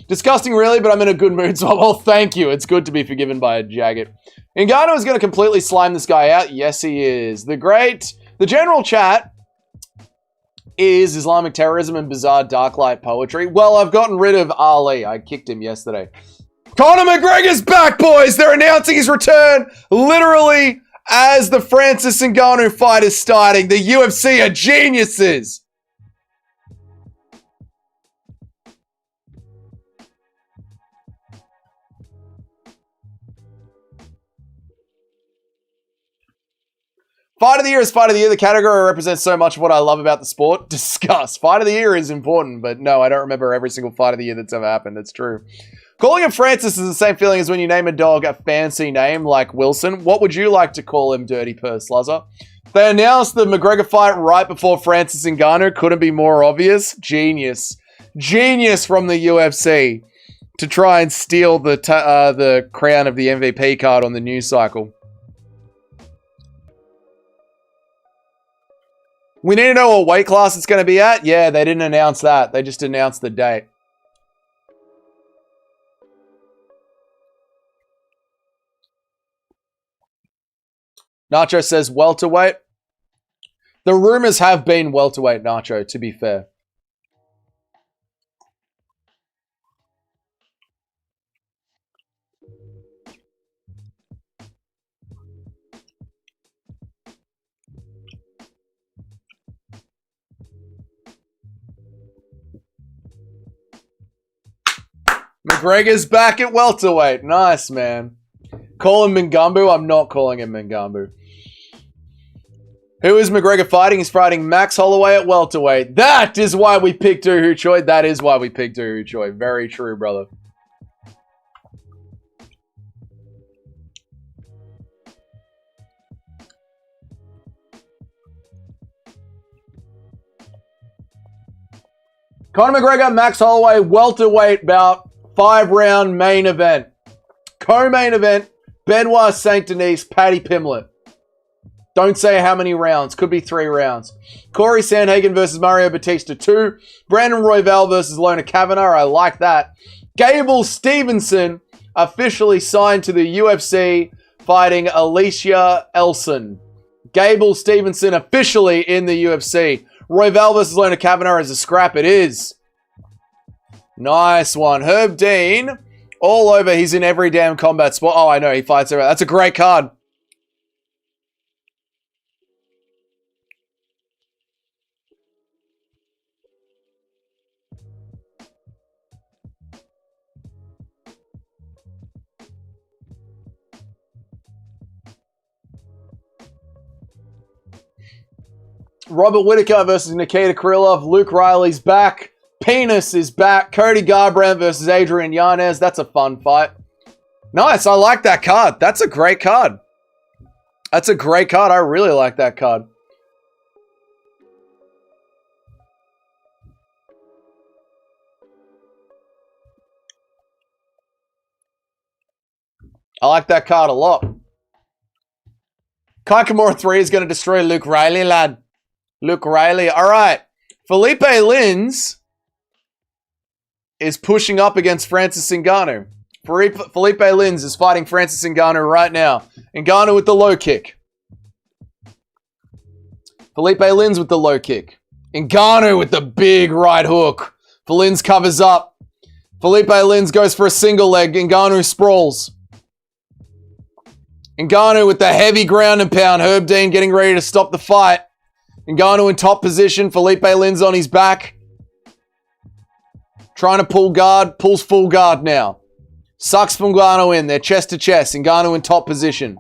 Disgusting, really, but I'm in a good mood, so well, thank you. It's good to be forgiven by a Jagged. Ngannou is going to completely slime this guy out. Yes, he is. The general chat is Islamic terrorism and bizarre darklight poetry. Well, I've gotten rid of Ali. I kicked him yesterday. Conor McGregor's back, boys. They're announcing his return literally as the Francis Ngannou fight is starting. The UFC are geniuses. Fight of the Year is Fight of the Year. The category represents so much of what I love about the sport. Discuss. Fight of the Year is important, but no, I don't remember every single Fight of the Year that's ever happened. That's true. Calling him Francis is the same feeling as when you name a dog a fancy name like Wilson. What would you like to call him, Dirty Purse Sluzzer? They announced the McGregor fight right before Francis Ngannou. Couldn't be more obvious. Genius. Genius from the UFC to try and steal the crown of the MVP card on the news cycle. We need to know what weight class it's going to be at. Yeah, they didn't announce that. They just announced the date. Nacho says welterweight. The rumors have been welterweight, Nacho, to be fair. McGregor's back at welterweight. Nice, man. Call him Ngannou. I'm not calling him Ngannou. Who is McGregor fighting? He's fighting Max Holloway at welterweight. That is why we picked Doo Ho Choi. That is why we picked Doo Ho Choi. Very true, brother. Conor McGregor, Max Holloway, welterweight bout. 5-round main event. Co-main event, Benoit St. Denis, Paddy Pimblett. Don't say how many rounds. Could be 3 rounds. Corey Sandhagen versus Mario Batista 2. Brandon Royval versus Lona Kavanagh. I like that. Gable Stevenson officially signed to the UFC fighting Alicia Elson. Gable Stevenson officially in the UFC. Royval versus Lona Kavanagh is a scrap. It is. Nice one. Herb Dean, all over. He's in every damn combat sport. Oh, I know. He fights everywhere. That's a great card. Robert Whittaker versus Nikita Krylov. Luke Riley's back. Penis is back. Cody Garbrandt versus Adrian Yanez. That's a fun fight. Nice. I like that card. That's a great card. That's a great card. I really like that card. I like that card a lot. Kai Kimura 3 is going to destroy Luke Riley, lad. Luke Riley. All right. Felipe Lins is pushing up against Francis Ngannou. Felipe Lins is fighting Francis Ngannou right now. Ngannou with the low kick. Felipe Lins with the low kick. Ngannou with the big right hook. Lins covers up. Felipe Lins goes for a single leg. Ngannou sprawls. Ngannou with the heavy ground and pound. Herb Dean getting ready to stop the fight. Ngannou in top position. Felipe Lins on his back. Trying to pull guard. Pulls full guard now. Sucks Ngannou in. They're chest to chest. Ngannou in top position.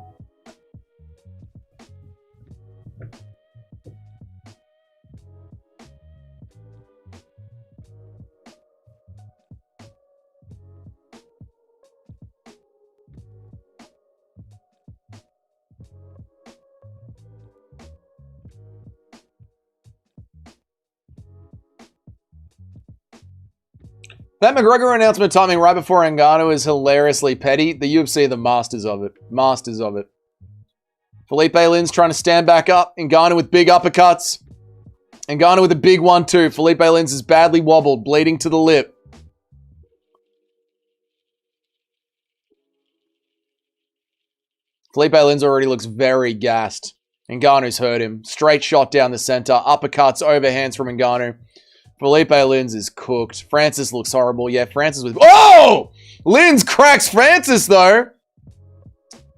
That McGregor announcement timing right before Ngannou is hilariously petty. The UFC are the masters of it. Masters of it. Felipe Lins trying to stand back up. Ngannou with big uppercuts. Ngannou with a big one too. Felipe Lins is badly wobbled, bleeding to the lip. Felipe Lins already looks very gassed. Ngannou's hurt him. Straight shot down the center. Uppercuts, overhands from Ngannou. Felipe Lins is cooked. Francis looks horrible. Yeah, Francis was... Oh! Lins cracks Francis, though.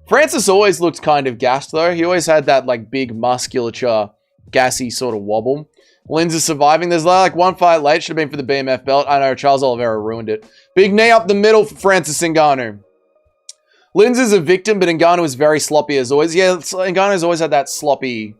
Francis always looked kind of gassed, though. He always had that, like, big musculature, gassy sort of wobble. Lins is surviving. There's, like, one fight late. Should have been for the BMF belt. I know, Charles Oliveira ruined it. Big knee up the middle for Francis Ngannou. Lins is a victim, but Ngannou is very sloppy as always. Yeah, Ngannou's always had that sloppy...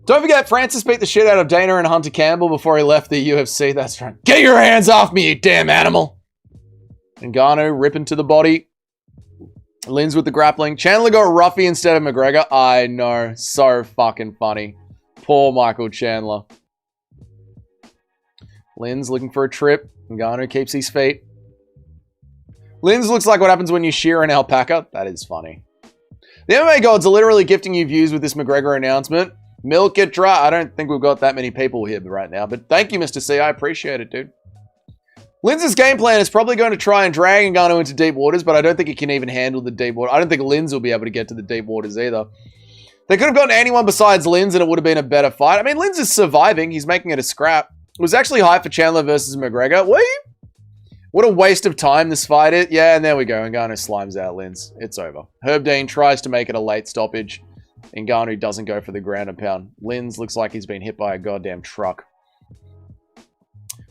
Don't forget, Francis beat the shit out of Dana and Hunter Campbell before he left the UFC. That's right. Get your hands off me, you damn animal. Ngannou ripping to the body. Lins with the grappling. Chandler got Ruffy instead of McGregor. I know. So fucking funny. Poor Michael Chandler. Lins looking for a trip. Ngannou keeps his feet. Lins looks like what happens when you shear an alpaca. That is funny. The MMA gods are literally gifting you views with this McGregor announcement. Milk it dry. I don't think we've got that many people here right now, but thank you, Mr. C. I appreciate it, dude. Lins' game plan is probably going to try and drag Ngannou into deep waters, but I don't think he can even handle the deep water. I don't think Lins will be able to get to the deep waters either. They could have gotten anyone besides Lins and it would have been a better fight. I mean, Lins is surviving. He's making it a scrap. It was actually hype for Chandler versus McGregor. What a waste of time this fight is. Yeah, and there we go. Ngannou slimes out Lins. It's over. Herb Dean tries to make it a late stoppage. Ngannou doesn't go for the ground and pound. Lins looks like he's been hit by a goddamn truck.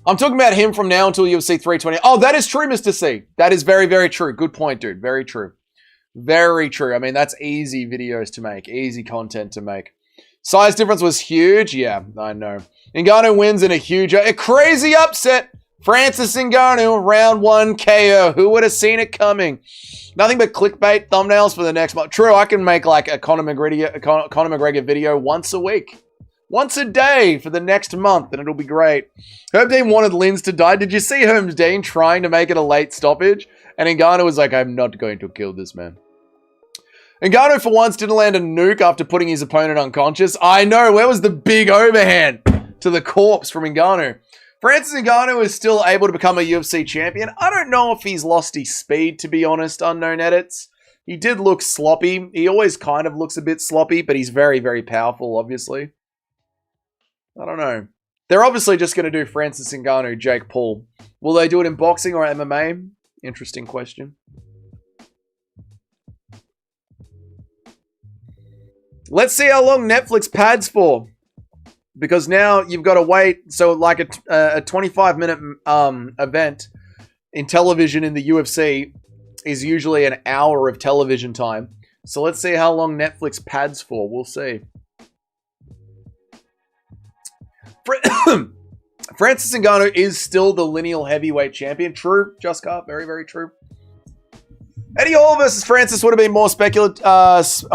I'm talking about him from now until UFC 320. Oh, that is true, Mr. C. That is very, very true. Good point, dude. Very true. Very true. I mean, that's easy videos to make. Easy content to make. Size difference was huge. Yeah, I know. Ngannou wins in a crazy upset. Francis Ngannou, round 1 KO. Who would have seen it coming? Nothing but clickbait thumbnails for the next month. True, I can make like a Conor McGregor video once a week. Once a day for the next month, and it'll be great. Herb Dean wanted Lins to die. Did you see Herb Dean trying to make it a late stoppage? And Ngannou was like, I'm not going to kill this man. Ngannou, for once, didn't land a nuke after putting his opponent unconscious. I know, where was the big overhand to the corpse from Ngannou? Francis Ngannou is still able to become a UFC champion. I don't know if he's lost his speed, to be honest, unknown edits. He did look sloppy. He always kind of looks a bit sloppy, but he's very, very powerful, obviously. I don't know. They're obviously just going to do Francis Ngannou, Jake Paul. Will they do it in boxing or MMA? Interesting question. Let's see how long Netflix pads for. Because now you've got to wait. So like a 25-minute event in television in the UFC is usually an hour of television time. So let's see how long Netflix pads for. We'll see. Francis Ngannou is still the lineal heavyweight champion. True, Just Car. Very, very true. Eddie Hall versus Francis would have been more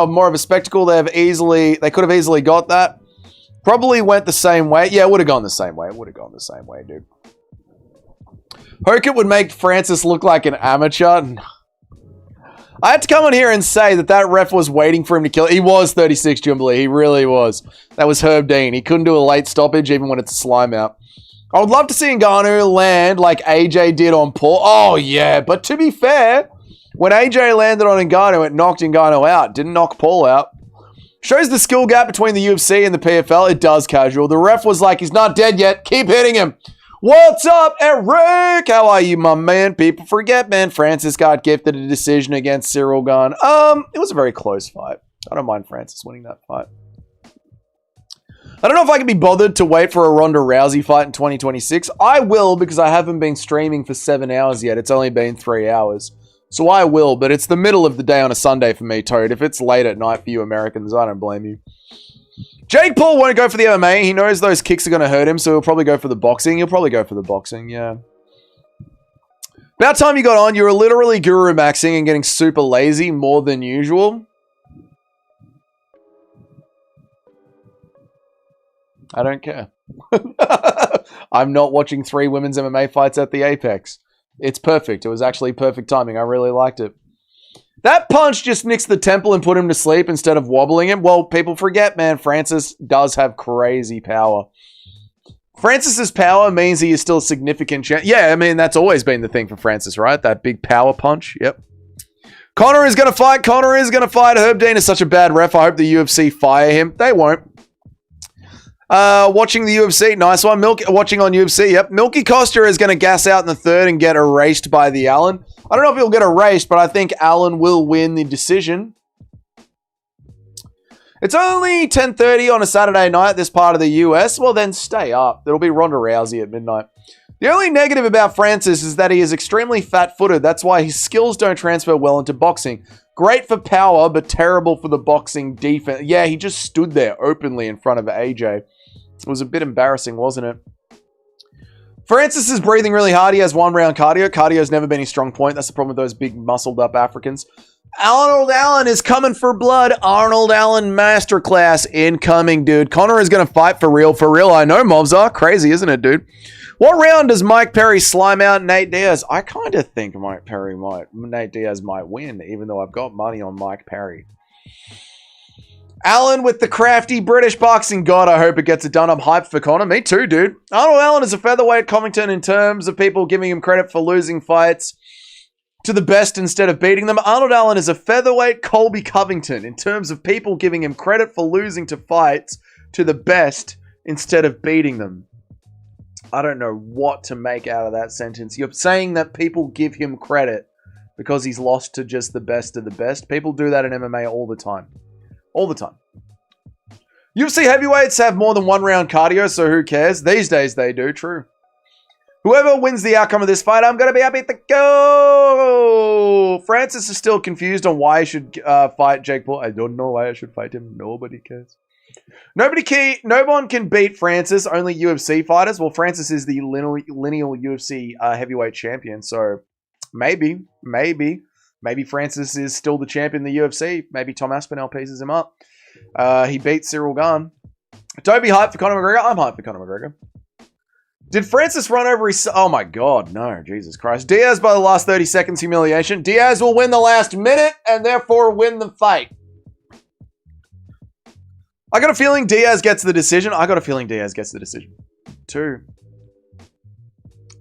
more of a spectacle. They could have easily got that. Probably went the same way. Yeah, it would have gone the same way. It would have gone the same way, dude. Hokit would make Francis look like an amateur. I had to come on here and say that ref was waiting for him to kill. He was 36, Jubilee. He really was. That was Herb Dean. He couldn't do a late stoppage even when it's a slime out. I would love to see Ngannou land like AJ did on Paul. Oh, yeah. But to be fair, when AJ landed on Ngannou, it knocked Ngannou out. Didn't knock Paul out. Shows the skill gap between the UFC and the PFL. It does, casual. The ref was like, he's not dead yet. Keep hitting him. What's up, Eric? How are you, my man? People forget, man. Francis got gifted a decision against Cyril Gane. It was a very close fight. I don't mind Francis winning that fight. I don't know if I can be bothered to wait for a Ronda Rousey fight in 2026. I will, because I haven't been streaming for 7 hours yet. It's only been 3 hours. So I will, but it's the middle of the day on a Sunday for me, Toad. If it's late at night for you Americans, I don't blame you. Jake Paul won't go for the MMA. He knows those kicks are going to hurt him, so he'll probably go for the boxing. He'll probably go for the boxing, yeah. About time you got on, you were literally guru maxing and getting super lazy more than usual. I don't care. I'm not watching 3 women's MMA fights at the Apex. It's perfect. It was actually perfect timing. I really liked it. That punch just nicks the temple and put him to sleep instead of wobbling him. Well, people forget, man, Francis does have crazy power. Francis's power means he is still a significant chance. Yeah, I mean, that's always been the thing for Francis, right? That big power punch. Yep. Conor is going to fight. Conor is going to fight. Herb Dean is such a bad ref. I hope the UFC fire him. They won't. Watching the UFC. Nice one. Watching on UFC. Yep. Milky Costa is going to gas out in the third and get erased by the Allen. I don't know if he'll get erased, but I think Allen will win the decision. It's only 10:30 on a Saturday night, this part of the US. Well, then stay up. There'll be Ronda Rousey at midnight. The only negative about Francis is that he is extremely fat-footed. That's why his skills don't transfer well into boxing. Great for power, but terrible for the boxing defense. Yeah, he just stood there openly in front of AJ. It was a bit embarrassing, wasn't it? Francis is breathing really hard. He has 1 round cardio. Cardio's never been his strong point. That's the problem with those big muscled up Africans. Arnold Allen is coming for blood. Arnold Allen masterclass incoming, dude. Conor is going to fight for real. For real, I know mobs are. Crazy, isn't it, dude? What round does Mike Perry slime out Nate Diaz? I kind of think Nate Diaz might win, even though I've got money on Mike Perry. Allen with the crafty British boxing. God, I hope it gets it done. I'm hyped for Conor. Me too, dude. Arnold Allen is a featherweight Covington in terms of people giving him credit for losing fights to the best instead of beating them. Arnold Allen is a featherweight Colby Covington in terms of people giving him credit for losing to fights to the best instead of beating them. I don't know what to make out of that sentence. You're saying that people give him credit because he's lost to just the best of the best. People do that in MMA all the time. All the time. UFC heavyweights have more than 1 round cardio, so who cares? These days they do, true. Whoever wins the outcome of this fight, I'm going to be happy to go. Francis is still confused on why he should fight Jake Paul. I don't know why I should fight him. Nobody cares. No one can beat Francis, only UFC fighters. Well, Francis is the lineal UFC heavyweight champion, so maybe Francis is still the champion in the UFC. Maybe Tom Aspinall pieces him up. He beat Cyril Gane. Don't be hyped for Conor McGregor. I'm hyped for Conor McGregor. Did Francis run over his... Oh my God, no. Jesus Christ. Diaz by the last 30 seconds humiliation. Diaz will win the last minute and therefore win the fight. I got a feeling Diaz gets the decision. Two.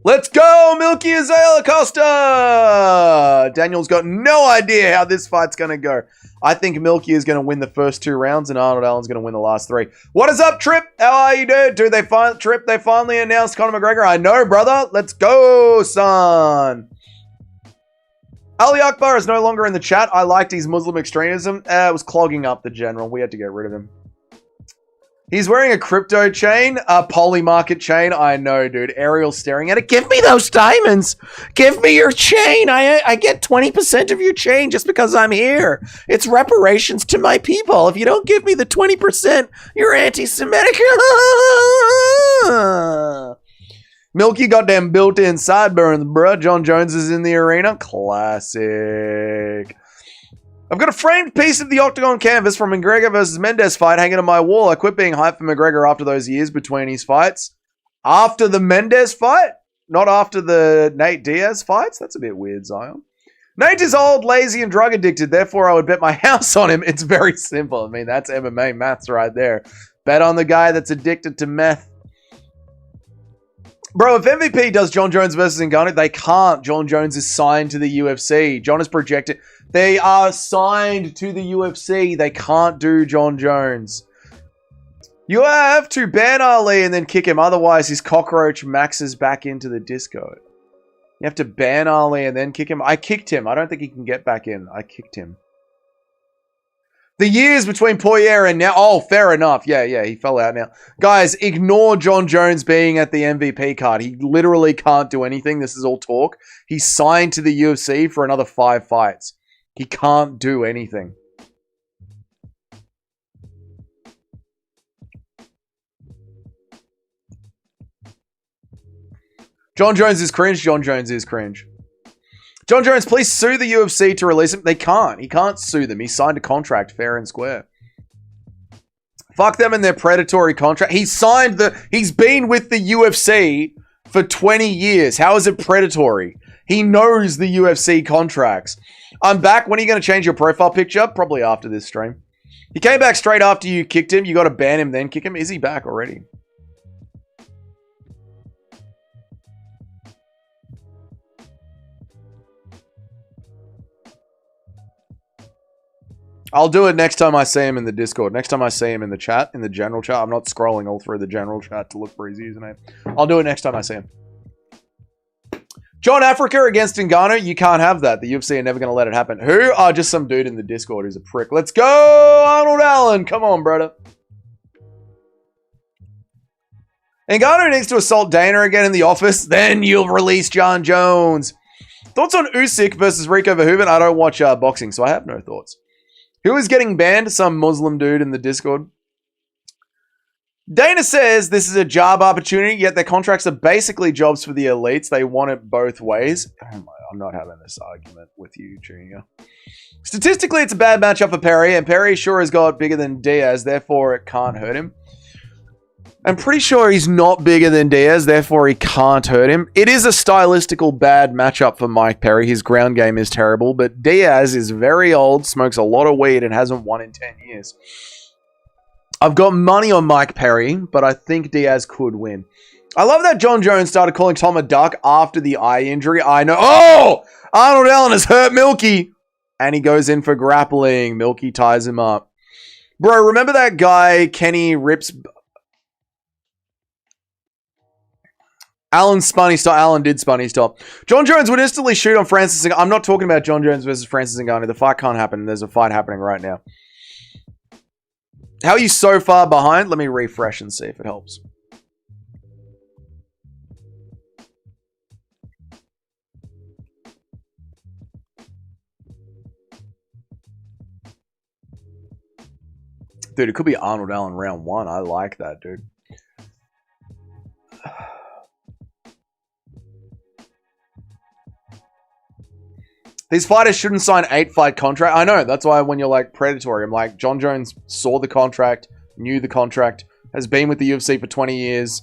Let's go, Milky Azalea Costa! Daniel's got no idea how this fight's going to go. I think Milky is going to win the first 2 rounds and Arnold Allen's going to win the last 3. What is up, Trip? How are you, dude? Trip, they finally announced Conor McGregor. I know, brother. Let's go, son. Ali Akbar is no longer in the chat. I liked his Muslim extremism. It was clogging up the general. We had to get rid of him. He's wearing a crypto chain, a poly market chain. I know, dude. Ariel's staring at it. Give me those diamonds. Give me your chain. I get 20% of your chain just because I'm here. It's reparations to my people. If you don't give me the 20%, you're anti-Semitic. Milky goddamn built-in sideburns, bruh. John Jones is in the arena. Classic. I've got a framed piece of the Octagon canvas from McGregor versus Mendes fight hanging on my wall. I quit being hyped for McGregor after those years between his fights. After the Mendes fight? Not after the Nate Diaz fights? That's a bit weird, Zion. Nate is old, lazy, and drug addicted. Therefore, I would bet my house on him. It's very simple. I mean, that's MMA maths right there. Bet on the guy that's addicted to meth. Bro, if MVP does John Jones versus Ngannou, they can't. John Jones is signed to the UFC. John is projected. They are signed to the UFC. They can't do John Jones. You have to ban Ali and then kick him. Otherwise, his cockroach maxes back into the disco. You have to ban Ali and then kick him. I kicked him. I don't think he can get back in. I kicked him. The years between Poirier and now... Oh, fair enough. Yeah, he fell out now. Guys, ignore John Jones being at the MVP card. He literally can't do anything. This is all talk. He's signed to the UFC for another 5 fights. He can't do anything. John Jones is cringe. John Jones is cringe. John Jones, please sue the UFC to release him. They can't. He can't sue them. He signed a contract fair and square. Fuck them and their predatory contract. He's been with the UFC for 20 years. How is it predatory? He knows the UFC contracts. I'm back. When are you going to change your profile picture? Probably after this stream. He came back straight after you kicked him. You got to ban him, then kick him. Is he back already? I'll do it next time I see him in the Discord. Next time I see him in the chat, in the general chat. I'm not scrolling all through the general chat to look for his username. I'll do it next time I see him. John Africa against Ngannou. You can't have that. The UFC are never going to let it happen. Who? Oh, just some dude in the Discord who's a prick. Let's go, Arnold Allen. Come on, brother. Ngannou needs to assault Dana again in the office. Then you'll release John Jones. Thoughts on Usyk versus Rico Verhoeven? I don't watch boxing, so I have no thoughts. Who is getting banned? Some Muslim dude in the Discord. Dana says this is a job opportunity, yet their contracts are basically jobs for the elites. They want it both ways. I'm not having this argument with you, Junior. Statistically, it's a bad matchup for Perry, and Perry sure has got bigger than Diaz, therefore it can't hurt him. I'm pretty sure he's not bigger than Diaz, therefore he can't hurt him. It is a stylistical bad matchup for Mike Perry. His ground game is terrible, but Diaz is very old, smokes a lot of weed, and hasn't won in 10 years. I've got money on Mike Perry, but I think Diaz could win. I love that John Jones started calling Tom a duck after the eye injury. I know. Oh! Arnold Allen has hurt Milky. And he goes in for grappling. Milky ties him up. Bro, remember that guy, Kenny Rips? Allen spun, stop. Allen did spun, stop. John Jones would instantly shoot on Francis. I'm not talking about John Jones versus Francis Ngannou. The fight can't happen. There's a fight happening right now. How are you so far behind? Let me refresh and see if it helps. Dude, it could be Arnold Allen round 1. I like that, dude. These fighters shouldn't sign 8-fight contract. I know. That's why when you're like predatory, I'm like, John Jones saw the contract, knew the contract, has been with the UFC for 20 years.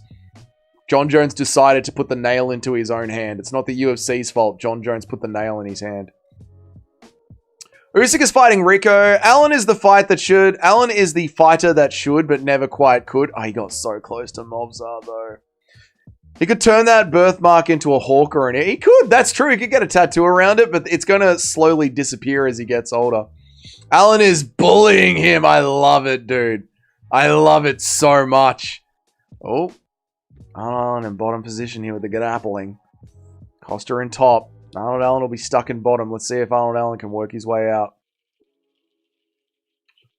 John Jones decided to put the nail into his own hand. It's not the UFC's fault. John Jones put the nail in his hand. Usyk is fighting Rico. Allen is the fight that should. Allen is the fighter that should, but never quite could. Oh, he got so close to Mobzar, though. He could turn that birthmark into a hawk or an... He could. That's true. He could get a tattoo around it, but it's going to slowly disappear as he gets older. Allen is bullying him. I love it, dude. I love it so much. Oh. Allen in bottom position here with the grappling. Costa in top. Arnold Allen will be stuck in bottom. Let's see if Arnold Allen can work his way out.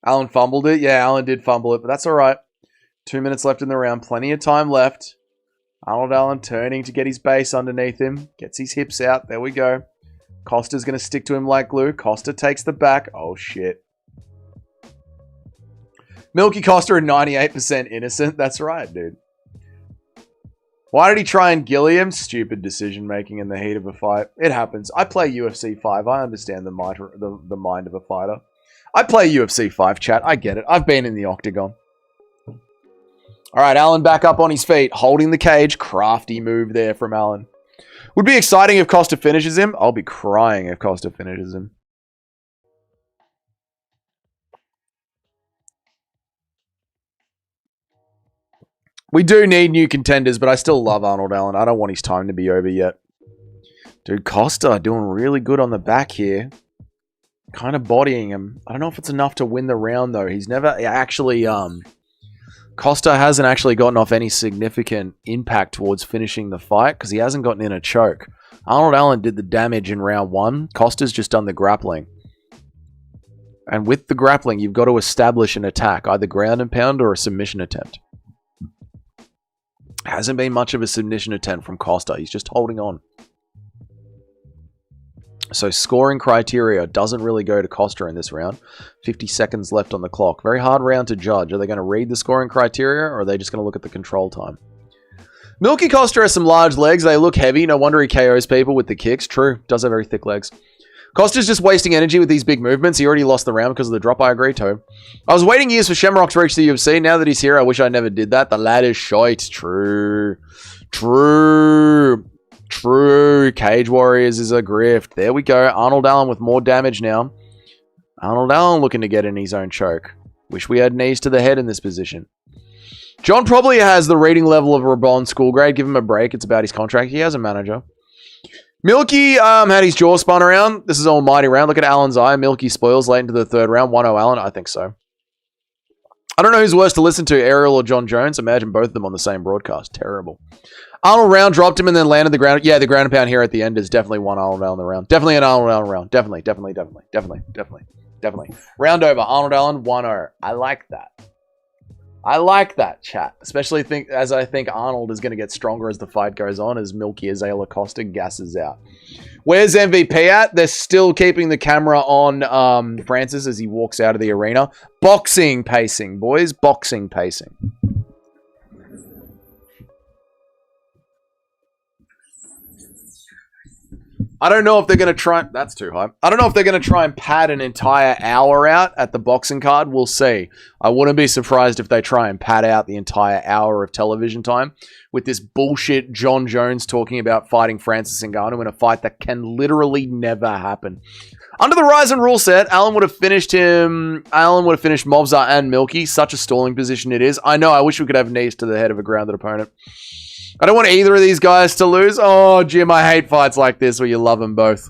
Allen fumbled it. Yeah, Allen did fumble it, but that's all right. 2 minutes left in the round. Plenty of time left. Arnold Allen turning to get his base underneath him. Gets his hips out. There we go. Costa's going to stick to him like glue. Costa takes the back. Oh, shit. Milky Costa at 98% innocent. That's right, dude. Why did he try and gilly him? Stupid decision making in the heat of a fight. It happens. I play UFC 5. I understand the mind of a fighter. I play UFC 5, chat. I get it. I've been in the octagon. All right, Allen back up on his feet, holding the cage. Crafty move there from Allen. Would be exciting if Costa finishes him. I'll be crying if Costa finishes him. We do need new contenders, but I still love Arnold Allen. I don't want his time to be over yet. Dude, Costa doing really good on the back here. Kind of bodying him. I don't know if it's enough to win the round, though. He's never actually... Costa hasn't actually gotten off any significant impact towards finishing the fight because he hasn't gotten in a choke. Arnold Allen did the damage in round 1. Costa's just done the grappling. And with the grappling, you've got to establish an attack, either ground and pound or a submission attempt. Hasn't been much of a submission attempt from Costa. He's just holding on. So scoring criteria doesn't really go to Costa in this round. 50 seconds left on the clock. Very hard round to judge. Are they going to read the scoring criteria or are they just going to look at the control time? Milky Costa has some large legs. They look heavy. No wonder he KOs people with the kicks. True. Does have very thick legs. Costa's just wasting energy with these big movements. He already lost the round because of the drop. I agree, too. I was waiting years for Shamrock to reach the UFC. Now that he's here, I wish I never did that. The lad is shite. True. Cage Warriors is a grift. There we go. Arnold Allen with more damage now. Arnold Allen looking to get in his own choke. Wish we had knees to the head in this position. John probably has the rating level of a Rabon school grade. Give him a break. It's about his contract. He has a manager. Milky had his jaw spun around. This is almighty round. Look at Allen's eye. Milky spoils late into the third round. 1-0 Allen. I think so. I don't know who's worse to listen to, Ariel or John Jones. Imagine both of them on the same broadcast. Terrible. Arnold round dropped him and then landed the ground. Yeah, the ground and pound here at the end is definitely one Arnold Allen in the round. Definitely an Arnold Allen round. Definitely. Round over. Arnold Allen 1-0. I like that. I like that, chat. Especially as I think Arnold is going to get stronger as the fight goes on, as Milky Azalea Costa gasses out. Where's MVP at? They're still keeping the camera on Francis as he walks out of the arena. Boxing pacing, boys. Boxing pacing. I don't know if they're going to try... That's too high. I don't know if they're going to try and pad an entire hour out at the boxing card. We'll see. I wouldn't be surprised if they try and pad out the entire hour of television time with this bullshit John Jones talking about fighting Francis Ngannou in a fight that can literally never happen. Under the Ryzen rule set, Allen would have finished Mobzar and Milky. Such a stalling position it is. I know. I wish we could have knees to the head of a grounded opponent. I don't want either of these guys to lose. Oh, Jim, I hate fights like this where you love them both.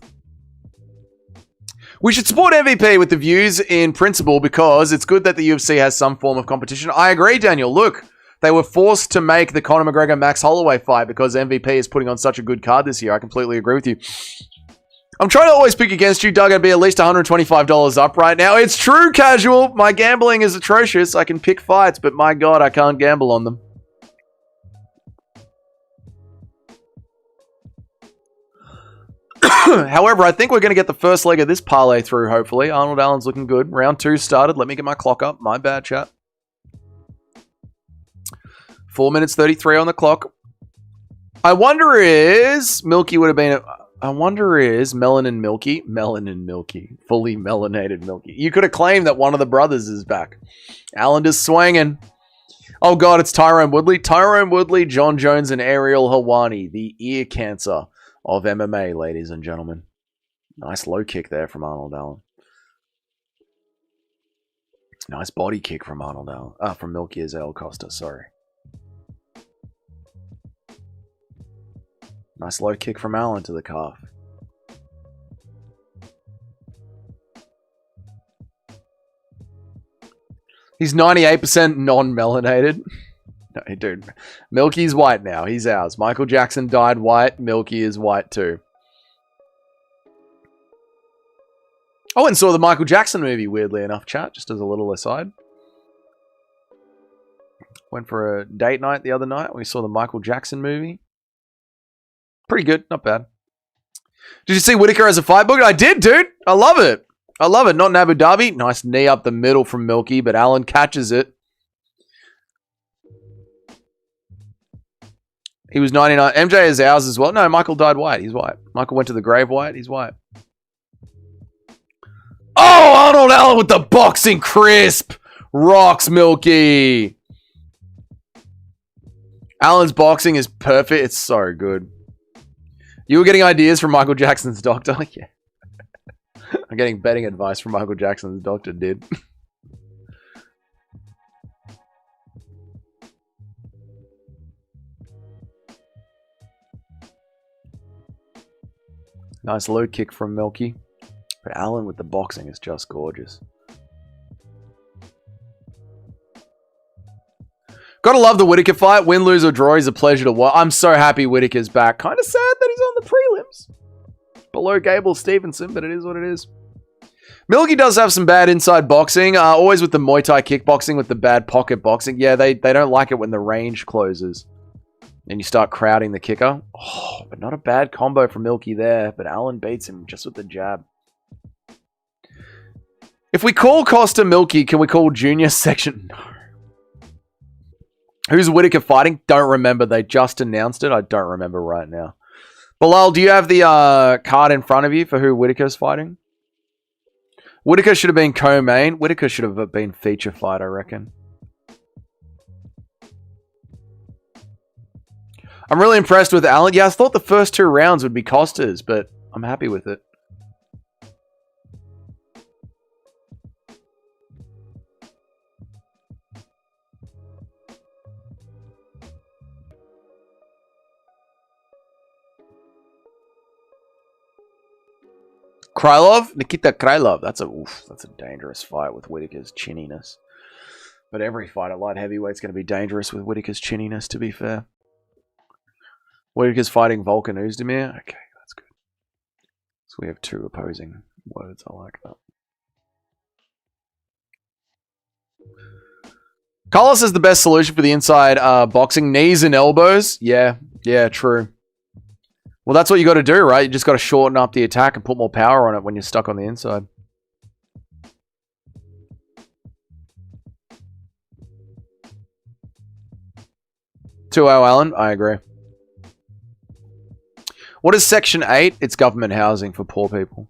We should support MVP with the views in principle because it's good that the UFC has some form of competition. I agree, Daniel. Look, they were forced to make the Conor McGregor-Max Holloway fight because MVP is putting on such a good card this year. I completely agree with you. I'm trying to always pick against you, Doug. I'd be at least $125 up right now. It's true, Casual. My gambling is atrocious. I can pick fights, but my God, I can't gamble on them. However, I think we're going to get the first leg of this parlay through, hopefully. Arnold Allen's looking good. Round 2 started. Let me get my clock up. My bad, chat. 4 minutes 33 on the clock. I wonder is Milky would have been... I wonder is Melanin Milky. Fully melanated Milky. You could have claimed that one of the brothers is back. Allen is swinging. Oh, God, it's Tyrone Woodley. Tyrone Woodley, John Jones, and Ariel Helwani. The ear cancer of MMA, ladies and gentlemen. Nice low kick there from Arnold Allen. Nice body kick from Arnold Allen. From Milky Azalea Costa, sorry. Nice low kick from Allen to the calf. He's 98% non-melanated. No, dude. Milky's white now. He's ours. Michael Jackson died white. Milky is white too. I went and saw the Michael Jackson movie, weirdly enough, chat, just as a little aside. Went for a date night the other night. We saw the Michael Jackson movie. Pretty good. Not bad. Did you see Whittaker as a fight book? I did, dude. I love it. I love it. Not in Abu Dhabi. Nice knee up the middle from Milky, but Allen catches it. He was 99. MJ is ours as well. No, Michael died white. He's white. Michael went to the grave white. He's white. Oh, Arnold Allen with the boxing crisp. Rocks Milky. Allen's boxing is perfect. It's so good. You were getting ideas from Michael Jackson's doctor? Yeah. I'm getting betting advice from Michael Jackson's doctor, dude. Nice low kick from Milky. But Allen with the boxing is just gorgeous. Gotta love the Whittaker fight. Win, lose, or draw is a pleasure to watch. I'm so happy Whittaker's back. Kind of sad that he's on the prelims. Below Gable Stevenson, but it is what it is. Milky does have some bad inside boxing. Always with the Muay Thai kickboxing with the bad pocket boxing. Yeah, they don't like it when the range closes. And you start crowding the kicker. Oh, but not a bad combo from Milky there. But Allen beats him just with the jab. If we call Costa Milky, can we call Junior Section? No. Who's Whittaker fighting? Don't remember. They just announced it. I don't remember right now. Bilal, do you have the card in front of you for who Whittaker's fighting? Whittaker should have been co-main. Whittaker should have been feature fight, I reckon. I'm really impressed with Allen. Yeah, I thought the first 2 rounds would be Costa's, but I'm happy with it. Krylov? Nikita Krylov. That's a dangerous fight with Whittaker's chinniness. But every fight at light heavyweight's going to be dangerous with Whittaker's chinniness, to be fair. Whittaker's fighting Volkan Oezdemir. Okay, that's good. So we have 2 opposing words. I like that. Carlos is the best solution for the inside boxing. Knees and elbows. Yeah, true. Well, that's what you got to do, right? You just got to shorten up the attack and put more power on it when you're stuck on the inside. Too Allen, I agree. What is Section 8? It's government housing for poor people.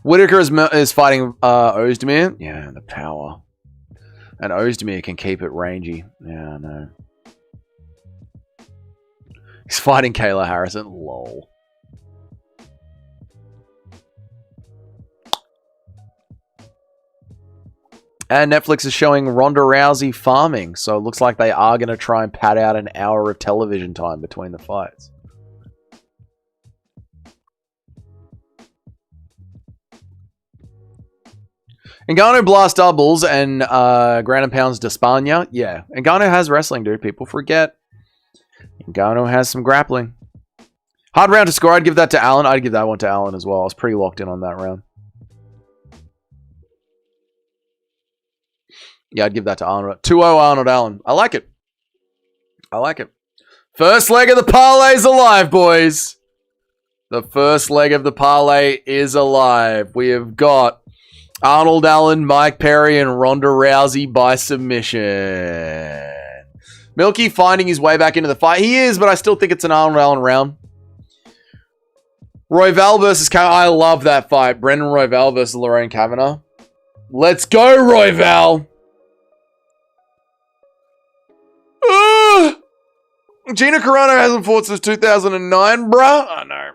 Whittaker is fighting Oezdemir. Yeah, the power. And Oezdemir can keep it rangy. Yeah, I know. He's fighting Kayla Harrison. Lol. And Netflix is showing Ronda Rousey farming. So it looks like they are going to try and pad out an hour of television time between the fights. Ngannou blast doubles and ground and pounds d'Espana. Yeah. Ngannou has wrestling, dude. People forget. Ngannou has some grappling. Hard round to score. I'd give that to Allen. I'd give that one to Allen as well. I was pretty locked in on that round. Yeah, I'd give that to Arnold. 2-0 Arnold Allen. I like it. I like it. First leg of the parlay's alive, boys. The first leg of the parlay is alive. We have got Arnold Allen, Mike Perry, and Ronda Rousey by submission. Milky finding his way back into the fight. He is, but I still think it's an Arnold Allen round. Royval versus Kavanagh. I love that fight. Brendan Royval versus Lorraine Kavanagh. Let's go, Royval. Gina Carano hasn't fought since 2009, bruh. I know.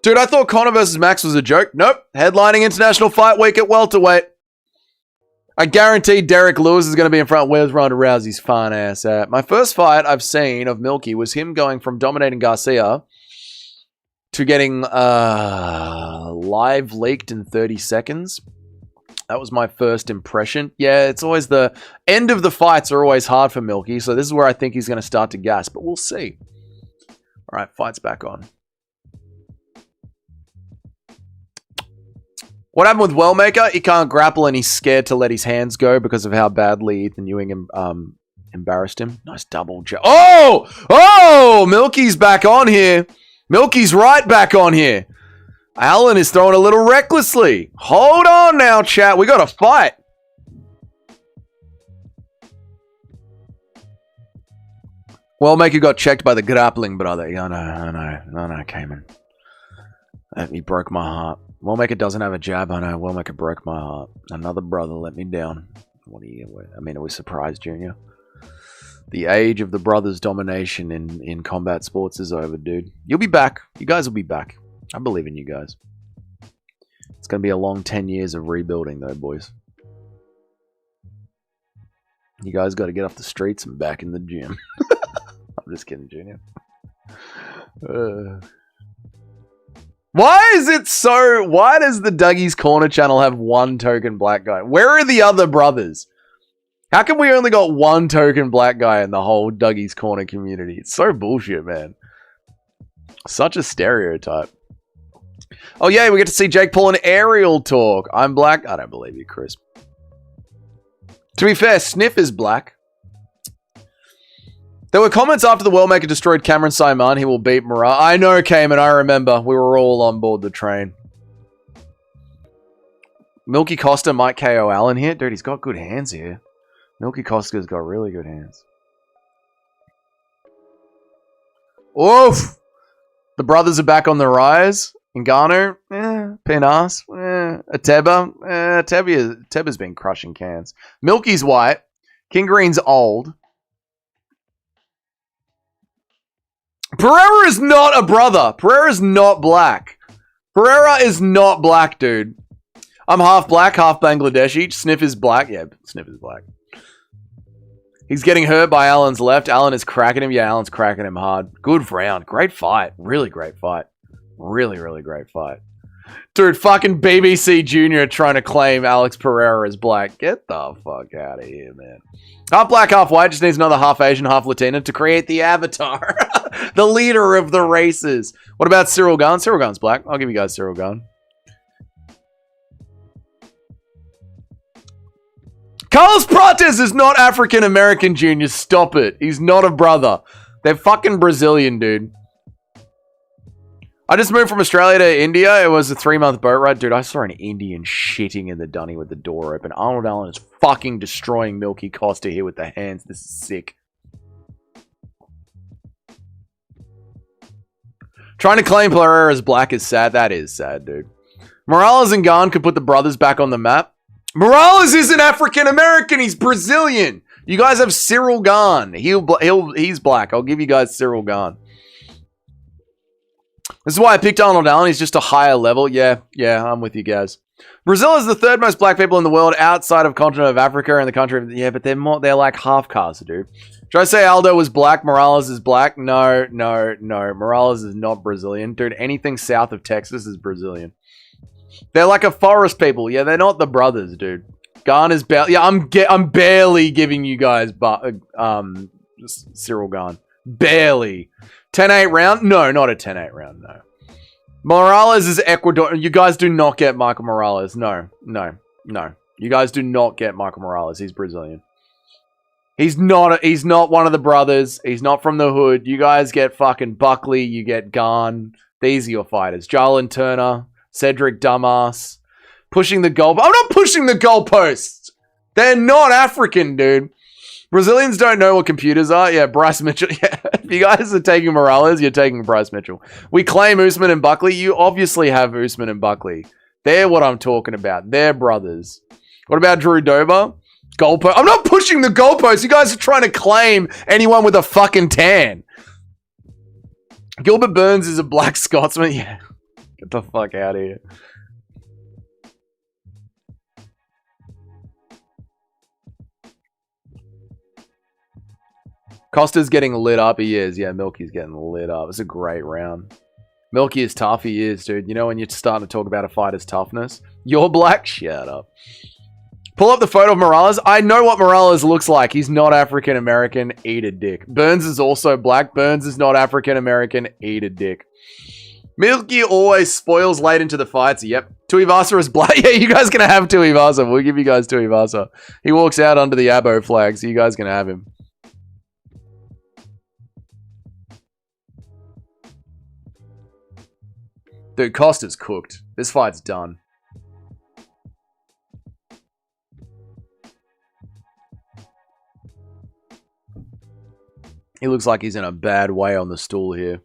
Dude, I thought Conor versus Max was a joke. Nope. Headlining International Fight Week at welterweight. I guarantee Derek Lewis is going to be in front. Where's Ronda Rousey's fine ass at? My first fight I've seen of Milky was him going from dominating Garcia to getting live leaked in 30 seconds. That was my first impression. Yeah, it's always the end of the fights are always hard for Milky, so this is where I think he's going to start to gas, but we'll see. All right, fight's back on. What happened with Wellmaker? He can't grapple and he's scared to let his hands go because of how badly Ethan Ewing embarrassed him. Nice double jab. Oh! Oh! Milky's back on here. Milky's right back on here. Allen is throwing a little recklessly. Hold on now, chat. We got to fight. Wellmaker got checked by the grappling brother. Yeah, I know, Cayman. He broke my heart. Wellmaker doesn't have a jab. I know. Wellmaker broke my heart. Another brother let me down. What are you? I mean, it was surprise, Junior. The age of the brothers' domination in combat sports is over, dude. You'll be back. You guys will be back. I believe in you guys. It's going to be a long 10 years of rebuilding, though, boys. You guys got to get off the streets and back in the gym. I'm just kidding, Junior. Why is it so... Why does the Dougie's Corner channel have one token black guy? Where are the other brothers? How come we only got one token black guy in the whole Dougie's Corner community? It's so bullshit, man. Such a stereotype. Oh, yeah, we get to see Jake Paul and Ariel talk. I'm black. I don't believe you, Chris. To be fair, Sniff is black. There were comments after the Worldmaker destroyed Cameron Simon. He will beat Murrah. I know, Cayman. I remember. We were all on board the train. Milky Costa might KO Allen here. Dude, he's got good hands here. Milky Costa's got really good hands. Oof. The brothers are back on the rise. Ngannou, Penas, Ateba, Ateba's been crushing cans. Milky's white. King Green's old. Pereira is not a brother. Pereira is not black. Pereira is not black, dude. I'm half black, half Bangladeshi. Sniff is black. Yeah, Sniff is black. He's getting hurt by Allen's left. Allen is cracking him. Yeah, Allen's cracking him hard. Good round. Great fight. Really great fight. Really, really great fight. Dude, fucking BBC Junior trying to claim Alex Pereira as black. Get the fuck out of here, man. Half black, half white. Just needs another half Asian, half Latina to create the avatar. The leader of the races. What about Cyril Gane? Cyril Gane's black. I'll give you guys Cyril Gane. Carlos Prates is not African American, Junior. Stop it. He's not a brother. They're fucking Brazilian, dude. I just moved from Australia to India. It was a 3-month boat ride. Dude, I saw an Indian shitting in the dunny with the door open. Arnold Allen is fucking destroying Milky Costa here with the hands. This is sick. Trying to claim Pereira as black is sad. That is sad, dude. Morales and Gane could put the brothers back on the map. Morales isn't African American. He's Brazilian. You guys have Cyril Gane. He's black. I'll give you guys Cyril Gane. This is why I picked Arnold Allen. He's just a higher level. Yeah, I'm with you guys. Brazil is the third most black people in the world outside of continent of Africa and the country of... Yeah, but they're like half caste, dude. Should I say Aldo was black? Morales is black? No. Morales is not Brazilian. Dude, anything south of Texas is Brazilian. They're like a forest people. Yeah, they're not the brothers, dude. Gane is barely... Yeah, I'm barely giving you guys Cyril Gane. Barely. 10-8 round? No, not a 10-8 round, no. Morales is Ecuador. You guys do not get Michael Morales. No. You guys do not get Michael Morales. He's Brazilian. He's not one of the brothers. He's not from the hood. You guys get fucking Buckley. You get Gane. These are your fighters. Jarlin Turner. Cedric Dumbass. Pushing the goal. I'm not pushing the goalposts. They're not African, dude. Brazilians don't know what computers are. Yeah, Bryce Mitchell. Yeah, if you guys are taking Morales, you're taking Bryce Mitchell. We claim Usman and Buckley. You obviously have Usman and Buckley. They're what I'm talking about. They're brothers. What about Drew Dober? Goalpost. I'm not pushing the goalposts. You guys are trying to claim anyone with a fucking tan. Gilbert Burns is a black Scotsman. Yeah. Get the fuck out of here. Costa's getting lit up. He is. Yeah, Milky's getting lit up. It's a great round. Milky is tough. He is, dude. You know when you're starting to talk about a fighter's toughness? You're black? Shut up. Pull up the photo of Morales. I know what Morales looks like. He's not African American. Eat a dick. Burns is also black. Burns is not African American. Eat a dick. Milky always spoils late into the fights. Yep. Tuivasa is black. Yeah, you guys gonna have Tuivasa. We'll give you guys Tuivasa. He walks out under the Abo flag, so you guys gonna have him. Dude, Costa's cooked. This fight's done. He looks like he's in a bad way on the stool here.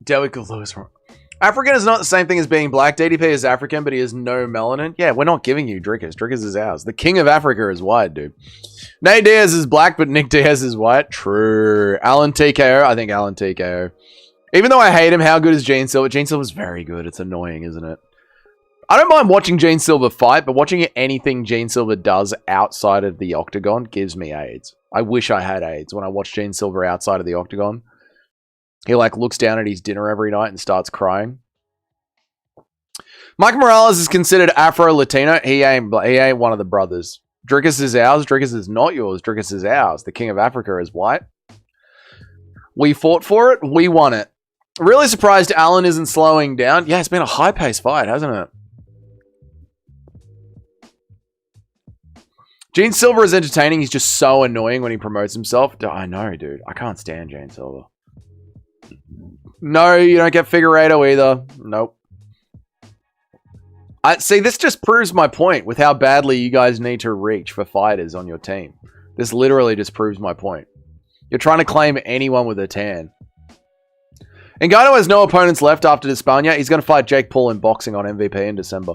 Derek Lewis. African is not the same thing as being black. DDP is African, but he has no melanin. Yeah, we're not giving you Drickers. Drickers is ours. The king of Africa is white, dude. Nate Diaz is black, but Nick Diaz is white. True. Alan TKO. I think Alan TKO. Even though I hate him, how good is Gene Silver? Gene Silver's very good. It's annoying, isn't it? I don't mind watching Gene Silver fight, but watching anything Gene Silver does outside of the octagon gives me AIDS. I wish I had AIDS when I watch Gene Silver outside of the octagon. He like looks down at his dinner every night and starts crying. Mike Morales is considered Afro-Latino. He ain't one of the brothers. Drickus is ours. Drickus is not yours. Drickus is ours. The king of Africa is white. We fought for it. We won it. Really surprised Allen isn't slowing down. Yeah, it's been a high-paced fight, hasn't it? Gene Silver is entertaining. He's just so annoying when he promotes himself. I know, dude. I can't stand Gene Silver. No, you don't get Figueiredo either. Nope. See, this just proves my point with how badly you guys need to reach for fighters on your team. This literally just proves my point. You're trying to claim anyone with a tan. Ngannou has no opponents left after Despania. He's going to fight Jake Paul in boxing on MVP in December.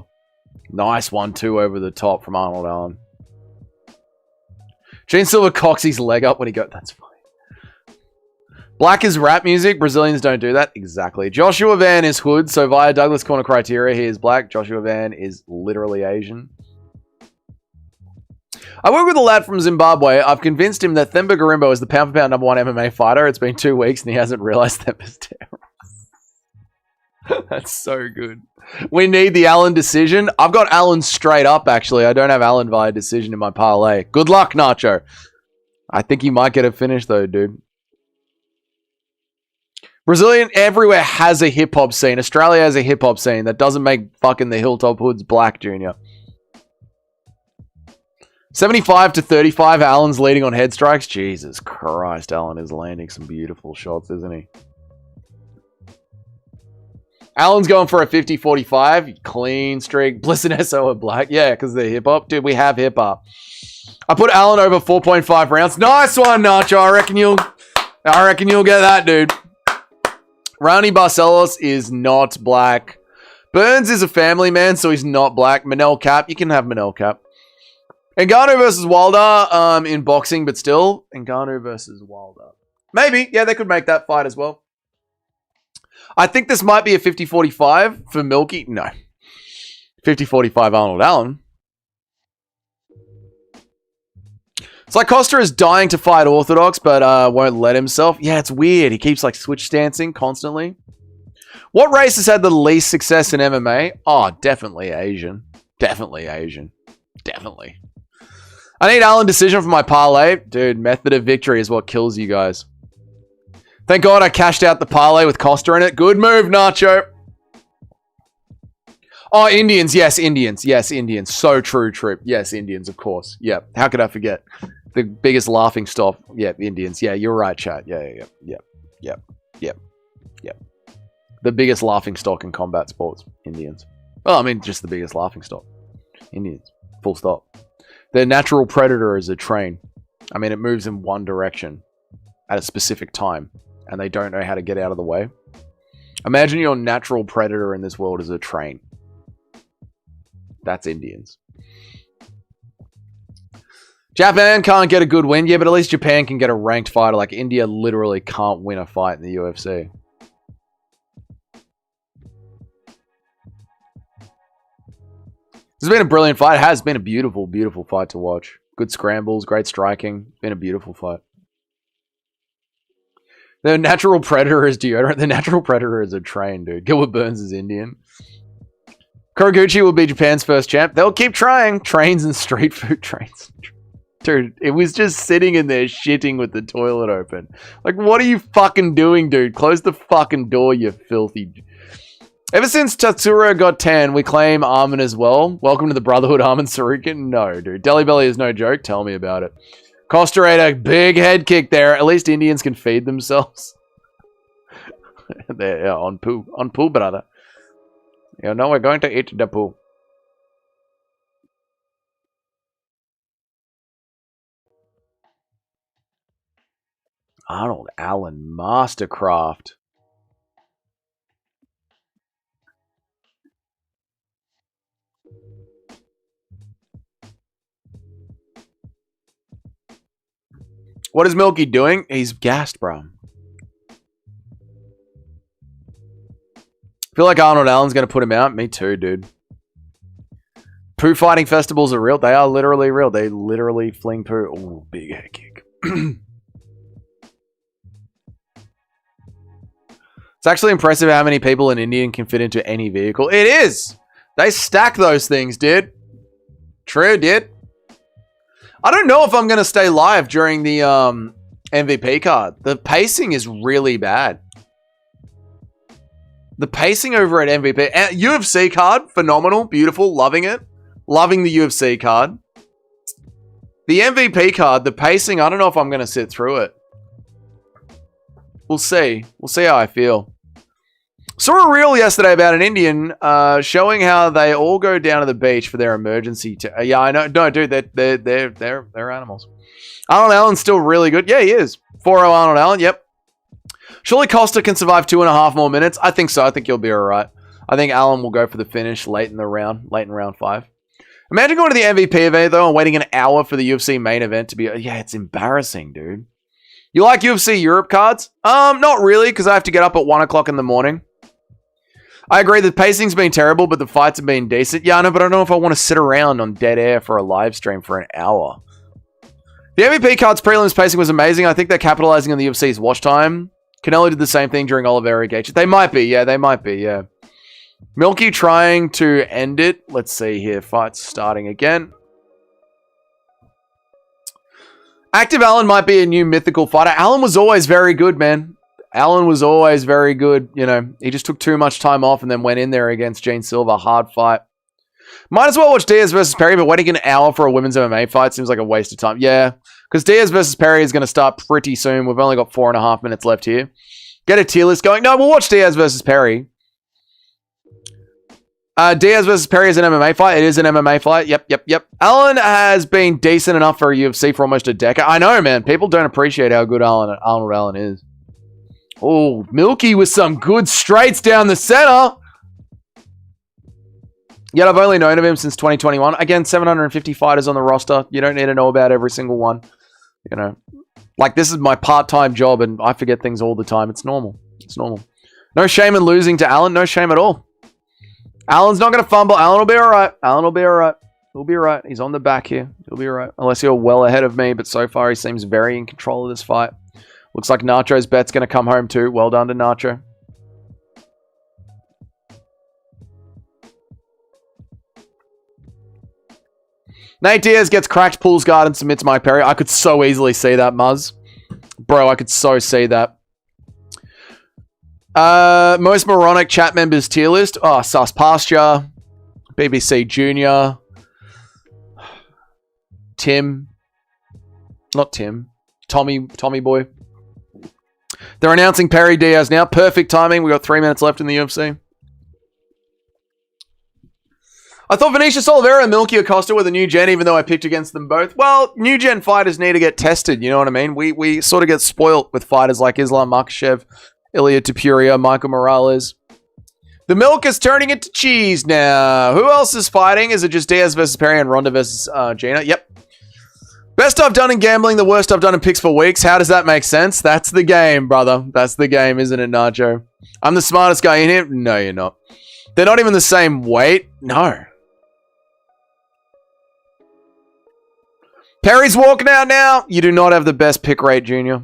Nice 1-2 over the top from Arnold Allen. Gene Silver cocks his leg up when he goes... That's funny. Black is rap music. Brazilians don't do that. Exactly. Joshua Van is hood, so via Douglas Corner criteria, he is black. Joshua Van is literally Asian. I work with a lad from Zimbabwe. I've convinced him that Themba Gorimbo is the pound-for-pound #1 MMA fighter. It's been 2 weeks and he hasn't realized Themba's terrible. That's so good. We need the Allen decision. I've got Allen straight up, actually. I don't have Allen via decision in my parlay. Good luck, Nacho. I think he might get a finish, though, dude. Brazilian everywhere has a hip-hop scene. Australia has a hip-hop scene. That doesn't make fucking the Hilltop Hoods black, Junior. 75-35, Allen's leading on head strikes. Jesus Christ, Allen is landing some beautiful shots, isn't he? Allen's going for a 50-45. Clean streak. Bliss and SO are black. Yeah, because they're hip-hop. Dude, we have hip-hop. I put Allen over 4.5 rounds. Nice one, Nacho. I reckon you'll get that, dude. Rani Barcelos is not black. Burns is a family man, so he's not black. Manel Cap. You can have Manel Cap. Ngannou versus Wilder in boxing, but still. Ngannou versus Wilder. Maybe. Yeah, they could make that fight as well. I think this might be a 50-45 for Milky. No. 50-45 Arnold Allen. It's like Costa is dying to fight Orthodox, but won't let himself. Yeah, it's weird. He keeps like switch stancing constantly. What race has had the least success in MMA? Oh, definitely Asian. Definitely Asian. Definitely. I need Allen decision for my parlay. Dude, method of victory is what kills you guys. Thank God I cashed out the parlay with Costa in it. Good move, Nacho. Oh, Indians. Yes, Indians. Yes, Indians. So true, Trip. Yes, Indians, of course. Yeah. How could I forget? The biggest laughing stock. Yeah, Indians. Yeah, you're right, chat. Yeah. The biggest laughing stock in combat sports. Indians. Well, I mean, just the biggest laughing stock. Indians. Full stop. Their natural predator is a train. I mean, it moves in one direction at a specific time, and they don't know how to get out of the way. Imagine your natural predator in this world is a train. That's Indians. Japan can't get a good win. Yeah, but at least Japan can get a ranked fighter. Like, India literally can't win a fight in the UFC. This has been a brilliant fight. It has been a beautiful, beautiful fight to watch. Good scrambles, great striking. It's been a beautiful fight. The natural predator is deodorant. The natural predator is a train, dude. Gilbert Burns is Indian. Kuraguchi will be Japan's first champ. They'll keep trying. Trains and street food trains. Dude, it was just sitting in there shitting with the toilet open. Like, what are you fucking doing, dude? Close the fucking door, you filthy... Ever since Tatsuro got 10, we claim Armin as well. Welcome to the Brotherhood, Armin Sarukin. No, dude. Deli Belly is no joke. Tell me about it. Costa ate a big head kick there. At least Indians can feed themselves. They're on poo. On poo, brother. You know, we're going to eat the poo. Arnold Allen Mastercraft. What is Milky doing? He's gassed, bro. Feel like Arnold Allen's going to put him out. Me too, dude. Poo fighting festivals are real. They are literally real. They literally fling poo. Oh, big head kick. It's actually impressive how many people in Indian can fit into any vehicle. It is! They stack those things, dude. True, dude. I don't know if I'm going to stay live during the MVP card. The pacing is really bad. The pacing over at MVP. UFC card, phenomenal, beautiful, loving it. Loving the UFC card. The MVP card, the pacing, I don't know if I'm going to sit through it. We'll see. We'll see how I feel. Saw a reel yesterday about an Indian showing how they all go down to the beach for their emergency. Yeah, I know. No, dude, they're animals. Arnold Allen's still really good. Yeah, he is. 4-0 Arnold Allen. Yep. Surely Costa can survive 2.5 more minutes. I think so. I think he'll be all right. I think Allen will go for the finish late in round 5. Imagine going to the MVP event though and waiting an hour for the UFC main event to be. Yeah, it's embarrassing, dude. You like UFC Europe cards? Not really, because I have to get up at 1 o'clock in the morning. I agree, the pacing's been terrible, but the fights have been decent. Yeah, I know, but I don't know if I want to sit around on dead air for a live stream for an hour. The MVP cards prelims pacing was amazing. I think they're capitalizing on the UFC's watch time. Canelo did the same thing during Oliveira Gaethje. They might be, yeah. Milky trying to end it. Let's see here. Fights starting again. Active Allen might be a new mythical fighter. Allen was always very good, man. Allen was always very good. You know, he just took too much time off and then went in there against Gene Silva. Hard fight. Might as well watch Diaz versus Perry, but waiting an hour for a women's MMA fight seems like a waste of time. Yeah, because Diaz versus Perry is going to start pretty soon. We've only got 4.5 minutes left here. Get a tier list going. No, we'll watch Diaz versus Perry. Diaz versus Perry is an MMA fight. It is an MMA fight. Yep. Allen has been decent enough for a UFC for almost a decade. I know, man. People don't appreciate how good Arnold Allen is. Oh, Milky with some good straights down the center. Yet I've only known of him since 2021. Again, 750 fighters on the roster. You don't need to know about every single one. You know, like this is my part-time job and I forget things all the time. It's normal. It's normal. No shame in losing to Allen. No shame at all. Allen's not going to fumble. Allen will be all right. Allen will be all right. He'll be all right. He's on the back here. He'll be all right. Unless you're well ahead of me, but so far he seems very in control of this fight. Looks like Nacho's bet's going to come home too. Well done to Nacho. Nate Diaz gets cracked, pulls guard, and submits Mike Perry. I could so easily see that, Muzz. Bro, I could so see that. Most moronic chat members tier list. Oh, Sus Pasture. BBC Junior. Tim. Not Tim. Tommy Boy. They're announcing Perry Diaz now. Perfect timing. We got 3 minutes left in the UFC. I thought Vinicius Oliveira and Milky or Costa were the new gen, even though I picked against them both. Well, new gen fighters need to get tested, you know what I mean? We sort of get spoilt with fighters like Islam Makhachev, Ilya Topuria, Michael Morales. The milk is turning into cheese now. Who else is fighting? Is it just Diaz versus Perry and Ronda versus Gina? Yep. Best I've done in gambling, the worst I've done in picks for weeks. How does that make sense? That's the game, brother. That's the game, isn't it, Nacho? I'm the smartest guy in here? No, you're not. They're not even the same weight? No. Perry's walking out now. You do not have the best pick rate, Junior.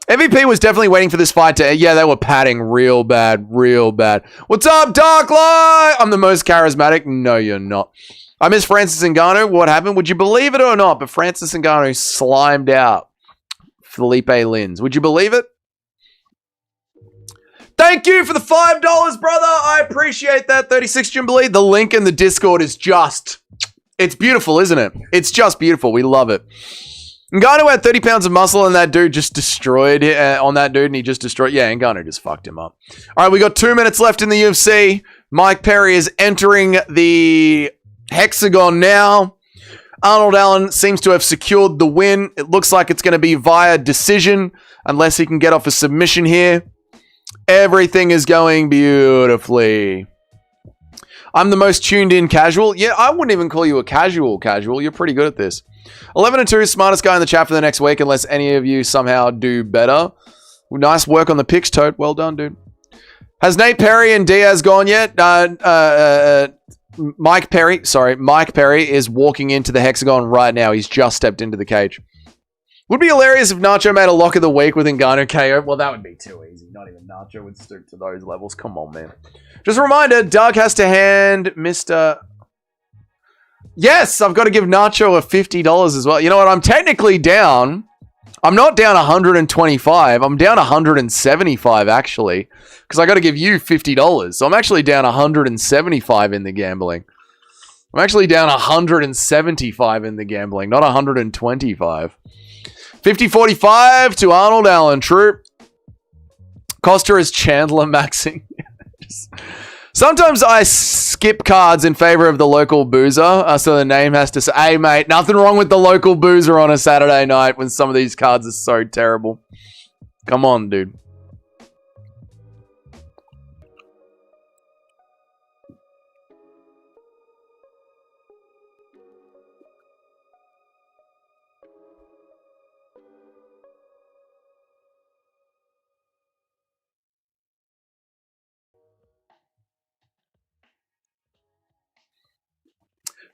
MVP was definitely waiting for this fight to... Yeah, they were padding real bad, real bad. What's up, Dark Light? I'm the most charismatic. No, you're not. I miss Francis Ngannou. What happened? Would you believe it or not? But Francis Ngannou slimed out Felipe Lins. Would you believe it? Thank you for the $5, brother. I appreciate that. 36 Jubilee. The link in the Discord is just... It's beautiful, isn't it? It's just beautiful. We love it. Ngannou had 30 pounds of muscle and that dude just destroyed on that dude and he just destroyed... Yeah, Ngannou just fucked him up. All right, we got 2 minutes left in the UFC. Mike Perry is entering the hexagon now. Arnold Allen seems to have secured the win. It looks like it's going to be via decision unless he can get off a submission here. Everything is going beautifully. I'm the most tuned in casual. Yeah, I wouldn't even call you a casual. You're pretty good at this. 11-2, smartest guy in the chat for the next week, unless any of you somehow do better. Nice work on the picks, Toad. Well done, dude. Has Nate Perry and Diaz gone yet? Mike Perry is walking into the hexagon right now. He's just stepped into the cage. Would be hilarious if Nacho made a lock of the week with Ngannou KO. Well, that would be too easy. Not even Nacho would stoop to those levels. Come on, man. Just a reminder, Doug has to hand Mr. Yes, I've got to give Nacho a $50 as well. You know what? I'm technically down. I'm not down 125. I'm down 175, actually. Because I got to give you $50. So I'm actually down 175 in the gambling. I'm actually down 175 in the gambling, not 125. 50-45 to Arnold Allen. True. Costa is Chandler maxing. Sometimes I skip cards in favor of the local boozer, so the name has to say, hey mate, nothing wrong with the local boozer on a Saturday night when some of these cards are so terrible. Come on, dude.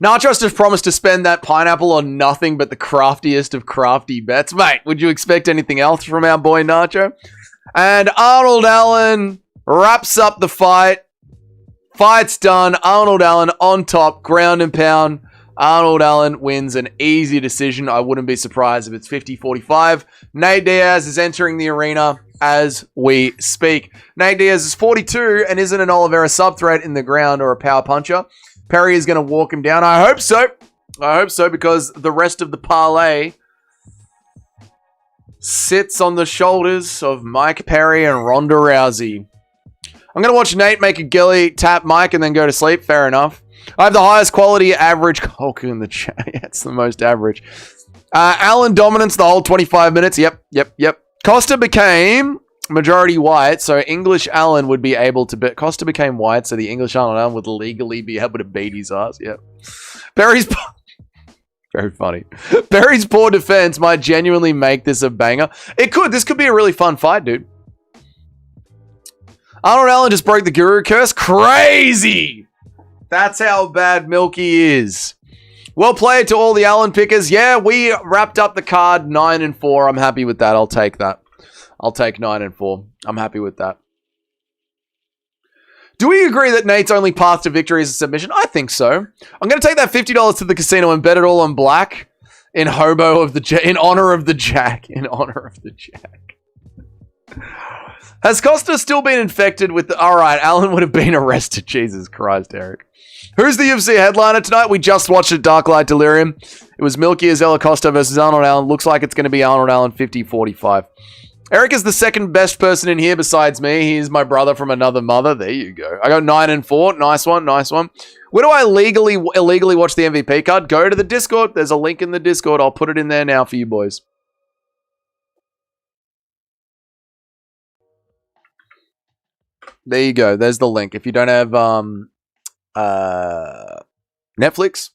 Nachos just promised to spend that pineapple on nothing but the craftiest of crafty bets. Mate, would you expect anything else from our boy Nacho? And Arnold Allen wraps up the fight. Fight's done. Arnold Allen on top, ground and pound. Arnold Allen wins an easy decision. I wouldn't be surprised if it's 50-45. Nate Diaz is entering the arena as we speak. Nate Diaz is 42 and isn't an Oliveira sub-threat in the ground or a power puncher. Perry is going to walk him down. I hope so. I hope so, because the rest of the parlay sits on the shoulders of Mike Perry and Ronda Rousey. I'm going to watch Nate make a gilly, tap Mike, and then go to sleep. Fair enough. I have the highest quality average. Hulk in the chat. Yeah, it's the most average. Allen dominance the whole 25 minutes. Yep. Costa became majority white, so English Allen would be able to bet. Costa became white, so the English Allen would legally be able to beat his ass. Yep. Perry's very funny. Perry's poor defense might genuinely make this a banger. It could. This could be a really fun fight, dude. Arnold Allen just broke the Guru curse. Crazy! That's how bad Milky is. Well played to all the Allen pickers. Yeah, we wrapped up the card 9-4. I'm happy with that. I'll take that. I'll take 9-4. I'm happy with that. Do we agree that Nate's only path to victory is a submission? I think so. I'm going to take that $50 to the casino and bet it all on black in honor of the Jack. In honor of the Jack. Has Costa still been infected with the... All right, Allen would have been arrested. Jesus Christ, Eric. Who's the UFC headliner tonight? We just watched it, Darklight Delirium. It was Milky Azella Costa versus Arnold Allen. Looks like it's going to be Arnold Allen 50-45. Eric is the second best person in here besides me. He's my brother from another mother. There you go. I got 9-4. Nice one. Nice one. Where do I illegally watch the MVP card? Go to the Discord. There's a link in the Discord. I'll put it in there now for you boys. There you go. There's the link. If you don't have Netflix.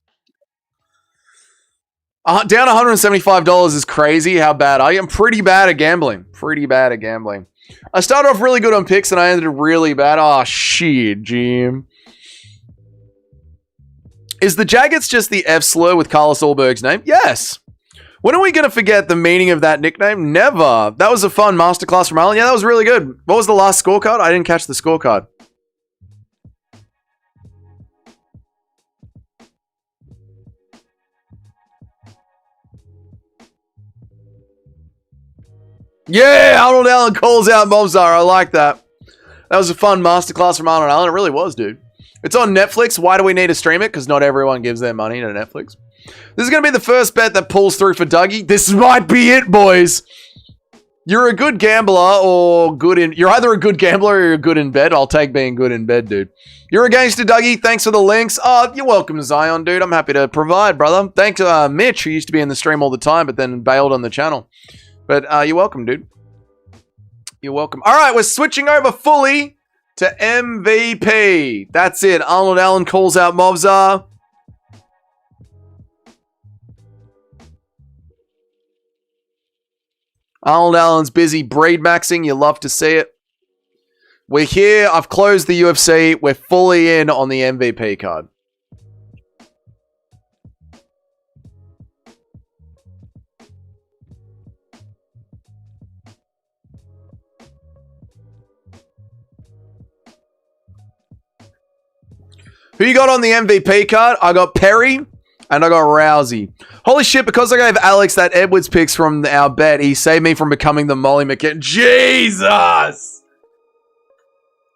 Down $175 is crazy. How bad I am? Pretty bad at gambling. Pretty bad at gambling. I started off really good on picks and I ended really bad. Oh, shit, Jim. Is the Jaggets just the F slur with Carlos Ulberg's name? Yes. When are we going to forget the meaning of that nickname? Never. That was a fun masterclass from Alan. Yeah, that was really good. What was the last scorecard? I didn't catch the scorecard. Yeah, Arnold Allen calls out Mobzar. I like that. That was a fun masterclass from Arnold Allen. It really was, dude. It's on Netflix. Why do we need to stream it? Because not everyone gives their money to Netflix. This is going to be the first bet that pulls through for Dougie. This might be it, boys. You're a good gambler or good in... You're either a good gambler or you're good in bed. I'll take being good in bed, dude. You're a gangster, Dougie. Thanks for the links. Oh, you're welcome, Zion, dude. I'm happy to provide, brother. Thanks to Mitch, who used to be in the stream all the time, but then bailed on the channel. But you're welcome, dude. You're welcome. All right, we're switching over fully to MVP. That's it. Arnold Allen calls out Mobzar. Arnold Allen's busy breed maxing. You love to see it. We're here. I've closed the UFC. We're fully in on the MVP card. Who you got on the MVP card? I got Perry and I got Rousey. Holy shit, because I gave Alex that Edwards picks from our bet, he saved me from becoming the Molly McKen. Jesus!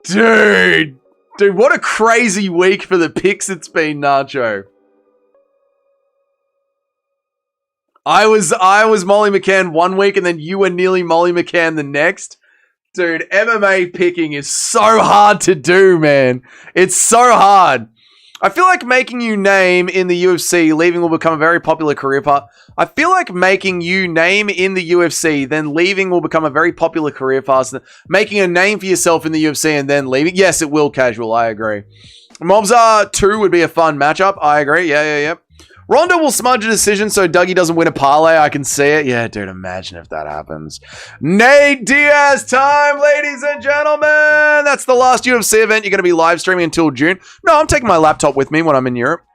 Dude, what a crazy week for the picks it's been, Nacho. I was Molly McCann one week and then you were nearly Molly McCann the next. Dude, MMA picking is so hard to do, man. It's so hard. I feel like making you name in the UFC, leaving will become a very popular career path. I feel like making you name in the UFC, then leaving will become a very popular career path. Making a name for yourself in the UFC and then leaving. Yes, it will, Casual. I agree. Mobs 2 would be a fun matchup. I agree. Yeah. Ronda will smudge a decision so Dougie doesn't win a parlay. I can see it. Yeah, dude, imagine if that happens. Nate Diaz time, ladies and gentlemen. That's the last UFC event. You're going to be live streaming until June. No, I'm taking my laptop with me when I'm in Europe.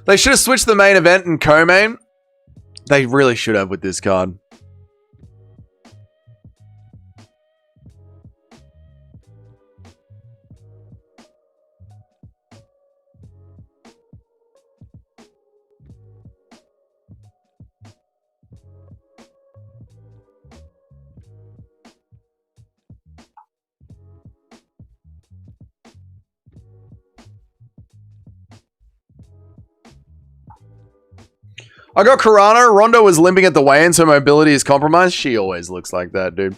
They should have switched the main event and co-main. They really should have with this card. I got Carano. Ronda was limping at the weigh-in, so mobility is compromised. She always looks like that, dude.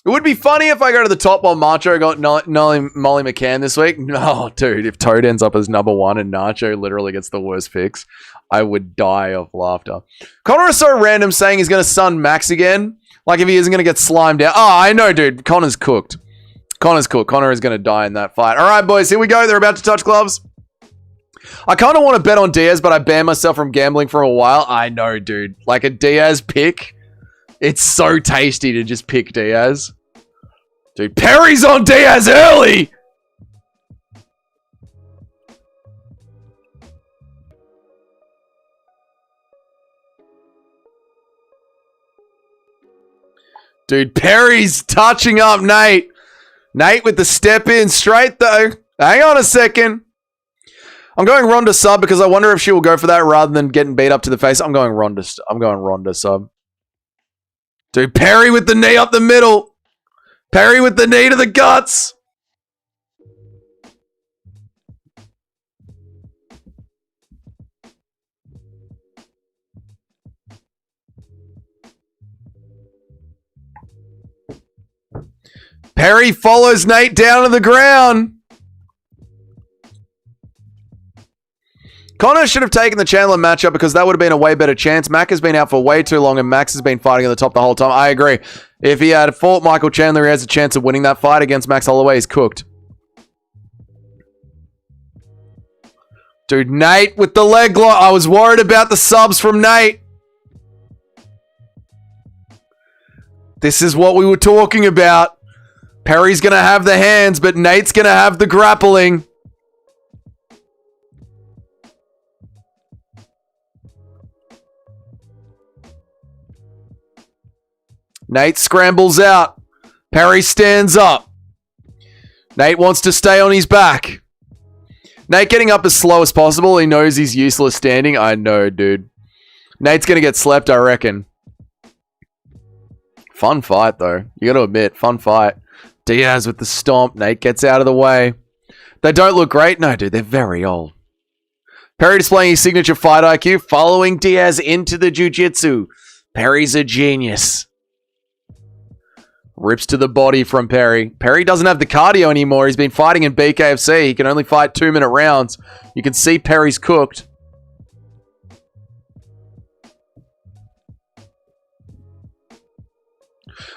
It would be funny if I go to the top while Macho got Molly McCann this week. No, dude, if Toad ends up as number 1 and Nacho literally gets the worst picks, I would die of laughter. Connor is so random saying he's going to stun Max again. Like if he isn't going to get slimed out. Oh, I know, dude. Connor's cooked. Connor's cooked. Connor is going to die in that fight. All right, boys, here we go. They're about to touch gloves. I kind of want to bet on Diaz, but I banned myself from gambling for a while. I know, dude. Like a Diaz pick. It's so tasty to just pick Diaz. Dude, Perry's on Diaz early! Dude, Perry's touching up Nate. Nate with the step in straight, though. Hang on a second. I'm going Ronda sub because I wonder if she will go for that rather than getting beat up to the face. I'm going Ronda sub. Dude, Perry with the knee up the middle. Perry with the knee to the guts. Perry follows Nate down to the ground. Connor should have taken the Chandler matchup because that would have been a way better chance. Mac has been out for way too long and Max has been fighting at the top the whole time. I agree. If he had fought Michael Chandler, he has a chance of winning that fight against Max Holloway. He's cooked. Dude, Nate with the leg lock. I was worried about the subs from Nate. This is what we were talking about. Perry's going to have the hands, but Nate's going to have the grappling. Nate scrambles out. Perry stands up. Nate wants to stay on his back. Nate getting up as slow as possible. He knows he's useless standing. I know, dude. Nate's going to get slept, I reckon. Fun fight, though. You got to admit, fun fight. Diaz with the stomp. Nate gets out of the way. They don't look great. No, dude, they're very old. Perry displaying his signature fight IQ, following Diaz into the jiu-jitsu. Perry's a genius. Rips to the body from Perry. Perry doesn't have the cardio anymore. He's been fighting in BKFC. He can only fight 2-minute rounds. You can see Perry's cooked.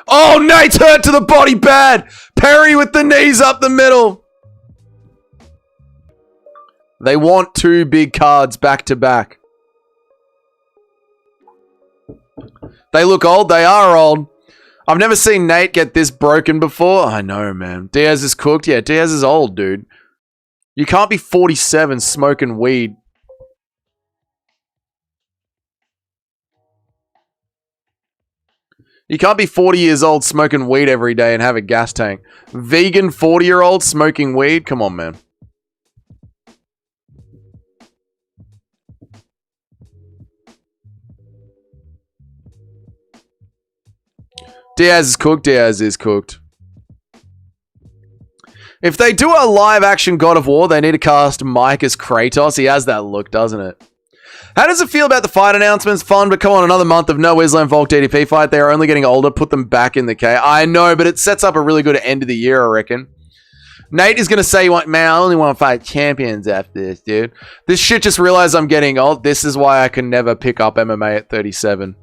Oh, Nate's hurt to the body bad. Perry with the knees up the middle. They want 2 big cards back to back. They look old. They are old. I've never seen Nate get this broken before. I know, man. Diaz is cooked. Yeah, Diaz is old, dude. You can't be 47 smoking weed. You can't be 40 years old smoking weed every day and have a gas tank. Vegan 40-year-old smoking weed? Come on, man. Diaz is cooked. Diaz is cooked. If they do a live action God of War, they need to cast Mike as Kratos. He has that look, doesn't it? How does it feel about the fight announcements? Fun, but come on, another month of no Islam Volk DDP fight. They are only getting older. Put them back in the K. I know, but it sets up a really good end of the year, I reckon. Nate is going to say, man, I only want to fight champions after this, dude. This shit just realized I'm getting old. This is why I can never pick up MMA at 37.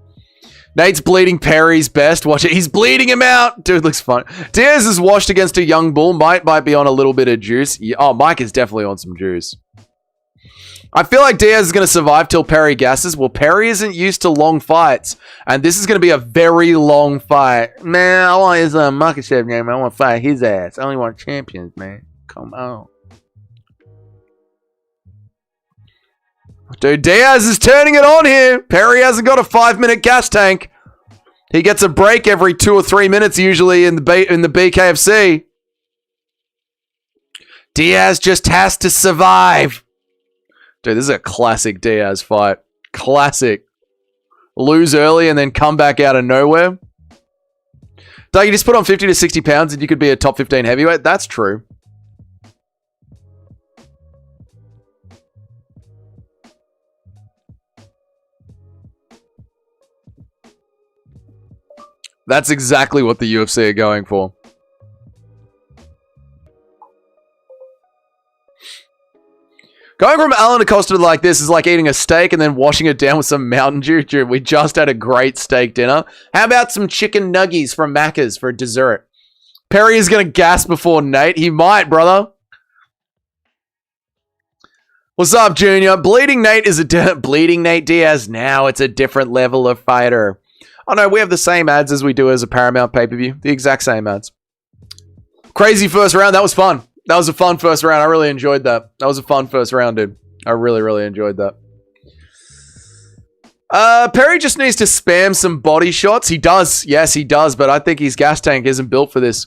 Nate's bleeding Perry's best. Watch it. He's bleeding him out. Dude, looks fun. Diaz is washed against a young bull. Might be on a little bit of juice. Yeah, oh, Mike is definitely on some juice. I feel like Diaz is going to survive till Perry gasses. Well, Perry isn't used to long fights. And this is going to be a very long fight. Man, I want his Makachev name. I want to fight his ass. I only want champions, man. Come on. Dude, Diaz is turning it on here. Perry hasn't got a 5-minute gas tank. He gets a break every 2 or 3 minutes usually in the BKFC. Diaz just has to survive. Dude, this is a classic Diaz fight. Classic. Lose early and then come back out of nowhere. Doug, you just put on 50 to 60 pounds and you could be a top 15 heavyweight. That's true. That's exactly what the UFC are going for. Going from Alan to Costa like this is like eating a steak and then washing it down with some Mountain Dew. Dude, we just had a great steak dinner. How about some chicken nuggies from Macca's for dessert? Perry is going to gas before Nate. He might, brother. What's up, Junior? Bleeding Nate is Bleeding Nate Diaz. Now it's a different level of fighter. Oh no, we have the same ads as we do as a Paramount pay-per-view. The exact same ads. Crazy first round. That was fun. That was a fun first round. I really enjoyed that. That was a fun first round, dude. I really, really enjoyed that. Perry just needs to spam some body shots. He does. Yes, he does. But I think his gas tank isn't built for this.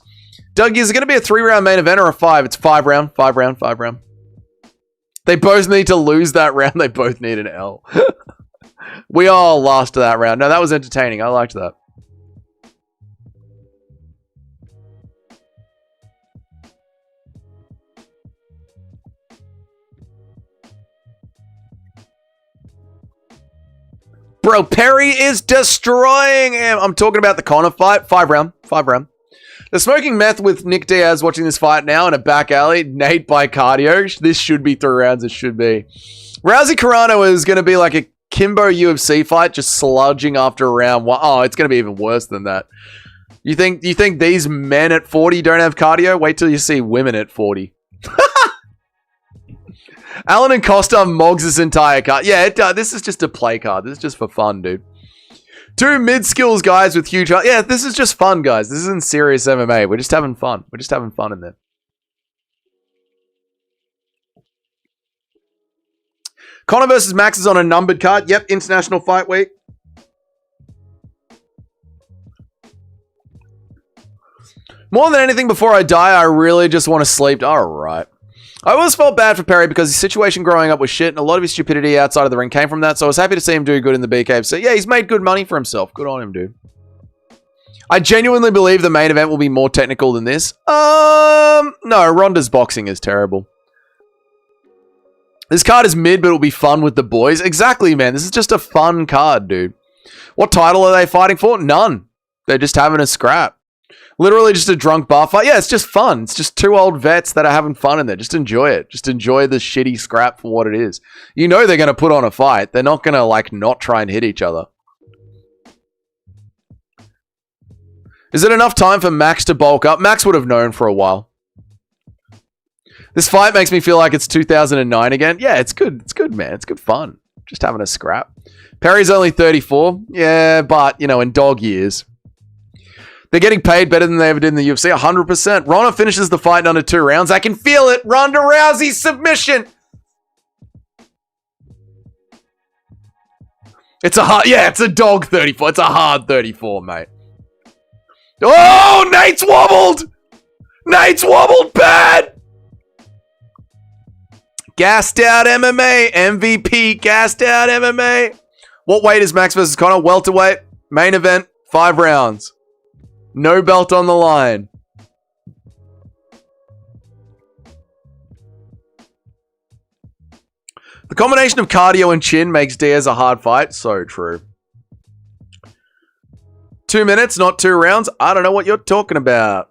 Doug, is it going to be a 3-round main event or a 5? It's 5-round. 5-round. They both need to lose that round. They both need an L. We all lost that round. No, that was entertaining. I liked that. Bro, Perry is destroying him. I'm talking about the Conor fight. 5-round. They're smoking meth with Nick Diaz watching this fight now in a back alley. Nate by cardio. This should be 3 rounds. It should be. Rousey Carano is going to be like a Kimbo UFC fight, just sludging after round 1. Oh, it's going to be even worse than that. You think these men at 40 don't have cardio? Wait till you see women at 40. Alan and Costa mogs this entire card. Yeah, this is just a play card. This is just for fun, dude. 2 mid-skills guys with huge... Yeah, this is just fun, guys. This isn't serious MMA. We're just having fun. We're just having fun in there. Conor versus Max is on a numbered card. Yep, International Fight Week. More than anything before I die, I really just want to sleep. All right. I always felt bad for Perry because his situation growing up was shit and a lot of his stupidity outside of the ring came from that, so I was happy to see him do good in the BKFC. Yeah, he's made good money for himself. Good on him, dude. I genuinely believe the main event will be more technical than this. No, Ronda's boxing is terrible. This card is mid, but it'll be fun with the boys. Exactly, man. This is just a fun card, dude. What title are they fighting for? None. They're just having a scrap. Literally just a drunk bar fight. Yeah, it's just fun. It's just 2 old vets that are having fun in there. Just enjoy it. Just enjoy the shitty scrap for what it is. You know they're going to put on a fight. They're not going to, like, not try and hit each other. Is it enough time for Max to bulk up? Max would have known for a while. This fight makes me feel like it's 2009 again. Yeah, it's good. It's good, man. It's good fun. Just having a scrap. Perry's only 34. Yeah, but, you know, in dog years. They're getting paid better than they ever did in the UFC. 100%. Ronda finishes the fight in under 2 rounds. I can feel it. Ronda Rousey submission. It's a hard... Yeah, it's a dog 34. It's a hard 34, mate. Oh, Nate's wobbled. Nate's wobbled bad. Gassed out MMA. MVP. Gassed out MMA. What weight is Max versus Conor? Welterweight. Main event. 5 rounds. No belt on the line. The combination of cardio and chin makes Diaz a hard fight. So true. 2 minutes, not 2 rounds. I don't know what you're talking about.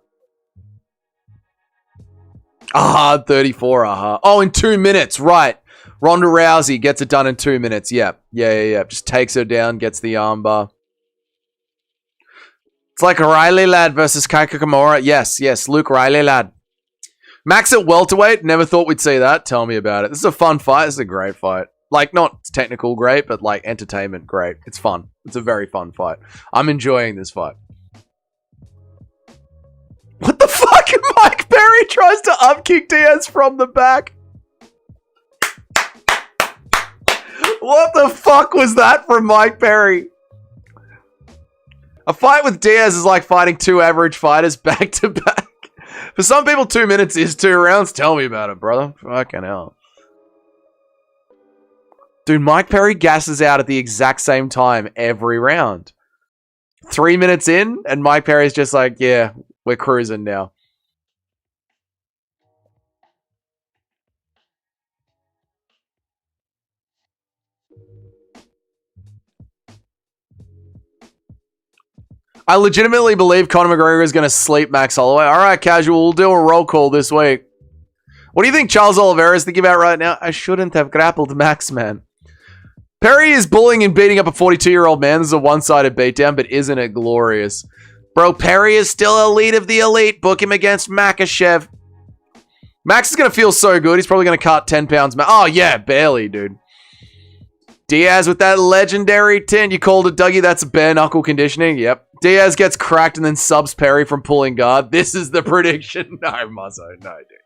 Hard 34. Oh, in 2 minutes. Right. Ronda Rousey gets it done in 2 minutes. Yep. Yeah. Just takes her down, gets the armbar. It's like Riley Lad versus Kaika Kimura. Yes. Luke Riley Lad. Max at welterweight. Never thought we'd see that. Tell me about it. This is a fun fight. This is a great fight. Like, not technical great, but like entertainment great. It's fun. It's a very fun fight. I'm enjoying this fight. What the fuck? Mike Perry tries to upkick Diaz from the back. What the fuck was that from Mike Perry? A fight with Diaz is like fighting 2 average fighters back to back. For some people, 2 minutes is 2 rounds. Tell me about it, brother. Fucking hell. Dude, Mike Perry gasses out at the exact same time every round. 3 minutes in, and Mike Perry's just like, yeah, we're cruising now. I legitimately believe Conor McGregor is going to sleep Max Holloway. All right, casual, we'll do a roll call this week. What do you think Charles Oliveira is thinking about right now? I shouldn't have grappled Max, man. Perry is bullying and beating up a 42-year-old man. This is a one-sided beatdown, but isn't it glorious? Bro, Perry is still elite of the elite. Book him against Makhachev. Max is going to feel so good. He's probably going to cut 10 pounds. Oh, yeah, barely, dude. Diaz with that legendary 10. You called it, Dougie. That's bare knuckle conditioning. Yep. Diaz gets cracked and then subs Perry from pulling guard. This is the prediction. No, Muzzo. No, dude.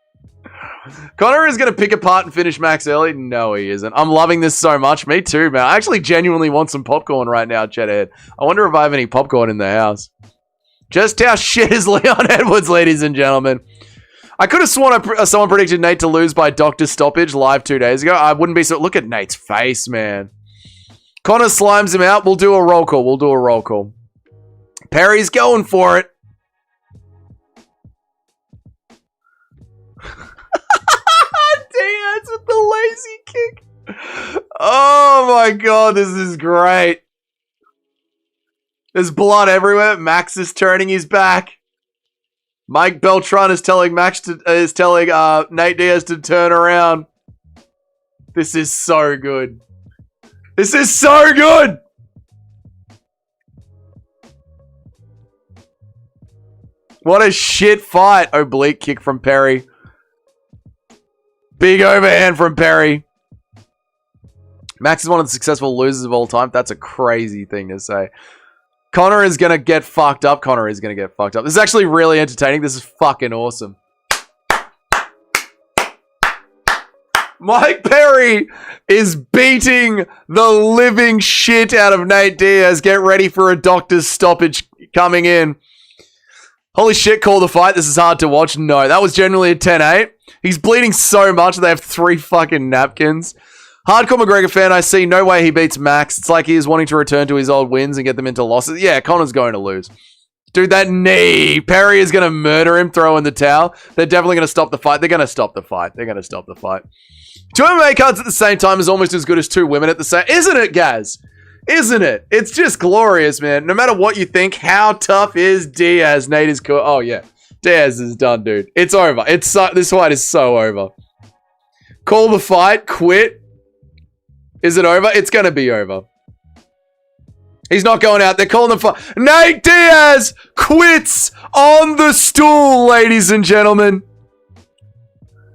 Conor is going to pick apart and finish Max early. No, he isn't. I'm loving this so much. Me too, man. I actually genuinely want some popcorn right now, Cheddhead. I wonder if I have any popcorn in the house. Just how shit is Leon Edwards, ladies and gentlemen. I could have sworn someone predicted Nate to lose by doctor stoppage live 2 days ago. I wouldn't be so... Look at Nate's face, man. Conor slimes him out. We'll do a roll call. Perry's going for it. Diaz with the lazy kick. Oh my god, this is great. There's blood everywhere. Max is turning his back. Mike Beltran is telling Nate Diaz to turn around. This is so good. This is so good. What a shit fight. Oblique kick from Perry. Big overhand from Perry. Max is one of the successful losers of all time. That's a crazy thing to say. Conor is going to get fucked up. This is actually really entertaining. This is fucking awesome. Mike Perry is beating the living shit out of Nate Diaz. Get ready for a doctor's stoppage coming in. Holy shit, call the fight. This is hard to watch. No, that was generally a 10-8. He's bleeding so much they have 3 fucking napkins. Hardcore McGregor fan, I see no way he beats Max. It's like he is wanting to return to his old wins and get them into losses. Yeah, Conor's going to lose. Dude, that knee. Perry is going to murder him, throw in the towel. They're definitely going to stop the fight. They're going to stop the fight. 2 MMA cards at the same time is almost as good as 2 women at the same... Isn't it, Gaz? Isn't it? It's just glorious, man. No matter what you think, how tough is Diaz? Nate is cool. Oh, yeah. Diaz is done, dude. It's over. This fight is so over. Call the fight. Quit. Is it over? It's going to be over. He's not going out. They're calling the fight. Nate Diaz quits on the stool, ladies and gentlemen.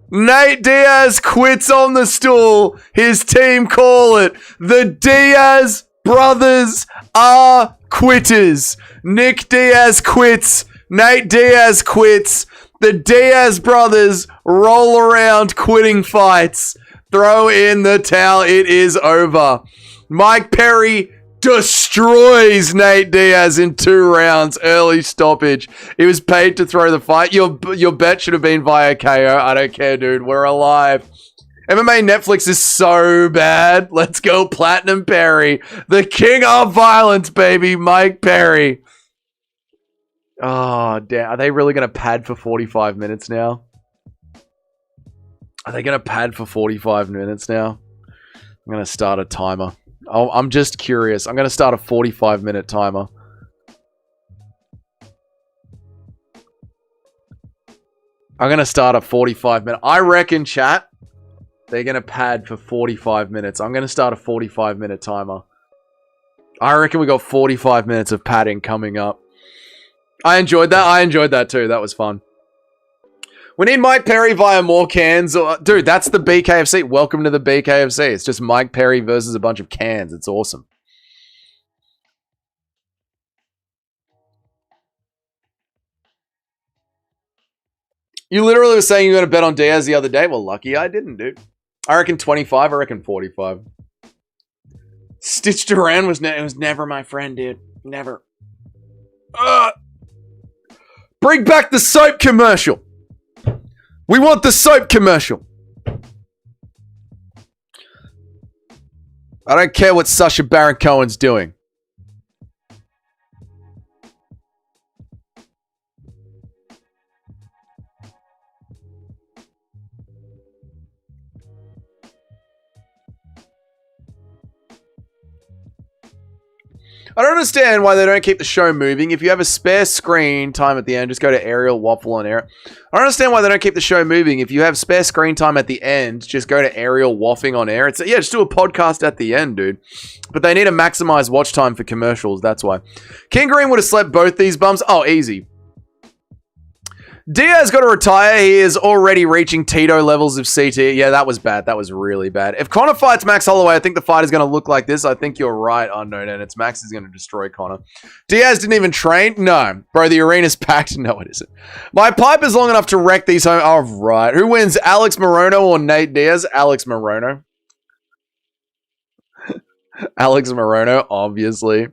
Nate Diaz quits on the stool. His team call it. The Diaz brothers are quitters. Nick Diaz quits. Nate Diaz quits. The Diaz brothers roll around quitting fights. Throw in the towel. It is over. Mike Perry destroys Nate Diaz in 2 rounds. Early stoppage. He was paid to throw the fight. Your bet should have been via KO. I don't care, dude. We're alive. MMA Netflix is so bad. Let's go Platinum Perry. The king of violence, baby. Mike Perry. Oh, damn. Are they really going to pad for 45 minutes now? Are they going to pad for 45 minutes now? I'm going to start a timer. I'm just curious. I'm going to start a 45-minute timer. I'm going to start a 45-minute. I reckon, chat, they're going to pad for 45 minutes. I'm going to start a 45-minute timer. I reckon we got 45 minutes of padding coming up. I enjoyed that. I enjoyed that too. That was fun. We need Mike Perry via more cans. Dude, that's the BKFC. Welcome to the BKFC. It's just Mike Perry versus a bunch of cans. It's awesome. You literally were saying you got to bet on Diaz the other day. Well, lucky I didn't, dude. I reckon 25. I reckon 45. Stitch Duran was never my friend, dude. Never. Bring back the soap commercial. We want the soap commercial. I don't care what Sacha Baron Cohen's doing. I don't understand why they don't keep the show moving. If you have a spare screen time at the end, just go to Ariel, waffle on air. I don't understand why they don't keep the show moving. If you have spare screen time at the end, just go to Ariel waffling on air. Yeah, just do a podcast at the end, dude. But they need to maximize watch time for commercials. That's why. King Green would have slept both these bums. Oh, easy. Diaz got to retire. He is already reaching Tito levels of CT. Yeah, that was bad. That was really bad. If Conor fights Max Holloway, I think the fight is going to look like this. I think you're right, Unknown, and it's Max is going to destroy Conor. Diaz didn't even train? No. Bro, the arena's packed. No, it isn't. My pipe is long enough to wreck these home. Oh, right. Who wins, Alex Morono or Nate Diaz? Alex Morono. Alex Morono, obviously.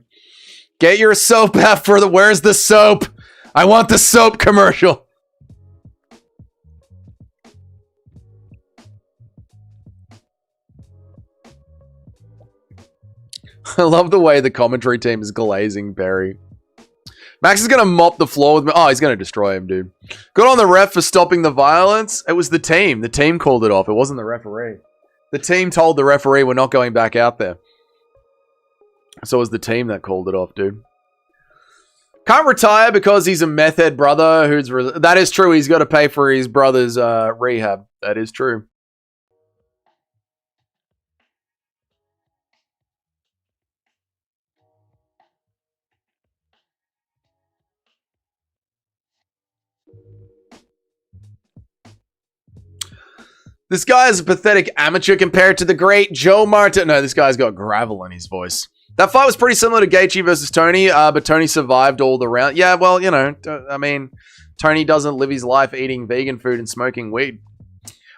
Get your soap out for the... Where's the soap? I want the soap commercial. I love the way the commentary team is glazing Perry. Max is going to mop the floor with me. Oh, he's going to destroy him, dude. Good on the ref for stopping the violence. It was the team. The team called it off. It wasn't the referee. The team told the referee we're not going back out there. So it was the team that called it off, dude. Can't retire because he's a meth head brother. That is true. He's got to pay for his brother's rehab. That is true. This guy is a pathetic amateur compared to the great Joe Martin. No, this guy's got gravel in his voice. That fight was pretty similar to Gaethje versus Tony, but Tony survived all the round. Yeah, well, you know, I mean, Tony doesn't live his life eating vegan food and smoking weed.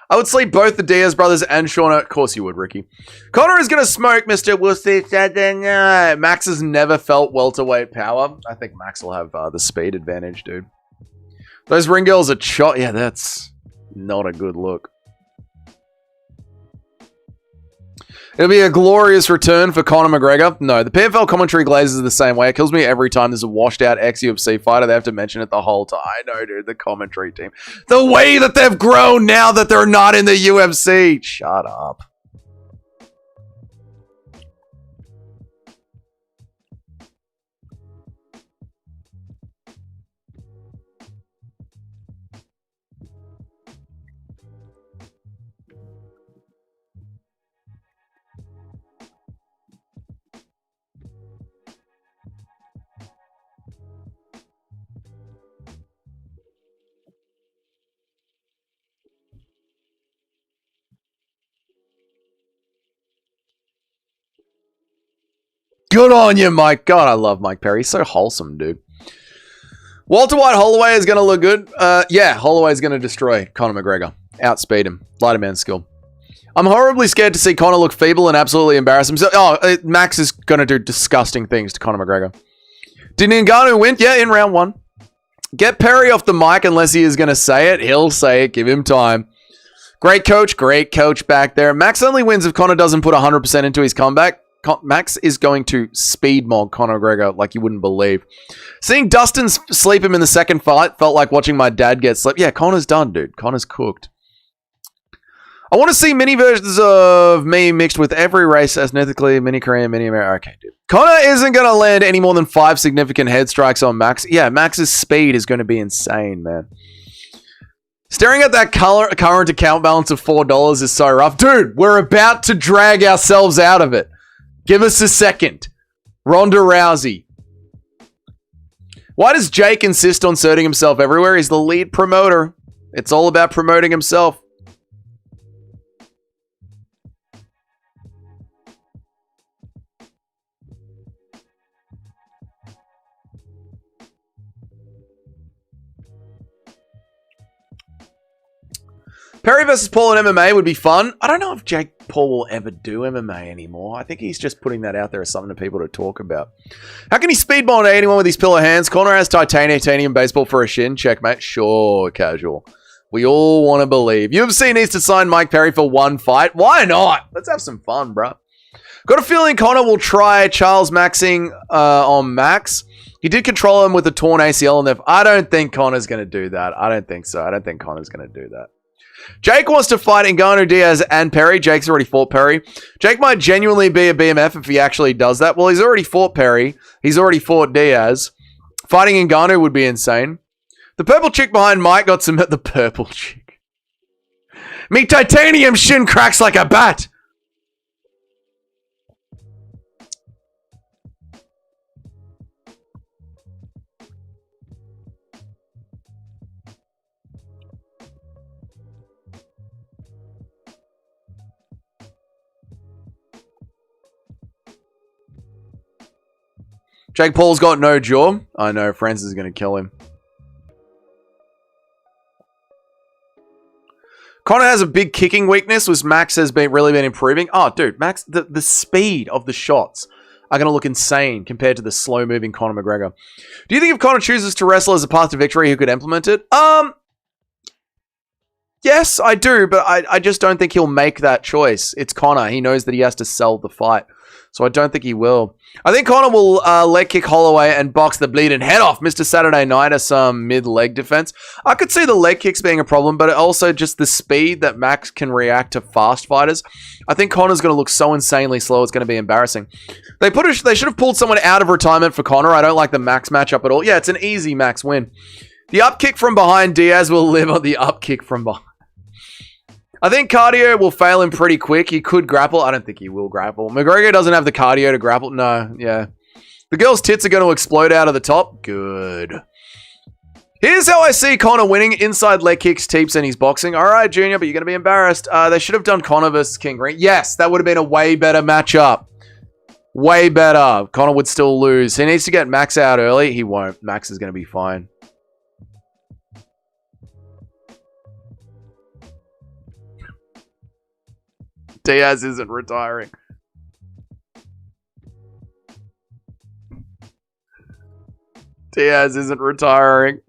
I would sleep both the Diaz brothers and Shauna. Of course you would, Ricky. Conor is going to smoke, Mr. Wussy. Max has never felt welterweight power. I think Max will have the speed advantage, dude. Those ring girls are Yeah, that's not a good look. It'll be a glorious return for Conor McGregor. No, the PFL commentary glazes the same way. It kills me every time there's a washed out ex-UFC fighter. They have to mention it the whole time. I know, dude, the commentary team. The way that they've grown now that they're not in the UFC. Shut up. Good on you, Mike. God, I love Mike Perry. He's so wholesome, dude. Walter White Holloway is going to look good. Yeah, Holloway is going to destroy Conor McGregor. Outspeed him. Lighter man skill. I'm horribly scared to see Conor look feeble and absolutely embarrass himself. Oh, Max is going to do disgusting things to Conor McGregor. Did Ngannou win? Yeah, in round 1. Get Perry off the mic unless he is going to say it. He'll say it. Give him time. Great coach back there. Max only wins if Conor doesn't put 100% into his comeback. Max is going to speed mod Conor McGregor like you wouldn't believe. Seeing Dustin sleep him in the second fight felt like watching my dad get slept. Yeah, Conor's done, dude. Conor's cooked. I want to see mini versions of me mixed with every race as ethnically, mini Korean, mini American. Okay, dude. Connor isn't going to land any more than 5 significant head strikes on Max. Yeah, Max's speed is going to be insane, man. Staring at that current account balance of $4 is so rough. Dude, we're about to drag ourselves out of it. Give us a second. Ronda Rousey. Why does Jake insist on inserting himself everywhere? He's the lead promoter. It's all about promoting himself. Perry versus Paul in MMA would be fun. I don't know if Jake Paul will ever do MMA anymore. I think he's just putting that out there as something for people to talk about. How can he speedball anyone with his pillar hands? Connor has titanium baseball for a shin. Checkmate. Sure, casual. We all want to believe. UFC needs to sign Mike Perry for one fight. Why not? Let's have some fun, bro. Got a feeling Connor will try Charles maxing on Max. He did control him with a torn ACL on there. I don't think Connor's going to do that. I don't think so. I don't think Connor's going to do that. Jake wants to fight Ngannou, Diaz, and Perry. Jake's already fought Perry. Jake might genuinely be a BMF if he actually does that. Well, he's already fought Perry. He's already fought Diaz. Fighting Ngannou would be insane. The purple chick behind Mike got some... The purple chick. Me titanium shin cracks like a bat. Jake Paul's got no jaw. I know, Francis is going to kill him. Connor has a big kicking weakness, which Max has really been improving. Oh, dude, Max, the speed of the shots are going to look insane compared to the slow-moving Conor McGregor. Do you think if Connor chooses to wrestle as a path to victory, he could implement it? Yes, I do, but I just don't think he'll make that choice. It's Connor. He knows that he has to sell the fight. So I don't think he will. I think Connor will leg kick Holloway and box the bleeding head off Mr. Saturday Night as some mid-leg defense. I could see the leg kicks being a problem, but also just the speed that Max can react to fast fighters. I think Connor's going to look so insanely slow, it's going to be embarrassing. They should have pulled someone out of retirement for Connor. I don't like the Max matchup at all. Yeah, it's an easy Max win. The up kick from behind, Diaz will live on the up kick from behind. I think cardio will fail him pretty quick. He could grapple. I don't think he will grapple. McGregor doesn't have the cardio to grapple. No, yeah. The girl's tits are going to explode out of the top. Good. Here's how I see Connor winning. Inside leg kicks, teeps, and he's boxing. All right, Junior, but you're going to be embarrassed. They should have done Connor versus King Green. Yes, that would have been a way better matchup. Way better. Connor would still lose. He needs to get Max out early. He won't. Max is going to be fine. Diaz isn't retiring. Diaz isn't retiring.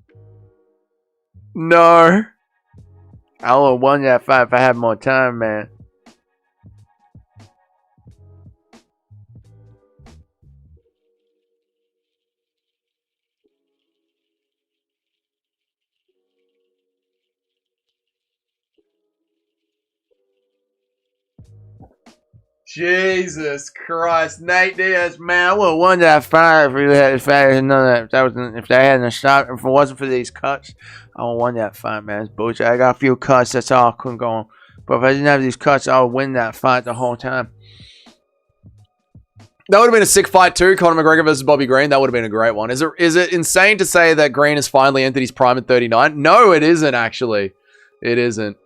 No. I would have won that fight if I had more time, man. Jesus Christ, Nate Diaz, man, I would have won that fight if they hadn't stopped. If it wasn't for these cuts, I would have won that fight, man. It's bullshit. I got a few cuts, that's all. I couldn't go on. But if I didn't have these cuts, I would win that fight the whole time. That would have been a sick fight too, Conor McGregor versus Bobby Green. That would have been a great one. Is it insane to say that Green has finally entered his prime at 39? No, it isn't actually. It isn't.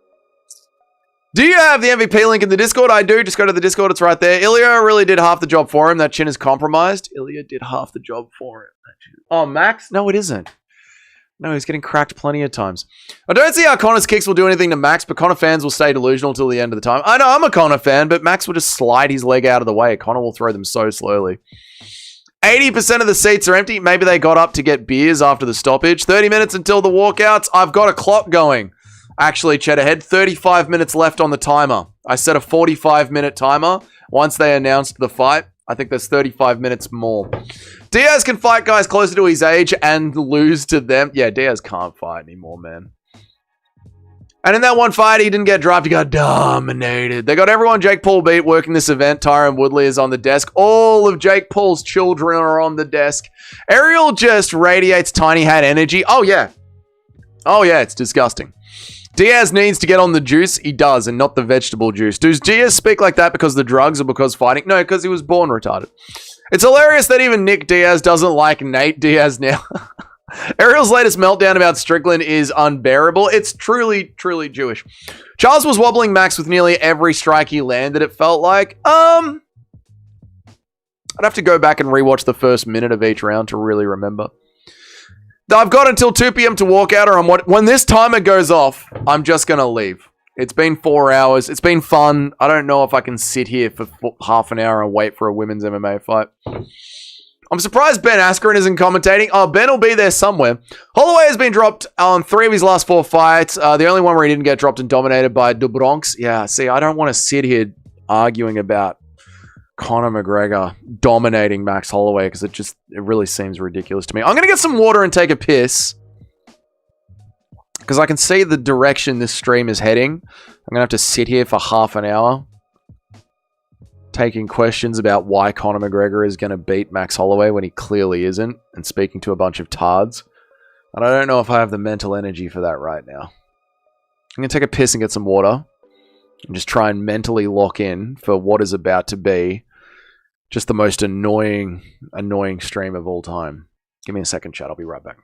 Do you have the MVP link in the Discord? I do. Just go to the Discord. It's right there. Ilya really did half the job for him. That chin is compromised. Ilya did half the job for him. Oh, Max? No, it isn't. No, he's getting cracked plenty of times. I don't see how Connor's kicks will do anything to Max, but Connor fans will stay delusional till the end of the time. I know I'm a Connor fan, but Max will just slide his leg out of the way. Connor will throw them so slowly. 80% of the seats are empty. Maybe they got up to get beers after the stoppage. 30 minutes until the walkouts. I've got a clock going. Actually, Cheddarhead, 35 minutes left on the timer. I set a 45-minute timer once they announced the fight. I think there's 35 minutes more. Diaz can fight guys closer to his age and lose to them. Yeah, Diaz can't fight anymore, man. And in that one fight, he didn't get dropped. He got dominated. They got everyone Jake Paul beat working this event. Tyron Woodley is on the desk. All of Jake Paul's children are on the desk. Ariel just radiates tiny hat energy. Oh, yeah. Oh, yeah. It's disgusting. Diaz needs to get on the juice. He does, and not the vegetable juice. Does Diaz speak like that because of the drugs or because fighting? No, because he was born retarded. It's hilarious that even Nick Diaz doesn't like Nate Diaz now. Ariel's latest meltdown about Strickland is unbearable. It's truly, truly Jewish. Charles was wobbling Max with nearly every strike he landed, it felt like. I'd have to go back and rewatch the first minute of each round to really remember. I've got until 2 p.m. to walk out, or when this timer goes off, I'm just going to leave. It's been 4 hours. It's been fun. I don't know if I can sit here for half an hour and wait for a women's MMA fight. I'm surprised Ben Askren isn't commentating. Oh, Ben will be there somewhere. Holloway has been dropped on 3 of his last 4 fights. The only one where he didn't get dropped and dominated by Dubronx. Yeah, see, I don't want to sit here arguing about Conor McGregor dominating Max Holloway because it really seems ridiculous to me. I'm going to get some water and take a piss because I can see the direction this stream is heading. I'm going to have to sit here for half an hour taking questions about why Conor McGregor is going to beat Max Holloway when he clearly isn't, and speaking to a bunch of tards. And I don't know if I have the mental energy for that right now. I'm going to take a piss and get some water and just try and mentally lock in for what is about to be just the most annoying stream of all time. Give me a second, chat. I'll be right back.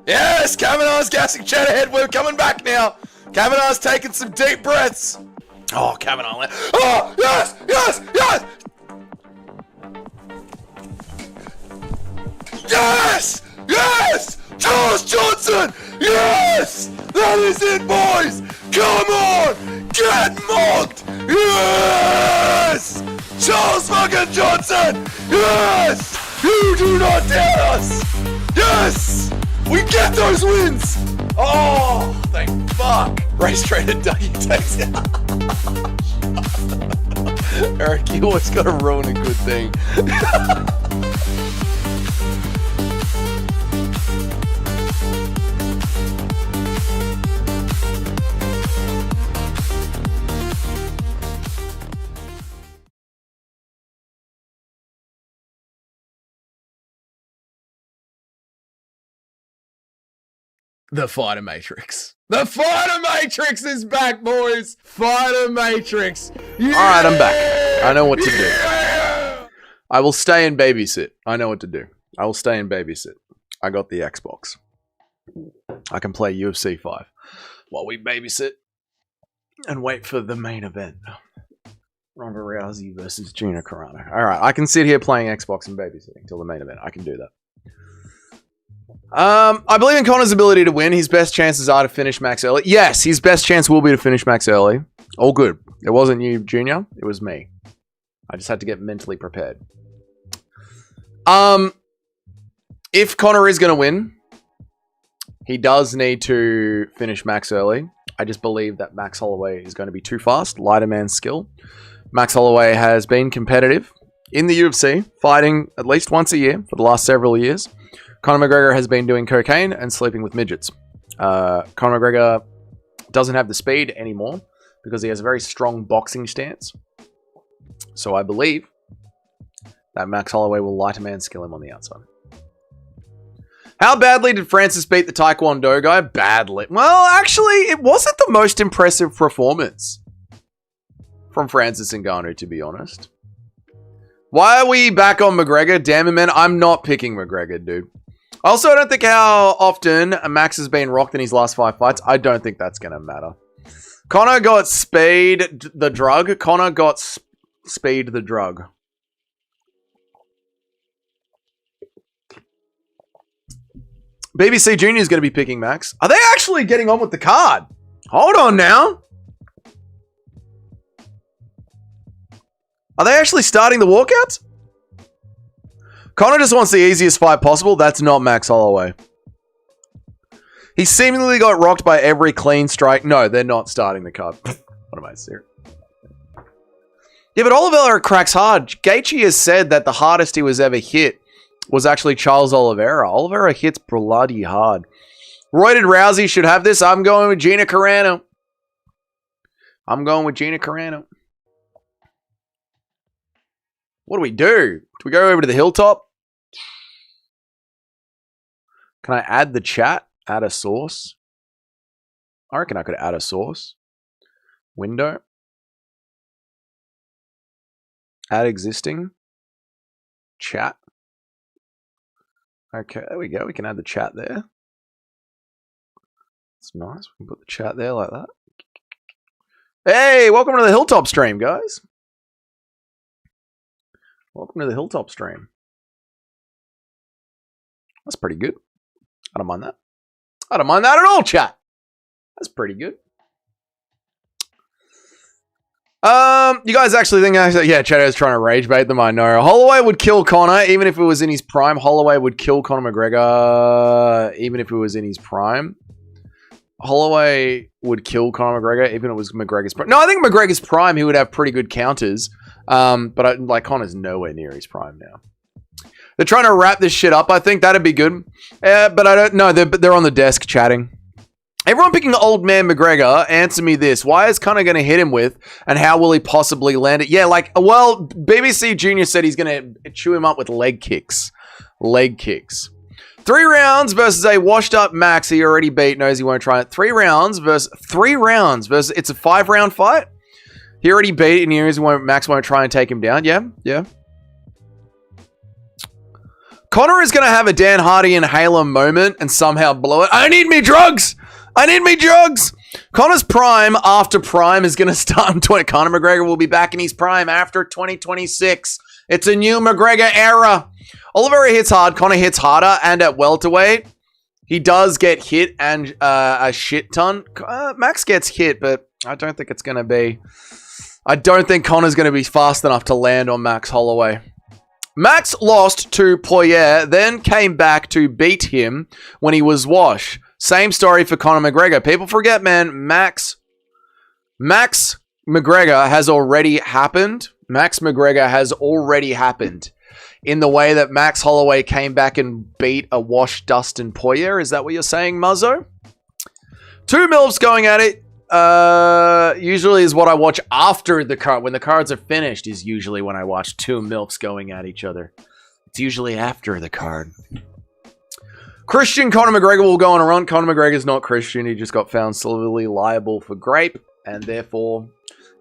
Yes, Kavanaugh's gassing chat ahead. We're coming back now. Kavanaugh's taking some deep breaths. Oh, Kavanaugh. Oh, yes, yes, yes. Yes, yes. Charles Johnson. Yes. That is it, boys. Come on. Get mocked. Yes. Charles fucking Johnson. Yes. You do not doubt us. Yes. We get those wins! Oh, thank fuck. Race trader Dougie takes it. Eric, you always gotta ruin a good thing. The Fighter Matrix. The Fighter Matrix is back, boys! Fighter Matrix! Yeah! Alright, I'm back. I know what to do. I will stay and babysit. I know what to do. I will stay and babysit. I got the Xbox. I can play UFC 5 while we babysit and wait for the main event. Ronda Rousey versus Gina Carano. Alright, I can sit here playing Xbox and babysitting till the main event. I can do that. I believe in Conor's ability to win. His best chances are to finish Max early. Yes, his best chance will be to finish Max early. All good. It wasn't you, Junior. It was me. I just had to get mentally prepared. If Conor is going to win, he does need to finish Max early. I just believe that Max Holloway is going to be too fast. Lighter man skill. Max Holloway has been competitive in the UFC, fighting at least once a year for the last several years. Conor McGregor has been doing cocaine and sleeping with midgets. Conor McGregor doesn't have the speed anymore because he has a very strong boxing stance. So I believe that Max Holloway will lighter man skill him on the outside. How badly did Francis beat the Taekwondo guy? Badly. Well, actually, it wasn't the most impressive performance from Francis Ngannou, to be honest. Why are we back on McGregor? Damn it, man. I'm not picking McGregor, dude. Also, I don't think how often Max has been rocked in his last 5 fights. I don't think that's going to matter. Conor got Speed the drug. Conor got Speed the drug. BBC Junior is going to be picking Max. Are they actually getting on with the card? Hold on now. Are they actually starting the walkouts? Conor just wants the easiest fight possible. That's not Max Holloway. He seemingly got rocked by every clean strike. No, they're not starting the card. What am I serious? Yeah, but Oliveira cracks hard. Gaethje has said that the hardest he was ever hit was actually Charles Oliveira. Oliveira hits bloody hard. Royded Rousey should have this. I'm going with Gina Carano. I'm going with Gina Carano. What do we do? Do we go over to the hilltop? Can I add the chat? Add a source? I reckon I could add a source. Window. Add existing. Chat. Okay, there we go. We can add the chat there. It's nice. We can put the chat there like that. Hey, welcome to the hilltop stream, guys. Welcome to the hilltop stream. That's pretty good. I don't mind that. I don't mind that at all, chat. That's pretty good. You guys actually think, yeah, Chato's trying to rage bait them, I know. Holloway would kill Conor, even if it was in his prime. Holloway would kill Conor McGregor, even if it was in his prime. Holloway would kill Conor McGregor, even if it was McGregor's prime. No, I think McGregor's prime, he would have pretty good counters. But Conor's nowhere near his prime now. They're trying to wrap this shit up. I think that'd be good. But I don't know. They're on the desk chatting. Everyone picking old man McGregor, answer me this. Why is Conor going to hit him with, and how will he possibly land it? Yeah, well, BBC Junior said he's going to chew him up with leg kicks. Leg kicks. 3 rounds versus a washed-up Max he already beat, knows he won't try it. 3 rounds versus... It's a 5-round fight? He already beat, and he knows Max won't try and take him down. Yeah. Conor is going to have a Dan Hardy inhaler moment and somehow blow it. I need me drugs! Conor's prime after prime is going to start in 20. Conor McGregor will be back in his prime after 2026. It's a new McGregor era. Oliveira hits hard. Conor hits harder. And at welterweight, he does get hit and a shit ton. Max gets hit, but I don't think it's going to be... I don't think Conor's going to be fast enough to land on Max Holloway. Max lost to Poirier, then came back to beat him when he was washed. Same story for Conor McGregor. People forget, man, Max McGregor has already happened. Max McGregor has already happened in the way that Max Holloway came back and beat a washed Dustin Poirier. Is that what you're saying, Muzzo? 2 MILFs going at it. Usually is what I watch after the card. When the cards are finished is usually when I watch 2 MILFs going at each other. It's usually after the card. Christian Conor McGregor will go on a run. Conor McGregor's not Christian. He just got found civilly liable for grape and therefore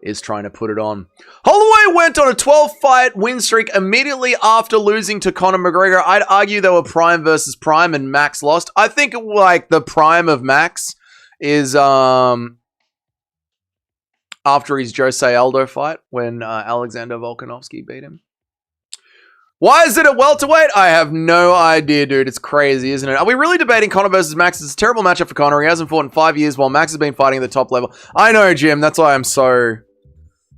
is trying to put it on. Holloway went on a 12-fight win streak immediately after losing to Conor McGregor. I'd argue they were prime versus prime and Max lost. I think like the prime of Max is after his Jose Aldo fight when Alexander Volkanovski beat him. Why is it at welterweight? I have no idea, dude. It's crazy, isn't it? Are we really debating Conor versus Max? It's a terrible matchup for Conor. He hasn't fought in 5 years while Max has been fighting at the top level. I know, Jim. That's why I'm so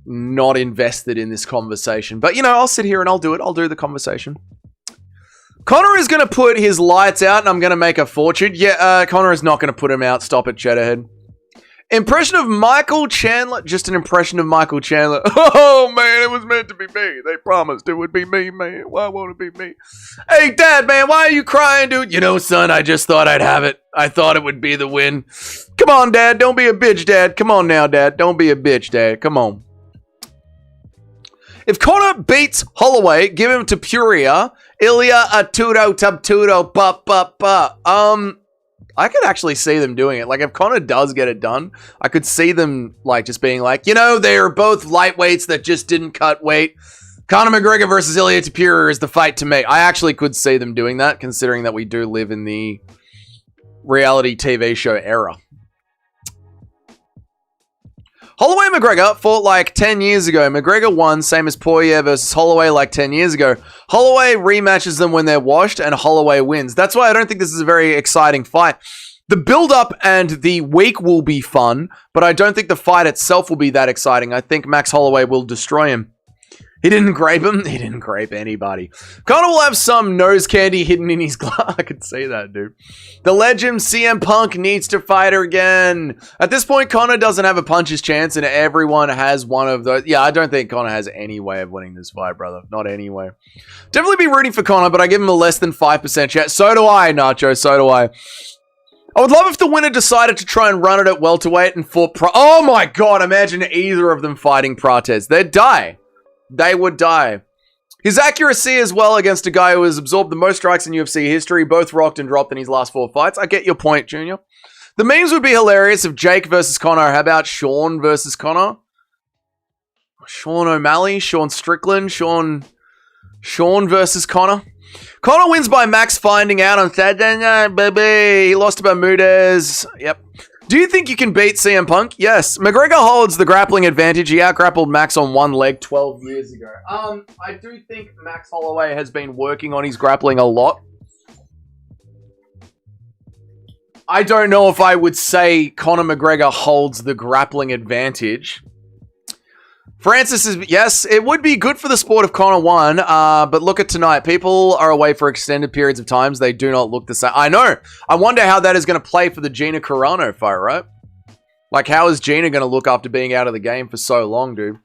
not invested in this conversation. But, you know, I'll sit here and I'll do it. I'll do the conversation. Conor is going to put his lights out and I'm going to make a fortune. Yeah, Conor is not going to put him out. Stop it, Cheddarhead. Impression of Michael Chandler. Just an impression of Michael Chandler. Oh, man, it was meant to be me. They promised it would be me, man. Why won't it be me? Hey, Dad, man, why are you crying, dude? You know, son, I just thought I'd have it. I thought it would be the win. Come on, Dad. Don't be a bitch, Dad. Come on now, Dad. Don't be a bitch, Dad. Come on. If Conor beats Holloway, give him to Puria. Ilya Atudo Tabtudo pa. I could actually see them doing it. Like, if Conor does get it done, I could see them, like, just being like, you know, they're both lightweights that just didn't cut weight. Conor McGregor versus Ilya Tapura is the fight to make. I actually could see them doing that, considering that we do live in the reality TV show era. Holloway and McGregor fought like 10 years ago. McGregor won, same as Poirier versus Holloway like 10 years ago. Holloway rematches them when they're washed, and Holloway wins. That's why I don't think this is a very exciting fight. The build-up and the week will be fun, but I don't think the fight itself will be that exciting. I think Max Holloway will destroy him. He didn't grape him. He didn't grape anybody. Conor will have some nose candy hidden in his glass. I could say that, dude. The legend CM Punk needs to fight her again. At this point, Conor doesn't have a puncher's chance, and everyone has one of those. Yeah, I don't think Conor has any way of winning this fight, brother. Not any way. Definitely be rooting for Conor, but I give him a less than 5% chance. So do I, Nacho. So do I. I would love if the winner decided to try and run it at welterweight and fought Oh my god, imagine either of them fighting Prates. They'd die. They would die. His accuracy as well against a guy who has absorbed the most strikes in UFC history, both rocked and dropped in his last 4 fights. I get your point, Junior. The memes would be hilarious if Jake versus Conor. How about Sean versus Conor? Sean O'Malley, Sean Strickland, Sean versus Conor. Conor wins by Max finding out on Saturday night, baby. He lost to Bermudez. Yep. Do you think you can beat CM Punk? Yes. McGregor holds the grappling advantage. He out-grappled Max on one leg 12 years ago. I do think Max Holloway has been working on his grappling a lot. I don't know if I would say Conor McGregor holds the grappling advantage. Francis is, yes, it would be good for the sport if Conor won, but look at tonight. People are away for extended periods of times. They do not look the same. I know. I wonder how that is going to play for the Gina Carano fight, right? Like, how is Gina going to look after being out of the game for so long, dude?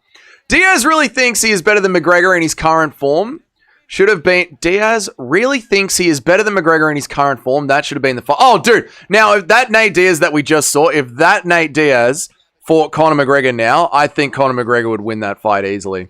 Diaz really thinks he is better than McGregor in his current form. Should have been... Diaz really thinks he is better than McGregor in his current form. That should have been the fight. Oh, dude. Now, if that Nate Diaz that we just saw, if that Nate Diaz fought Conor McGregor now, I think Conor McGregor would win that fight easily.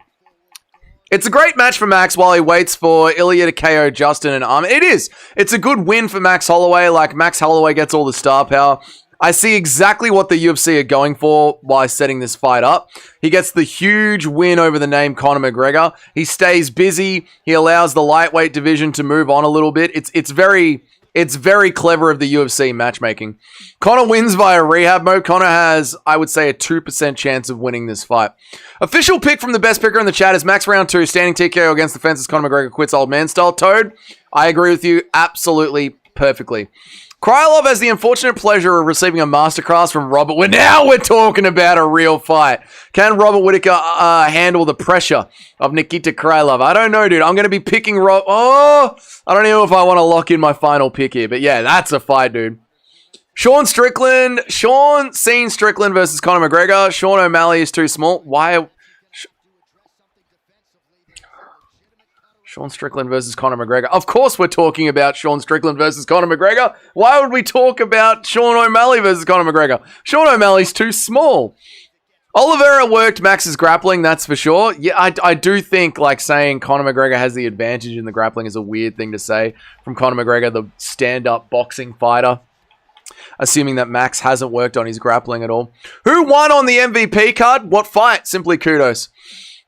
It's a great match for Max while he waits for Ilya to KO Justin and Armin. It is. It's a good win for Max Holloway. Like, Max Holloway gets all the star power. I see exactly what the UFC are going for by setting this fight up. He gets the huge win over the name Conor McGregor. He stays busy. He allows the lightweight division to move on a little bit. It's very clever of the UFC matchmaking. Conor wins via rehab mode. Conor has, I would say, a 2% chance of winning this fight. Official pick from the best picker in the chat is Max round 2, standing TKO against the fences. Conor McGregor quits old man style. Toad, I agree with you absolutely perfectly. Krylov has the unfortunate pleasure of receiving a masterclass from Robert. Now we're talking about a real fight. Can Robert Whittaker handle the pressure of Nikita Krylov? I don't know, dude. I'm going to be picking I don't know if I want to lock in my final pick here. But yeah, that's a fight, dude. Sean Strickland versus Conor McGregor. Sean O'Malley is too small. Why? Sean Strickland versus Conor McGregor. Of course we're talking about Sean Strickland versus Conor McGregor. Why would we talk about Sean O'Malley versus Conor McGregor? Sean O'Malley's too small. Oliveira worked Max's grappling, that's for sure. Yeah, I do think, like, saying Conor McGregor has the advantage in the grappling is a weird thing to say from Conor McGregor, the stand-up boxing fighter. Assuming that Max hasn't worked on his grappling at all. Who won on the MVP card? What fight? Simply kudos.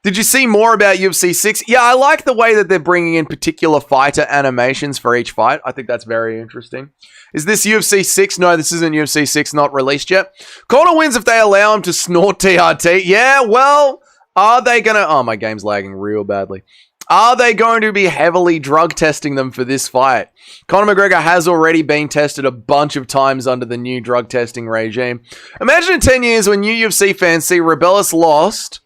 Did you see more about UFC 6? Yeah, I like the way that they're bringing in particular fighter animations for each fight. I think that's very interesting. Is this UFC 6? No, this isn't UFC 6, not released yet. Conor wins if they allow him to snort TRT. Yeah, well, are they going to... Oh, my game's lagging real badly. Are they going to be heavily drug testing them for this fight? Conor McGregor has already been tested a bunch of times under the new drug testing regime. Imagine in 10 years when new UFC fans see Rebellis lost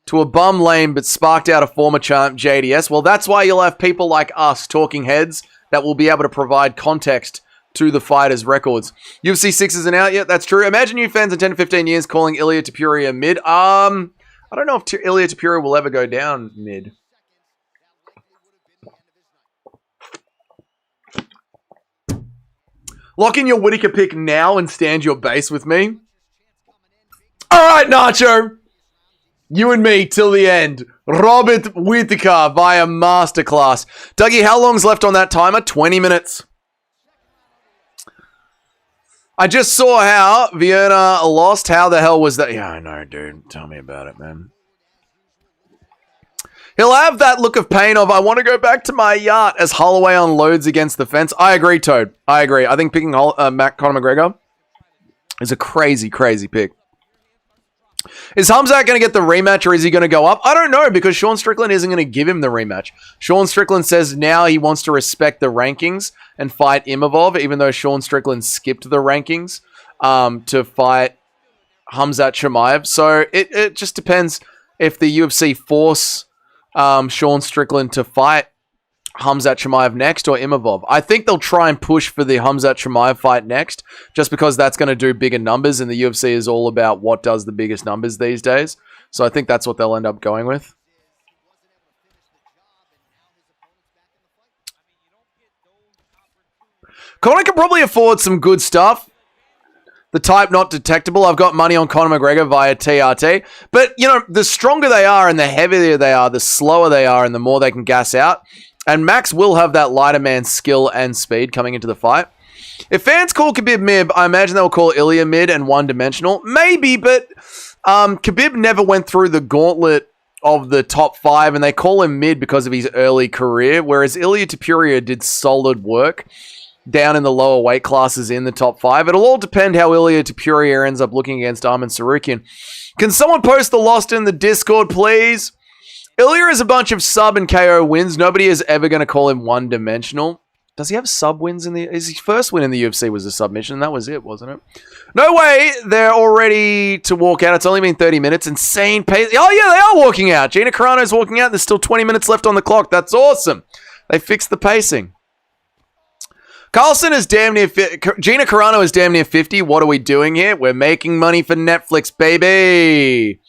to a bum lane but sparked out a former champ, JDS. Well, that's why you'll have people like us, talking heads, that will be able to provide context to the fighters' records. UFC 6 isn't out yet, that's true. Imagine new fans in 10 to 15 years calling Ilia Topuria mid. I don't know if Ilia Topuria will ever go down mid. Lock in your Whittaker pick now and stand your base with me. All right, Nacho. You and me till the end. Robert Whittaker via Masterclass. Dougie, how long's left on that timer? 20 minutes. I just saw how Vienna lost. How the hell was that? Yeah, I know, dude. Tell me about it, man. He'll have that look of pain of, I want to go back to my yacht as Holloway unloads against the fence. I agree, Toad. I agree. I think picking Conor McGregor is a crazy, crazy pick. Is Hamzat going to get the rematch or is he going to go up? I don't know because Sean Strickland isn't going to give him the rematch. Sean Strickland says now he wants to respect the rankings and fight Imavov, even though Sean Strickland skipped the rankings to fight Hamzat Chimaev. So it just depends if the UFC force Sean Strickland to fight Hamzat Chimaev next or Imavov. I think they'll try and push for the Hamzat Chimaev fight next just because that's going to do bigger numbers and the UFC is all about what does the biggest numbers these days. So I think that's what they'll end up going with. Conor can probably afford some good stuff. The type not detectable. I've got money on Conor McGregor via TRT. But, you know, the stronger they are and the heavier they are, the slower they are and the more they can gas out. And Max will have that lighter man skill and speed coming into the fight. If fans call Khabib mid, I imagine they'll call Ilia mid and one-dimensional. Maybe, but Khabib never went through the gauntlet of the top 5 and they call him mid because of his early career, whereas Ilia Topuria did solid work down in the lower weight classes in the top 5. It'll all depend how Ilia Topuria ends up looking against Arman Tsarukyan. Can someone post the lost in the Discord, please? Ilya is a bunch of sub and KO wins. Nobody is ever going to call him one-dimensional. Does he have sub wins in the... His first win in the UFC was a submission. That was it, wasn't it? No way. They're all ready to walk out. It's only been 30 minutes. Insane pace. Oh, yeah, they are walking out. Gina Carano's walking out. There's still 20 minutes left on the clock. That's awesome. They fixed the pacing. Carlson is damn near... Gina Carano is damn near 50. What are we doing here? We're making money for Netflix, baby.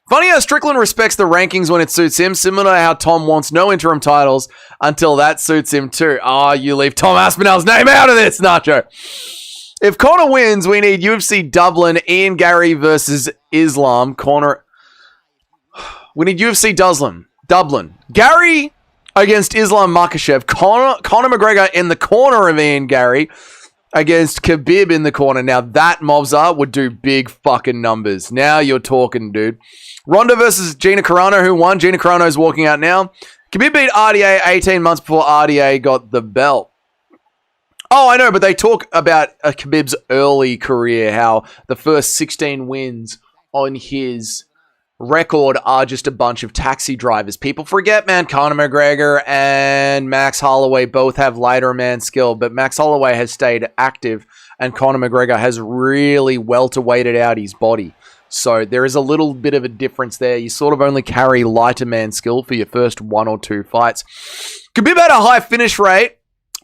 Funny how Strickland respects the rankings when it suits him, similar to how Tom wants no interim titles until that suits him too. Oh, you leave Tom Aspinall's name out of this, Nacho. If Conor wins, we need UFC Dublin, Ian Gary versus Islam. Conor... We need UFC Dublin. Gary against Islam Makhachev. Conor McGregor in the corner of Ian Gary against Khabib in the corner. Now that Mobzar would do big fucking numbers. Now you're talking, dude. Ronda versus Gina Carano. Who won? Gina Carano's walking out now. Khabib beat RDA 18 months before RDA got the belt. Oh, I know, but they talk about Khabib's early career, how the first 16 wins on his record are just a bunch of taxi drivers. People forget, man, Conor McGregor and Max Holloway both have lighter man skill, but Max Holloway has stayed active and Conor McGregor has really welterweighted out his body. So there is a little bit of a difference there. You sort of only carry lighter man skill for your first 1 or 2 fights. Khabib had a high finish rate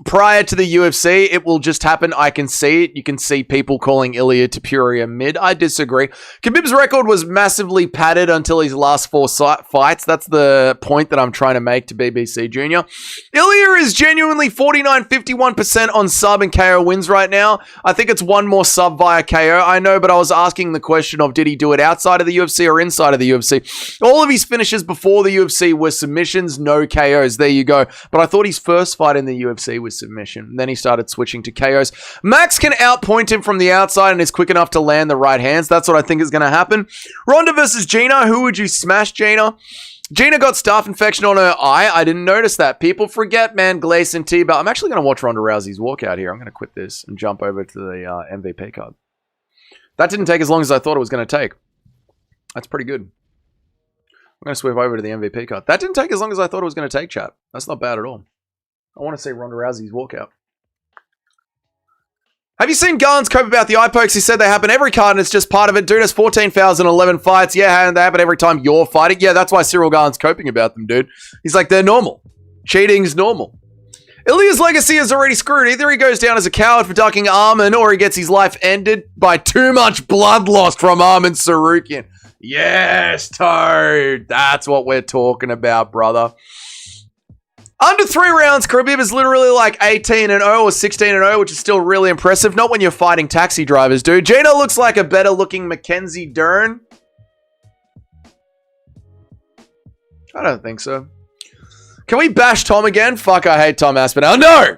prior to the UFC. It will just happen. I can see it. You can see people calling Ilia Topuria mid. I disagree. Khabib's record was massively padded until his last 4 fights. That's the point that I'm trying to make to BBC Junior. Ilia is genuinely 49-51% on sub and KO wins right now. I think it's one more sub via KO. I know, but I was asking the question of did he do it outside of the UFC or inside of the UFC? All of his finishes before the UFC were submissions, no KOs. There you go. But I thought his first fight in the UFC was a submission. Then he started switching to KOs. Max can outpoint him from the outside and is quick enough to land the right hands. That's what I think is going to happen. Ronda versus Gina. Who would you smash, Gina? Gina got staph infection on her eye. I didn't notice that. People forget, man. Gleason T-Bar. I'm actually going to watch Ronda Rousey's walkout here. I'm going to quit this and jump over to the MVP card. That didn't take as long as I thought it was going to take. That's pretty good. I'm going to sweep over to the MVP card. That didn't take as long as I thought it was going to take, chat. That's not bad at all. I want to see Ronda Rousey's walkout. Have you seen Garn's cope about the eye pokes? He said they happen every card and it's just part of it. Dude has 14,011 fights. Yeah, and they happen every time you're fighting. Yeah, that's why Cyril Garn's coping about them, dude. He's like, they're normal. Cheating's normal. Ilya's legacy is already screwed. Either he goes down as a coward for ducking Armin or he gets his life ended by too much blood loss from Armin Tsarukyan. Yes, Toad. That's what we're talking about, brother. Under 3 rounds, Khabib is literally like 18-0 or 16-0, which is still really impressive. Not when you're fighting taxi drivers, dude. Gina looks like a better-looking Mackenzie Dern. I don't think so. Can we bash Tom again? Fuck, I hate Tom Aspinall. No!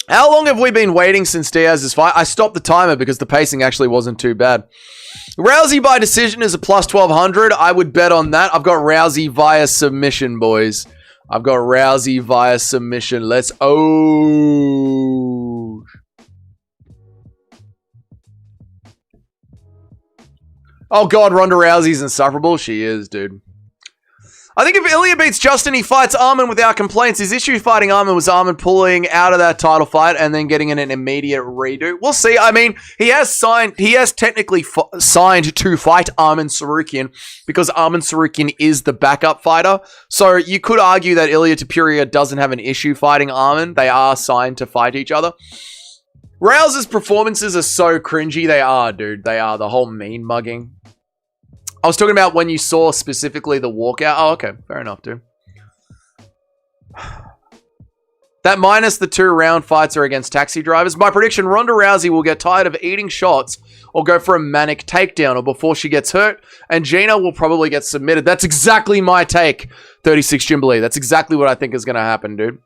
How long have we been waiting since Diaz's fight? I stopped the timer because the pacing actually wasn't too bad. Rousey by decision is a plus 1200. I would bet on that. I've got Rousey via submission, boys. I've got Rousey via submission. Let's... Oh. Oh, God. Ronda Rousey's insufferable. She is, dude. I think if Ilya beats Justin, he fights Armin without complaints. His issue fighting Armin was Armin pulling out of that title fight and then getting in an immediate redo. We'll see. I mean, he has technically signed to fight Armin Tsarukyan because Armin Tsarukyan is the backup fighter. So you could argue that Ilya Topuria doesn't have an issue fighting Armin. They are signed to fight each other. Rouse's performances are so cringy. They are, dude. They are. The whole mean mugging. I was talking about when you saw specifically the walkout. Oh, okay. Fair enough, dude. That minus the 2 round fights are against taxi drivers. My prediction, Ronda Rousey will get tired of eating shots or go for a manic takedown or before she gets hurt. And Gina will probably get submitted. That's exactly my take, 36 Jimberly. That's exactly what I think is going to happen, dude.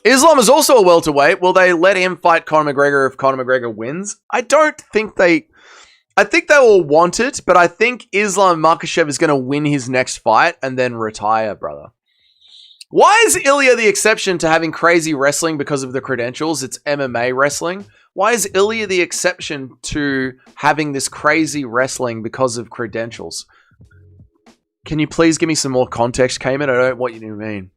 Islam is also a welterweight. Will they let him fight Conor McGregor if Conor McGregor wins? I don't think they... I think they will want it, but I think Islam Makhachev is going to win his next fight and then retire, brother. Why is Ilya the exception to having crazy wrestling because of the credentials? It's MMA wrestling. Why is Ilya the exception to having this crazy wrestling because of credentials? Can you please give me some more context, Cayman? I don't know what you mean.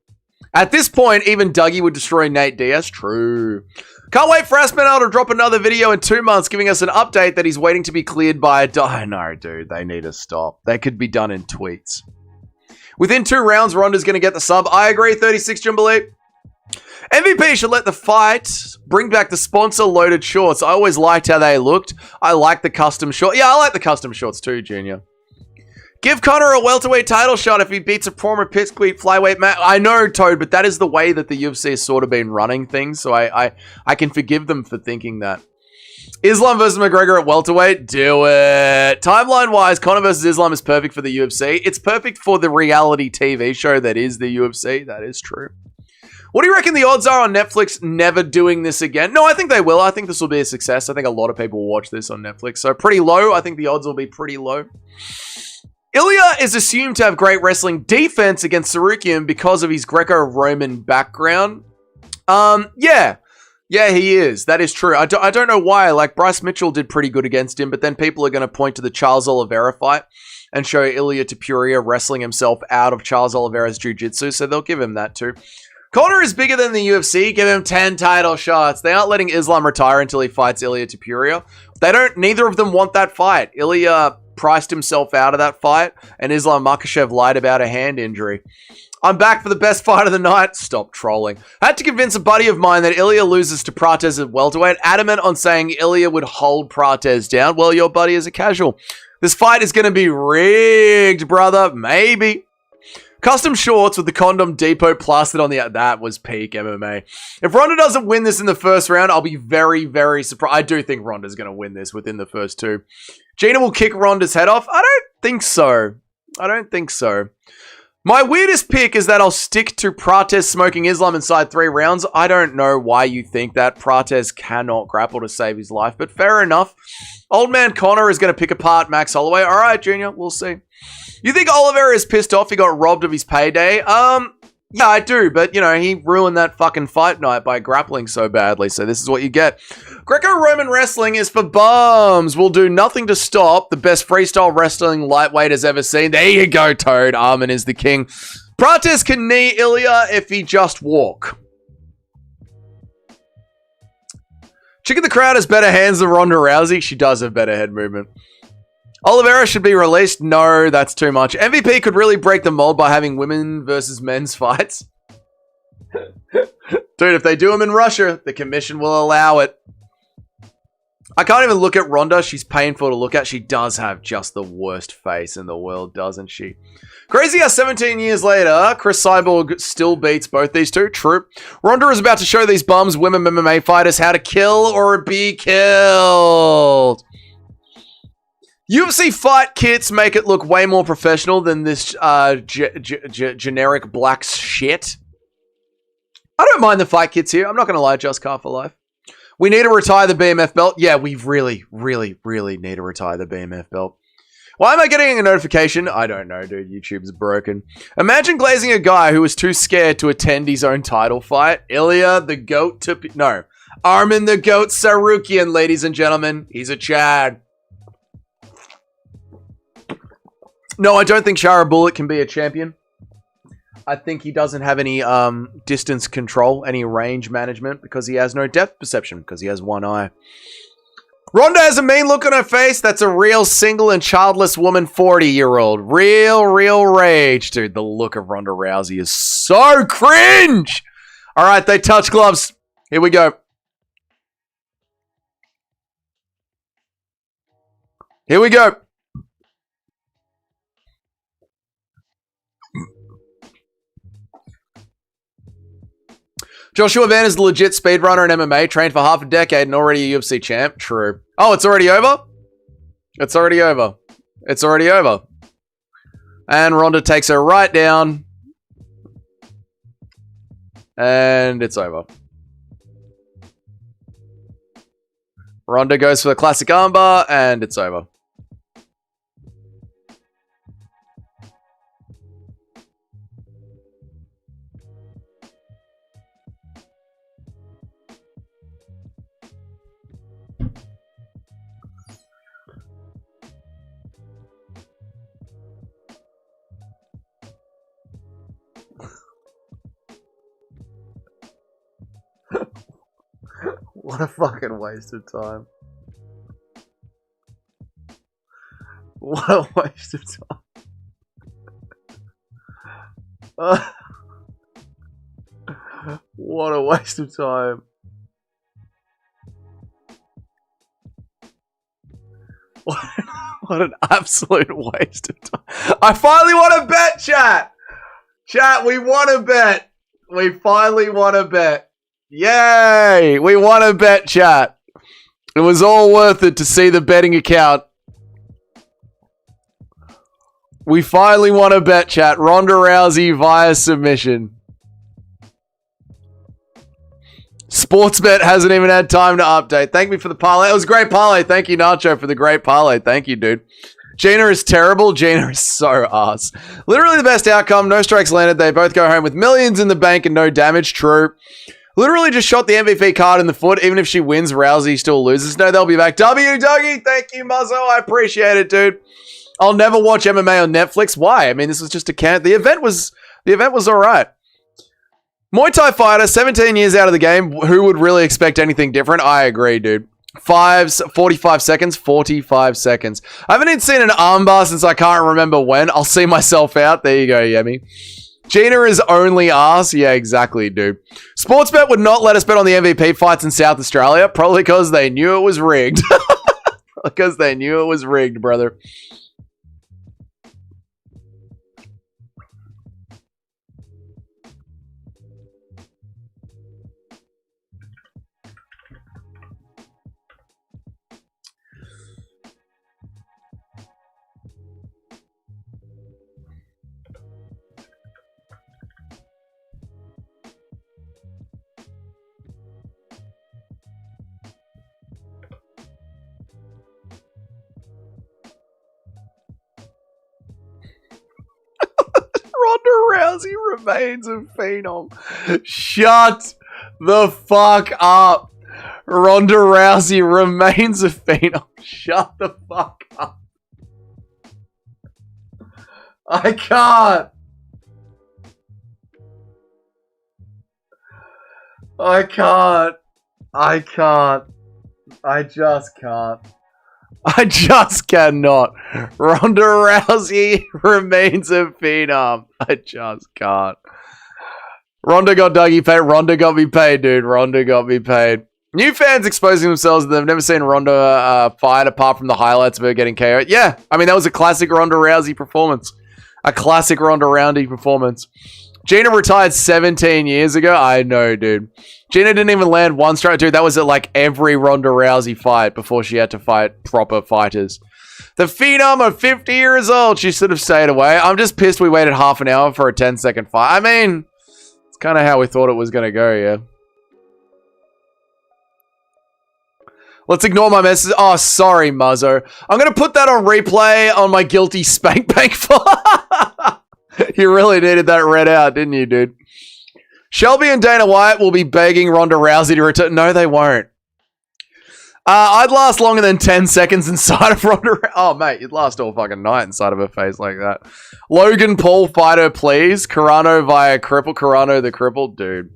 At this point, even Dougie would destroy Nate Diaz. True. Can't wait for Aspinall to drop another video in 2 months giving us an update that he's waiting to be cleared by a... Oh, no, dude. They need to stop. They could be done in tweets. Within 2 rounds, Ronda's going to get the sub. I agree, 36 Jimberly. MVP should let the fight bring back the sponsor-loaded shorts. I always liked how they looked. I like the custom shorts. Yeah, I like the custom shorts too, Junior. Give Conor a welterweight title shot if he beats a former pipsqueak flyweight match. I know, Toad, but that is the way that the UFC has sort of been running things, so I can forgive them for thinking that. Islam versus McGregor at welterweight? Do it. Timeline-wise, Conor versus Islam is perfect for the UFC. It's perfect for the reality TV show that is the UFC. That is true. What do you reckon the odds are on Netflix never doing this again? No, I think they will. I think this will be a success. I think a lot of people will watch this on Netflix. So pretty low. I think the odds will be pretty low. Ilya is assumed to have great wrestling defense against Tsarukyan because of his Greco-Roman background. Yeah, he is. That is true. I don't know why. Like, Bryce Mitchell did pretty good against him, but then people are going to point to the Charles Oliveira fight and show Ilya Topuria wrestling himself out of Charles Oliveira's jiu-jitsu, so they'll give him that too. Conor is bigger than the UFC. Give him 10 title shots. They aren't letting Islam retire until he fights Ilya Topuria. Neither of them want that fight. Ilya priced himself out of that fight, and Islam Makhachev lied about a hand injury. I'm back for the best fight of the night. Stop trolling. I had to convince a buddy of mine that Ilya loses to Prates at welterweight, adamant on saying Ilya would hold Prates down. Well, your buddy is a casual. This fight is going to be rigged, brother. Maybe. Custom shorts with the condom depot plastered on the... That was peak MMA. If Ronda doesn't win this in the first round, I'll be very, very surprised. I do think Ronda's going to win this within the first 2. Gina will kick Ronda's head off. I don't think so. My weirdest pick is that I'll stick to Prates smoking Islam inside 3 rounds. I don't know why you think that. Prates cannot grapple to save his life, but fair enough. Old man Connor is going to pick apart Max Holloway. All right, Junior, we'll see. You think Oliveira is pissed off he got robbed of his payday? Yeah, I do, but, you know, he ruined that fucking fight night by grappling so badly, so this is what you get. Greco-Roman wrestling is for bums. We'll do nothing to stop the best freestyle wrestling lightweight has ever seen. There you go, Toad. Armin is the king. Prates can knee Ilya if he just walk. Chicken the Crowd has better hands than Ronda Rousey. She does have better head movement. Oliveira should be released. No, that's too much. MVP could really break the mold by having women versus men's fights. Dude, if they do them in Russia, the commission will allow it. I can't even look at Ronda. She's painful to look at. She does have just the worst face in the world, doesn't she? Crazy how 17 years later, Chris Cyborg still beats both these two. True. Ronda is about to show these bums women MMA fighters how to kill or be killed. UFC fight kits make it look way more professional than this generic black shit. I don't mind the fight kits here. I'm not going to lie, Just Car for Life. We need to retire the BMF belt. Yeah, we really, really, really need to retire the BMF belt. Why am I getting a notification? I don't know, dude. YouTube's broken. Imagine glazing a guy who was too scared to attend his own title fight. Ilya the Goat to... No. Armin the Goat Sarukian, ladies and gentlemen. He's a Chad. No, I don't think Shara Bullock can be a champion. I think he doesn't have any distance control, any range management, because he has no depth perception, because he has one eye. Ronda has a mean look on her face. That's a real single and childless woman, 40-year-old. Real rage. Dude, the look of Ronda Rousey is so cringe. All right, they touch gloves. Here we go. Here we go. Joshua Van is a legit speedrunner in MMA, trained for half a decade and already a UFC champ. True. Oh, it's already over? It's already over. It's already over. And Ronda takes her right down. And it's over. Ronda goes for the classic armbar, and it's over. What a fucking waste of time. What a waste of time. What a waste of time. What an absolute waste of time. I finally want to bet, chat. Chat, we want to bet. We finally want to bet. Yay! We want to bet, chat. It was all worth it to see the betting account. We finally want to bet, chat. Ronda Rousey via submission. Sportsbet hasn't even had time to update. Thank me for the parlay. It was a great parlay. Thank you, Nacho, for the great parlay. Thank you, dude. Gina is terrible. Gina is so ass. Literally the best outcome. No strikes landed. They both go home with millions in the bank and no damage. True. Literally just shot the MVP card in the foot. Even if she wins, Rousey still loses. No, they'll be back. W, Dougie. Thank you, Muzzo. I appreciate it, dude. I'll never watch MMA on Netflix. Why? I mean, this was just a can. The event was all right. Muay Thai fighter, 17 years out of the game. Who would really expect anything different? I agree, dude. 45 seconds. 45 seconds. I haven't even seen an armbar since I can't remember when. I'll see myself out. There you go, Yemi. Gina is only ass. Yeah, exactly, dude. Sportsbet would not let us bet on the MVP fights in South Australia, probably because they knew it was rigged. Because they knew it was rigged, brother. Rousey remains a phenom. Shut the fuck up. Ronda Rousey remains a phenom. Shut the fuck up. I can't. I can't. I can't. I just can't. I just cannot. Ronda Rousey remains a phenom. I just can't. Ronda got Dougie paid. Ronda got me paid, dude. Ronda got me paid. New fans exposing themselves. They've never seen Ronda fight apart from the highlights of her getting KO'd. Yeah, I mean, that was a classic Ronda Rousey performance. A classic Ronda Rousey performance. Gina retired 17 years ago. I know, dude. Gina didn't even land one strike. Dude, that was at like every Ronda Rousey fight before she had to fight proper fighters. The Phenom of 50 years old. She should have stayed away. I'm just pissed we waited half an hour for a 10-second fight. I mean, it's kind of how we thought it was going to go, yeah. Let's ignore my message. Oh, sorry, Muzzo. I'm going to put that on replay on my guilty spank bank file. You really needed that read out, didn't you, dude? Shelby and Dana White will be begging Ronda Rousey to return. No, they won't. I'd last longer than 10 seconds inside of Ronda Rousey. Oh, mate, you'd last all fucking night inside of her face like that. Logan Paul, fight her, please. Carano via cripple. Carano the cripple. Dude.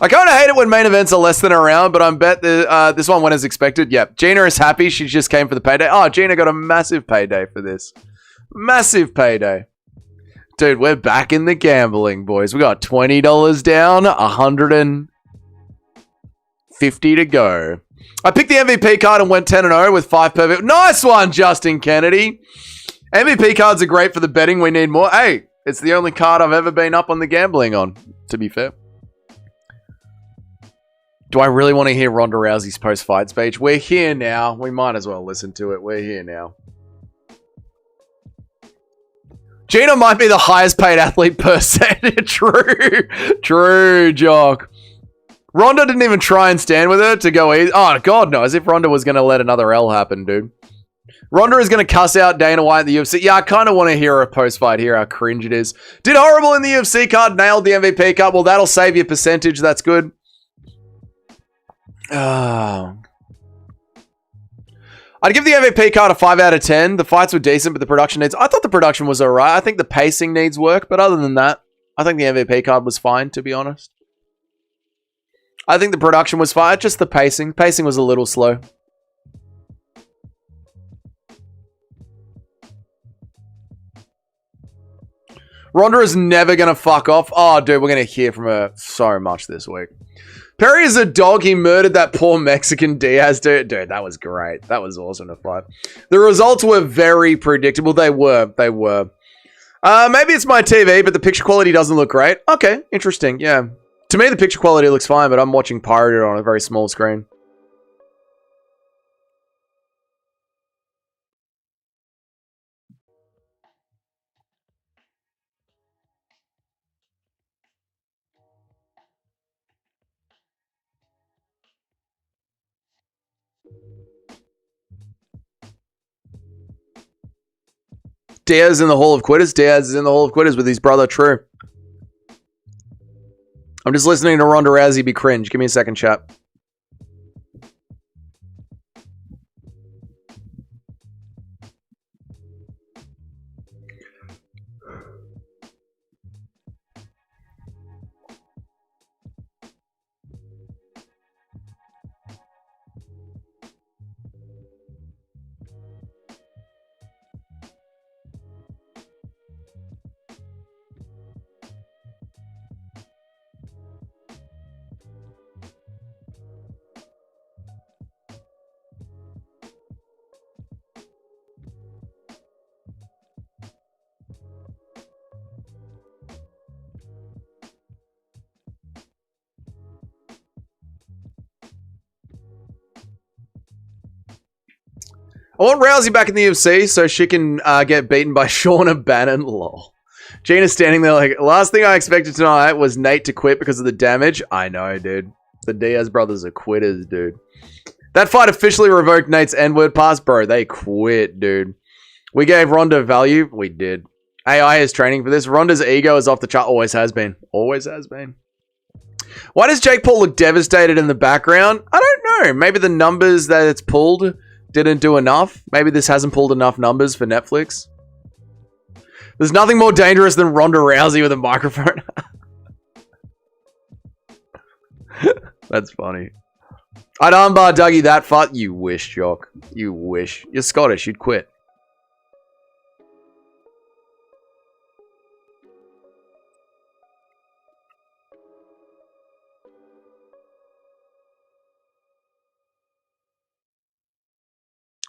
I kind of hate it when main events are less than a round, but I bet this one went as expected. Yep. Gina is happy. She just came for the payday. Oh, Gina got a massive payday for this. Massive payday. Dude, we're back in the gambling, boys. We got $20 down, $150 to go. I picked the MVP card and went 10-0 with 5 perfect. Nice one, Justin Kennedy. MVP cards are great for the betting. We need more. Hey, it's the only card I've ever been up on the gambling on, to be fair. Do I really want to hear Ronda Rousey's post-fight speech? We're here now. We might as well listen to it. We're here now. Gina might be the highest paid athlete per set. True. True, Jock. Ronda didn't even try and stand with her to go easy. Oh, God, no. As if Ronda was going to let another L happen, dude. Ronda is going to cuss out Dana White in the UFC. Yeah, I kind of want to hear a post-fight here, how cringe it is. Did horrible in the UFC card, nailed the MVP card. Well, that'll save you percentage. That's good. Oh. I'd give the MVP card a 5 out of 10. The fights were decent, but the production needs... I thought the production was alright. I think the pacing needs work, but other than that, I think the MVP card was fine, to be honest. I think the production was fine. Just the pacing. Pacing was a little slow. Ronda is never going to fuck off. Oh, dude, we're going to hear from her so much this week. Perry is a dog. He murdered that poor Mexican Diaz. Dude, that was great. That was awesome to fight. The results were very predictable. They were. Maybe it's my TV, but the picture quality doesn't look great. Okay, interesting. Yeah. To me, the picture quality looks fine, but I'm watching pirated on a very small screen. Diaz in the Hall of Quitters. Diaz is in the Hall of Quitters with his brother, True. I'm just listening to Ronda Rousey be cringe. Give me a second, chat. I want Rousey back in the UFC so she can get beaten by Shauna Bannon. Lol. Gina's standing there like, last thing I expected tonight was Nate to quit because of the damage. I know, dude. The Diaz brothers are quitters, dude. That fight officially revoked Nate's N-word pass. Bro, they quit, dude. We gave Ronda value. We did. AI is training for this. Ronda's ego is off the chart. Always has been. Always has been. Why does Jake Paul look devastated in the background? I don't know. Maybe the numbers that it's pulled didn't do enough. Maybe this hasn't pulled enough numbers for Netflix. There's nothing more dangerous than Ronda Rousey with a microphone. That's funny. I'd armbar Dougie that far. You wish, Jock. You wish. You're Scottish. You'd quit.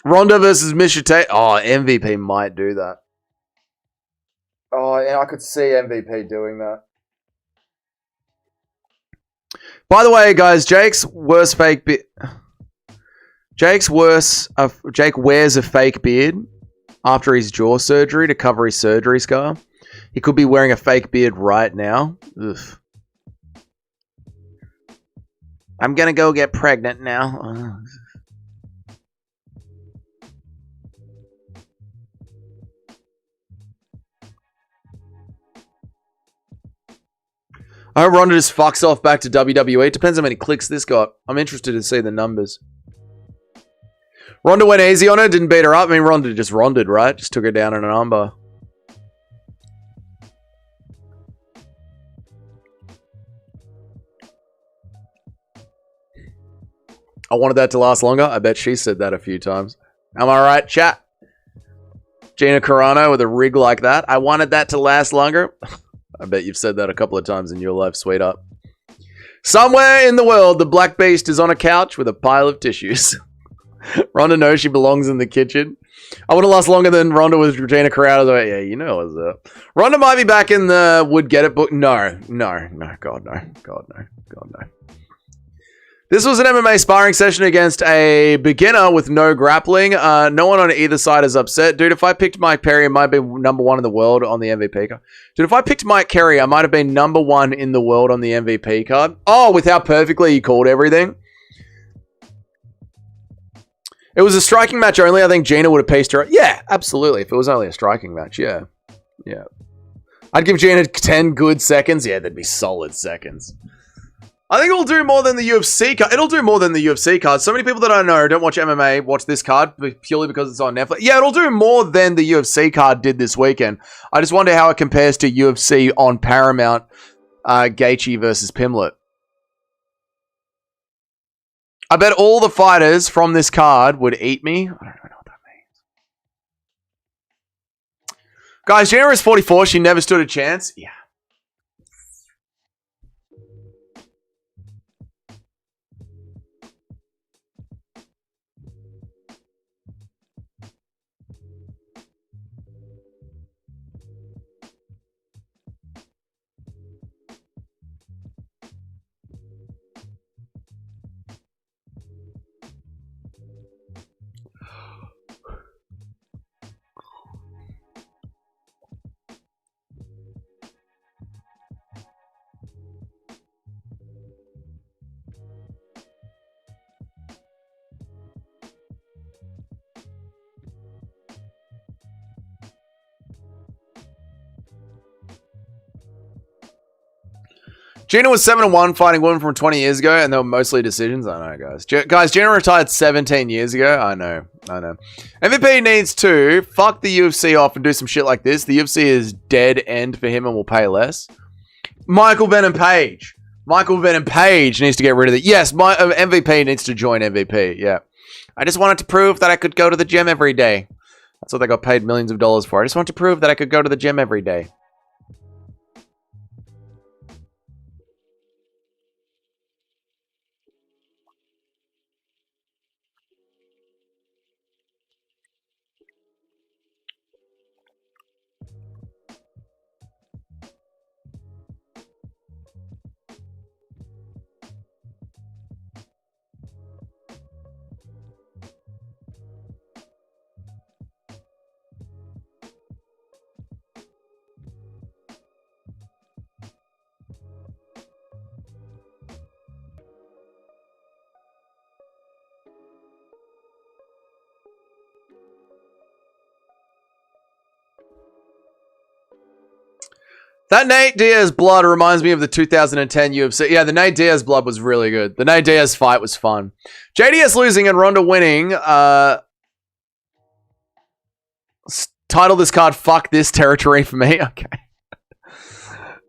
Ronda versus Misha Tate. Oh, MVP might do that. Oh, yeah, I could see MVP doing that. By the way, guys, Jake's worst fake beard. Jake wears a fake beard after his jaw surgery to cover his surgery scar. He could be wearing a fake beard right now. Ugh. I'm gonna go get pregnant now. I hope Ronda just fucks off back to WWE. It depends how many clicks this got. I'm interested to see the numbers. Ronda went easy on her, didn't beat her up. I mean, Ronda just ronded, right? Just took her down in an armbar. I wanted that to last longer. I bet she said that a few times. Am I right, chat? Gina Carano with a rig like that. I wanted that to last longer. I bet you've said that a couple of times in your life, sweetheart. Somewhere in the world, the Black Beast is on a couch with a pile of tissues. Ronda knows she belongs in the kitchen. I want to last longer than Ronda with Gina Carano. Like, yeah, you know what's up. Ronda might be back in the Would Get It book. No. God, no. God, no. This was an MMA sparring session against a beginner with no grappling. No one on either side is upset. Dude, if I picked Mike Perry, I might be number one in the world on the MVP card. Dude, if I picked Mike Perry, I might have been number one in the world on the MVP card. Oh, with how perfectly he called everything. It was a striking match only. I think Gina would have paced her. Yeah, absolutely. If it was only a striking match, yeah. Yeah. I'd give Gina 10 good seconds. Yeah, that'd be solid seconds. I think it'll do more than the UFC card. It'll do more than the UFC card. So many people that I know don't watch MMA watch this card purely because it's on Netflix. Yeah, it'll do more than the UFC card did this weekend. I just wonder how it compares to UFC on Paramount, Gaethje versus Pimlet. I bet all the fighters from this card would eat me. I don't know what that means. Guys, Gina is 44. She never stood a chance. Yeah. Gina was 7-1 fighting women from 20 years ago, and they were mostly decisions. I know, guys. Guys, Gina retired 17 years ago. I know. MVP needs to fuck the UFC off and do some shit like this. The UFC is dead end for him and will pay less. Michael Venom Page. Michael Venom Page needs to get rid of it. Yes, my MVP needs to join MVP. Yeah. I just wanted to prove that I could go to the gym every day. That's what they got paid millions of dollars for. I just want to prove that I could go to the gym every day. That Nate Diaz blood reminds me of the 2010 UFC. Yeah, the Nate Diaz blood was really good. The Nate Diaz fight was fun. JDS losing and Ronda winning. Title this card, fuck this territory for me. Okay.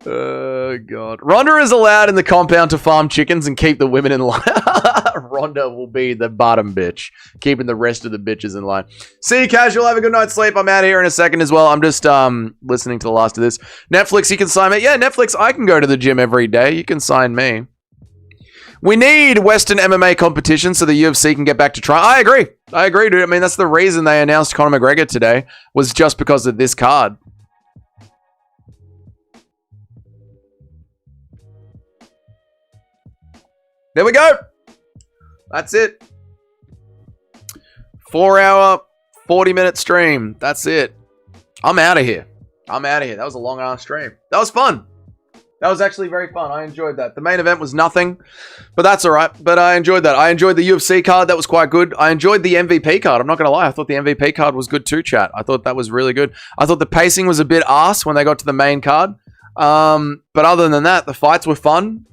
Oh, God. Ronda is allowed in the compound to farm chickens and keep the women in line. Ronda will be the bottom bitch, keeping the rest of the bitches in line. See you, Casual. Have a good night's sleep. I'm out of here in a second as well. I'm just listening to the last of this. Netflix, you can sign me. Yeah, Netflix, I can go to the gym every day. You can sign me. We need Western MMA competition so the UFC can get back to trying. I agree, dude. I mean, that's the reason they announced Conor McGregor today, was just because of this card. There we go. That's it. 4-hour, 40-minute stream. That's it. I'm out of here. That was a long-ass stream. That was fun. That was actually very fun. I enjoyed that. The main event was nothing, but that's all right. But I enjoyed that. I enjoyed the UFC card. That was quite good. I enjoyed the MVP card. I'm not going to lie. I thought the MVP card was good too, chat. I thought that was really good. I thought the pacing was a bit arse when they got to the main card. But other than that, the fights were fun.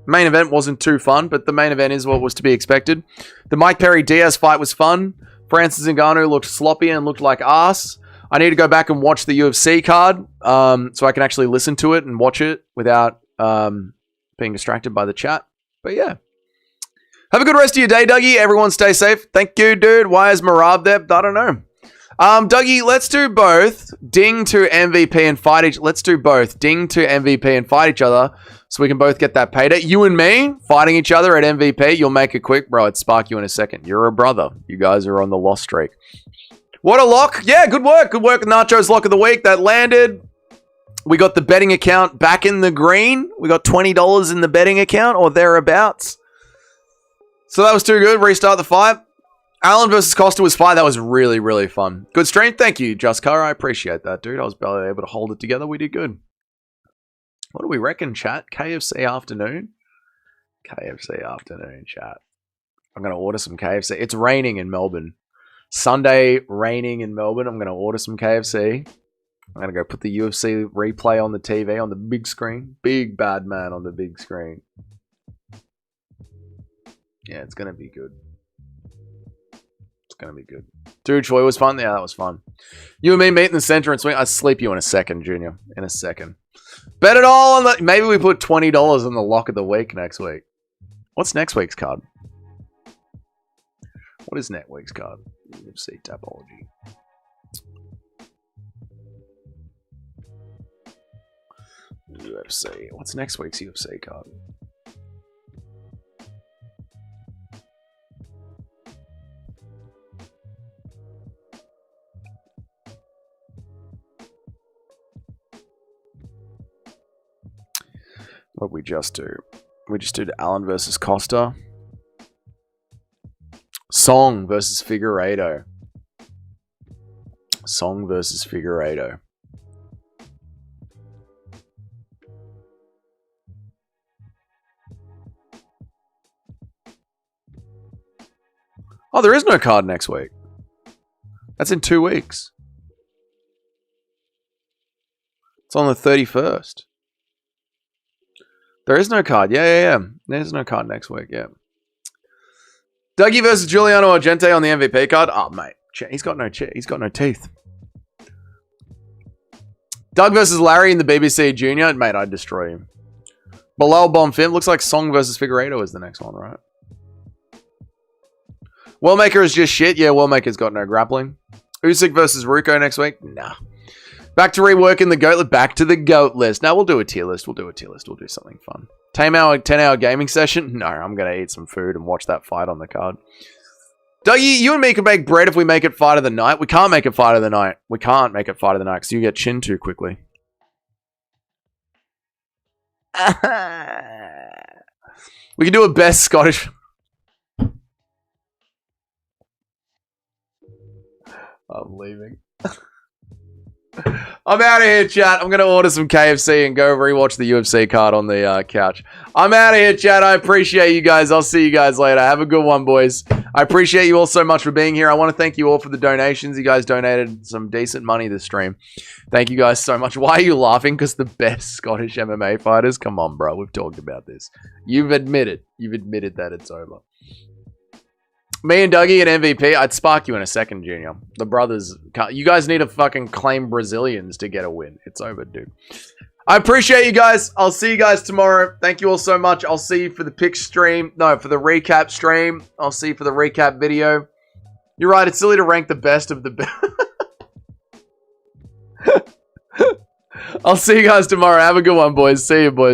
Main event wasn't too fun, but the main event is what was to be expected. The Mike Perry-Diaz fight was fun. Francis Ngannou looked sloppy and looked like ass. I need to go back and watch the UFC card so I can actually listen to it and watch it without being distracted by the chat. But yeah. Have a good rest of your day, Dougie. Everyone stay safe. Thank you, dude. Why is Marab there? I don't know. Dougie, let's do both. Ding to MVP and fight each. Let's do both. Ding to MVP and fight each other so we can both get that payday. You and me fighting each other at MVP. You'll make it quick, bro. I'd spark you in a second. You're a brother. You guys are on the loss streak. What a lock. Yeah, good work. Good work. Nacho's lock of the week. That landed. We got the betting account back in the green. We got $20 in the betting account or thereabouts. So that was too good. Restart the fight. Allen versus Costa was fine. That was really, really fun. Good stream. Thank you, Justcar. I appreciate that, dude. I was barely able to hold it together. We did good. What do we reckon, chat? KFC afternoon? KFC afternoon, chat. I'm going to order some KFC. It's raining in Melbourne. Sunday, raining in Melbourne. I'm going to order some KFC. I'm going to go put the UFC replay on the TV, on the big screen. Big bad man on the big screen. Yeah, it's going to be good. It's going to be good. Dude, Choi was fun. Yeah, that was fun. You and me meet in the center and swing. I'll sleep you in a second, Junior. In a second. Bet it all on the... Maybe we put $20 on the lock of the week next week. What's next week's card? What is next week's card? UFC Tapology. UFC. What's next week's UFC card? What did we just do? We just did Allen versus Costa. Song versus Figueiredo. Song versus Figueiredo. Oh, there is no card next week. That's in 2 weeks. It's on the 31st. There is no card. Yeah. There's no card next week, yeah. Dougie versus Giuliano Argente on the MVP card. Oh, mate. He's got no teeth. Doug versus Larry in the BBC Junior. Mate, I'd destroy him. Bilal Bonfim. Looks like Song versus Figueiredo is the next one, right? Wellmaker is just shit. Yeah, Wellmaker's got no grappling. Usyk versus Ruko next week. Nah. Back to reworking the GOAT list. Back to the GOAT list. Now we'll do a tier list. We'll do something fun. 10-hour gaming session? No, I'm going to eat some food and watch that fight on the card. Dougie, you and me can make bread if we make it fight of the night. We can't make it fight of the night. We can't make it fight of the night because you get chinned too quickly. We can do a best Scottish... I'm leaving. I'm out of here, chat. I'm going to order some KFC and go rewatch the UFC card on the couch. I'm out of here, chat. I appreciate you guys. I'll see you guys later. Have a good one, boys. I appreciate you all so much for being here. I want to thank you all for the donations. You guys donated some decent money this stream. Thank you guys so much. Why are you laughing? Because the best Scottish MMA fighters? Come on, bro. We've talked about this. You've admitted that it's over. Me and Dougie at MVP. I'd spark you in a second, Junior. The brothers can't. You guys need to fucking claim Brazilians to get a win. It's over, dude. I appreciate you guys. I'll see you guys tomorrow. Thank you all so much. I'll see you for the pick stream. No, for the recap stream. I'll see you for the recap video. You're right. It's silly to rank the best of the best. I'll see you guys tomorrow. Have a good one, boys. See you, boys.